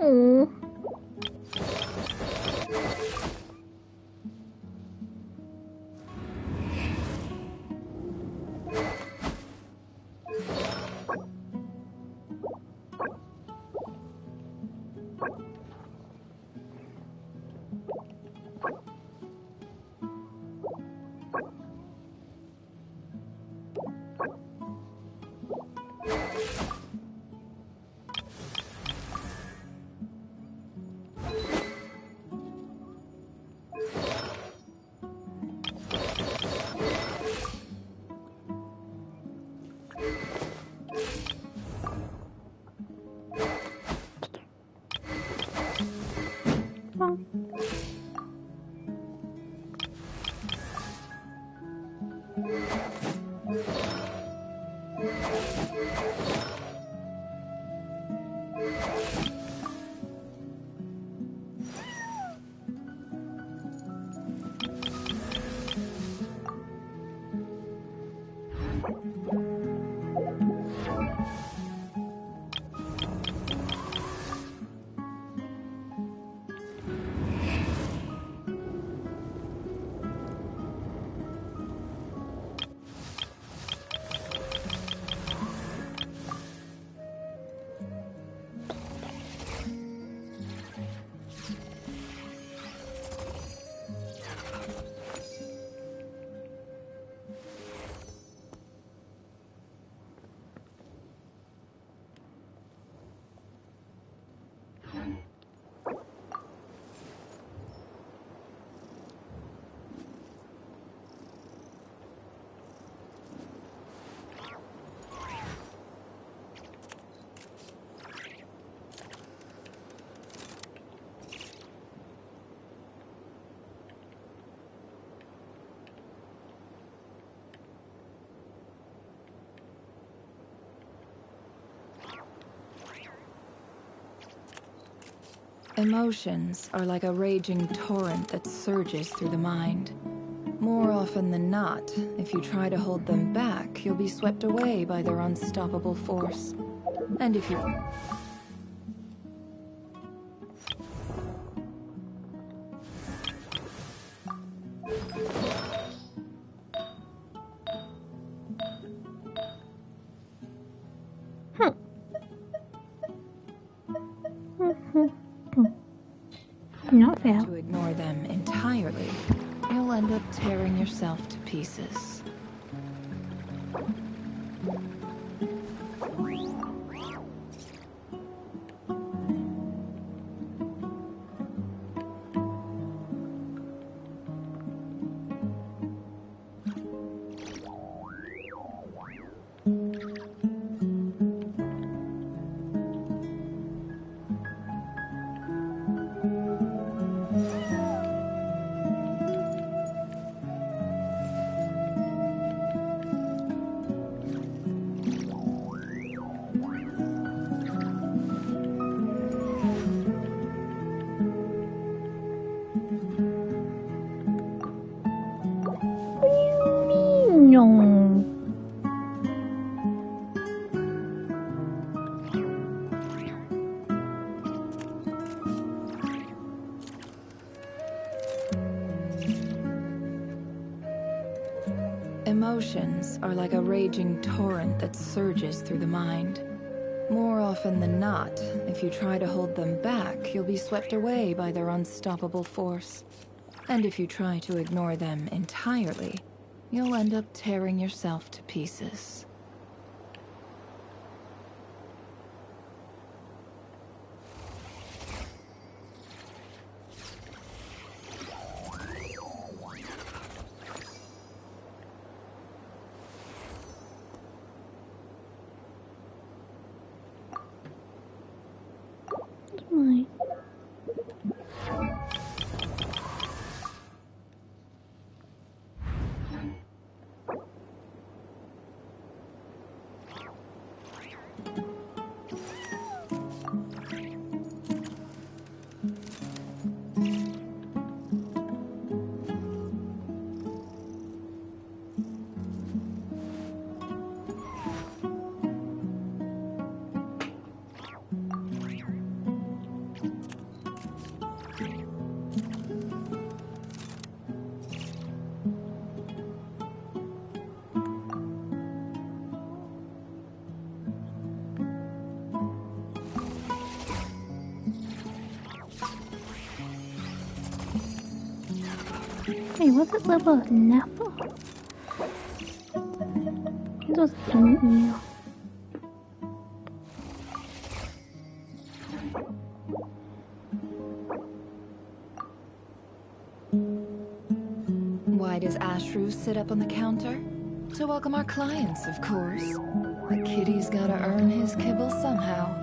Oh. Emotions are like a raging torrent that surges through the mind. More often than not, if you try to hold them back, you'll be swept away by their unstoppable force. And if you... Not fair. To ignore them entirely, you'll end up tearing yourself to pieces. No. Emotions are like a raging torrent that surges through the mind. More often than not, if you try to hold them back, you'll be swept away by their unstoppable force. And if you try to ignore them entirely, you'll end up tearing yourself to pieces. Right. Hey, what's this level of Napa? It was in you. Why does Ashru sit up on the counter? To welcome our clients, of course. The kitty's gotta earn his kibble somehow.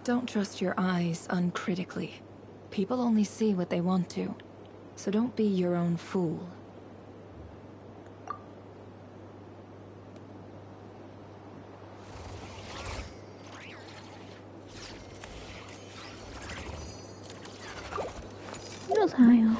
Don't trust your eyes uncritically. People only see what they want to, so don't be your own fool. It was higher.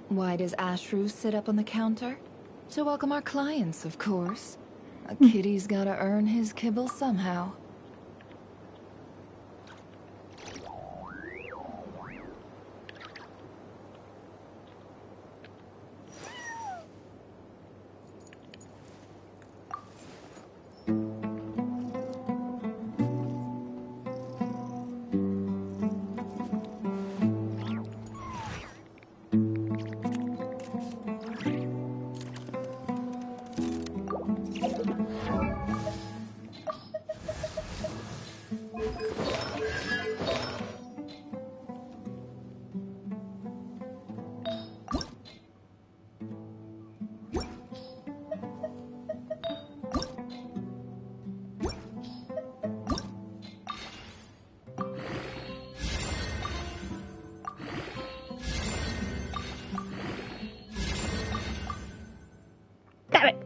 Why does Ashru sit up on the counter? To welcome our clients, of course. A kitty's gotta earn his kibble somehow. Damn it.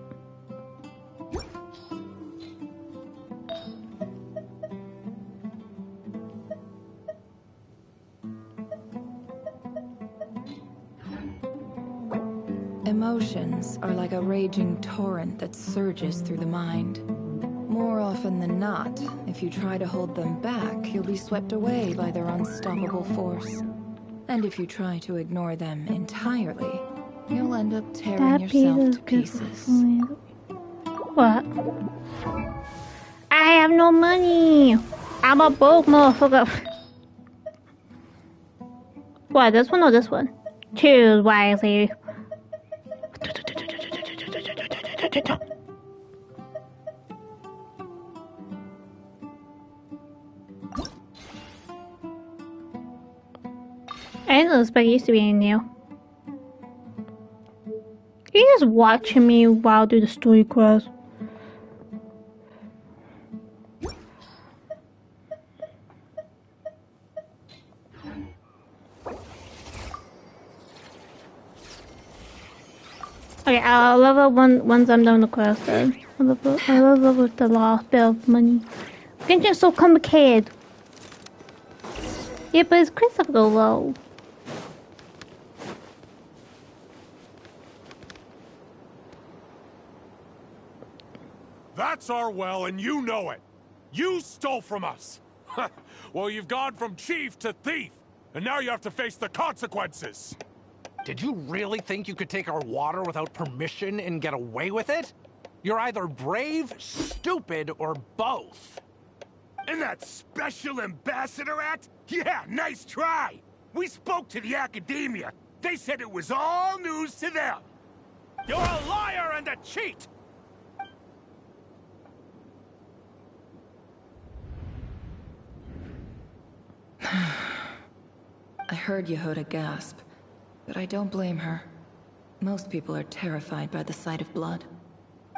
Emotions are like a raging torrent that surges through the mind. More often than not, if you try to hold them back, you'll be swept away by their unstoppable force. And if you try to ignore them entirely, you'll end up tearing yourself to pieces. What? I have no money. I'm a broke motherfucker. What, this one or this one? Choose wisely. I didn't expect it used to be in there. You just watching me while I do the story quest. Okay, I'll level once I'm done the quest then. I'll level with the last bit of money. Genshin's so complicated. Yeah, but it's critical though. That's our well, and you know it. You stole from us. Well, you've gone from chief to thief, and now you have to face the consequences. Did you really think you could take our water without permission and get away with it? You're either brave, stupid, or both. And that special ambassador act? Yeah, nice try. We spoke to the academia. They said it was all news to them. You're a liar and a cheat! I heard Yehoda gasp, but I don't blame her. Most people are terrified by the sight of blood.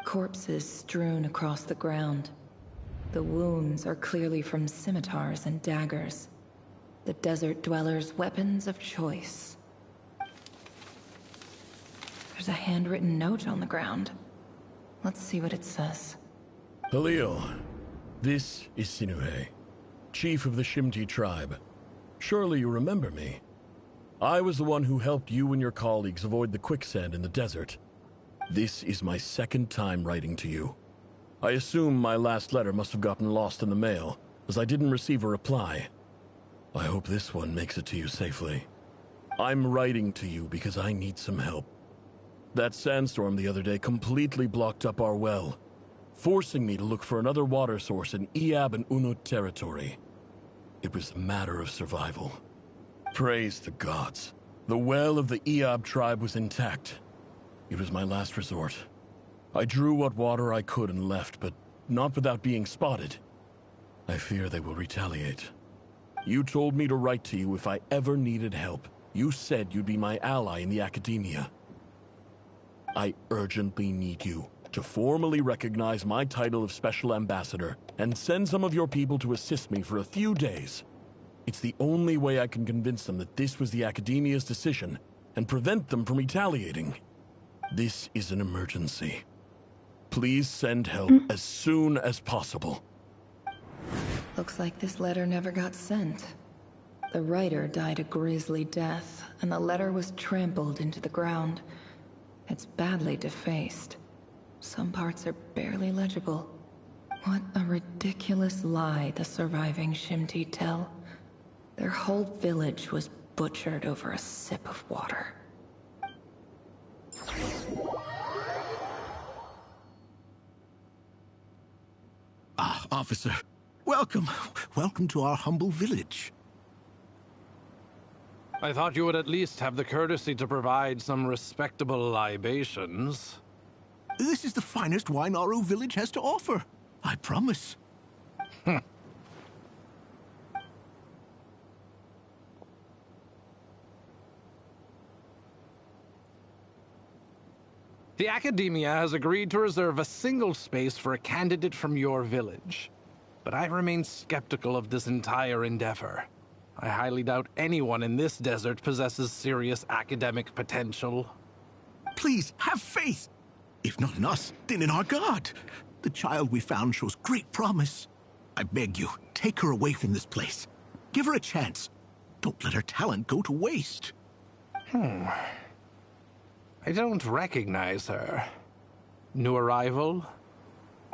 Corpses strewn across the ground. The wounds are clearly from scimitars and daggers. The desert dwellers' weapons of choice. There's a handwritten note on the ground. Let's see what it says. Halil, this is Sinuhe, chief of the Shimti tribe. Surely you remember me. I was the one who helped you and your colleagues avoid the quicksand in the desert. This is my second time writing to you. I assume my last letter must have gotten lost in the mail, as I didn't receive a reply. I hope this one makes it to you safely. I'm writing to you because I need some help. That sandstorm the other day completely blocked up our well, forcing me to look for another water source in Iab and Unut territory. It was a matter of survival. Praise the gods. The well of the Iab tribe was intact. It was my last resort. I drew what water I could and left, but not without being spotted. I fear they will retaliate. You told me to write to you if I ever needed help. You said you'd be my ally in the academia. I urgently need you to formally recognize my title of Special Ambassador and send some of your people to assist me for a few days. It's the only way I can convince them that this was the academia's decision and prevent them from retaliating. This is an emergency. Please send help as soon as possible. Looks like this letter never got sent. The writer died a grisly death, and the letter was trampled into the ground. It's badly defaced. Some parts are barely legible. What a ridiculous lie the surviving Shimti tell. Their whole village was butchered over a sip of water. Ah, officer. Welcome. Welcome to our humble village. I thought you would at least have the courtesy to provide some respectable libations. This is the finest wine Aru village has to offer. I promise. The Academia has agreed to reserve a single space for a candidate from your village. But I remain skeptical of this entire endeavor. I highly doubt anyone in this desert possesses serious academic potential. Please, have faith. If not in us, then in our god. The child we found shows great promise. I beg you, take her away from this place. Give her a chance. Don't let her talent go to waste. I don't recognize her. New arrival?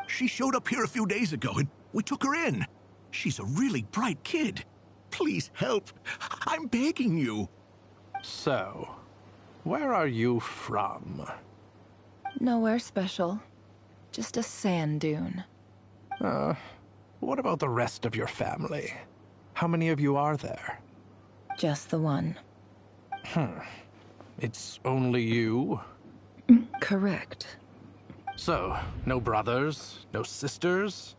She showed up here a few days ago and we took her in. She's a really bright kid. Please help. I'm begging you. So, where are you from? Nowhere special. Just a sand dune. What about the rest of your family? How many of you are there? Just the one. It's only you? Correct. So, no brothers, no sisters,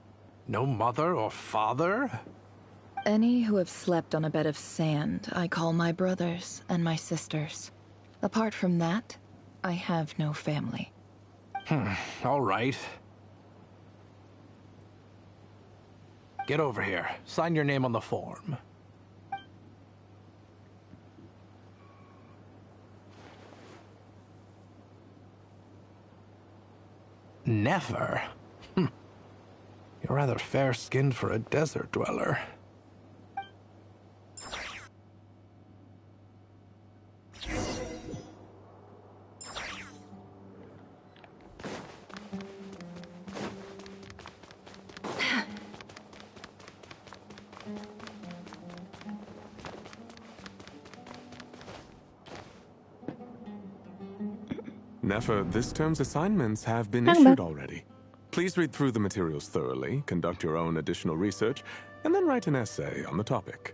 no mother or father? Any who have slept on a bed of sand, I call my brothers and my sisters. Apart from that, I have no family. All right. Get over here. Sign your name on the form. Never? You're rather fair-skinned for a desert dweller. Nefer, this term's assignments have been issued already. Please read through the materials thoroughly, conduct your own additional research, and then write an essay on the topic.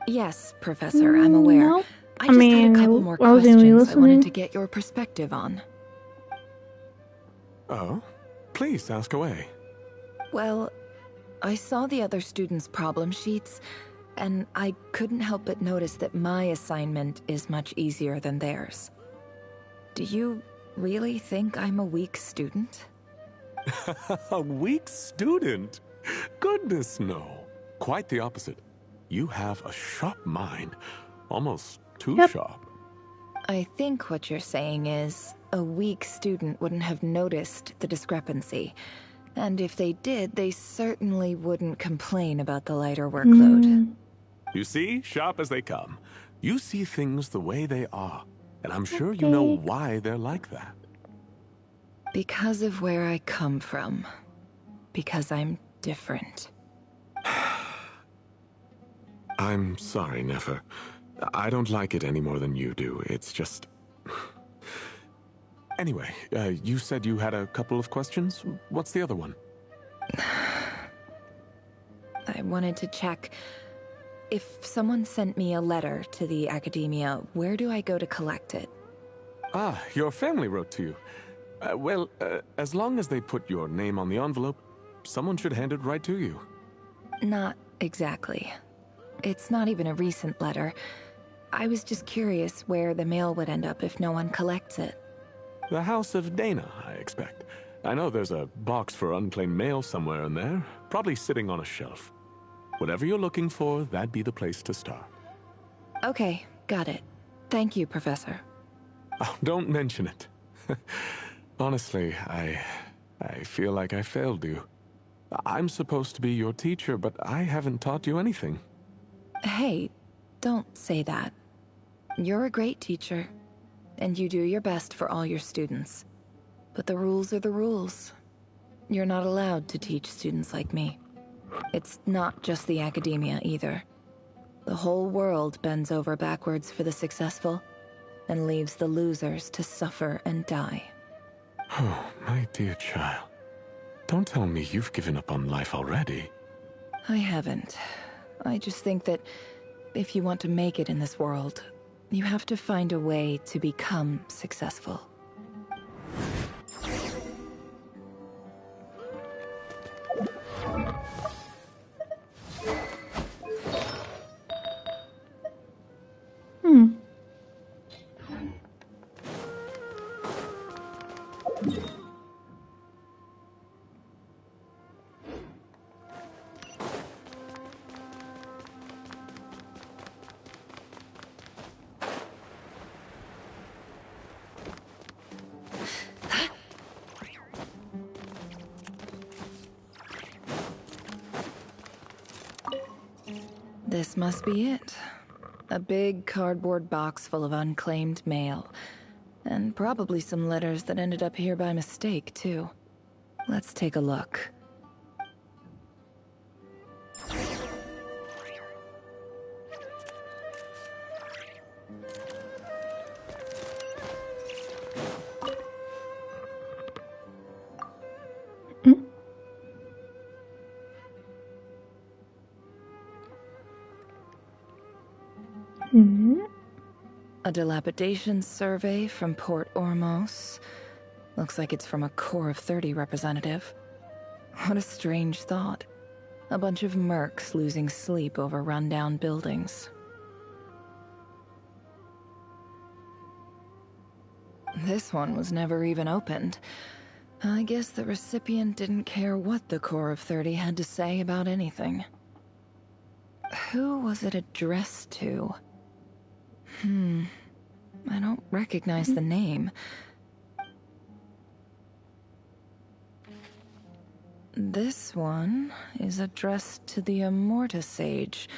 Yes, Professor, I'm aware. No. I just had a couple more questions I wanted to get your perspective on. Oh? Please, ask away. Well, I saw the other students' problem sheets, and I couldn't help but notice that my assignment is much easier than theirs. Do you really think I'm a weak student? A weak student? Goodness, no. Quite the opposite. You have a sharp mind. Almost too sharp. I think what you're saying is, a weak student wouldn't have noticed the discrepancy. And if they did, they certainly wouldn't complain about the lighter workload. You see, sharp as they come. You see things the way they are. And I'm sure you know why they're like that. Because of where I come from. Because I'm different. I'm sorry, Nefer. I don't like it any more than you do. It's just... Anyway, you said you had a couple of questions. What's the other one? I wanted to check... If someone sent me a letter to the Academia, where do I go to collect it? Ah, your family wrote to you. Well, as long as they put your name on the envelope, someone should hand it right to you. Not exactly. It's not even a recent letter. I was just curious where the mail would end up if no one collects it. The House of Dana, I expect. I know there's a box for unclaimed mail somewhere in there, probably sitting on a shelf. Whatever you're looking for, that'd be the place to start. Okay, got it. Thank you, Professor. Oh, don't mention it. Honestly, I feel like I failed you. I'm supposed to be your teacher, but I haven't taught you anything. Hey, don't say that. You're a great teacher, and you do your best for all your students. But the rules are the rules. You're not allowed to teach students like me. It's not just the Academia either. The whole world bends over backwards for the successful, and leaves the losers to suffer and die. Oh, my dear child. Don't tell me you've given up on life already. I haven't. I just think that if you want to make it in this world, you have to find a way to become successful. This must be it. A big cardboard box full of unclaimed mail. And probably some letters that ended up here by mistake, too. Let's take a look. A dilapidation survey from Port Ormos. Looks like it's from a Core of 30 representative. What a strange thought. A bunch of mercs losing sleep over rundown buildings. This one was never even opened. I guess the recipient didn't care what the Core of 30 had to say about anything. Who was it addressed to? I don't recognize the name. This one is addressed to the Immorta Sage.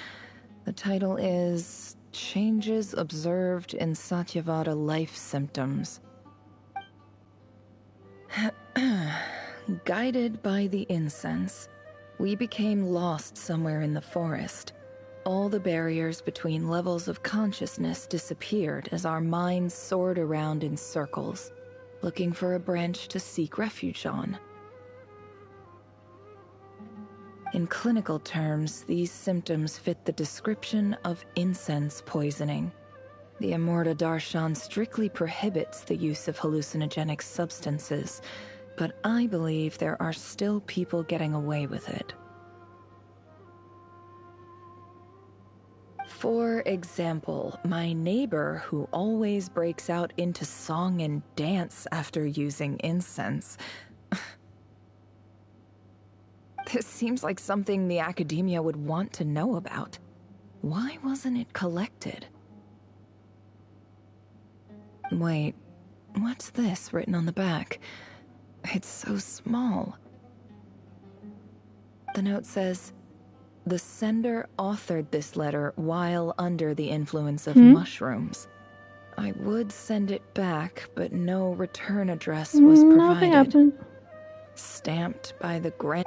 The title is Changes Observed in Satyavada Life Symptoms. Guided by the incense, we became lost somewhere in the forest. All the barriers between levels of consciousness disappeared as our minds soared around in circles, looking for a branch to seek refuge on. In clinical terms, these symptoms fit the description of incense poisoning. The Immorta Darshan strictly prohibits the use of hallucinogenic substances, but I believe there are still people getting away with it. For example, my neighbor who always breaks out into song and dance after using incense. This seems like something the Academia would want to know about. Why wasn't it collected? Wait, what's this written on the back? It's so small. The note says, the sender authored this letter while under the influence of mushrooms. I would send it back, but no return address was Nothing provided. happened. Stamped by the Grand...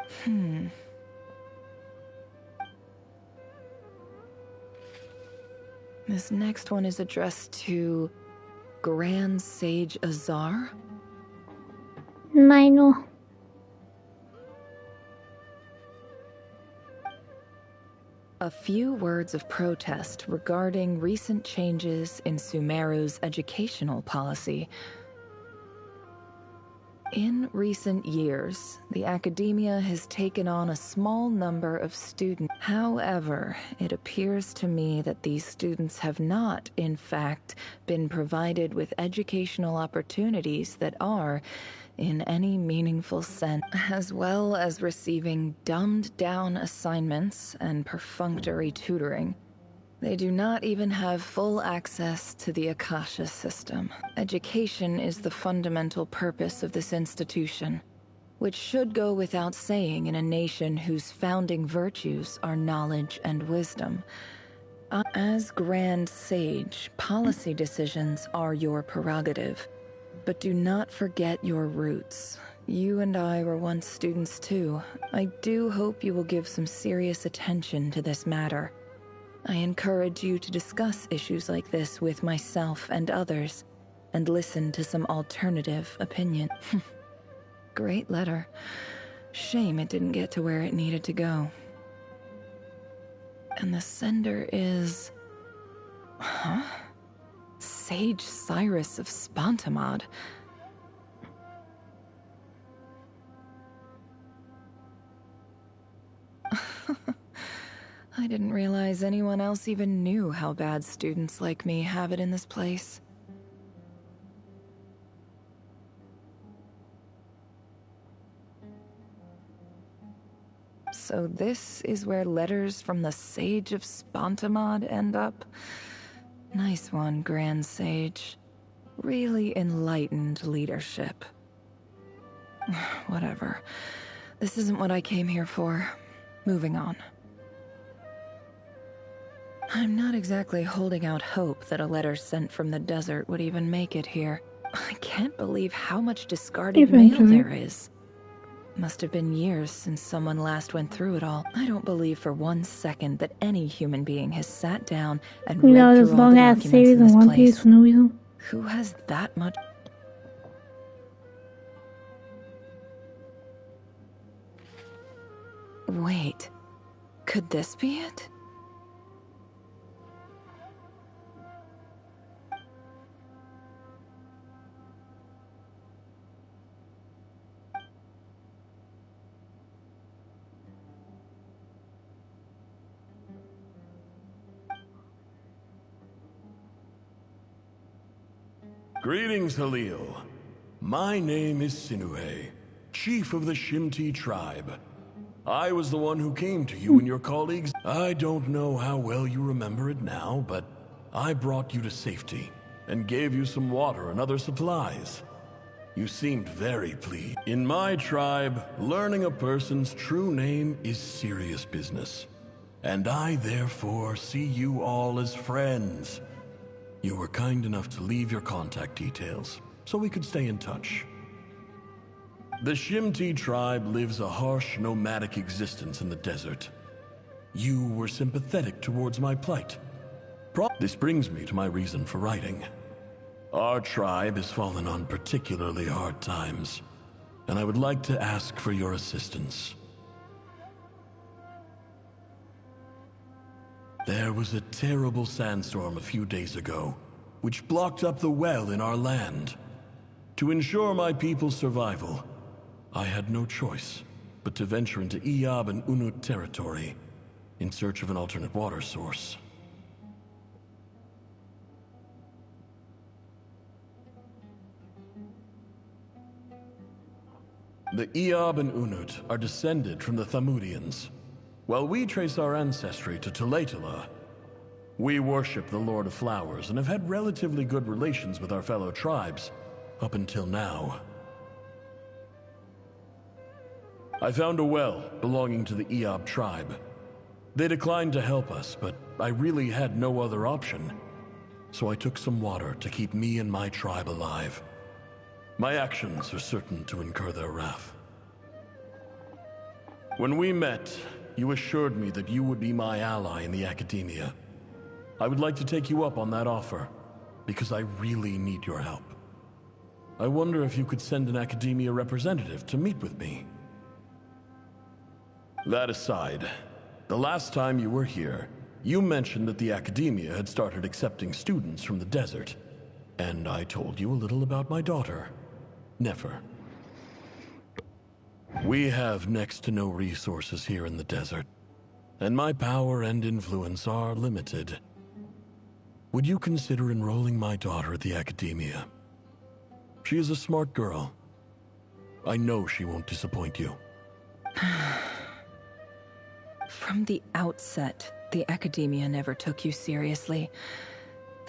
This next one is addressed to Grand Sage Azar? I know. A few words of protest regarding recent changes in Sumeru's educational policy. In recent years, the academia has taken on a small number of students. However, it appears to me that these students have not, in fact, been provided with educational opportunities that are, in any meaningful sense, as well as receiving dumbed-down assignments and perfunctory tutoring. They do not even have full access to the Akasha system. Education is the fundamental purpose of this institution, which should go without saying in a nation whose founding virtues are knowledge and wisdom. As Grand Sage, policy decisions are your prerogative, but do not forget your roots. You and I were once students too. I do hope you will give some serious attention to this matter. I encourage you to discuss issues like this with myself and others, and listen to some alternative opinion. Great letter. Shame it didn't get to where it needed to go. And the sender is... Huh? Sage Cyrus of Spontamod. I didn't realize anyone else even knew how bad students like me have it in this place. So this is where letters from the Sage of Spontamod end up? Nice one, Grand Sage. Really enlightened leadership. Whatever. This isn't what I came here for. Moving on. I'm not exactly holding out hope that a letter sent from the desert would even make it here. I can't believe how much discarded mail there is. Must have been years since someone last went through it all. I don't believe for 1 second that any human being has sat down and read this through all the long-ass documents series in this in One place. Piece for no reason. Who has that much? Wait, could this be it? Greetings, Halil. My name is Sinue, chief of the Shimti tribe. I was the one who came to you and your colleagues. I don't know how well you remember it now, but I brought you to safety and gave you some water and other supplies. You seemed very pleased. In my tribe, learning a person's true name is serious business, and I therefore see you all as friends. You were kind enough to leave your contact details, so we could stay in touch. The Shimti tribe lives a harsh, nomadic existence in the desert. You were sympathetic towards my plight. This brings me to my reason for writing. Our tribe has fallen on particularly hard times, and I would like to ask for your assistance. There was a terrible sandstorm a few days ago, which blocked up the well in our land. To ensure my people's survival, I had no choice but to venture into Iyab and Unut territory in search of an alternate water source. The Iyab and Unut are descended from the Thamudians. While we trace our ancestry to Tulatala, we worship the Lord of Flowers and have had relatively good relations with our fellow tribes up until now. I found a well belonging to the Iyab tribe. They declined to help us, but I really had no other option. so I took some water to keep me and my tribe alive. My actions are certain to incur their wrath. When we met, you assured me that you would be my ally in the academia. I would like to take you up on that offer, because I really need your help. I wonder if you could send an academia representative to meet with me. That aside, the last time you were here, you mentioned that the academia had started accepting students from the desert, and I told you a little about my daughter, Nefer. We have next to no resources here in the desert, and my power and influence are limited. Would you consider enrolling my daughter at the academia? She is a smart girl. I know she won't disappoint you. From the outset, the academia never took you seriously.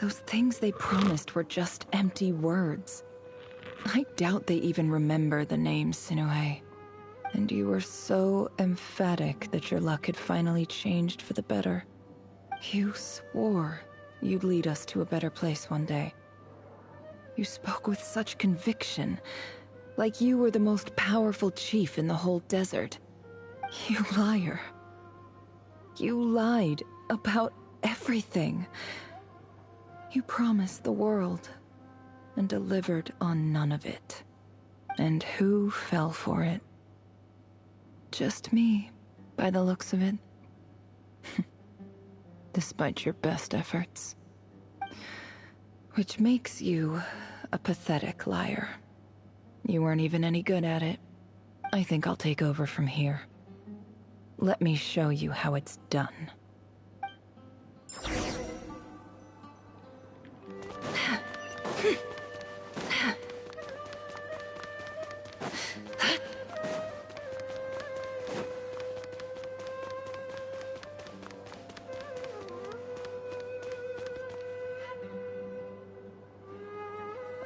Those things they promised were just empty words. I doubt they even remember the name Sinuhe. And you were so emphatic that your luck had finally changed for the better. You swore you'd lead us to a better place one day. You spoke with such conviction, like you were the most powerful chief in the whole desert. You liar. You lied about everything. You promised the world and delivered on none of it. And who fell for it? Just me, by the looks of it. Despite your best efforts. Which makes you a pathetic liar. You weren't even any good at it. I think I'll take over from here. Let me show you how it's done.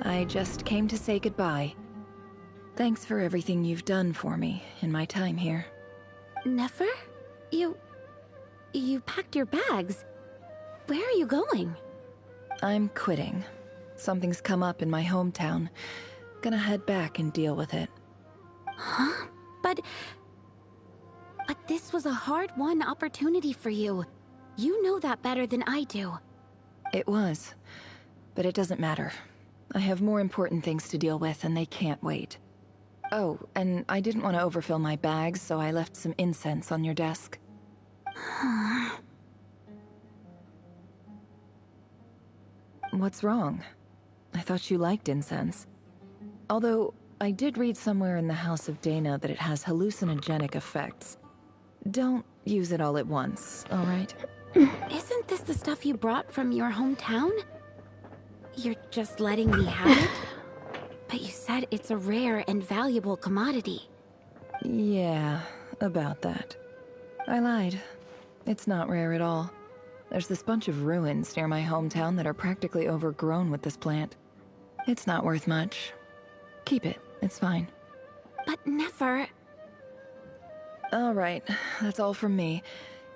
I just came to say goodbye. Thanks for everything you've done for me in my time here. Nefer? You packed your bags. Where are you going? I'm quitting. Something's come up in my hometown. Gonna head back and deal with it. Huh? But this was a hard-won opportunity for you. You know that better than I do. It was. But it doesn't matter. I have more important things to deal with, and they can't wait. Oh, and I didn't want to overfill my bags, so I left some incense on your desk. What's wrong? I thought you liked incense. Although, I did read somewhere in the House of Dana that it has hallucinogenic effects. Don't use it all at once, alright? Isn't this the stuff you brought from your hometown? You're just letting me have it? But you said it's a rare and valuable commodity. Yeah, about that. I lied. It's not rare at all. There's this bunch of ruins near my hometown that are practically overgrown with this plant. It's not worth much. Keep it, it's fine. But Nefer... Alright, that's all from me.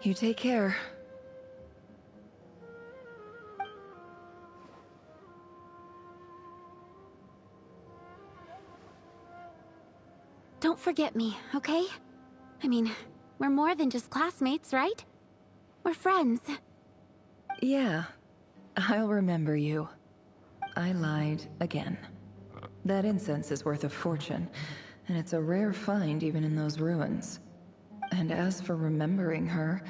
You take care. Don't forget me, okay? I mean, we're more than just classmates, right? We're friends. Yeah, I'll remember you. I lied again. That incense is worth a fortune, and it's a rare find even in those ruins. And as for remembering her,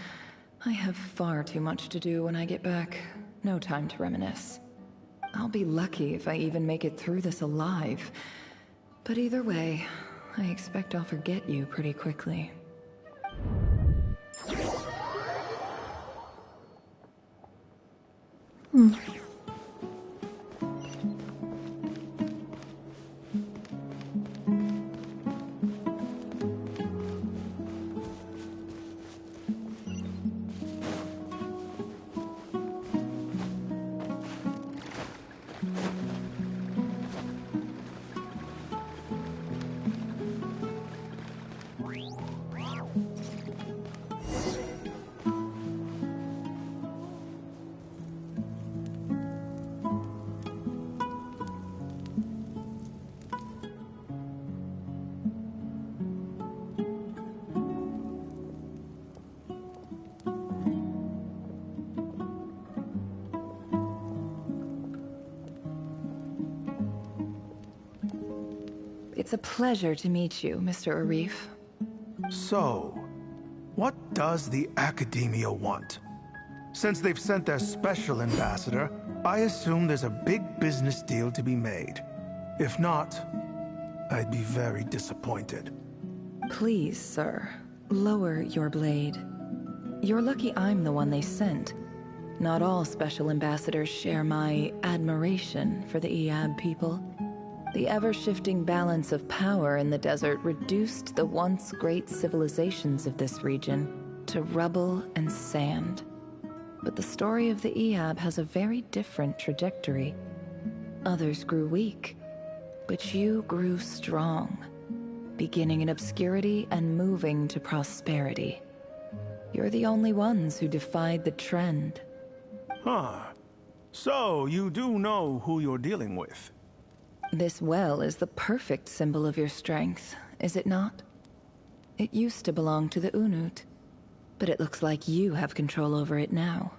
I have far too much to do when I get back. No time to reminisce. I'll be lucky if I even make it through this alive. But either way, I expect I'll forget you pretty quickly. It's a pleasure to meet you, Mr. Arif. So, what does the Academia want? Since they've sent their special ambassador, I assume there's a big business deal to be made. If not, I'd be very disappointed. Please, sir, lower your blade. You're lucky I'm the one they sent. Not all special ambassadors share my admiration for the Iab people. The ever-shifting balance of power in the desert reduced the once great civilizations of this region to rubble and sand. But the story of the Iab has a very different trajectory. Others grew weak, but you grew strong, beginning in obscurity and moving to prosperity. You're the only ones who defied the trend. Huh. So, you do know who you're dealing with? This well is the perfect symbol of your strength, is it not? It used to belong to the Unut, but it looks like you have control over it now.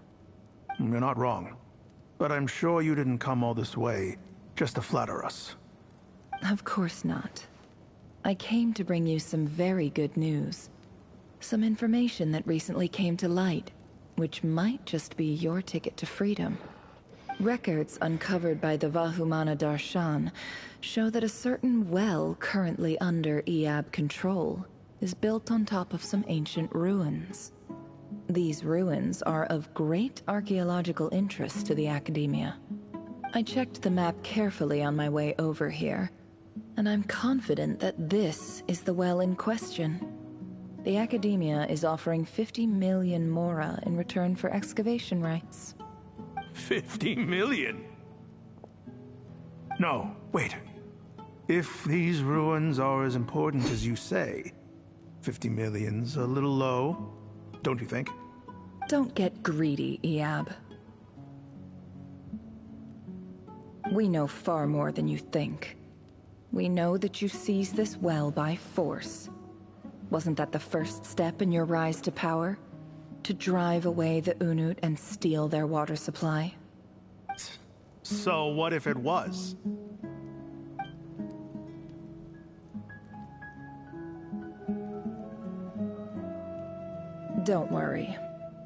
You're not wrong. But I'm sure you didn't come all this way just to flatter us. Of course not. I came to bring you some very good news. Some information that recently came to light, which might just be your ticket to freedom. Records uncovered by the Vahumana Darshan show that a certain well currently under Iab control is built on top of some ancient ruins. These ruins are of great archaeological interest to the Academia. I checked the map carefully on my way over here, and I'm confident that this is the well in question. The Academia is offering 50 million mora in return for excavation rights. 50 million? No, wait. If these ruins are as important as you say, 50 million's a little low, don't you think? Don't get greedy, Iab. We know far more than you think. We know that you seized this well by force. Wasn't that the first step in your rise to power? To drive away the Unut and steal their water supply? So what if it was? Don't worry.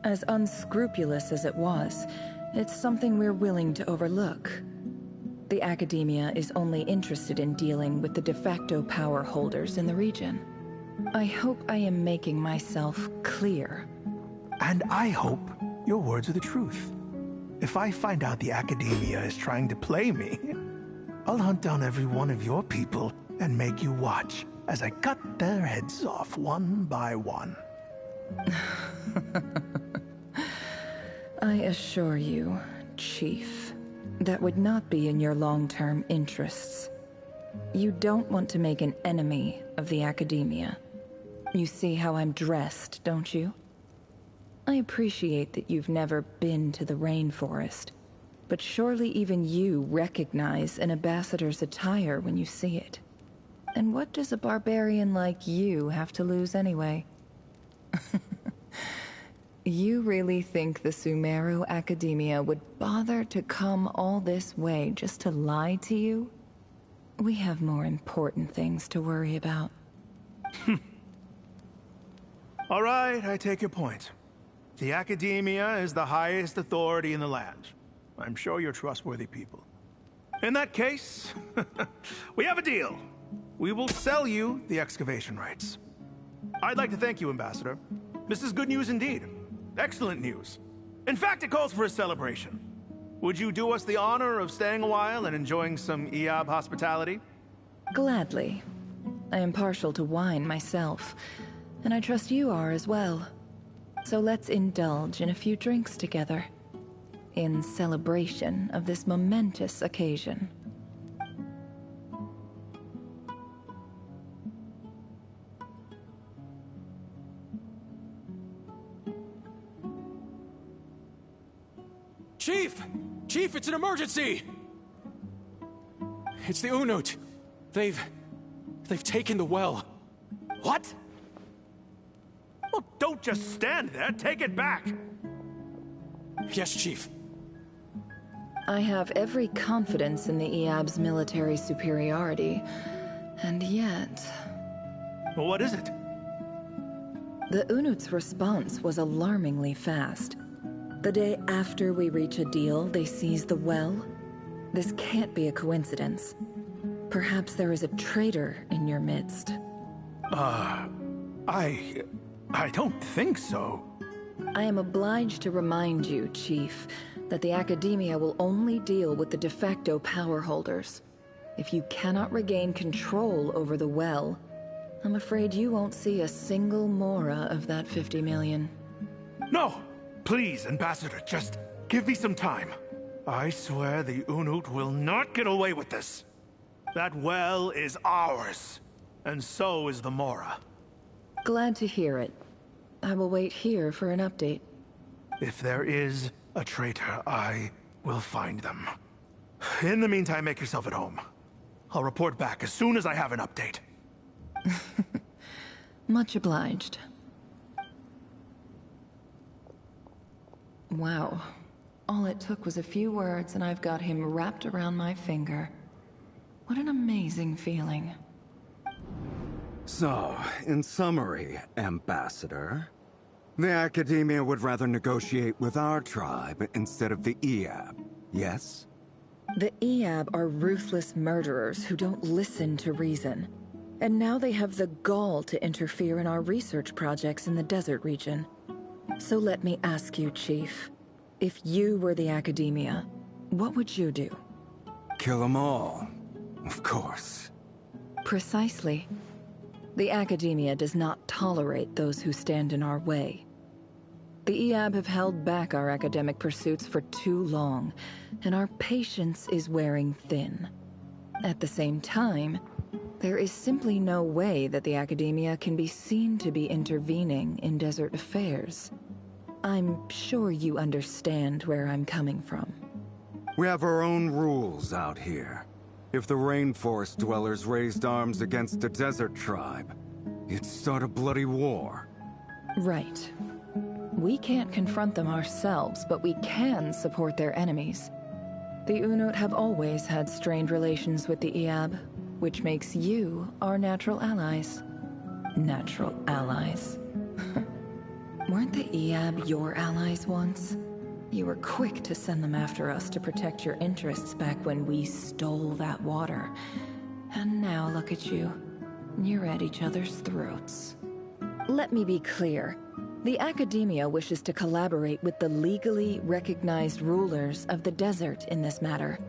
As unscrupulous as it was, it's something we're willing to overlook. The Academia is only interested in dealing with the de facto power holders in the region. I hope I am making myself clear. And I hope your words are the truth. If I find out the Academia is trying to play me, I'll hunt down every one of your people and make you watch as I cut their heads off one by one. I assure you, Chief, that would not be in your long-term interests. You don't want to make an enemy of the Academia. You see how I'm dressed, don't you? I appreciate that you've never been to the rainforest, but surely even you recognize an ambassador's attire when you see it. And what does a barbarian like you have to lose anyway? You really think the Sumeru Academia would bother to come all this way just to lie to you? We have more important things to worry about. All right, I take your point. The Academia is the highest authority in the land. I'm sure you're trustworthy people. In that case, we have a deal. We will sell you the excavation rights. I'd like to thank you, Ambassador. This is good news indeed. Excellent news. In fact, it calls for a celebration. Would you do us the honor of staying a while and enjoying some Iab hospitality? Gladly. I am partial to wine myself, and I trust you are as well. So let's indulge in a few drinks together, in celebration of this momentous occasion. Chief! Chief, it's an emergency! It's the Unut. They've taken the well. What? Well, don't just stand there. Take it back. Yes, Chief. I have every confidence in the Iab's military superiority, And yet... Well, what is it? The Unut's response was alarmingly fast. The day after we reach a deal, they seize the well. This can't be a coincidence. Perhaps there is a traitor in your midst. I don't think so. I am obliged to remind you, Chief, that the Academia will only deal with the de facto power holders. If you cannot regain control over the well, I'm afraid you won't see a single mora of that 50 million. No! Please, Ambassador, just give me some time. I swear the Unut will not get away with this. That well is ours, and so is the mora. Glad to hear it. I will wait here for an update. If there is a traitor, I will find them. In the meantime, make yourself at home. I'll report back as soon as I have an update. Much obliged. Wow. All it took was a few words and I've got him wrapped around my finger. What an amazing feeling. So, in summary, Ambassador, the Academia would rather negotiate with our tribe instead of the Eab, yes? The Eab are ruthless murderers who don't listen to reason. And now they have the gall to interfere in our research projects in the desert region. So let me ask you, Chief. If you were the Academia, what would you do? Kill them all, of course. Precisely. The Academia does not tolerate those who stand in our way. The Eab have held back our academic pursuits for too long, and our patience is wearing thin. At the same time, there is simply no way that the Academia can be seen to be intervening in desert affairs. I'm sure you understand where I'm coming from. We have our own rules out here. If the rainforest dwellers raised arms against a desert tribe, you'd start a bloody war. Right. We can't confront them ourselves, but we can support their enemies. The Unut have always had strained relations with the Eab, which makes you our natural allies. Natural allies. Weren't the Eab your allies once? You were quick to send them after us to protect your interests back when we stole that water. And now look at you. You're at each other's throats. Let me be clear. The Academia wishes to collaborate with the legally recognized rulers of the desert in this matter.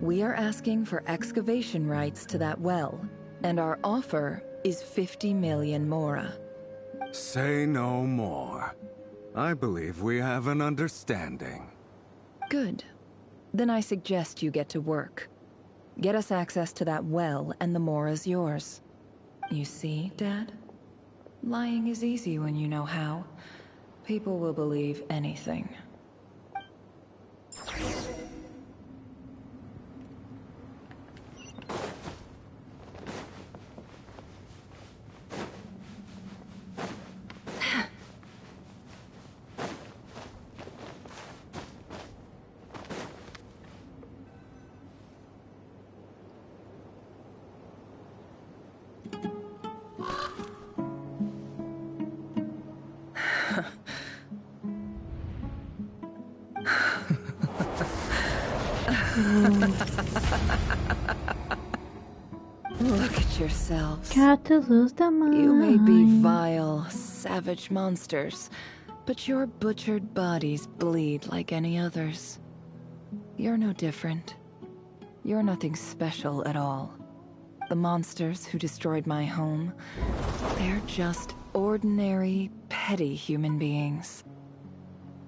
We are asking for excavation rights to that well, and our offer is 50 million mora. Say no more. I believe we have an understanding. Good. Then I suggest you get to work. Get us access to that well, and the mora's yours. You see, Dad? Lying is easy when you know how. People will believe anything. Look at yourselves. Got to lose the mind. You may be vile, savage monsters, but your butchered bodies bleed like any others. You're no different. You're nothing special at all. The monsters who destroyed my home, they're just ordinary, petty human beings.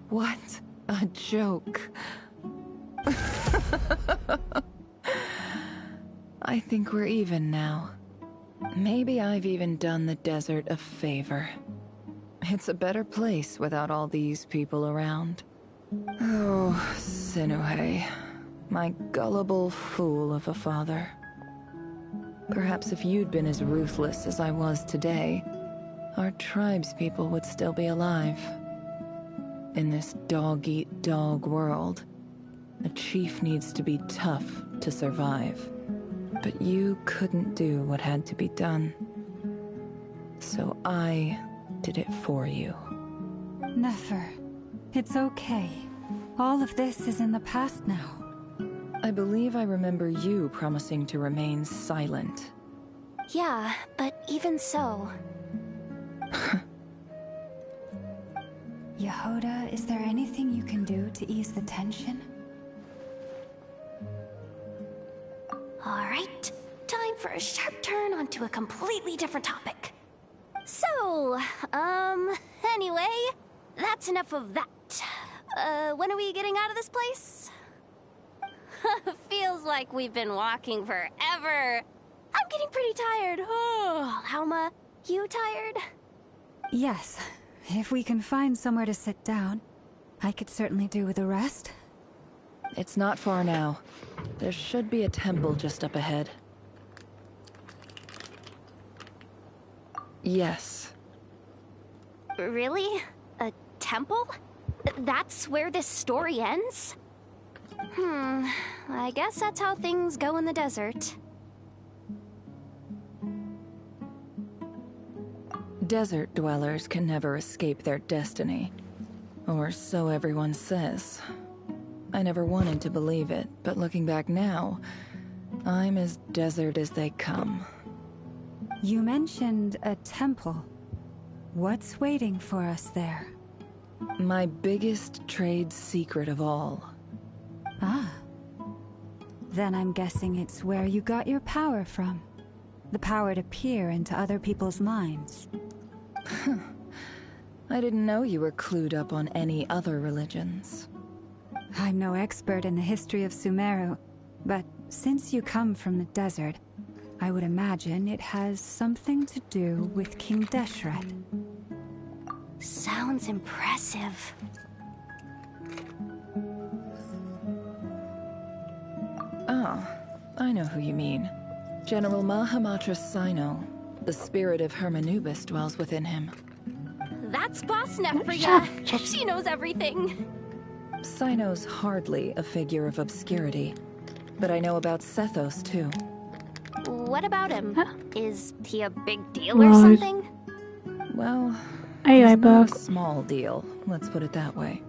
What a joke. I think we're even now. Maybe I've even done the desert a favor. It's a better place without all these people around. Oh, Sinuhe, my gullible fool of a father. Perhaps if you'd been as ruthless as I was today, our tribespeople would still be alive. In this dog-eat-dog world, a chief needs to be tough to survive. But you couldn't do what had to be done. So I did it for you. Nefer, it's okay. All of this is in the past now. I believe I remember you promising to remain silent. Yeah, but even so... Yehoda, is there anything you can do to ease the tension? Alright, time for a sharp turn onto a completely different topic. So, anyway, that's enough of that. When are we getting out of this place? Feels like we've been walking forever. I'm getting pretty tired. Oh, Alma, you tired? Yes. If we can find somewhere to sit down, I could certainly do with a rest. It's not far now. There should be a temple just up ahead. Yes. Really? A temple? That's where this story ends? I guess that's how things go in the desert. Desert dwellers can never escape their destiny. Or so everyone says. I never wanted to believe it, but looking back now, I'm as desert as they come. You mentioned a temple. What's waiting for us there? My biggest trade secret of all. Ah. Then I'm guessing it's where you got your power from. The power to peer into other people's minds. I didn't know you were clued up on any other religions. I'm no expert in the history of Sumeru, but since you come from the desert, I would imagine it has something to do with King Deshret. Sounds impressive. Oh, I know who you mean. General Mahamatra Sino. The spirit of Hermanubis dwells within him. That's Boss Neff for ya. She knows everything. Sino's hardly a figure of obscurity, but I know about Sethos too. What about him? Is he a big deal or something? Well, He's not a small deal, let's put it that way.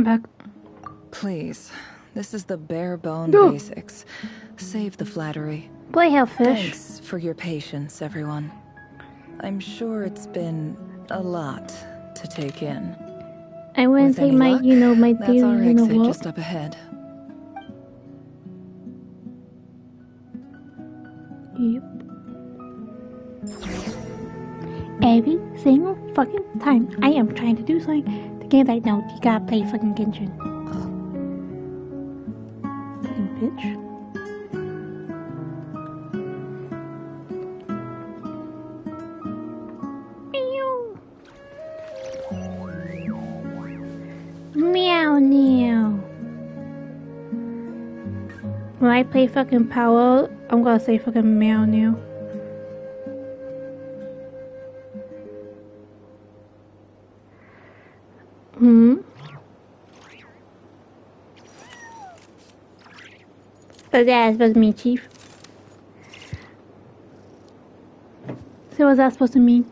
I'm back. Please, this is the bare bone No. basics. Save the flattery. Play Hellfish. Thanks for your patience, everyone. I'm sure it's been a lot to take in. I wouldn't With take any my, luck, my that's theory, our you know exit what? just up ahead. Yep. Every single fucking time I am trying to do something, the game's like, no, you gotta play fucking Genshin. Fucking bitch. Meow meow. When I play fucking Power, I'm gonna say fucking meow meow. So that's supposed to mean, Chief. So what's that supposed to mean?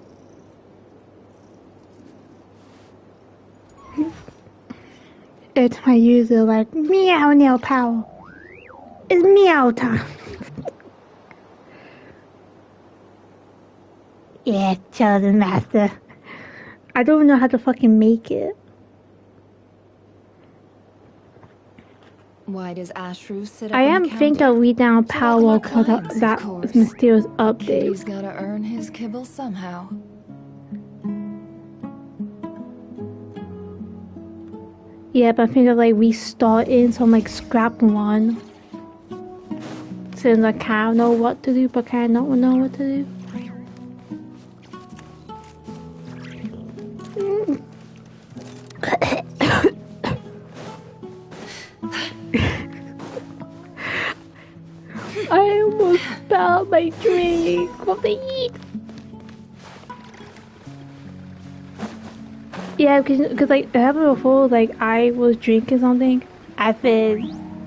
Every time I use it, like, meow meow power. It's meow time. Yeah, Chosen Master. I don't know how to fucking make it. Why does Ashru sit up I on am the thinking counter? of read down To Power welcome our because clients, of that of course. mysterious update. Kitty's gotta earn his kibble somehow. Yeah, but I think of like restarting, so I'm like scrap one. Since I kind of know what to do, but kind of don't know what to do. I almost spilled my drink. What the eat? Yeah, because like it happened before. Like I was drinking something. I felt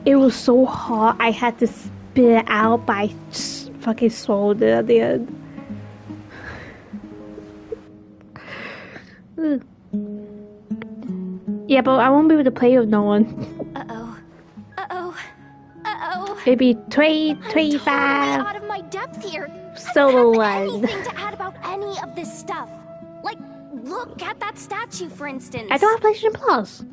it was so hot. I had to spit it out, but I just fucking swallowed it at the end. Ugh. Yeah, but I won't be able to play with no one. Maybe 25. Totally out of my depth here. Solo I don't one. have anything to add about any of this stuff. Like, look at that statue, for instance. I don't have PlayStation Plus.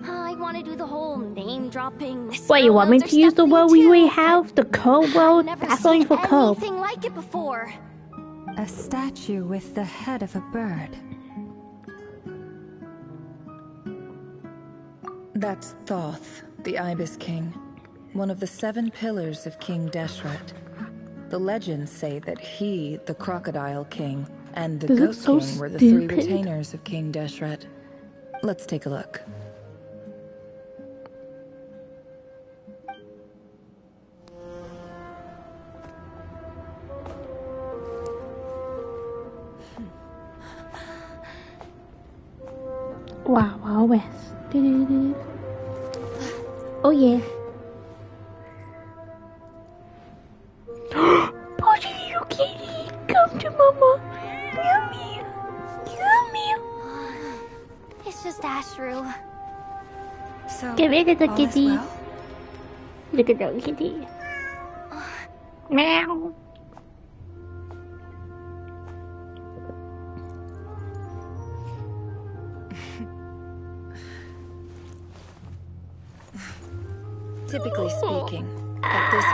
I want to do the whole name dropping. What, you want me to use the world we already have? The code world? That's only for code. Anything like it before. A statue with the head of a bird. That's Thoth, the Ibis King, one of the 7 pillars of King Deshret. The legends say that he, the Crocodile King, and the This Goat looks so King were the 3 stupid. retainers of King Deshret. Let's take a look. Wow, wow, West. Do-do-do. Oh yeah. Pochi, little kitty, come to mama. Meow meow. Meow meow. It's just Ashru. So, Get rid of the all is kitty. well? Look at that kitty. Meow. Typically speaking, at this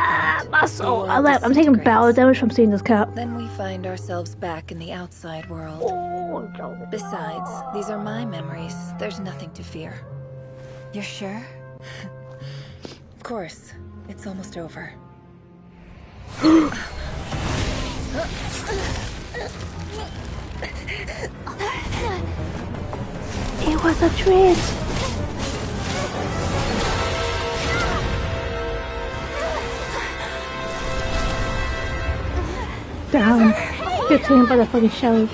point, Muscle. the world I'm taking battle disintegrates. damage from seeing this cup. Then we find ourselves back in the outside world. Besides, these are my memories. There's nothing to fear. You're sure? Of course. It's almost over. It was a trick. Down. Good thing about the fucking show.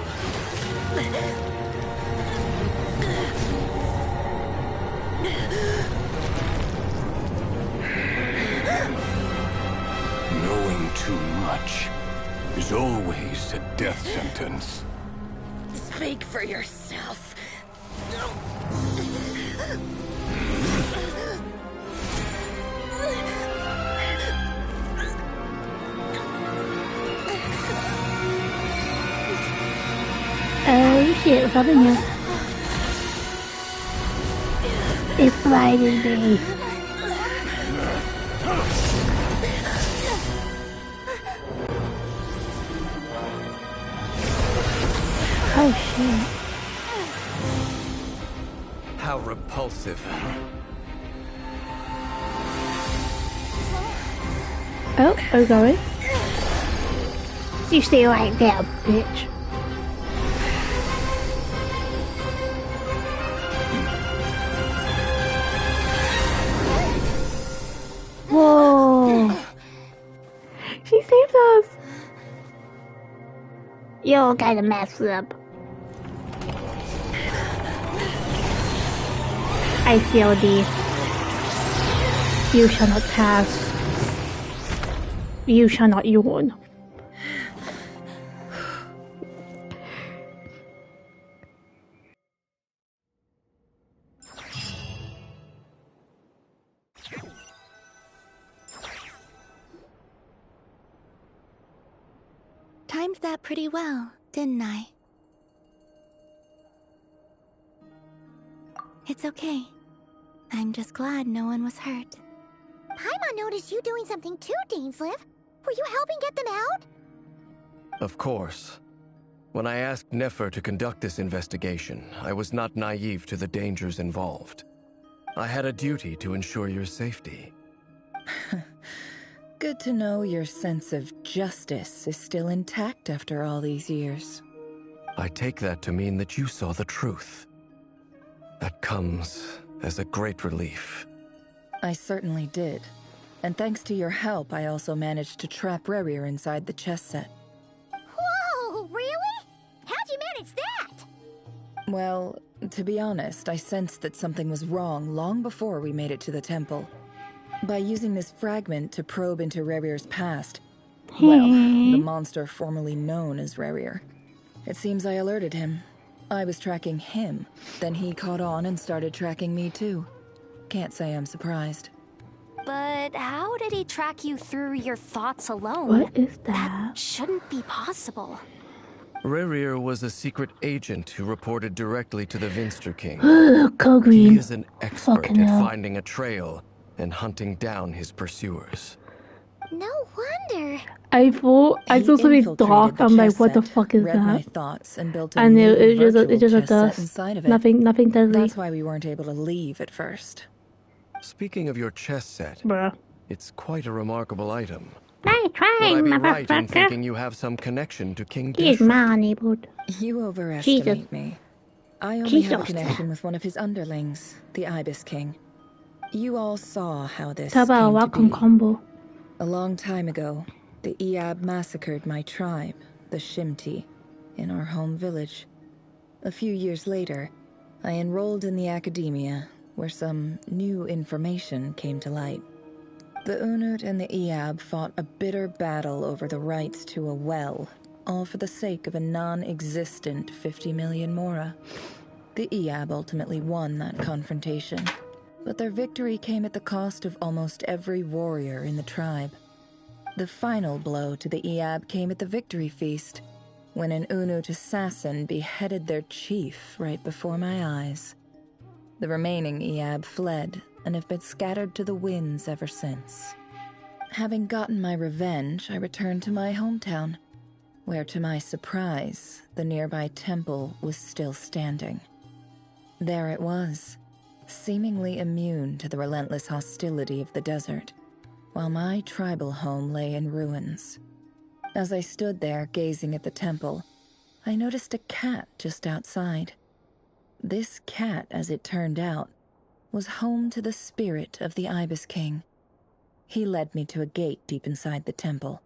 Knowing too much is always a death sentence. Speak for yourself. shit, what's happening here? It's blinding me. Oh shit. How repulsive. Oh, I'm going. You stay right there, bitch. Whoa. She saved us. You're kinda messed up. I feel thee. You shall not pass. You shall not yawn. Timed that pretty well, didn't I? It's okay. I'm just glad no one was hurt. Paimon noticed you doing something too, Dainsleif. Were you helping get them out? Of course. When I asked Nefer to conduct this investigation, I was not naive to the dangers involved. I had a duty to ensure your safety. Good to know your sense of justice is still intact after all these years. I take that to mean that you saw the truth. That comes as a great relief. I certainly did. And thanks to your help, I also managed to trap Rerir inside the chess set. Whoa, really? How'd you manage that? Well, to be honest, I sensed that something was wrong long before we made it to the temple. By using this fragment to probe into Rerir's past, well, the monster formerly known as Rerir. It seems I alerted him. I was tracking him, then he caught on and started tracking me too. Can't say I'm surprised. But how did he track you through your thoughts alone? What is that? That shouldn't be possible. Rerir was a secret agent who reported directly to the Vinster King. Green. He is an expert Fucking at hell. finding a trail and hunting down his pursuers. No wonder. I thought I saw something dark. I'm like, what the fuck is read my that? thoughts and built a And new it's just virtual a chess set dust. inside of it. Nothing deadly. That's why we weren't able to leave at first. Speaking of your chess set, Bruh. it's quite a remarkable item. Nice Would try, I be right in motherfucker. thinking you have some connection to King He's Deshret? man-enabled. You overestimate me. I only have a Jesus. connection with one of his underlings, the Ibis King. You all saw how this Talk about a came to welcome be. combo. A long time ago, the Eab massacred my tribe, the Shimti, in our home village. A few years later, I enrolled in the academia, where some new information came to light. The Unut and the Eab fought a bitter battle over the rights to a well, all for the sake of a non-existent 50 million Mora. The Eab ultimately won that confrontation, but their victory came at the cost of almost every warrior in the tribe. The final blow to the Eab came at the victory feast, when an Unut assassin beheaded their chief right before my eyes. The remaining Eab fled and have been scattered to the winds ever since. Having gotten my revenge, I returned to my hometown, where to my surprise, the nearby temple was still standing. There it was, seemingly immune to the relentless hostility of the desert, while my tribal home lay in ruins. As I stood there gazing at the temple, I noticed a cat just outside. This cat, as it turned out, was home to the spirit of the Ibis King. He led me to a gate deep inside the temple,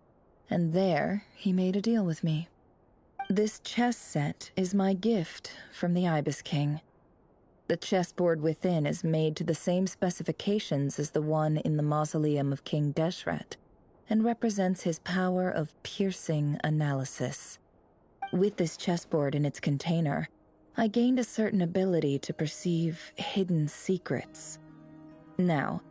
and there he made a deal with me. This chess set is my gift from the Ibis King. The chessboard within is made to the same specifications as the one in the mausoleum of King Deshret, and represents his power of piercing analysis. With this chessboard in its container, I gained a certain ability to perceive hidden secrets. Now,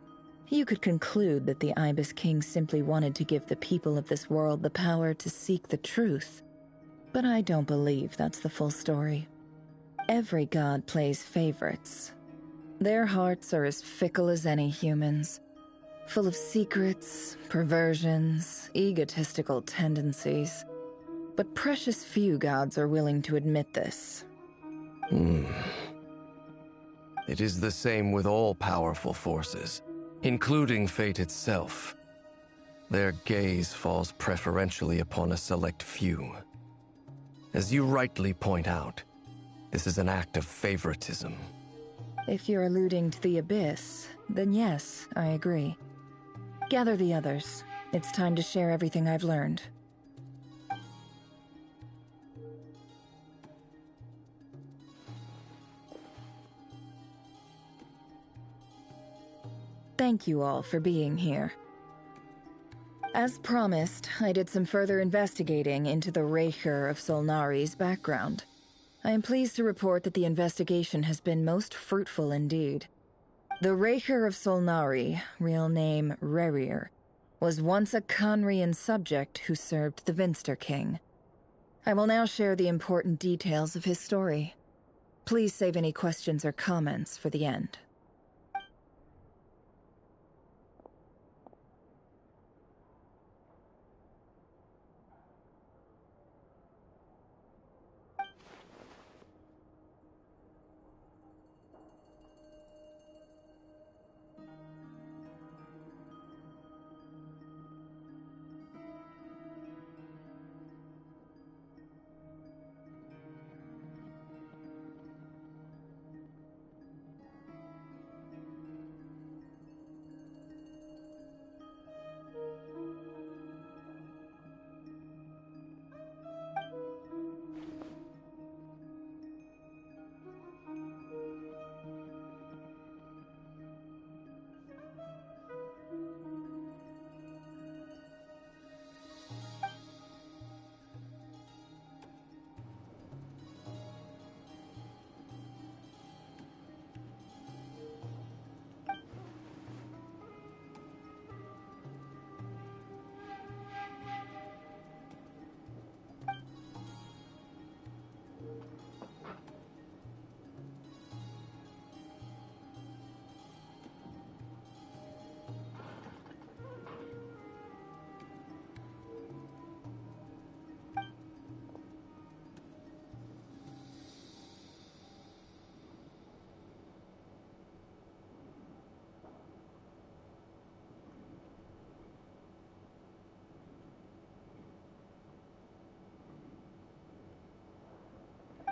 you could conclude that the Ibis King simply wanted to give the people of this world the power to seek the truth, but I don't believe that's the full story. Every god plays favorites. Their hearts are as fickle as any human's, full of secrets, perversions, egotistical tendencies. But precious few gods are willing to admit this. It is the same with all powerful forces, including fate itself. Their gaze falls preferentially upon a select few. As you rightly point out, this is an act of favoritism. If you're alluding to the Abyss, then yes, I agree. Gather the others. It's time to share everything I've learned. Thank you all for being here. As promised, I did some further investigating into the Raker of Solnari's background. I am pleased to report that the investigation has been most fruitful indeed. The Raker of Solnari, real name Rerir, was once a Conrian subject who served the Vinster King. I will now share the important details of his story. Please save any questions or comments for the end.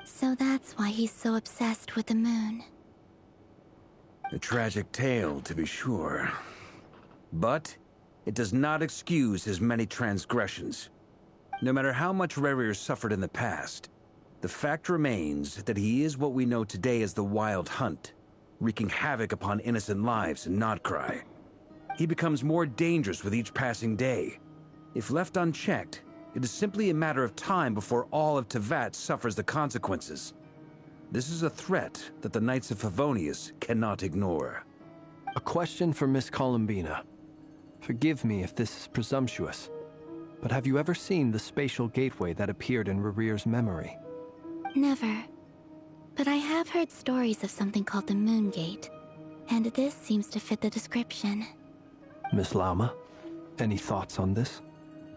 So that's why he's so obsessed with the moon. A tragic tale, to be sure. But it does not excuse his many transgressions. No matter how much Rerir suffered in the past, the fact remains that he is what we know today as the Wild Hunt, wreaking havoc upon innocent lives in Notcry. He becomes more dangerous with each passing day. If left unchecked, it is simply a matter of time before all of Tevat suffers the consequences. This is a threat that the Knights of Favonius cannot ignore. A question for Miss Columbina. Forgive me if this is presumptuous, but have you ever seen the spatial gateway that appeared in Rerir's memory? Never. But I have heard stories of something called the Moon Gate, and this seems to fit the description. Miss Lama, any thoughts on this?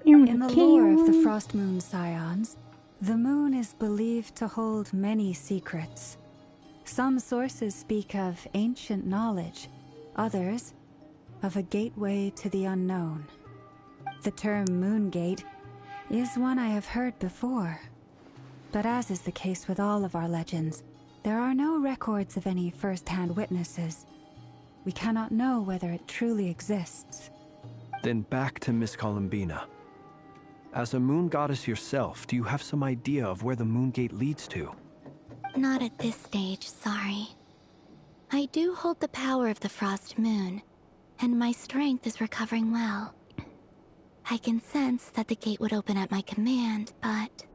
In the lore of the Frost Moon Scions, the moon is believed to hold many secrets. Some sources speak of ancient knowledge, others of a gateway to the unknown. The term Moon Gate is one I have heard before, but as is the case with all of our legends, there are no records of any first-hand witnesses. We cannot know whether it truly exists. Then back to Miss Columbina. As a moon goddess yourself, do you have some idea of where the Moon Gate leads to? Not at this stage, sorry. I do hold the power of the Frost Moon, and my strength is recovering well. I can sense that the gate would open at my command, but...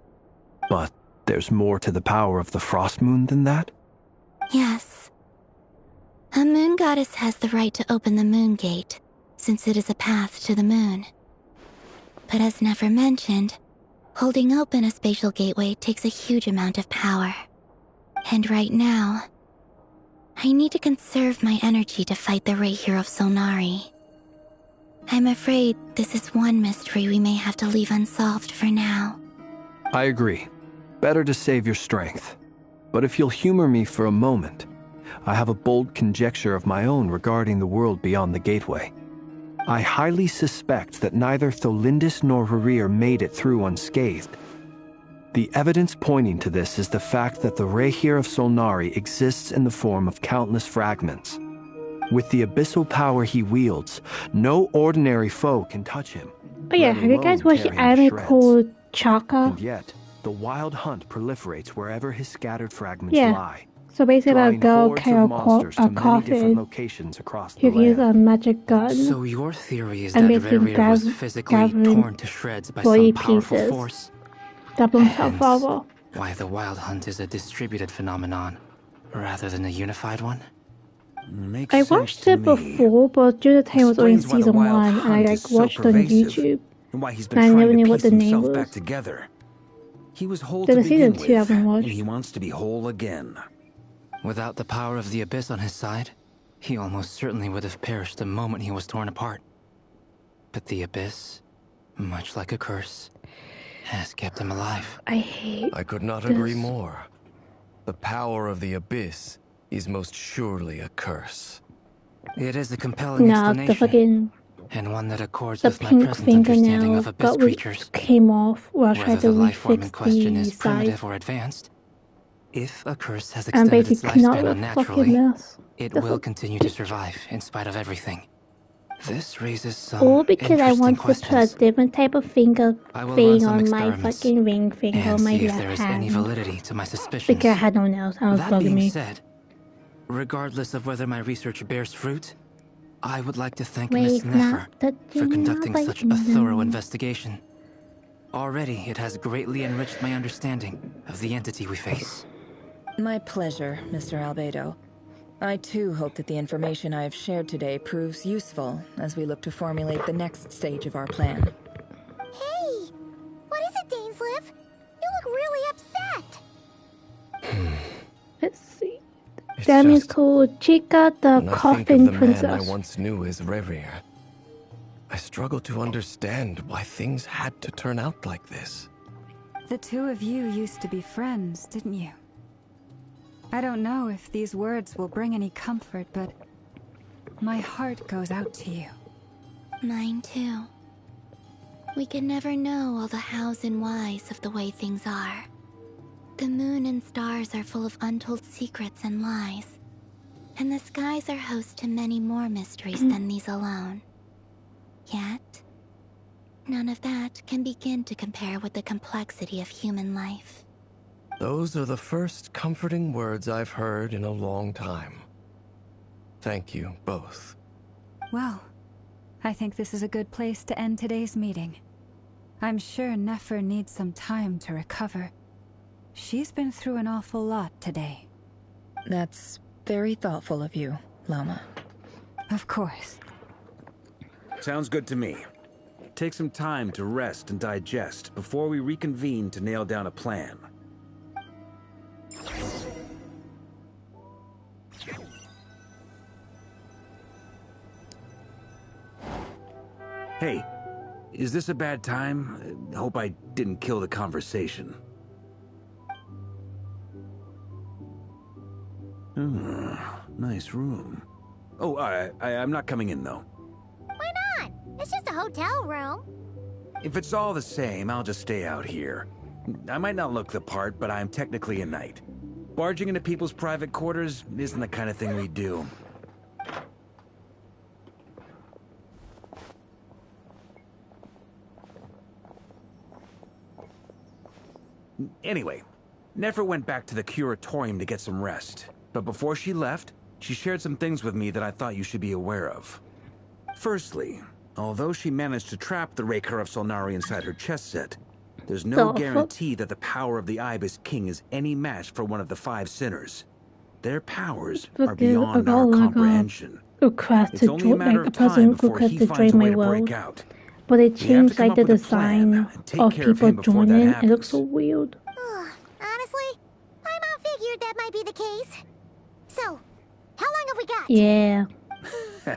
But there's more to the power of the Frost Moon than that? Yes. A moon goddess has the right to open the Moon Gate, since it is a path to the moon. But as never mentioned, holding open a spatial gateway takes a huge amount of power. And right now, I need to conserve my energy to fight the Rahier of Solnari. I'm afraid this is one mystery we may have to leave unsolved for now. I agree. Better to save your strength. But if you'll humor me for a moment, I have a bold conjecture of my own regarding the world beyond the gateway. I highly suspect that neither Tholindis nor Rarir made it through unscathed. The evidence pointing to this is the fact that the Rahier of Solnari exists in the form of countless fragments. With the abyssal power he wields, no ordinary foe can touch him. Oh yeah, have you guys watched the anime called Chaka? And yet, the wild hunt proliferates wherever his scattered fragments lie. So basically, a drawing girl hordes carries of monsters to a many different coffin. locations across the You can use land. a magic gun. So your theory is and that basically Rerir was gathering physically torn to shreds by body some powerful pieces. force? Double himself over. Why the wild hunt is a distributed phenomenon, rather than a unified one? Makes I sense watched to it me. before, but during the time it was only Explains why the season wild 1, and I hunt like is so watched it on pervasive, YouTube. and why he's been And I trying never to knew piece what the name himself was. back together. He was whole There's to a season begin 2 I with, haven't watched. and he wants to be whole again. Without the power of the Abyss on his side, he almost certainly would have perished the moment he was torn apart. But the Abyss, much like a curse, has kept him alive. I could not agree more. The power of the Abyss is most surely a curse. It is a compelling No, explanation, the fucking and one that accords the with my pink present understanding fingernail of Abyss got creatures. came off while I Whether tried the to life form in refix question the is side. primitive or advanced, if a curse has And extended its basically not lifespan a unnaturally, fucking mess. it That's will a- continue to survive in spite of everything. This raises some Or because I interesting want to questions. put a different type of finger I will run thing some on my experiments fucking ring finger and on my see if left there is hand. any validity to my suspicions. Because I had no nails, I was That bugging being me. said, regardless of whether my research bears fruit, I would like to thank Wait, Miss Nefer not the for conducting generic such a thorough no. investigation. Already, it has greatly enriched my understanding of the entity we face. My pleasure, Mr. Albedo. I too hope that the information I have shared today proves useful as we look to formulate the next stage of our plan. Hey! What is it, Dainsliv? You look really upset! Let's see. It's That means just- called Chica the When I think of Coffin the man Princess. I once knew as Rerir, I struggle to understand why things had to turn out like this. The two of you used to be friends, didn't you? I don't know if these words will bring any comfort, but my heart goes out to you. Mine too. We can never know all the hows and whys of the way things are. The moon and stars are full of untold secrets and lies. And the skies are host to many more mysteries than these alone. Yet, none of that can begin to compare with the complexity of human life. Those are the first comforting words I've heard in a long time. Thank you, both. Well, I think this is a good place to end today's meeting. I'm sure Nefer needs some time to recover. She's been through an awful lot today. That's very thoughtful of you, Lama. Of course. Sounds good to me. Take some time to rest and digest before we reconvene to nail down a plan. Hey, is this a bad time? Hope I didn't kill the conversation. Nice room. Oh, I'm not coming in, though. Why not? It's just a hotel room. If it's all the same, I'll just stay out here. I might not look the part, but I'm technically a knight. Barging into people's private quarters isn't the kind of thing we do. Anyway, Nefer went back to the curatorium to get some rest. But before she left, she shared some things with me that I thought you should be aware of. Firstly, although she managed to trap the Raker of Solnari inside her chess set, there's no guarantee that the power of the Ibis King is any match for one of the 5 sinners. Their powers are beyond our comprehension. Request It's to only a join, matter like a of time person before request he to finds join a way my to break world. out. But they We have to changed come like the up with a plan design and take of care of people him before that joining. It happens. looks so weird. Honestly, Paimon figured that might be So, how long have we got? Yeah.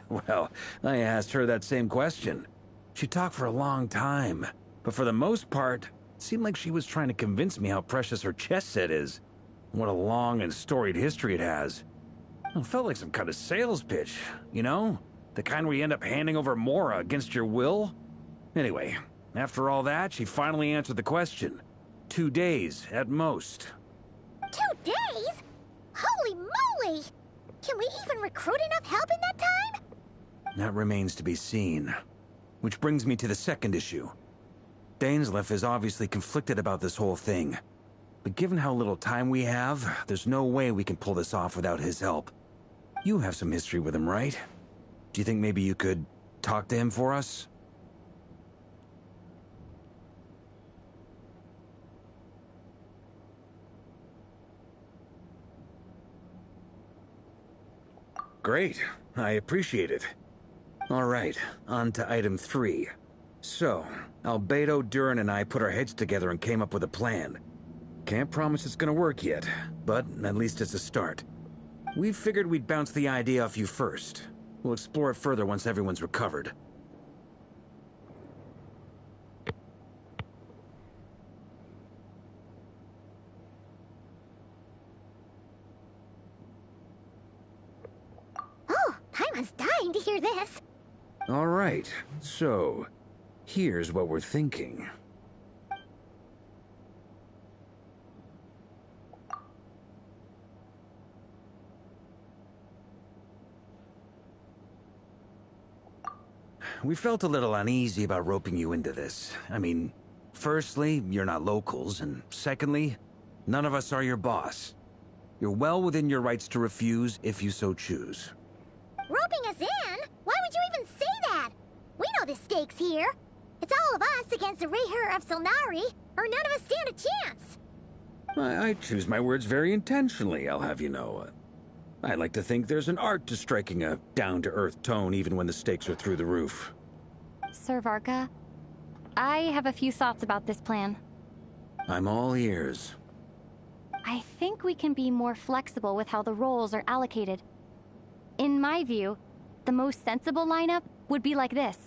Well, I asked her that same question. She talked for a long time, but for the most part, it seemed like she was trying to convince me how precious her chess set is. What a long and storied history it has. It felt like some kind of sales pitch, you know? The kind where you end up handing over Mora against your will? Anyway, after all that, she finally answered the question. 2 days, at most. 2 days? Holy moly! Can we even recruit enough help in that time? That remains to be seen. Which brings me to the second issue. Dainsleif is obviously conflicted about this whole thing. But given how little time we have, there's no way we can pull this off without his help. You have some history with him, right? Do you think maybe you could talk to him for us? Great. I appreciate it. All right, on to item 3. So, Albedo, Duran, and I put our heads together and came up with a plan. Can't promise it's gonna work yet, but at least it's a start. We figured we'd bounce the idea off you first. We'll explore it further once everyone's recovered. Oh, Paimon's dying to hear this. All right, so here's what we're thinking. We felt a little uneasy about roping you into this. I mean, firstly, you're not locals, and secondly, none of us are your boss. You're well within your rights to refuse if you so choose. Roping us in? Why would you even say that? We know the stakes here. It's all of us against the Rayher of Solnari, or none of us stand a chance. I choose my words very intentionally, I'll have you know. I like to think there's an art to striking a down-to-earth tone even when the stakes are through the roof. Sir Varka, I have a few thoughts about this plan. I'm all ears. I think we can be more flexible with how the roles are allocated. In my view, the most sensible lineup would be like this.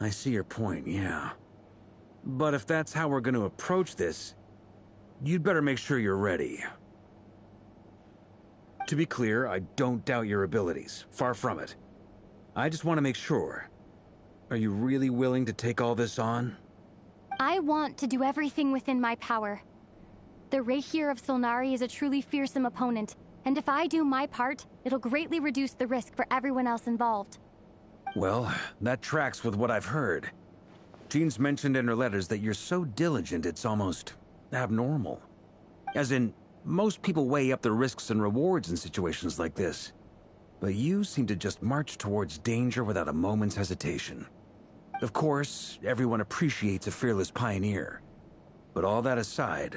I see your point, yeah. But if that's how we're going to approach this, you'd better make sure you're ready. To be clear, I don't doubt your abilities. Far from it. I just want to make sure. Are you really willing to take all this on? I want to do everything within my power. The Rayher of Solnari is a truly fearsome opponent, and if I do my part, it'll greatly reduce the risk for everyone else involved. Well, that tracks with what I've heard. Jean's mentioned in her letters that you're so diligent it's almost abnormal. As in, most people weigh up the risks and rewards in situations like this. But you seem to just march towards danger without a moment's hesitation. Of course, everyone appreciates a fearless pioneer. But all that aside,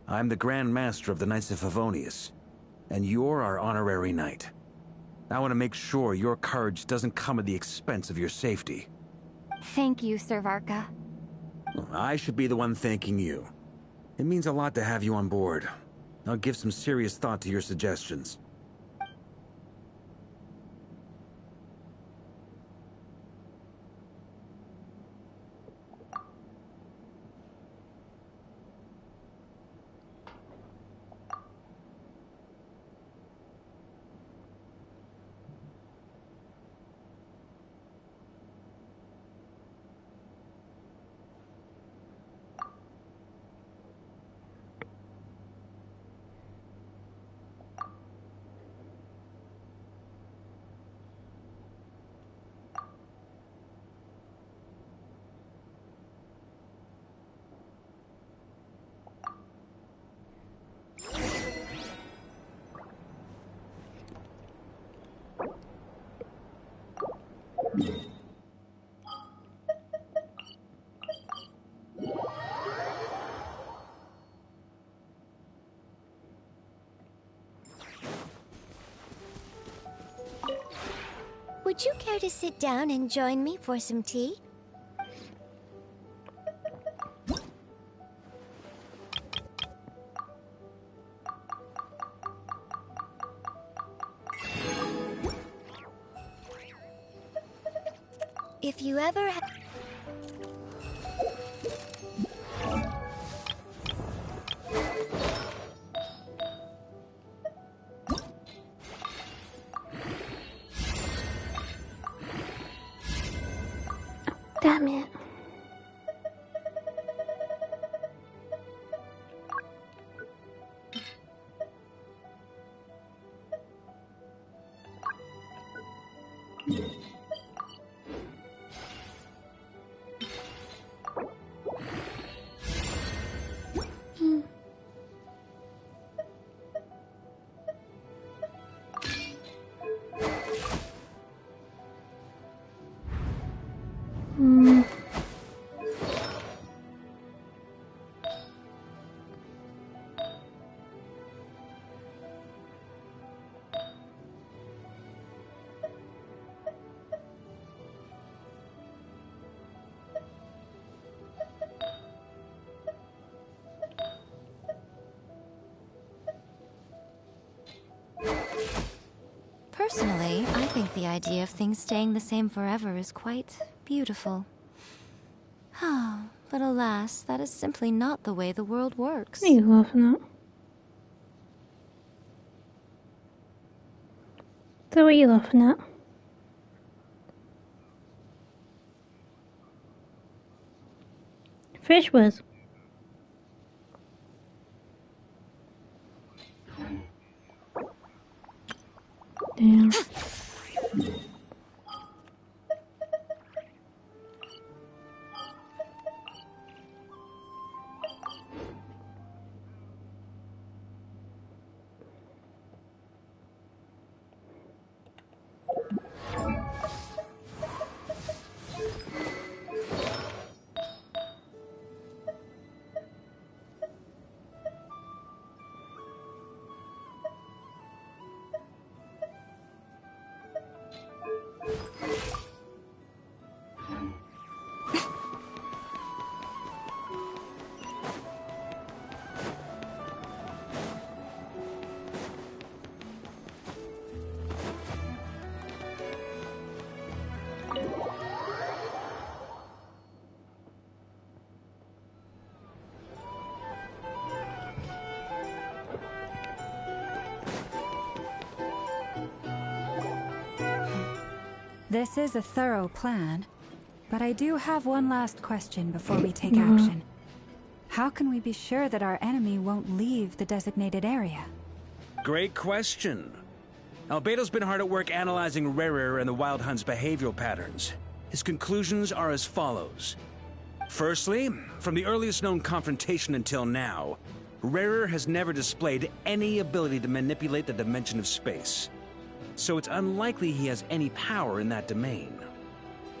I'm the Grand Master of the Knights of Favonius, and you're our honorary knight. I want to make sure your courage doesn't come at the expense of your safety. Thank you, Sir Varka. I should be the one thanking you. It means a lot to have you on board. I'll give some serious thought to your suggestions. Would you care to sit down and join me for some tea? If you ever Damn it. Personally, I think the idea of things staying the same forever is quite beautiful. But alas, that is simply not the way the world works. What are you laughing at? So what are you laughing at? Fish was. Damn. This is a thorough plan, but I do have one last question before we take action. How can we be sure that our enemy won't leave the designated area? Great question. Albedo's been hard at work analyzing Rerir and the Wild Hunt's behavioral patterns. His conclusions are as follows. Firstly, from the earliest known confrontation until now, Rerir has never displayed any ability to manipulate the dimension of space. So it's unlikely he has any power in that domain.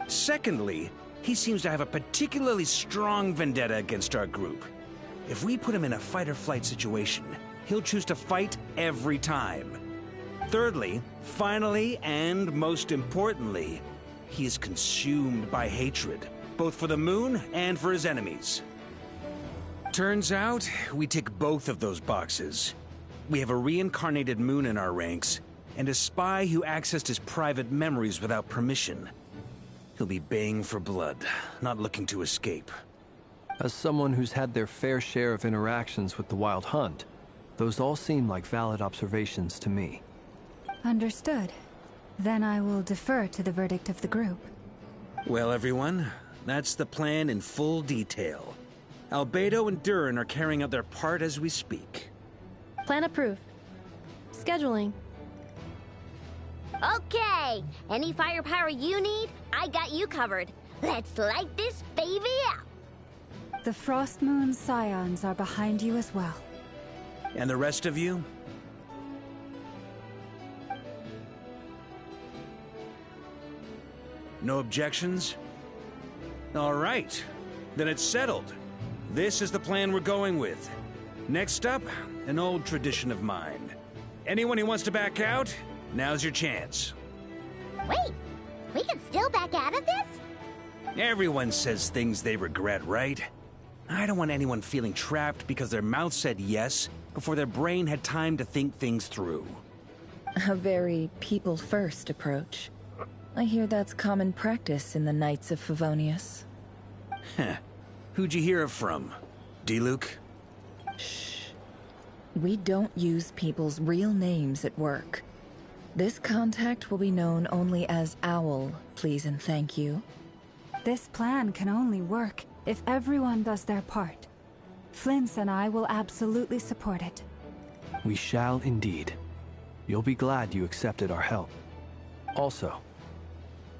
Secondly, he seems to have a particularly strong vendetta against our group. If we put him in a fight-or-flight situation, he'll choose to fight every time. Thirdly, finally, and most importantly, he is consumed by hatred, both for the moon and for his enemies. Turns out, we tick both of those boxes. We have a reincarnated moon in our ranks, and a spy who accessed his private memories without permission. He'll be baying for blood, not looking to escape. As someone who's had their fair share of interactions with the Wild Hunt, those all seem like valid observations to me. Understood. Then I will defer to the verdict of the group. Well, everyone, that's the plan in full detail. Albedo and Durin are carrying out their part as we speak. Plan approved. Scheduling. Okay, any firepower you need, I got you covered. Let's light this baby up. The Frost Moon Scions are behind you as well. And the rest of you? No objections? All right, then it's settled. This is the plan we're going with. Next up, an old tradition of mine. Anyone who wants to back out, now's your chance. Wait, we can still back out of this? Everyone says things they regret, right? I don't want anyone feeling trapped because their mouth said yes before their brain had time to think things through. A very people-first approach. I hear that's common practice in the Knights of Favonius. Heh. Who'd you hear it from? D-Luke? Shh. We don't use people's real names at work. This contact will be known only as Owl, please and thank you. This plan can only work if everyone does their part. Flint's and I will absolutely support it. We shall indeed. You'll be glad you accepted our help. Also,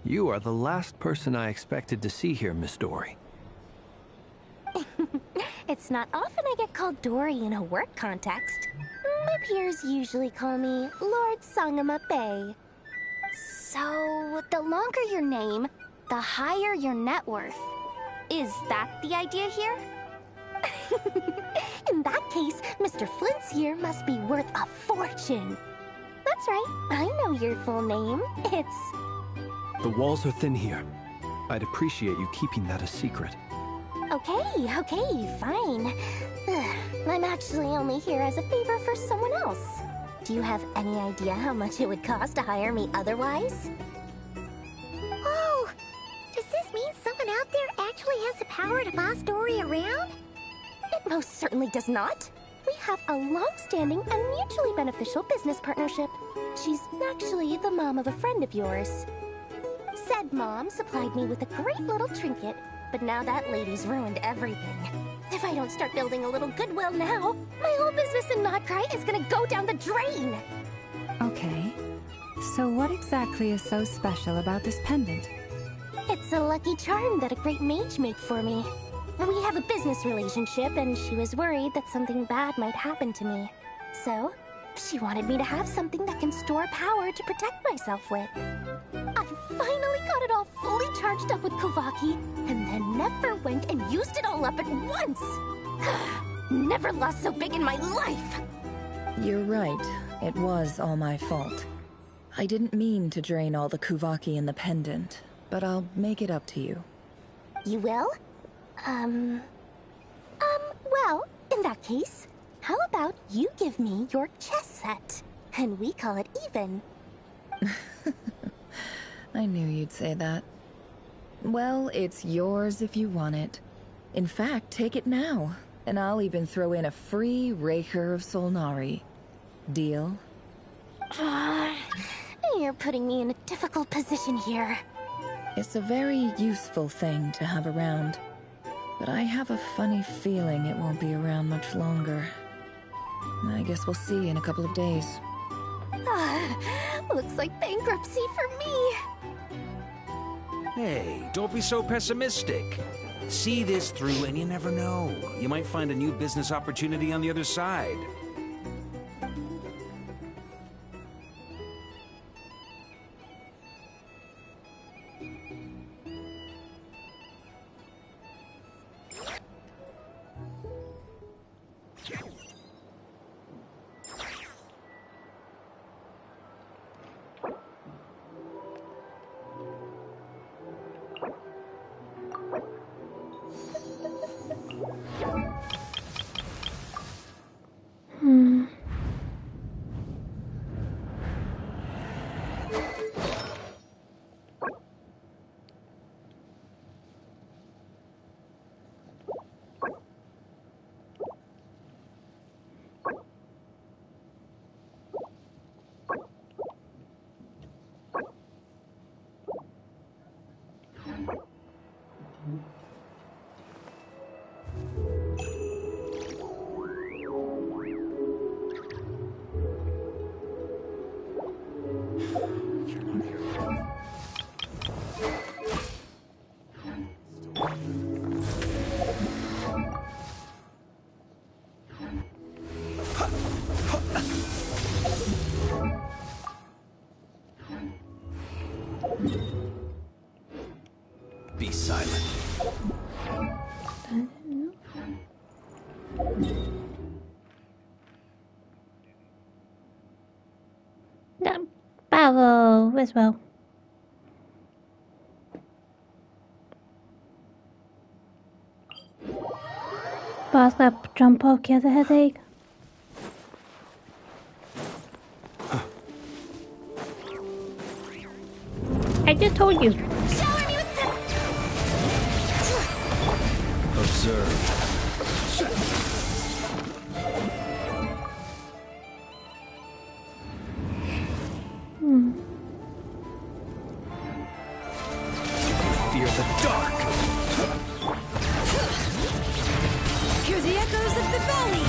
you are the last person I expected to see here, Miss Dory. It's not often I get called Dory in a work context. My peers usually call me Lord Sangama Bay. So, the longer your name, the higher your net worth. Is that the idea here? In that case, Mr. Flint's here must be worth a fortune. That's right, I know your full name. It's... The walls are thin here. I'd appreciate you keeping that a secret. Okay, fine. I'm actually only here as a favor for someone else. Do you have any idea how much it would cost to hire me otherwise? Oh! Does this mean someone out there actually has the power to boss Dory around? It most certainly does not. We have a long-standing and mutually beneficial business partnership. She's actually the mom of a friend of yours. Said mom supplied me with a great little trinket, but now that lady's ruined everything. If I don't start building a little goodwill now, my whole business in Notcry is gonna go down the drain! Okay. So what exactly is so special about this pendant? It's a lucky charm that a great mage made for me. We have a business relationship, and she was worried that something bad might happen to me. So, she wanted me to have something that can store power to protect myself with. I finally got it all fully charged up with Kovaki, and then never went and used it all up at once! Never lost so big in my life! You're right. It was all my fault. I didn't mean to drain all the Kuvaki in the pendant, but I'll make it up to you. You will? Well, in that case, how about you give me your chess set, and we call it even? I knew you'd say that. Well, it's yours if you want it. In fact, take it now, and I'll even throw in a free Raker of Solnari. Deal? You're putting me in a difficult position here. It's a very useful thing to have around, but I have a funny feeling it won't be around much longer. I guess we'll see in a couple of days. Looks like bankruptcy for me. Hey, don't be so pessimistic. See this through and you never know. You might find a new business opportunity on the other side. Be silent. No, Bravo as well. Boss up, jump off, he has a headache. I just told you. Observe. Fear the dark. Hear the echoes of the valley.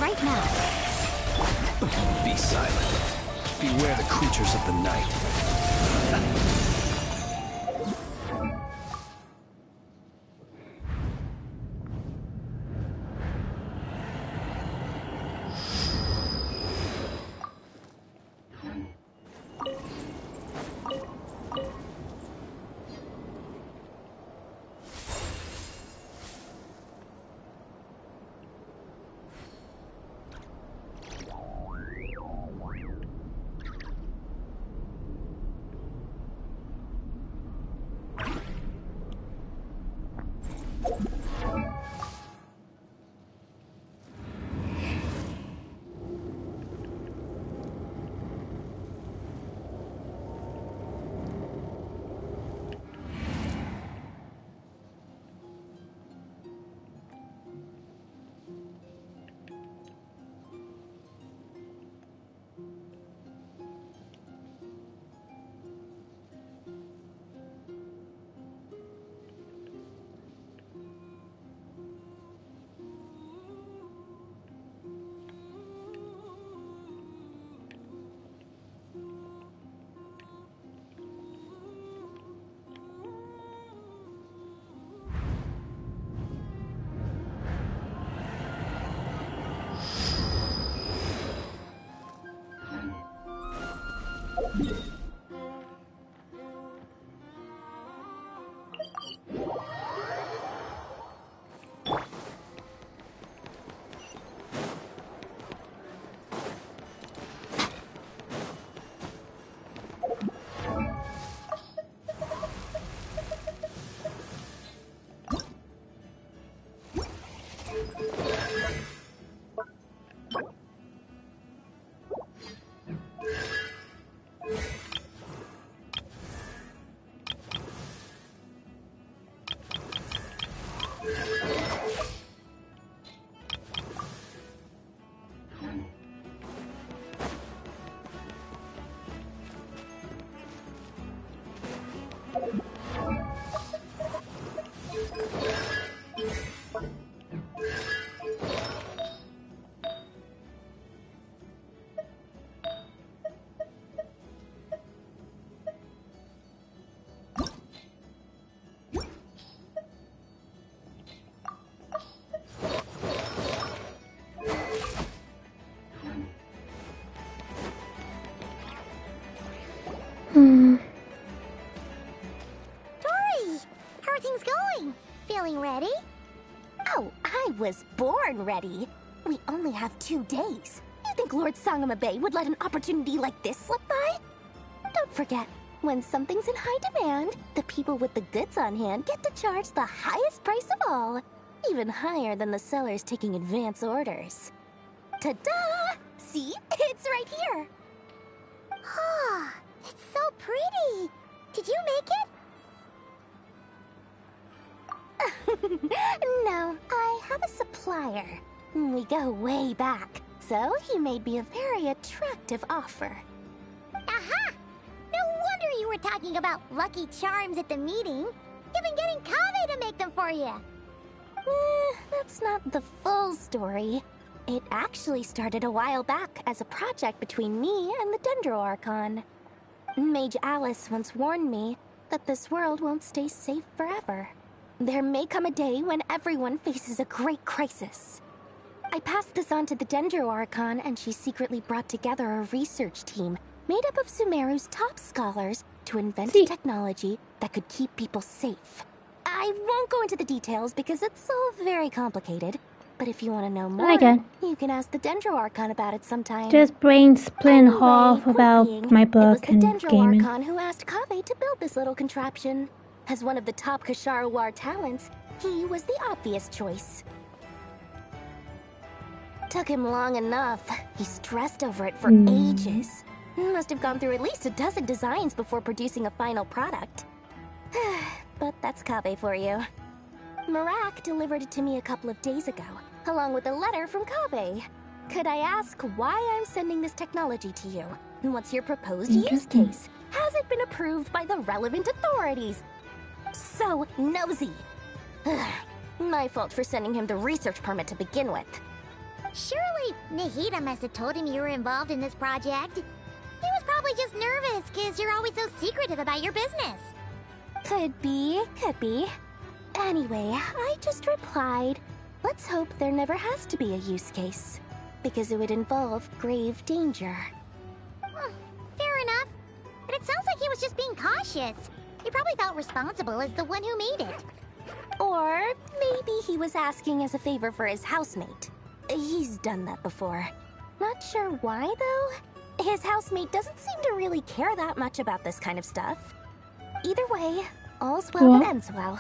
Right now. Be silent. Beware the creatures of the night. Tori! How are things going? Feeling ready? Oh, I was born ready. We only have 2 days. You think Lord Sangamabe would let an opportunity like this slip by? Don't forget, when something's in high demand, the people with the goods on hand get to charge the highest price of all. Even higher than the sellers taking advance orders. Ta-da! See? It's right here. Ah, it's so pretty. Did you make it? No, I have a supplier. We go way back, so he made me a very attractive offer. Aha! No wonder you were talking about Lucky Charms at the meeting. You've been getting Kaveh to make them for you. That's not the full story. It actually started a while back as a project between me and the Dendro Archon. Mage Alice once warned me that this world won't stay safe forever. There may come a day when everyone faces a great crisis. I passed this on to the Dendro Archon, and she secretly brought together a research team made up of Sumeru's top scholars to invent a technology that could keep people safe. I won't go into the details because it's all very complicated, but if you want to know more, you can ask the Dendro Archon about it sometime. Just brain splitting half about my book and Dendro gaming. Archon who asked Kaveh to build this little contraption. As one of the top Kasharawar talents, he was the obvious choice. Took him long enough. He stressed over it for ages. Must have gone through at least a dozen designs before producing a final product. But that's Kaveh for you. Marak delivered it to me a couple of days ago, along with a letter from Kaveh. Could I ask why I'm sending this technology to you? And what's your proposed use case? Has it been approved by the relevant authorities? So nosy. My fault for sending him the research permit to begin with. Surely Nahida must have told him you were involved in this project. He was probably just nervous because you're always so secretive about your business. Could be, could be. Anyway, I just replied, let's hope there never has to be a use case, because it would involve grave danger. Fair enough. But it sounds like he was just being cautious. He probably felt responsible as the one who made it. Or maybe he was asking as a favor for his housemate. He's done that before. Not sure why, though. His housemate doesn't seem to really care that much about this kind of stuff. Either way, all's well that ends well.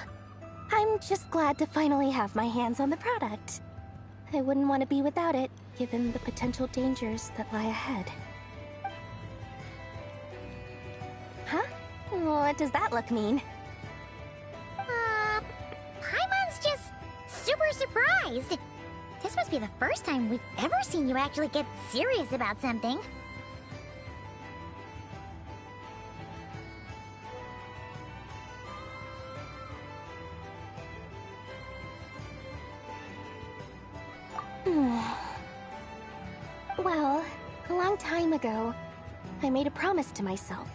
I'm just glad to finally have my hands on the product. I wouldn't want to be without it, given the potential dangers that lie ahead. Huh? What does that look mean? Paimon's just super surprised. This must be the first time we've ever seen you actually get serious about something. Well, a long time ago, I made a promise to myself.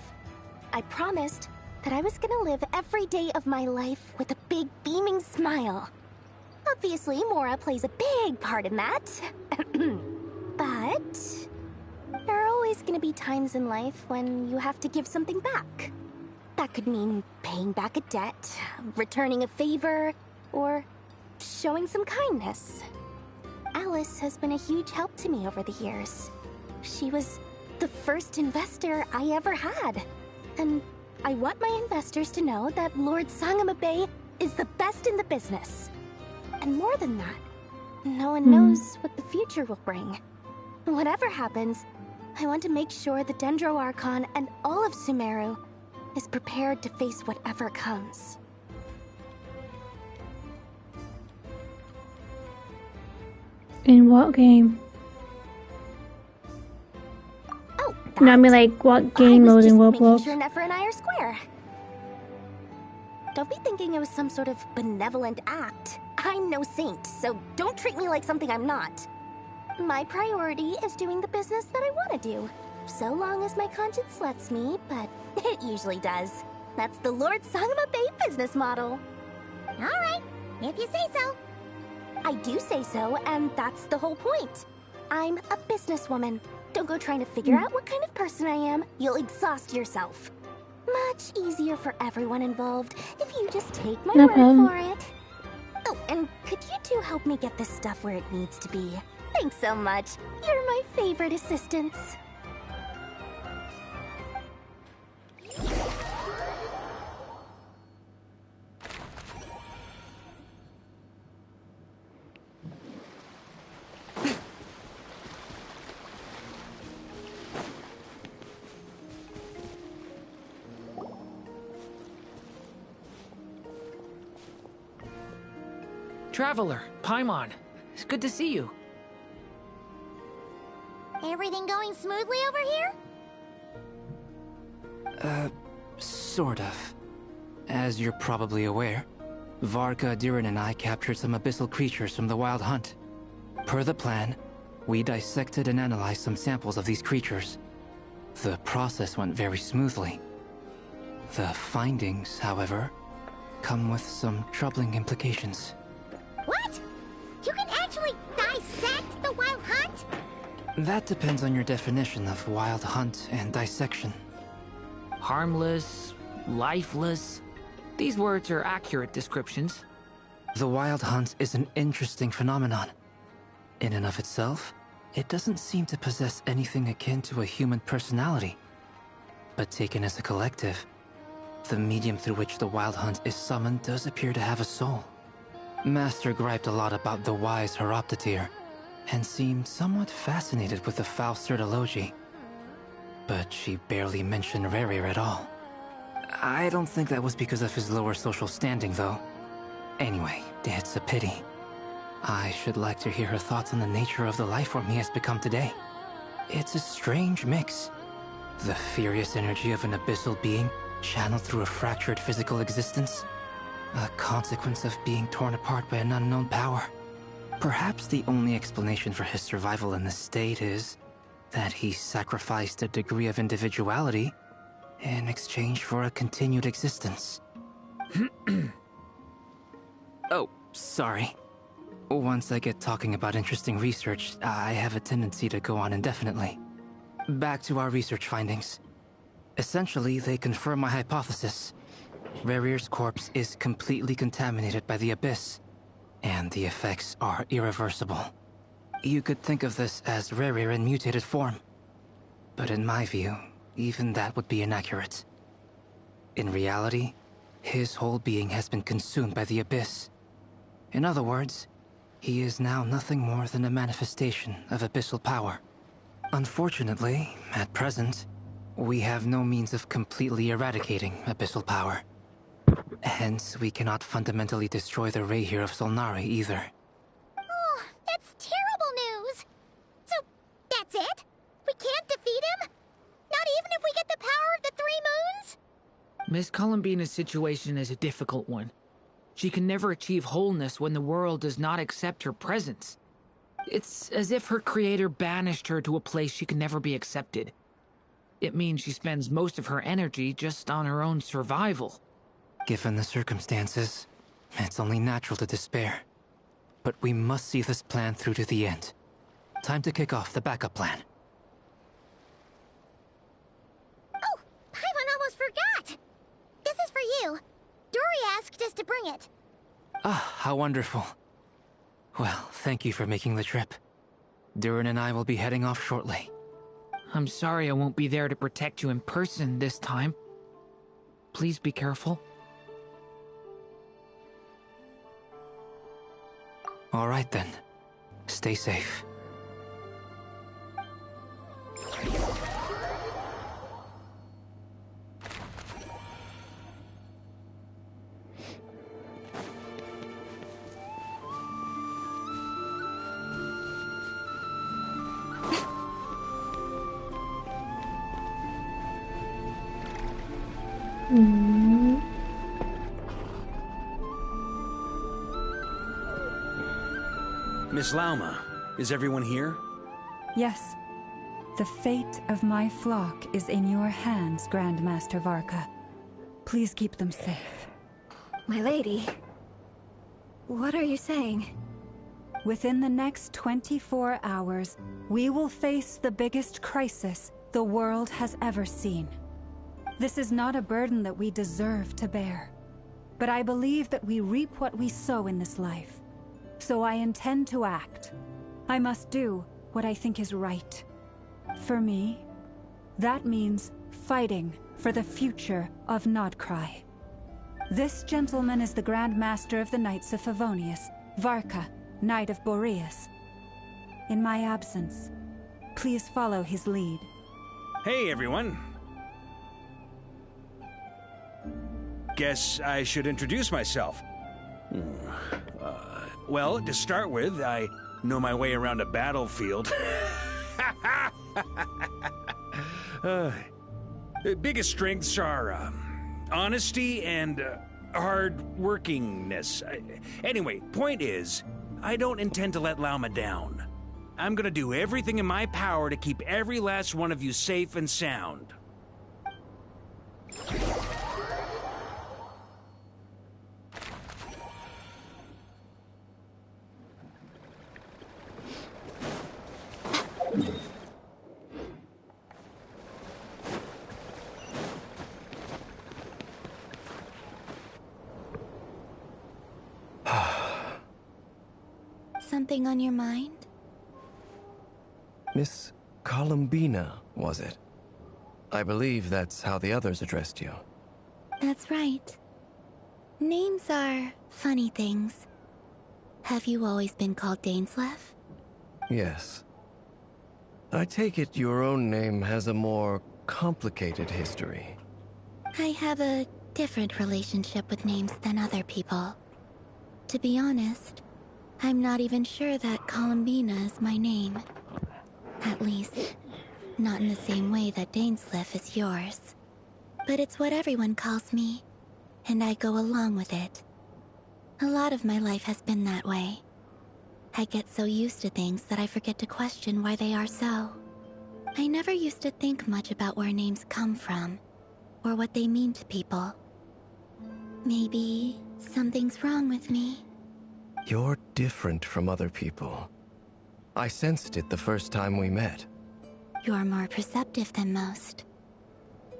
I promised that I was gonna live every day of my life with a big beaming smile. Obviously, Mora plays a big part in that. But there are always gonna be times in life when you have to give something back. That could mean paying back a debt, returning a favor, or showing some kindness. Alice has been a huge help to me over the years. She was the first investor I ever had. And I want my investors to know that Lord Sangamabe is the best in the business. And more than that, no one knows what the future will bring. Whatever happens, I want to make sure the Dendro Archon and all of Sumeru is prepared to face whatever comes. In what game? Oh, No, I mean like what game mode in making Roblox? sure Nefer and I are square. Don't be thinking it was some sort of benevolent act. I'm no saint, so don't treat me like something I'm not. My priority is doing the business that I want to do, so long as my conscience lets me, but it usually does. That's the Lord Sangamabe business model. Alright, if you say so. I do say so, and that's the whole point. I'm a businesswoman. Don't go trying to figure out what kind of person I am. You'll exhaust yourself. Much easier for everyone involved if you just take my No word problem. for it. Oh, and could you two help me get this stuff where it needs to be? Thanks so much. You're my favorite assistants. Traveler, Paimon. It's good to see you. Everything going smoothly over here? Sort of. As you're probably aware, Varka, Diren, and I captured some abyssal creatures from the Wild Hunt. Per the plan, we dissected and analyzed some samples of these creatures. The process went very smoothly. The findings, however, come with some troubling implications. What? You can actually dissect the Wild Hunt? That depends on your definition of Wild Hunt and dissection. Harmless, lifeless. These words are accurate descriptions. The Wild Hunt is an interesting phenomenon. In and of itself, it doesn't seem to possess anything akin to a human personality. But taken as a collective, the medium through which the Wild Hunt is summoned does appear to have a soul. Master griped a lot about the wise Horoptatir, and seemed somewhat fascinated with the Faust Certology. But she barely mentioned Rerir at all. I don't think that was because of his lower social standing, though. Anyway, it's a pity. I should like to hear her thoughts on the nature of the life form he has become today. It's a strange mix. The furious energy of an abyssal being channeled through a fractured physical existence. A consequence of being torn apart by an unknown power. Perhaps the only explanation for his survival in this state is that he sacrificed a degree of individuality in exchange for a continued existence. Oh, sorry. Once I get talking about interesting research, I have a tendency to go on indefinitely. Back to our research findings. Essentially, they confirm my hypothesis. Rerir's corpse is completely contaminated by the Abyss, and the effects are irreversible. You could think of this as Rerir in mutated form. But in my view, even that would be inaccurate. In reality, his whole being has been consumed by the Abyss. In other words, he is now nothing more than a manifestation of abyssal power. Unfortunately, at present, we have no means of completely eradicating abyssal power. Hence, we cannot fundamentally destroy the Reir of Solnari either. Oh, that's terrible news! So, that's it? We can't defeat him? Not even if we get the power of the Three Moons? Miss Columbina's situation is a difficult one. She can never achieve wholeness when the world does not accept her presence. It's as if her creator banished her to a place she can never be accepted. It means she spends most of her energy just on her own survival. Given the circumstances, it's only natural to despair. But we must see this plan through to the end. Time to kick off the backup plan. Oh, Paimon almost forgot! This is for you. Dory asked us to bring it. Ah, how wonderful. Well, thank you for making the trip. Durin and I will be heading off shortly. I'm sorry I won't be there to protect you in person this time. Please be careful. All right then. Stay safe. Miss Lauma, is everyone here? Yes. The fate of my flock is in your hands, Grandmaster Varka. Please keep them safe. My lady, what are you saying? Within the next 24 hours, we will face the biggest crisis the world has ever seen. This is not a burden that we deserve to bear, but I believe that we reap what we sow in this life. So I intend to act. I must do what I think is right. For me, that means fighting for the future of Nodcry. This gentleman is the Grand Master of the Knights of Favonius, Varka, Knight of Boreas. In my absence, please follow his lead. Hey, everyone. Guess I should introduce myself. Well, to start with, I know my way around a battlefield. Biggest strengths are honesty and hard-workingness. Anyway, point is, I don't intend to let Lauma down. I'm gonna do everything in my power to keep every last one of you safe and sound. Something on your mind? Miss Columbina, was it? I believe that's how the others addressed you. That's right. Names are funny things. Have you always been called Dainslev? Yes. I take it your own name has a more complicated history. I have a different relationship with names than other people. To be honest, I'm not even sure that Columbina is my name. At least, not in the same way that Dainsleif is yours. But it's what everyone calls me, and I go along with it. A lot of my life has been that way. I get so used to things that I forget to question why they are so. I never used to think much about where names come from, or what they mean to people. Maybe something's wrong with me. You're different from other people. I sensed it the first time we met. You're more perceptive than most.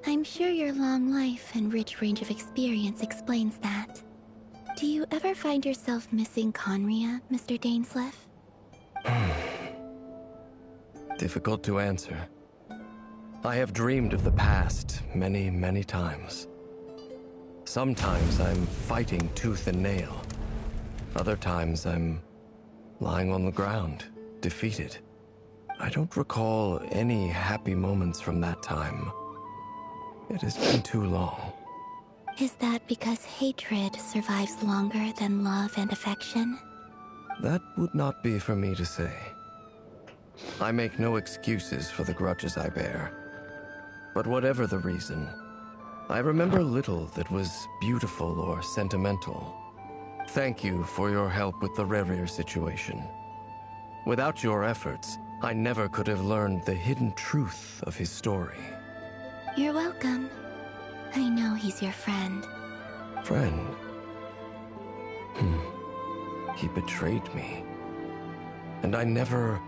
I'm sure your long life and rich range of experience explains that. Do you ever find yourself missing Conria, Mr. Dainsleif? Difficult to answer. I have dreamed of the past many, many times. Sometimes I'm fighting tooth and nail. Other times I'm lying on the ground, defeated. I don't recall any happy moments from that time. It has been too long. Is that because hatred survives longer than love and affection? That would not be for me to say. I make no excuses for the grudges I bear. But whatever the reason, I remember little that was beautiful or sentimental. Thank you for your help with the Rerir situation. Without your efforts, I never could have learned the hidden truth of his story. You're welcome. I know he's your friend. Friend? He betrayed me. And I never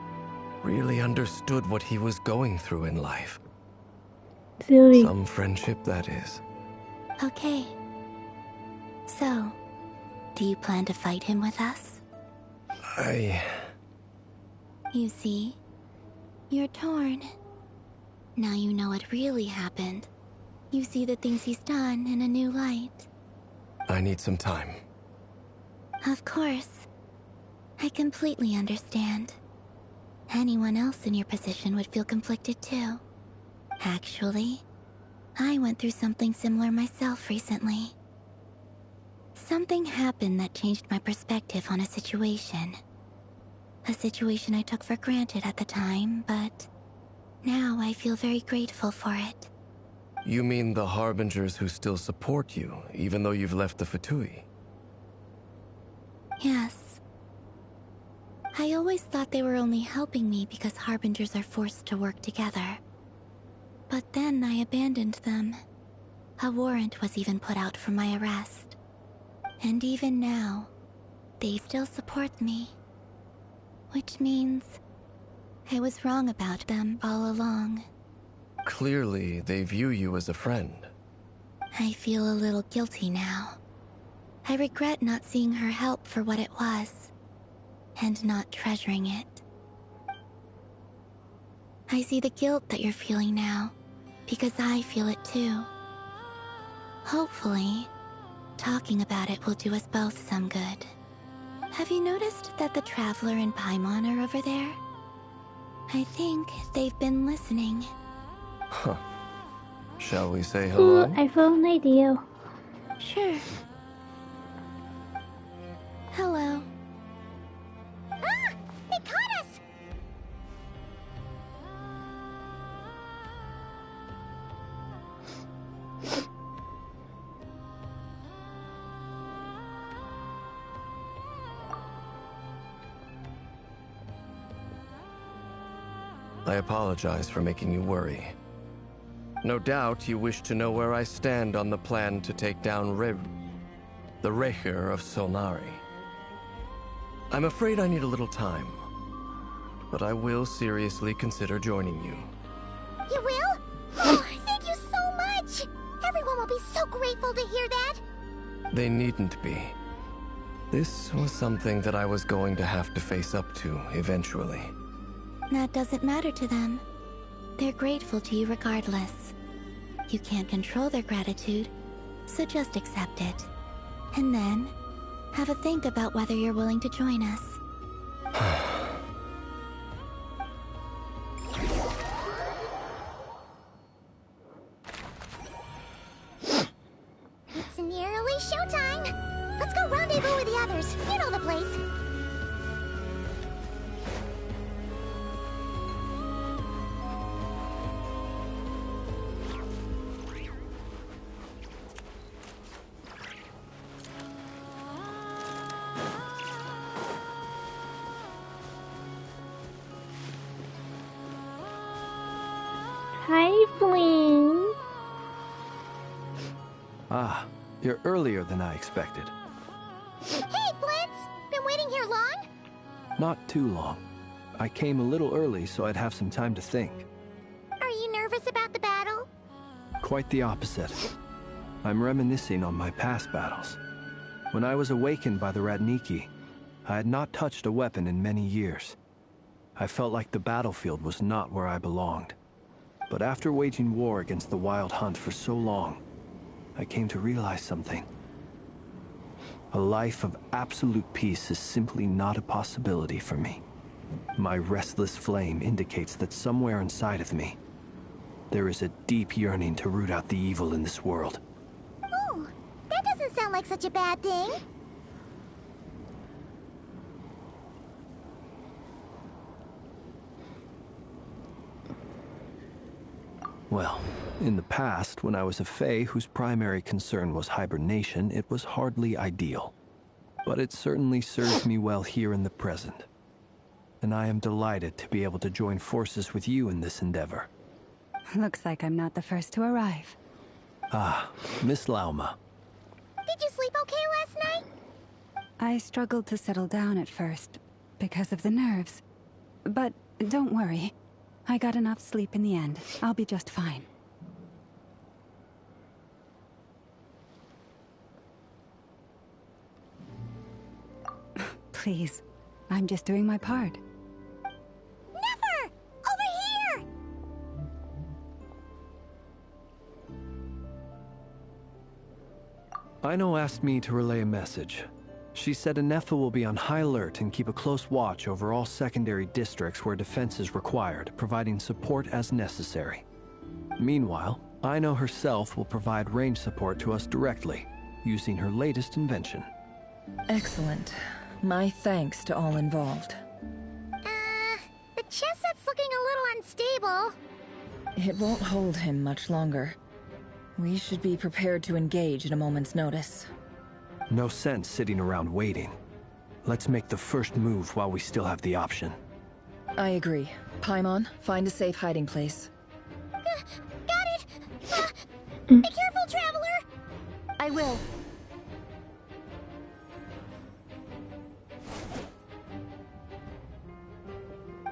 really understood what he was going through in life. Silly. Some friendship, that is. Okay. So, do you plan to fight him with us? You see, you're torn. Now you know what really happened. You see the things he's done in a new light. I need some time. Of course. I completely understand. Anyone else in your position would feel conflicted too. Actually, I went through something similar myself recently. Something happened that changed my perspective on a situation. A situation I took for granted at the time, but now I feel very grateful for it. You mean the Harbingers who still support you, even though you've left the Fatui? Yes. I always thought they were only helping me because Harbingers are forced to work together. But then I abandoned them. A warrant was even put out for my arrest. And even now, they still support me. Which means I was wrong about them all along. Clearly, they view you as a friend. I feel a little guilty now. I regret not seeing her help for what it was, and not treasuring it. I see the guilt that you're feeling now, because I feel it too. Hopefully, talking about it will do us both some good. Have you noticed that the Traveler and Paimon are over there? I think they've been listening. Huh. Shall we say hello? Ooh, I found an idea. Sure. Hello. Ah! They caught us! I apologize for making you worry. No doubt you wish to know where I stand on the plan to take down the Rerir of Solnari. I'm afraid I need a little time, but I will seriously consider joining you. You will? Oh, thank you so much! Everyone will be so grateful to hear that! They needn't be. This was something that I was going to have to face up to eventually. That doesn't matter to them. They're grateful to you regardless. You can't control their gratitude, so just accept it. And then, have a think about whether you're willing to join us. showtime! Let's go rendezvous with the others. You know the place. Hi, Flynn. Ah, you're earlier than I expected. Hey, Flint's! Been waiting here long? Not too long. I came a little early so I'd have some time to think. Are you nervous about the battle? Quite the opposite. I'm reminiscing on my past battles. When I was awakened by the Ratniki, I had not touched a weapon in many years. I felt like the battlefield was not where I belonged. But after waging war against the Wild Hunt for so long, I came to realize something. A life of absolute peace is simply not a possibility for me. My restless flame indicates that somewhere inside of me, there is a deep yearning to root out the evil in this world. Oh, that doesn't sound like such a bad thing. Well, in the past, when I was a Fae whose primary concern was hibernation, it was hardly ideal. But it certainly serves me well here in the present. And I am delighted to be able to join forces with you in this endeavor. Looks like I'm not the first to arrive. Ah, Miss Lauma. Did you sleep okay last night? I struggled to settle down at first, because of the nerves. But don't worry. I got enough sleep in the end. I'll be just fine. Please, I'm just doing my part. Never! Over here! Aino asked me to relay a message. She said Anefa will be on high alert and keep a close watch over all secondary districts where defense is required, providing support as necessary. Meanwhile, Aino herself will provide range support to us directly, using her latest invention. Excellent. My thanks to all involved. The chess set's looking a little unstable. It won't hold him much longer. We should be prepared to engage at a moment's notice. No sense sitting around waiting. Let's make the first move while we still have the option. I agree. Paimon, find a safe hiding place. Got it! Be careful, Traveler! I will.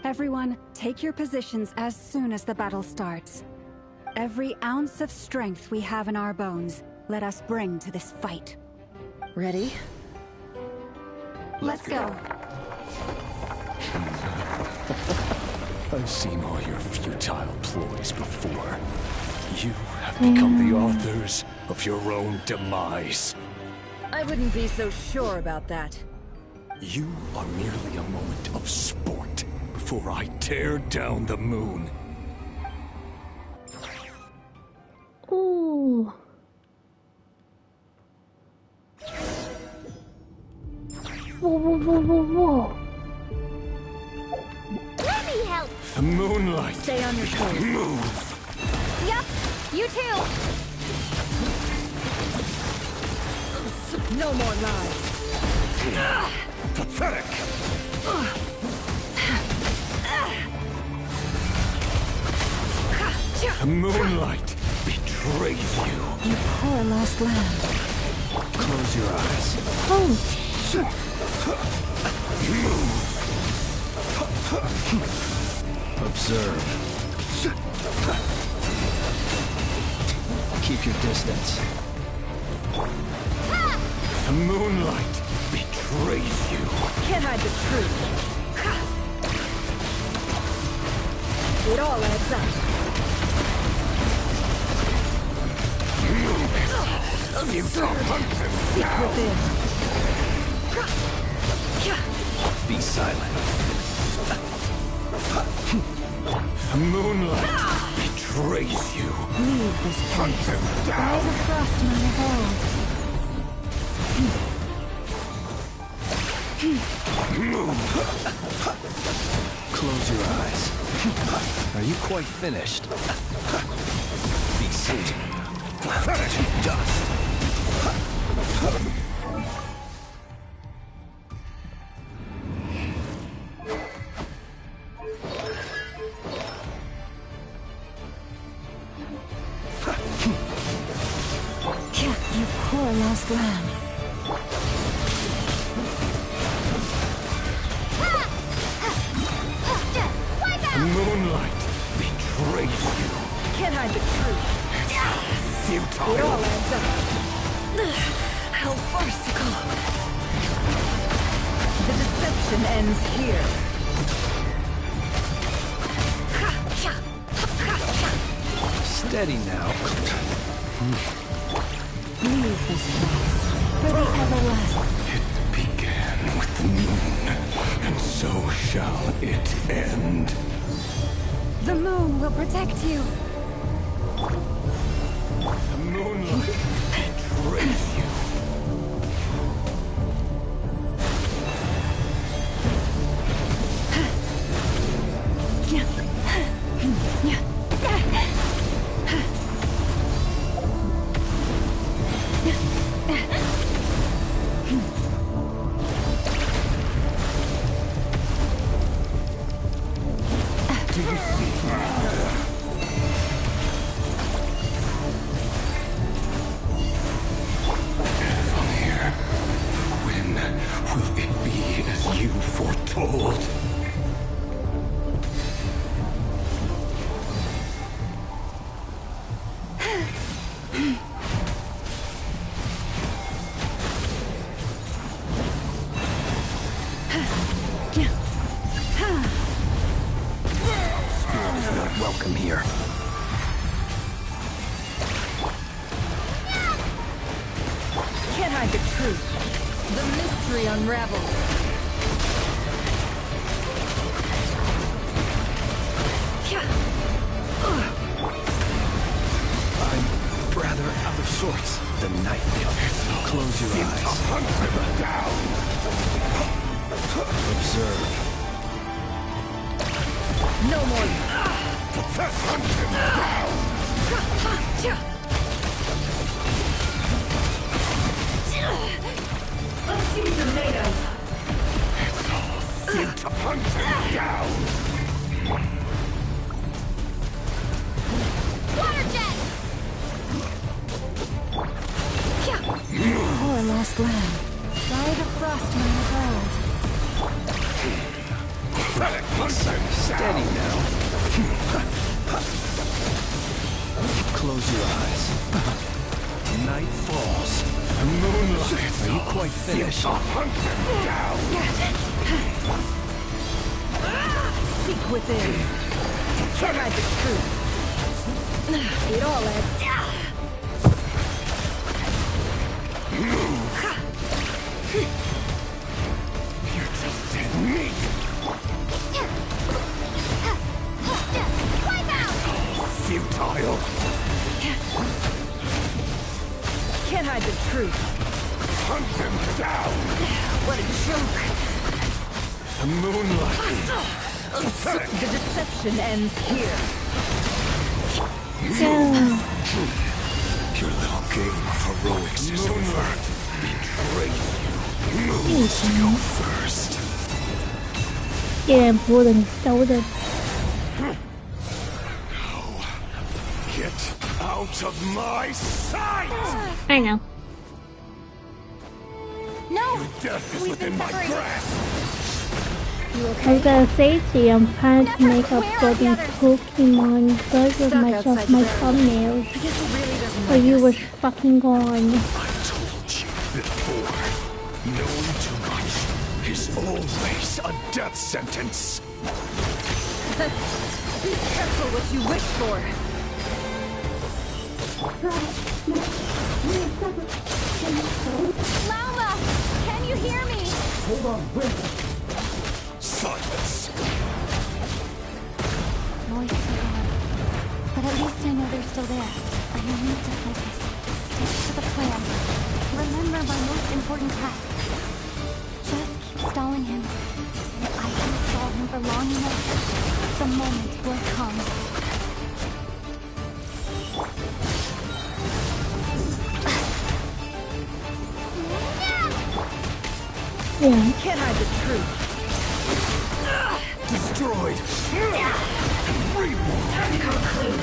Everyone, take your positions as soon as the battle starts. Every ounce of strength we have in our bones, let us bring to this fight. Ready? Let's go. I've seen all your futile ploys before. You have become the authors of your own demise. I wouldn't be so sure about that. You are merely a moment of sport before I tear down the moon. Ooh. Whoa, whoa, whoa, whoa, whoa. Let me help! The moonlight. Stay on your toes. Move. Yep, you too. No more lies. Pathetic. The moonlight betrays you. You poor lost lamb. Close your eyes. Oh. Observe. Keep your distance. The moonlight betrays you. Can't hide the truth. It all adds up. You come Seek within. Be silent. The moonlight betrays you. Leave this place. Hunt them Rise down. of frost in our hold. Close your eyes. Are you quite finished? Be sent to dust. You poor lost lamb. Moonlight betrays you. Can't hide the truth. Futile. It all adds up. How farcical. The deception ends here. Steady now. Leave this place for the everlasting. It began with the moon, and so shall it end. The moon will protect you. The moonlight betrays you. Welcome here. Can't hide the truth. The mystery unravels. I'm rather out of sorts. The night. Close your eyes. Observe. No more. Hunt him down! Let's see what you're made of. It's all futile. Hunt him down! Water jet! Poor lost lamb. By the frost man of old. Steady now. Close your eyes. Night falls. Moonlight. Are you quite finished? Hunt him down! Seek within. Can't hide the truth. It all adds. You're just dead meat! Futile! Can't hide the truth. Hunt him down! What a joke. The moonlight! The deception ends here. Your little game of heroics is over. Betray you. Moves to go first. 一脸不冷收的。 Get out of my sight! I know. No! Death is within my grasp! I'm gonna say to you, I'm trying to make up for these Pokemon because of myself, my thumbnails. But you were fucking gone. I told you before. Knowing too much is always a death sentence. Be careful what you wish for. Lauma! Can you hear me? Hold on, wait. Silence. Voice are gone. But at least I know they're still there. I need to focus. Stick to the plan. Remember my most important task. Just keep stalling him. If I can stall him for long enough, the moment will come. Yeah. Can't hide the truth. Destroyed. Reborn. Time to come clean.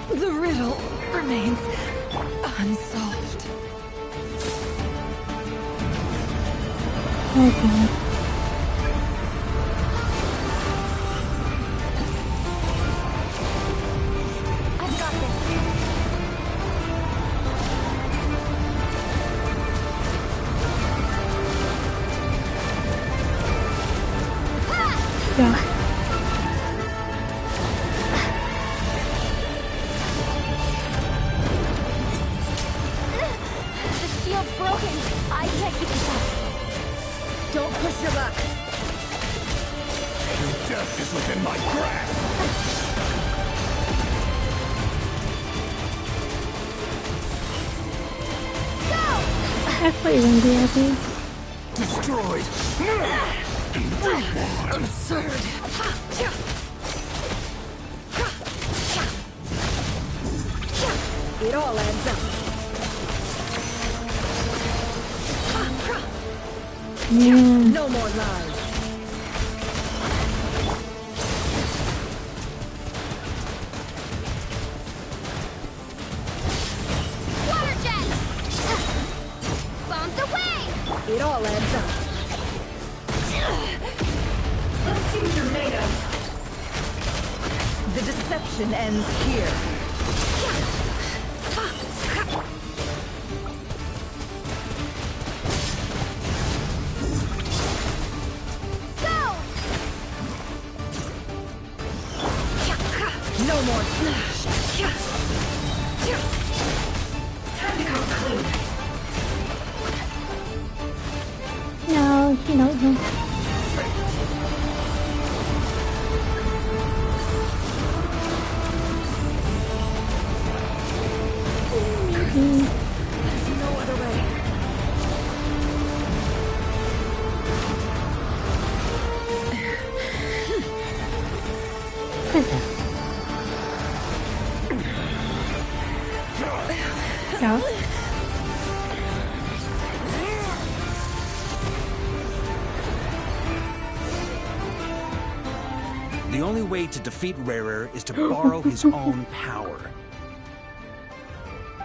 The riddle remains unsolved. Okay. Yeah. The shield's broken. I can't keep this up. Don't push your luck. Your death is within my grasp. I thought you were gonna be happy. Destroyed. Absurd. It all adds up. Yeah. No more lies. Water jet! Bombs away! It all adds up. Let's see what you're made of. The deception ends here. No more. Time to come clean. No, she knows him. There's no other way. Yeah. The only way to defeat Rarer is to borrow his own power.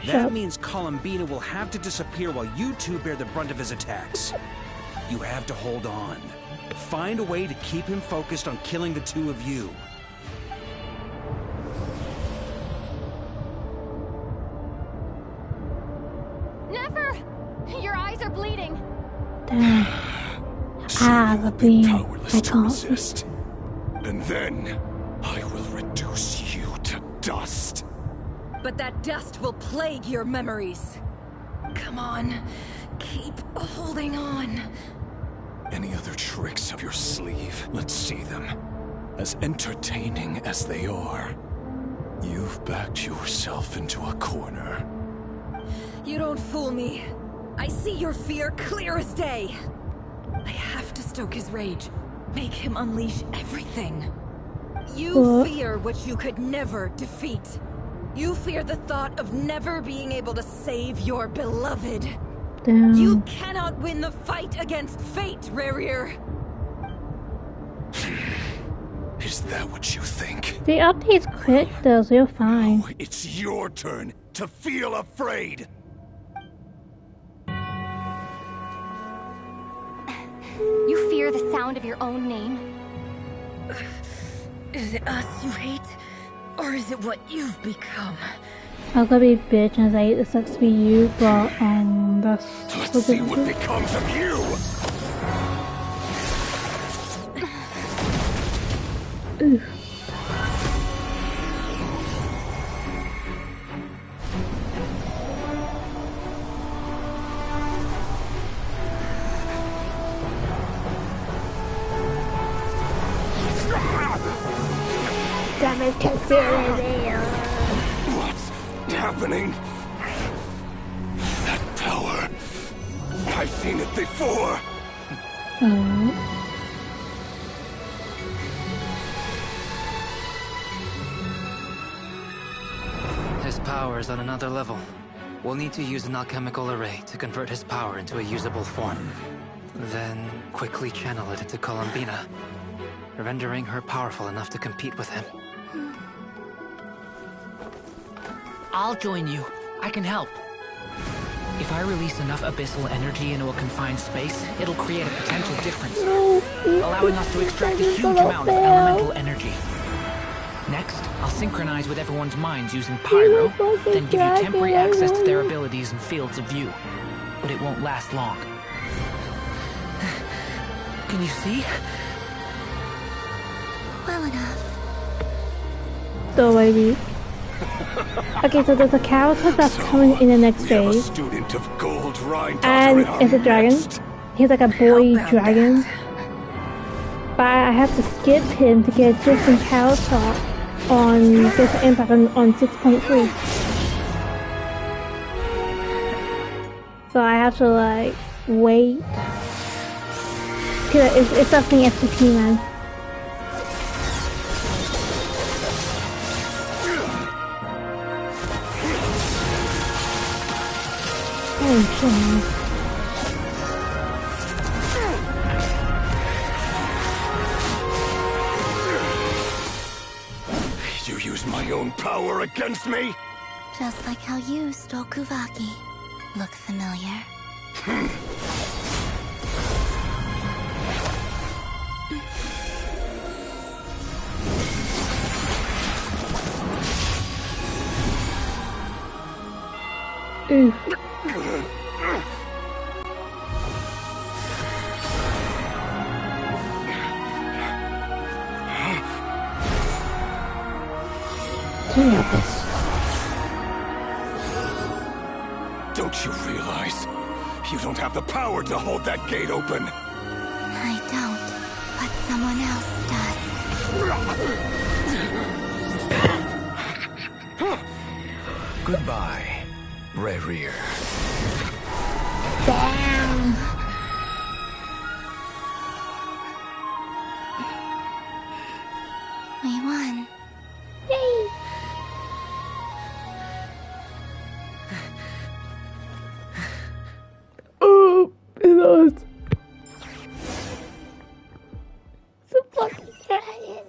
That means Columbina will have to disappear while you two bear the brunt of his attacks. You have to hold on. Find a way to keep him focused on killing the two of you. Never! Your eyes are bleeding. Damn. The beam. I can't. Resist. And then I will reduce you to dust. But that dust will plague your memories. Come on, keep holding on. Any other tricks up your sleeve? Let's see them. As entertaining as they are. You've backed yourself into a corner. You don't fool me. I see your fear clear as day. I have to stoke his rage. Make him unleash everything. You fear what you could never defeat. You fear the thought of never being able to save your beloved. Damn. You cannot win the fight against fate, Rarir. Is that what you think? The update's quick though, so you're fine. No, it's your turn to feel afraid. You fear the sound of your own name? Is it us you hate? Or is it what you've become? I'm gonna be bitch and say it sucks to be you, but that's Let's see what becomes of you. Oof. What's happening? That power. I've seen it before. His power is on another level. We'll need to use an alchemical array to convert his power into a usable form. Then quickly channel it into Columbina, rendering her powerful enough to compete with him. I'll join you. I can help. If I release enough abyssal energy into a confined space, it'll create a potential difference, allowing us to extract a huge amount of elemental energy. Next, I'll synchronize with everyone's minds using Pyro, then give you temporary access to their abilities and fields of view. But it won't last long. Can you see? Well enough. So maybe. Okay, so there's a character that's coming in the next phase. Student of Gold And it's a dragon. He's like a boy dragon. But I have to skip him to get a different character on Genshin Impact on 6.3. So I have to like wait. Cause it's definitely FTP, man. Oh shit. You use my own power against me? Just like how you stole Kuvaki. Look familiar? Oof. Don't you realize? You don't have the power to hold that gate open. I don't, but someone else does. Goodbye, Rerir. Damn. We won. Yay! Oh, it is. So fucking dragon.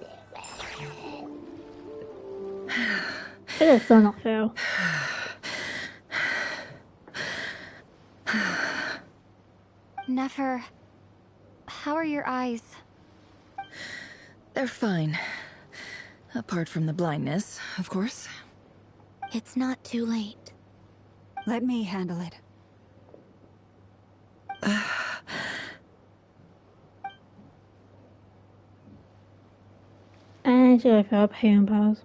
It is so not fair. Nefer, how are your eyes? They're fine. Apart from the blindness, of course. It's not too late. Let me handle it. And she got felt pain powers.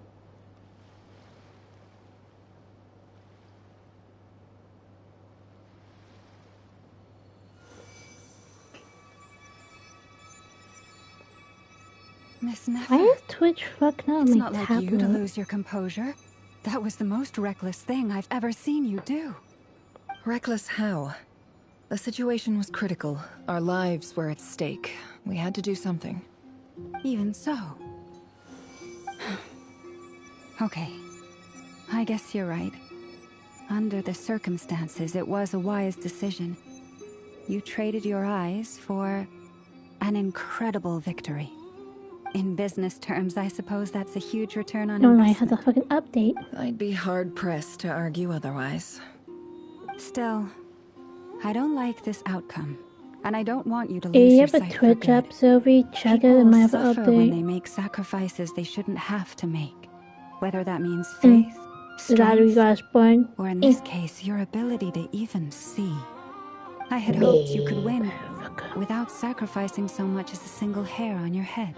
Miss Nefer. Why is Twitch fucking up It's my not like you to tablet? lose your composure. That was the most reckless thing I've ever seen you do. Reckless how? The situation was critical. Our lives were at stake. We had to do something. Even so. Okay. I guess you're right. Under the circumstances, it was a wise decision. You traded your eyes for an incredible victory. In business terms, I suppose that's a huge return on No, I investment. had a fucking update. I'd be hard-pressed to argue otherwise. Still, I don't like this outcome. And I don't want you to If lose you your have a sight for Twitch good. up, Sylvie, check it. It People might have an suffer when they update. make sacrifices they shouldn't have to make. Whether that means Mm. faith, Is that you strength, guys born? or in this case, your ability to even see. I had hoped you could win without sacrificing so much as a single hair on your head.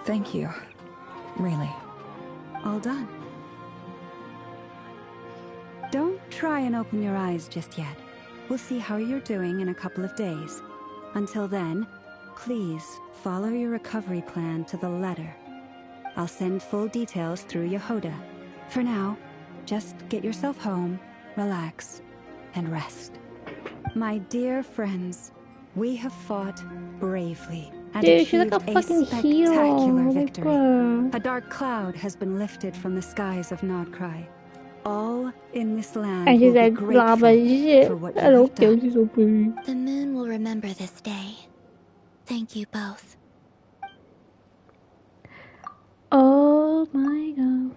Thank you. Really. All done. Don't try and open your eyes just yet. We'll see how you're doing in a couple of days. Until then, Please follow your recovery plan to the letter. I'll send full details through Yehoda. For now, just get yourself home, relax, and rest. My dear friends, we have fought bravely and Dude, she's achieved like a a fucking hero. spectacular Look at victory. her. A dark cloud has been lifted from the skies of Nodcry. All in this land And she's will be like, blah, blah, grateful shit. for what I you don't have care. done. She's so pretty. The moon will remember this day. Thank you both. Oh my god.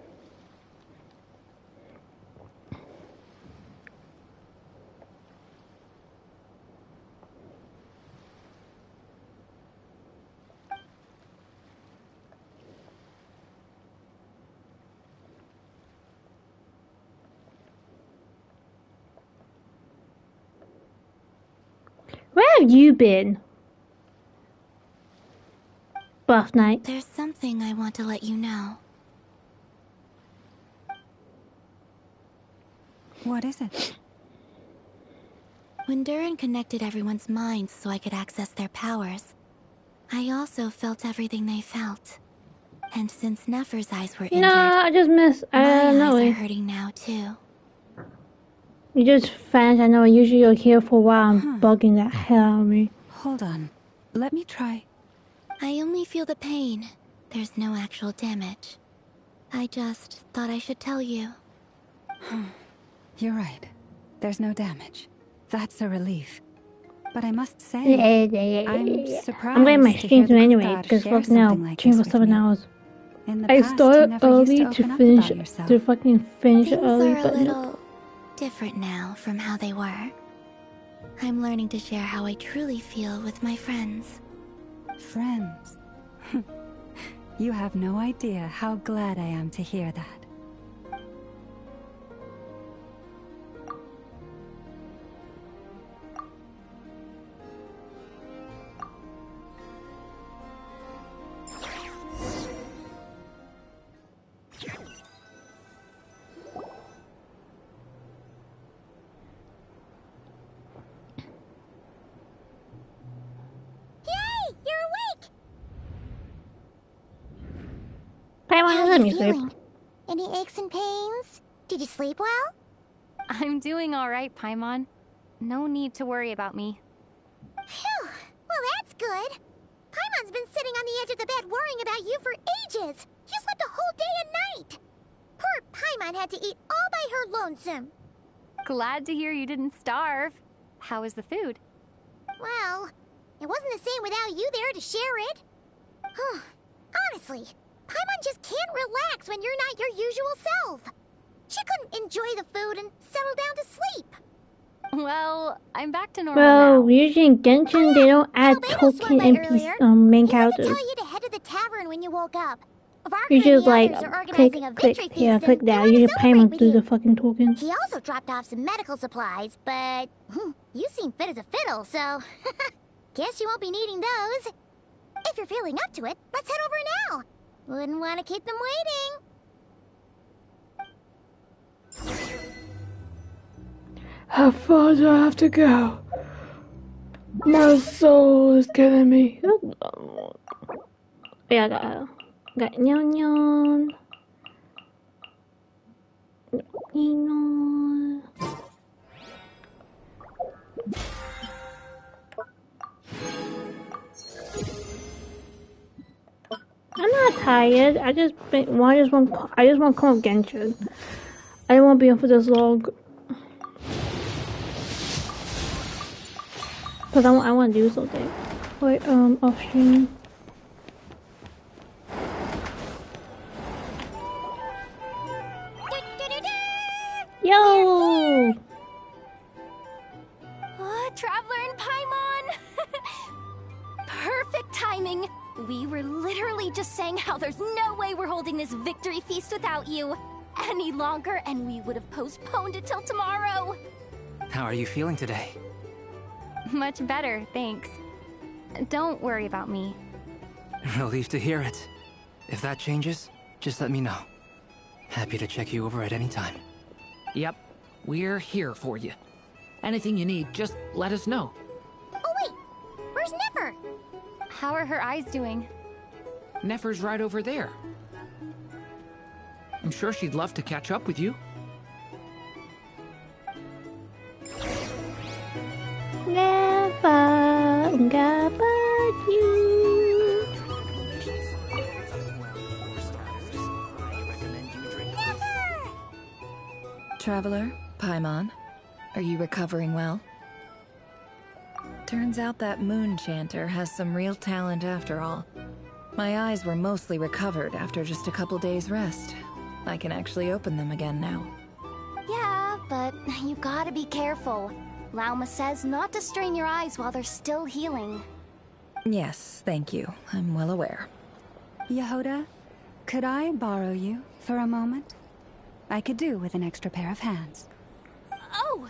Where have you been? Buff Knight. There's something I want to let you know. What is it? When Durin connected everyone's minds so I could access their powers, I also felt everything they felt. And since Nefer's eyes were injured, No, I just missed. my eyes know are it. hurting now too. You just fans. I know. Usually you're here for a while. I'm bugging the hell out of me. Hold on. Let me try. I only feel the pain. There's no actual damage. I just thought I should tell you. You're right. There's no damage. That's a relief. But I must say, I'm surprised I'm getting my to hear stream the to anyway, Kuthar because share fucking now, something like stream this for 7 with me. hours. In the I past, you started never used early to to open up finish, about yourself. to fucking finish Things early, are a but no. little different now from how they were. I'm learning to share how I truly feel with my friends. Friends? You have no idea how glad I am to hear that. Yay! You're awake! Paimon, How let you me sleep. feeling? Any aches and pains? Did you sleep well? I'm doing all right, Paimon. No need to worry about me. Phew! Well, that's good. Paimon's been sitting on the edge of the bed worrying about you for ages. You slept a whole day and night. Poor Paimon had to eat all by her lonesome. Glad to hear you didn't starve. How is the food? Well, it wasn't the same without you there to share it. Honestly, Paimon just can't relax when you're not your usual self. She couldn't enjoy the food and settle down to sleep. Well, I'm back to normal Well, now. usually in Genshin, they don't add token main characters. Tell you to head to the tavern when you woke up. Varka You and just the like, others are click, organizing a click, victory feast yeah, and click they that. want to Usually celebrate Paimon with do you. the fucking token. He also dropped off some medical supplies, but you seem fit as a fiddle, so guess you won't be needing those. If you're feeling up to it, let's head over now. Wouldn't want to keep them waiting. How far do I have to go? My soul is killing me. Yeah, I got Nyan Nyan. Nyan. I'm not tired. I just want to come up Genshin. I don't want to be on for this long. Cause I want to do something. Wait, off stream. Yo! Traveler and Paimon! Perfect timing! We were literally just saying how there's no way we're holding this victory feast without you any longer, and we would have postponed it till tomorrow. How are you feeling today? Much better, thanks. Don't worry about me. Relieved to hear it. If that changes, just let me know. Happy to check you over at any time. Yep, we're here for you. Anything you need, just let us know. Oh wait, where's Nefer? How are her eyes doing? Nefer's right over there. I'm sure she'd love to catch up with you. Never about you. Traveler, Paimon, are you recovering well? Turns out that moon chanter has some real talent after all. My eyes were mostly recovered after just a couple days rest. I can actually open them again now. Yeah, but you gotta be careful. Lauma says not to strain your eyes while they're still healing. Yes, thank you. I'm well aware. Yehoda, could I borrow you for a moment? I could do with an extra pair of hands. Oh,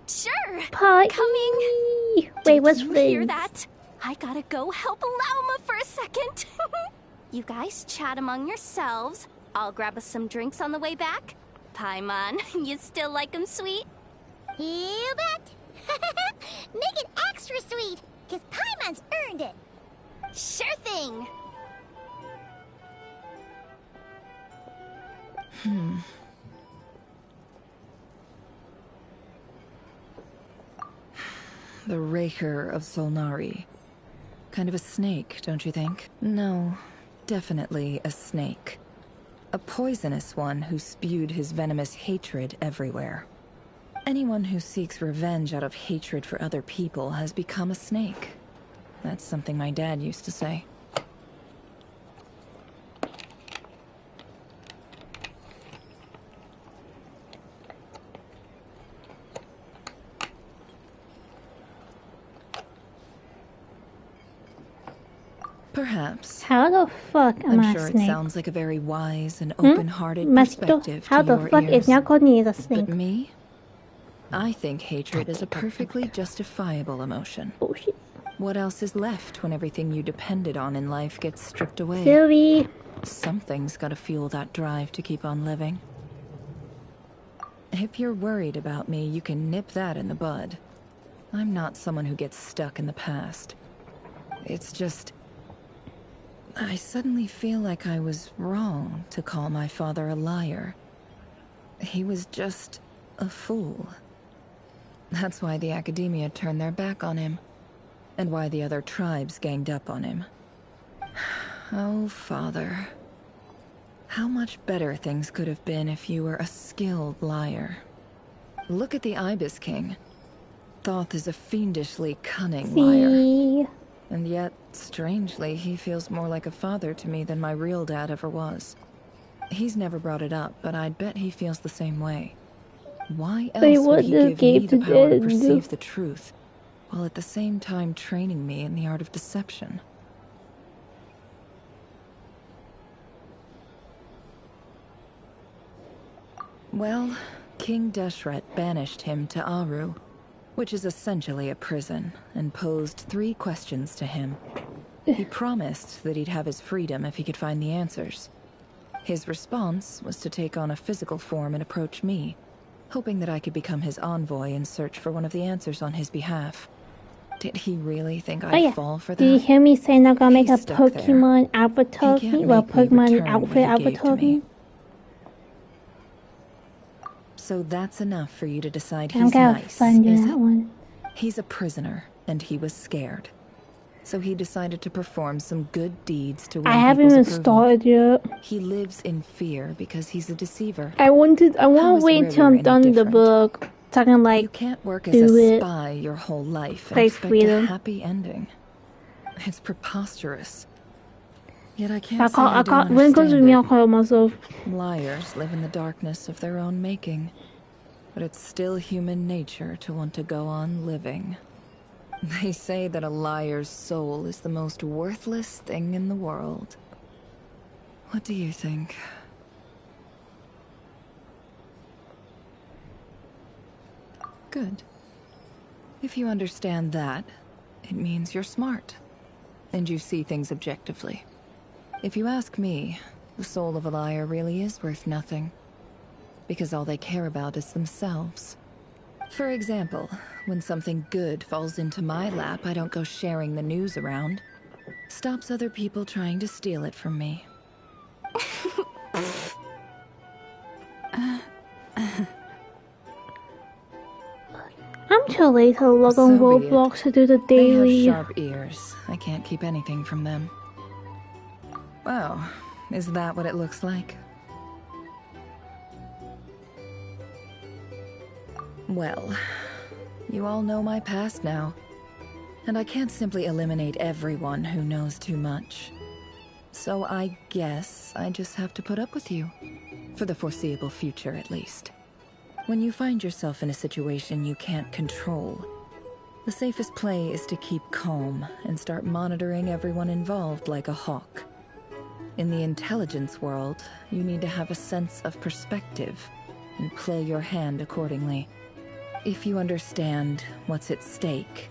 sure. Pie. Coming. Wait, what's Did you hear that? I gotta go help Lauma for a second. You guys chat among yourselves. I'll grab us some drinks on the way back. Paimon, you still like 'em sweet? You bet. Make it extra sweet, because Paimon's earned it. Sure thing. The Raker of Solnari. Kind of a snake, don't you think? No, definitely a snake. A poisonous one who spewed his venomous hatred everywhere. Anyone who seeks revenge out of hatred for other people has become a snake. That's something my dad used to say. Perhaps. How the fuck am I I'm sure a it snake? sounds like a very wise and open-hearted Masito, perspective how to the your fuck ears. is Nyakoni is a snake? But me? I think hatred is a perfectly justifiable emotion. Bullshit. What else is left when everything you depended on in life gets stripped away? Sylvie. Something's gotta fuel that drive to keep on living. If you're worried about me, you can nip that in the bud. I'm not someone who gets stuck in the past. It's just... I suddenly feel like I was wrong to call my father a liar. He was just a fool. That's why the Academia turned their back on him, and why the other tribes ganged up on him. Oh, Father. How much better things could have been if you were a skilled liar. Look at the Ibis King. Thoth is a fiendishly cunning liar. And yet, strangely, he feels more like a father to me than my real dad ever was. He's never brought it up, but I'd bet he feels the same way. Why else would he give me the power to perceive the truth, while at the same time training me in the art of deception? Well, King Deshret banished him to Aru, which is essentially a prison, and posed 3 questions to him. He promised that he'd have his freedom if he could find the answers. His response was to take on a physical form and approach me, hoping that I could become his envoy and search for one of the answers on his behalf. Did he really think I'd fall for that? Did you hear me say not gonna make a He's stuck there. Pokemon avatar of He me? can't Well, make me Pokemon return outfit what he gave avatar of to me. me? So that's enough for you to decide I'm he's gonna nice, find you is that it? one. He's a prisoner, and he was scared. So he decided to perform some good deeds to win I haven't people's even approval. started yet. He lives in fear because he's a deceiver. I want to How is wait till River I'm any done the different? book so I can like You can't work as do a it. spy your whole life and Play expect freedom. a happy ending. It's preposterous. Yet I I can't say can't. I I don't can't. When it comes to understand me, it. I'll call myself. Liars live in the darkness of their own making. But it's still human nature to want to go on living. They say that a liar's soul is the most worthless thing in the world. What do you think? Good. If you understand that, it means you're smart. And you see things objectively. If you ask me, the soul of a liar really is worth nothing. Because all they care about is themselves. For example, when something good falls into my lap, I don't go sharing the news around. Stops other people trying to steal it from me. I'm too late to log on So be it. Roblox to do the They have daily. sharp ears. I can't keep anything from them. Oh, is that what it looks like? Well, you all know my past now. And I can't simply eliminate everyone who knows too much. So I guess I just have to put up with you. For the foreseeable future, at least. When you find yourself in a situation you can't control, the safest play is to keep calm and start monitoring everyone involved like a hawk. In the intelligence world, you need to have a sense of perspective and play your hand accordingly. If you understand what's at stake,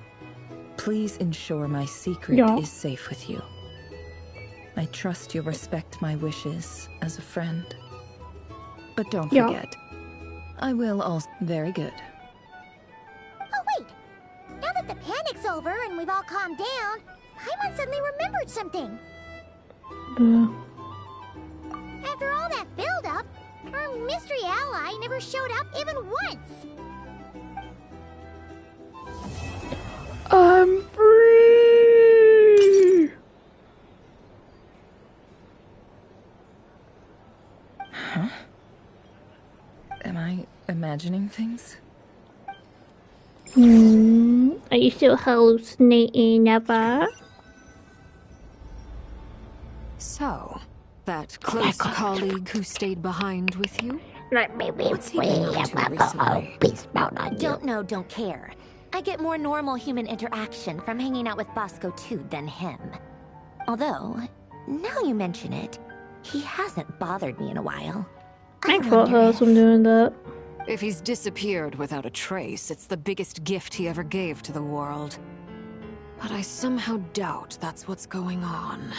please ensure my secret is safe with you. I trust you'll respect my wishes as a friend. But don't forget, I will also... Very good. Oh wait! Now that the panic's over and we've all calmed down, Paimon suddenly remembered something. After all that build-up, our mystery ally never showed up even once. I'm free! Huh? Am I imagining things? Are you still hallucinating, Never? So, that close colleague who stayed behind with you? What's he been up to recently? Don't know, don't care. I get more normal human interaction from hanging out with Bosco too than him. Although, now you mention it, he hasn't bothered me in a while. I caught her from doing that. If he's disappeared without a trace, it's the biggest gift he ever gave to the world. But I somehow doubt that's what's going on.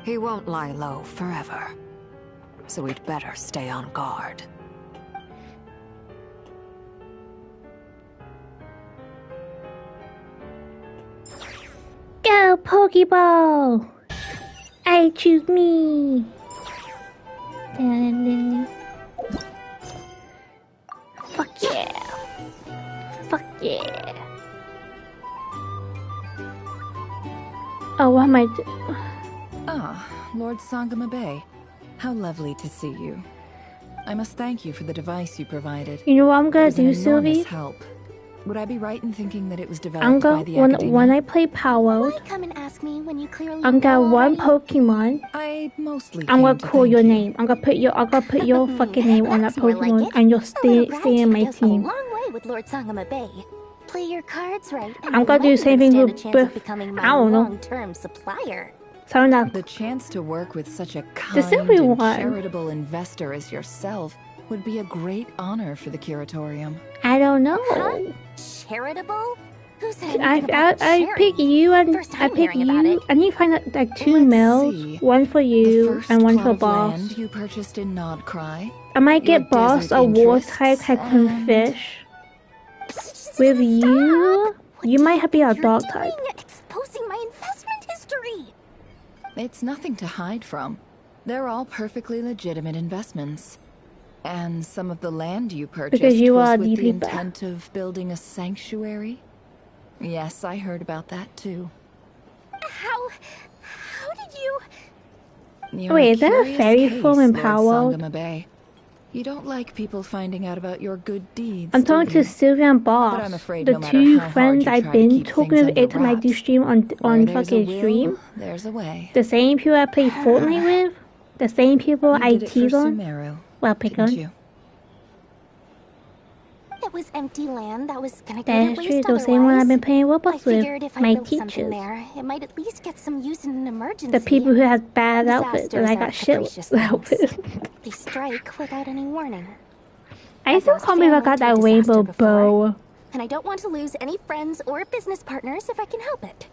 He won't lie low forever. So we'd better stay on guard. Go, Pokeball! I choose me! Fuck yeah! Fuck yeah! Oh, what am I doing? Ah, Lord Sangama Bay. How lovely to see you. I must thank you for the device you provided. You know what I'm gonna It was an do, enormous Sylvie? help. Would I be right in thinking that it was I'm developed gonna by the Academia? when I play Power, Come and ask me when you clearly I'm gonna know one already. Pokemon. I mostly I'm gonna came to call thank your you. name. I'm gonna put your fucking name on that That's more like Pokemon, it. and you'll A stay little in my gratitude goes team. a long way with Lord Sangama Bay. Play your cards right, and I'm you gonna do might the same even thing stand a with chance of Biff. becoming my I don't know. long-term supplier. The chance to work with such a Does kind and everyone? charitable investor as yourself would be a great honor for the Curatorium. I don't know. Charitable? Who said anything about I pick you and First I time pick hearing about you. it. I need to find out like two Let's males, see. one for you First and one plot for of boss. land you purchased in Nodcry. I might your get boss desert a war interests, type Tycoon and- Fish. With you, you might be a dog type. Exposing my investment history. It's nothing to hide from. They're all perfectly legitimate investments. And some of the land you purchased Because you was are with the deeply bad. intent of building a sanctuary? Yes, I heard about that too. How did you... You're Wait, a is there a curious fairy case, form in Lord Power World? Sangama Bay. You don't like people finding out about your good deeds, I'm do talking to you? Sylvia and But I'm Boss, afraid the no matter two how hard friends you I've try to been keep talking things with under it to my wraps, do stream on where there's a fucking will, stream. there's a way. The same people I play Fortnite with, the same people You I did it for tease on. Sumeru, Well, pick didn't on. you? It was empty land that was gonna get That at is true. least The same one I've been playing I Roblox figured with. if I My built something teachers. there, it might at least get some use in an emergency. The people who have bad outfits, and I got Disasters shit aren't capricious outfits. They strike without any warning. I still lost can't believe I family got to that disaster rainbow before. bow. And I don't want to lose any friends or business partners if I can help it.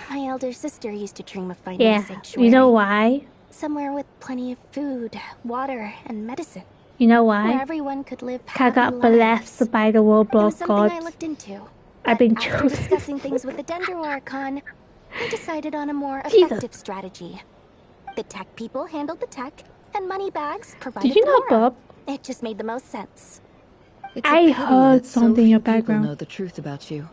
My elder sister used to dream of finding a Yeah, sanctuary. you know why? Somewhere with plenty of food, water, and medicine. You know Where why? everyone could live I happy got lives. blessed by the It was Roblox something I gods. looked into. I've been After chosen. discussing things with the Dendro Archon, I decided on a more Jesus. effective strategy. The tech people handled the tech, and Moneybags provided Did you the not Mora. Bob? It just made the most sense. It's a I pity heard that so something in your few people background. know the truth about you.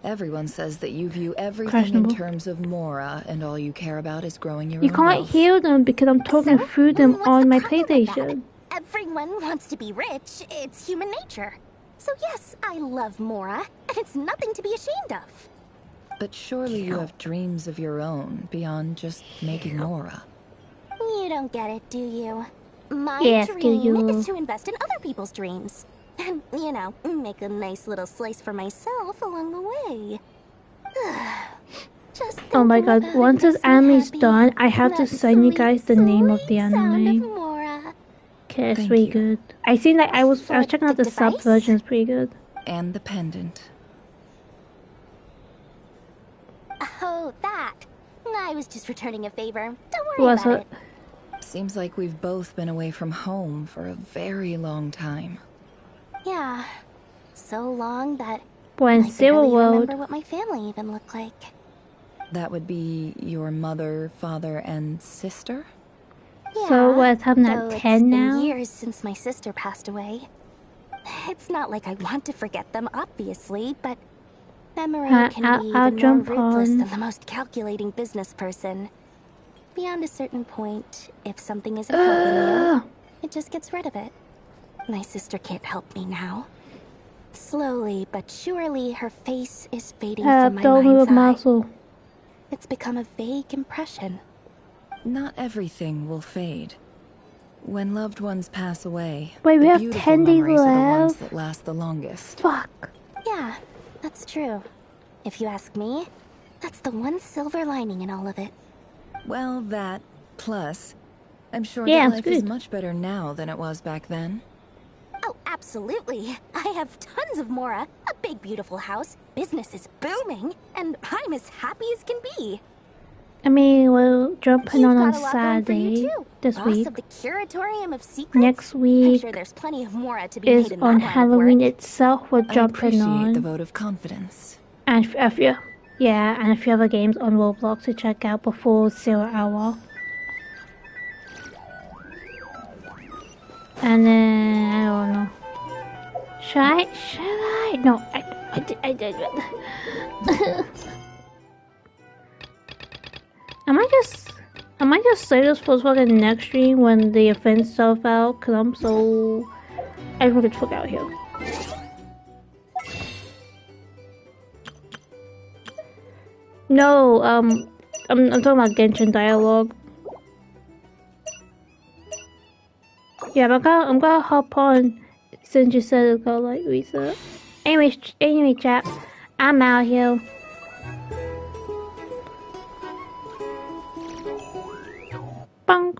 Everyone says that you view everything Questionable. in terms of Mora, and all you care about is growing your You own can't wealth. hear them because I'm talking through them on my PlayStation. Everyone wants to be rich. It's human nature. So yes, I love Mora, and it's nothing to be ashamed of. But surely you have dreams of your own beyond just making Mora. You don't get it, do you? My Yes, do dream you? is to invest in other people's dreams. And, you know, make a nice little slice for myself along the way. Just Oh my thinking god, about once it this makes me anime's happy. done, I have to That send you guys the name of the sound of anime. Mora. Okay, it's Thank really you. good. I seen that I was checking out the sub device? version, it's pretty good. And the pendant. Oh, that. I was just returning a favor. Don't worry Was about it? it. Seems like we've both been away from home for a very long time. Yeah. So long that When I Zero barely World. remember what my family even looked like. That would be your mother, father, and sister? So what, I'm Though at it's 10 been now? years since my sister passed away. It's not like I want to forget them, obviously, but memory can be I'll even more jump ruthless on. than the most calculating business person. Beyond a certain point, if something isn't helping you, it just gets rid of it. My sister can't help me now. Slowly but surely, her face is fading from my Don't move mind's eye. muscle. It's become a vague impression. Not everything will fade. When loved ones pass away, Wait, we the have beautiful 10 days memories are the ones left? that last the longest. Fuck. Yeah, that's true. If you ask me, that's the one silver lining in all of it. Well, that, plus, I'm sure Yeah, that it's life is good. much better now than it was back then. Oh, absolutely. I have tons of Mora, a big beautiful house, business is booming, and I'm as happy as can be. I mean, we're jumping You've on got a lot going for you Saturday too. this Boss week. of the Curatorium of Secrets. Next I'm week sure there's plenty of Mora to be is made in on that line of work. Halloween itself. We're I jumping appreciate on. the vote of confidence. And a few, yeah, and a few other games on Roblox to check out before 0 hour. And then I don't know. Should I? No, I did. I might just say this for fucking next stream when the event stuff out, cause I don't get the fuck out here. No, I'm talking about Genshin dialogue. Yeah, but I'm gonna hop on since you said it's got like reset. Anyway, chat, I'm out here. Bang.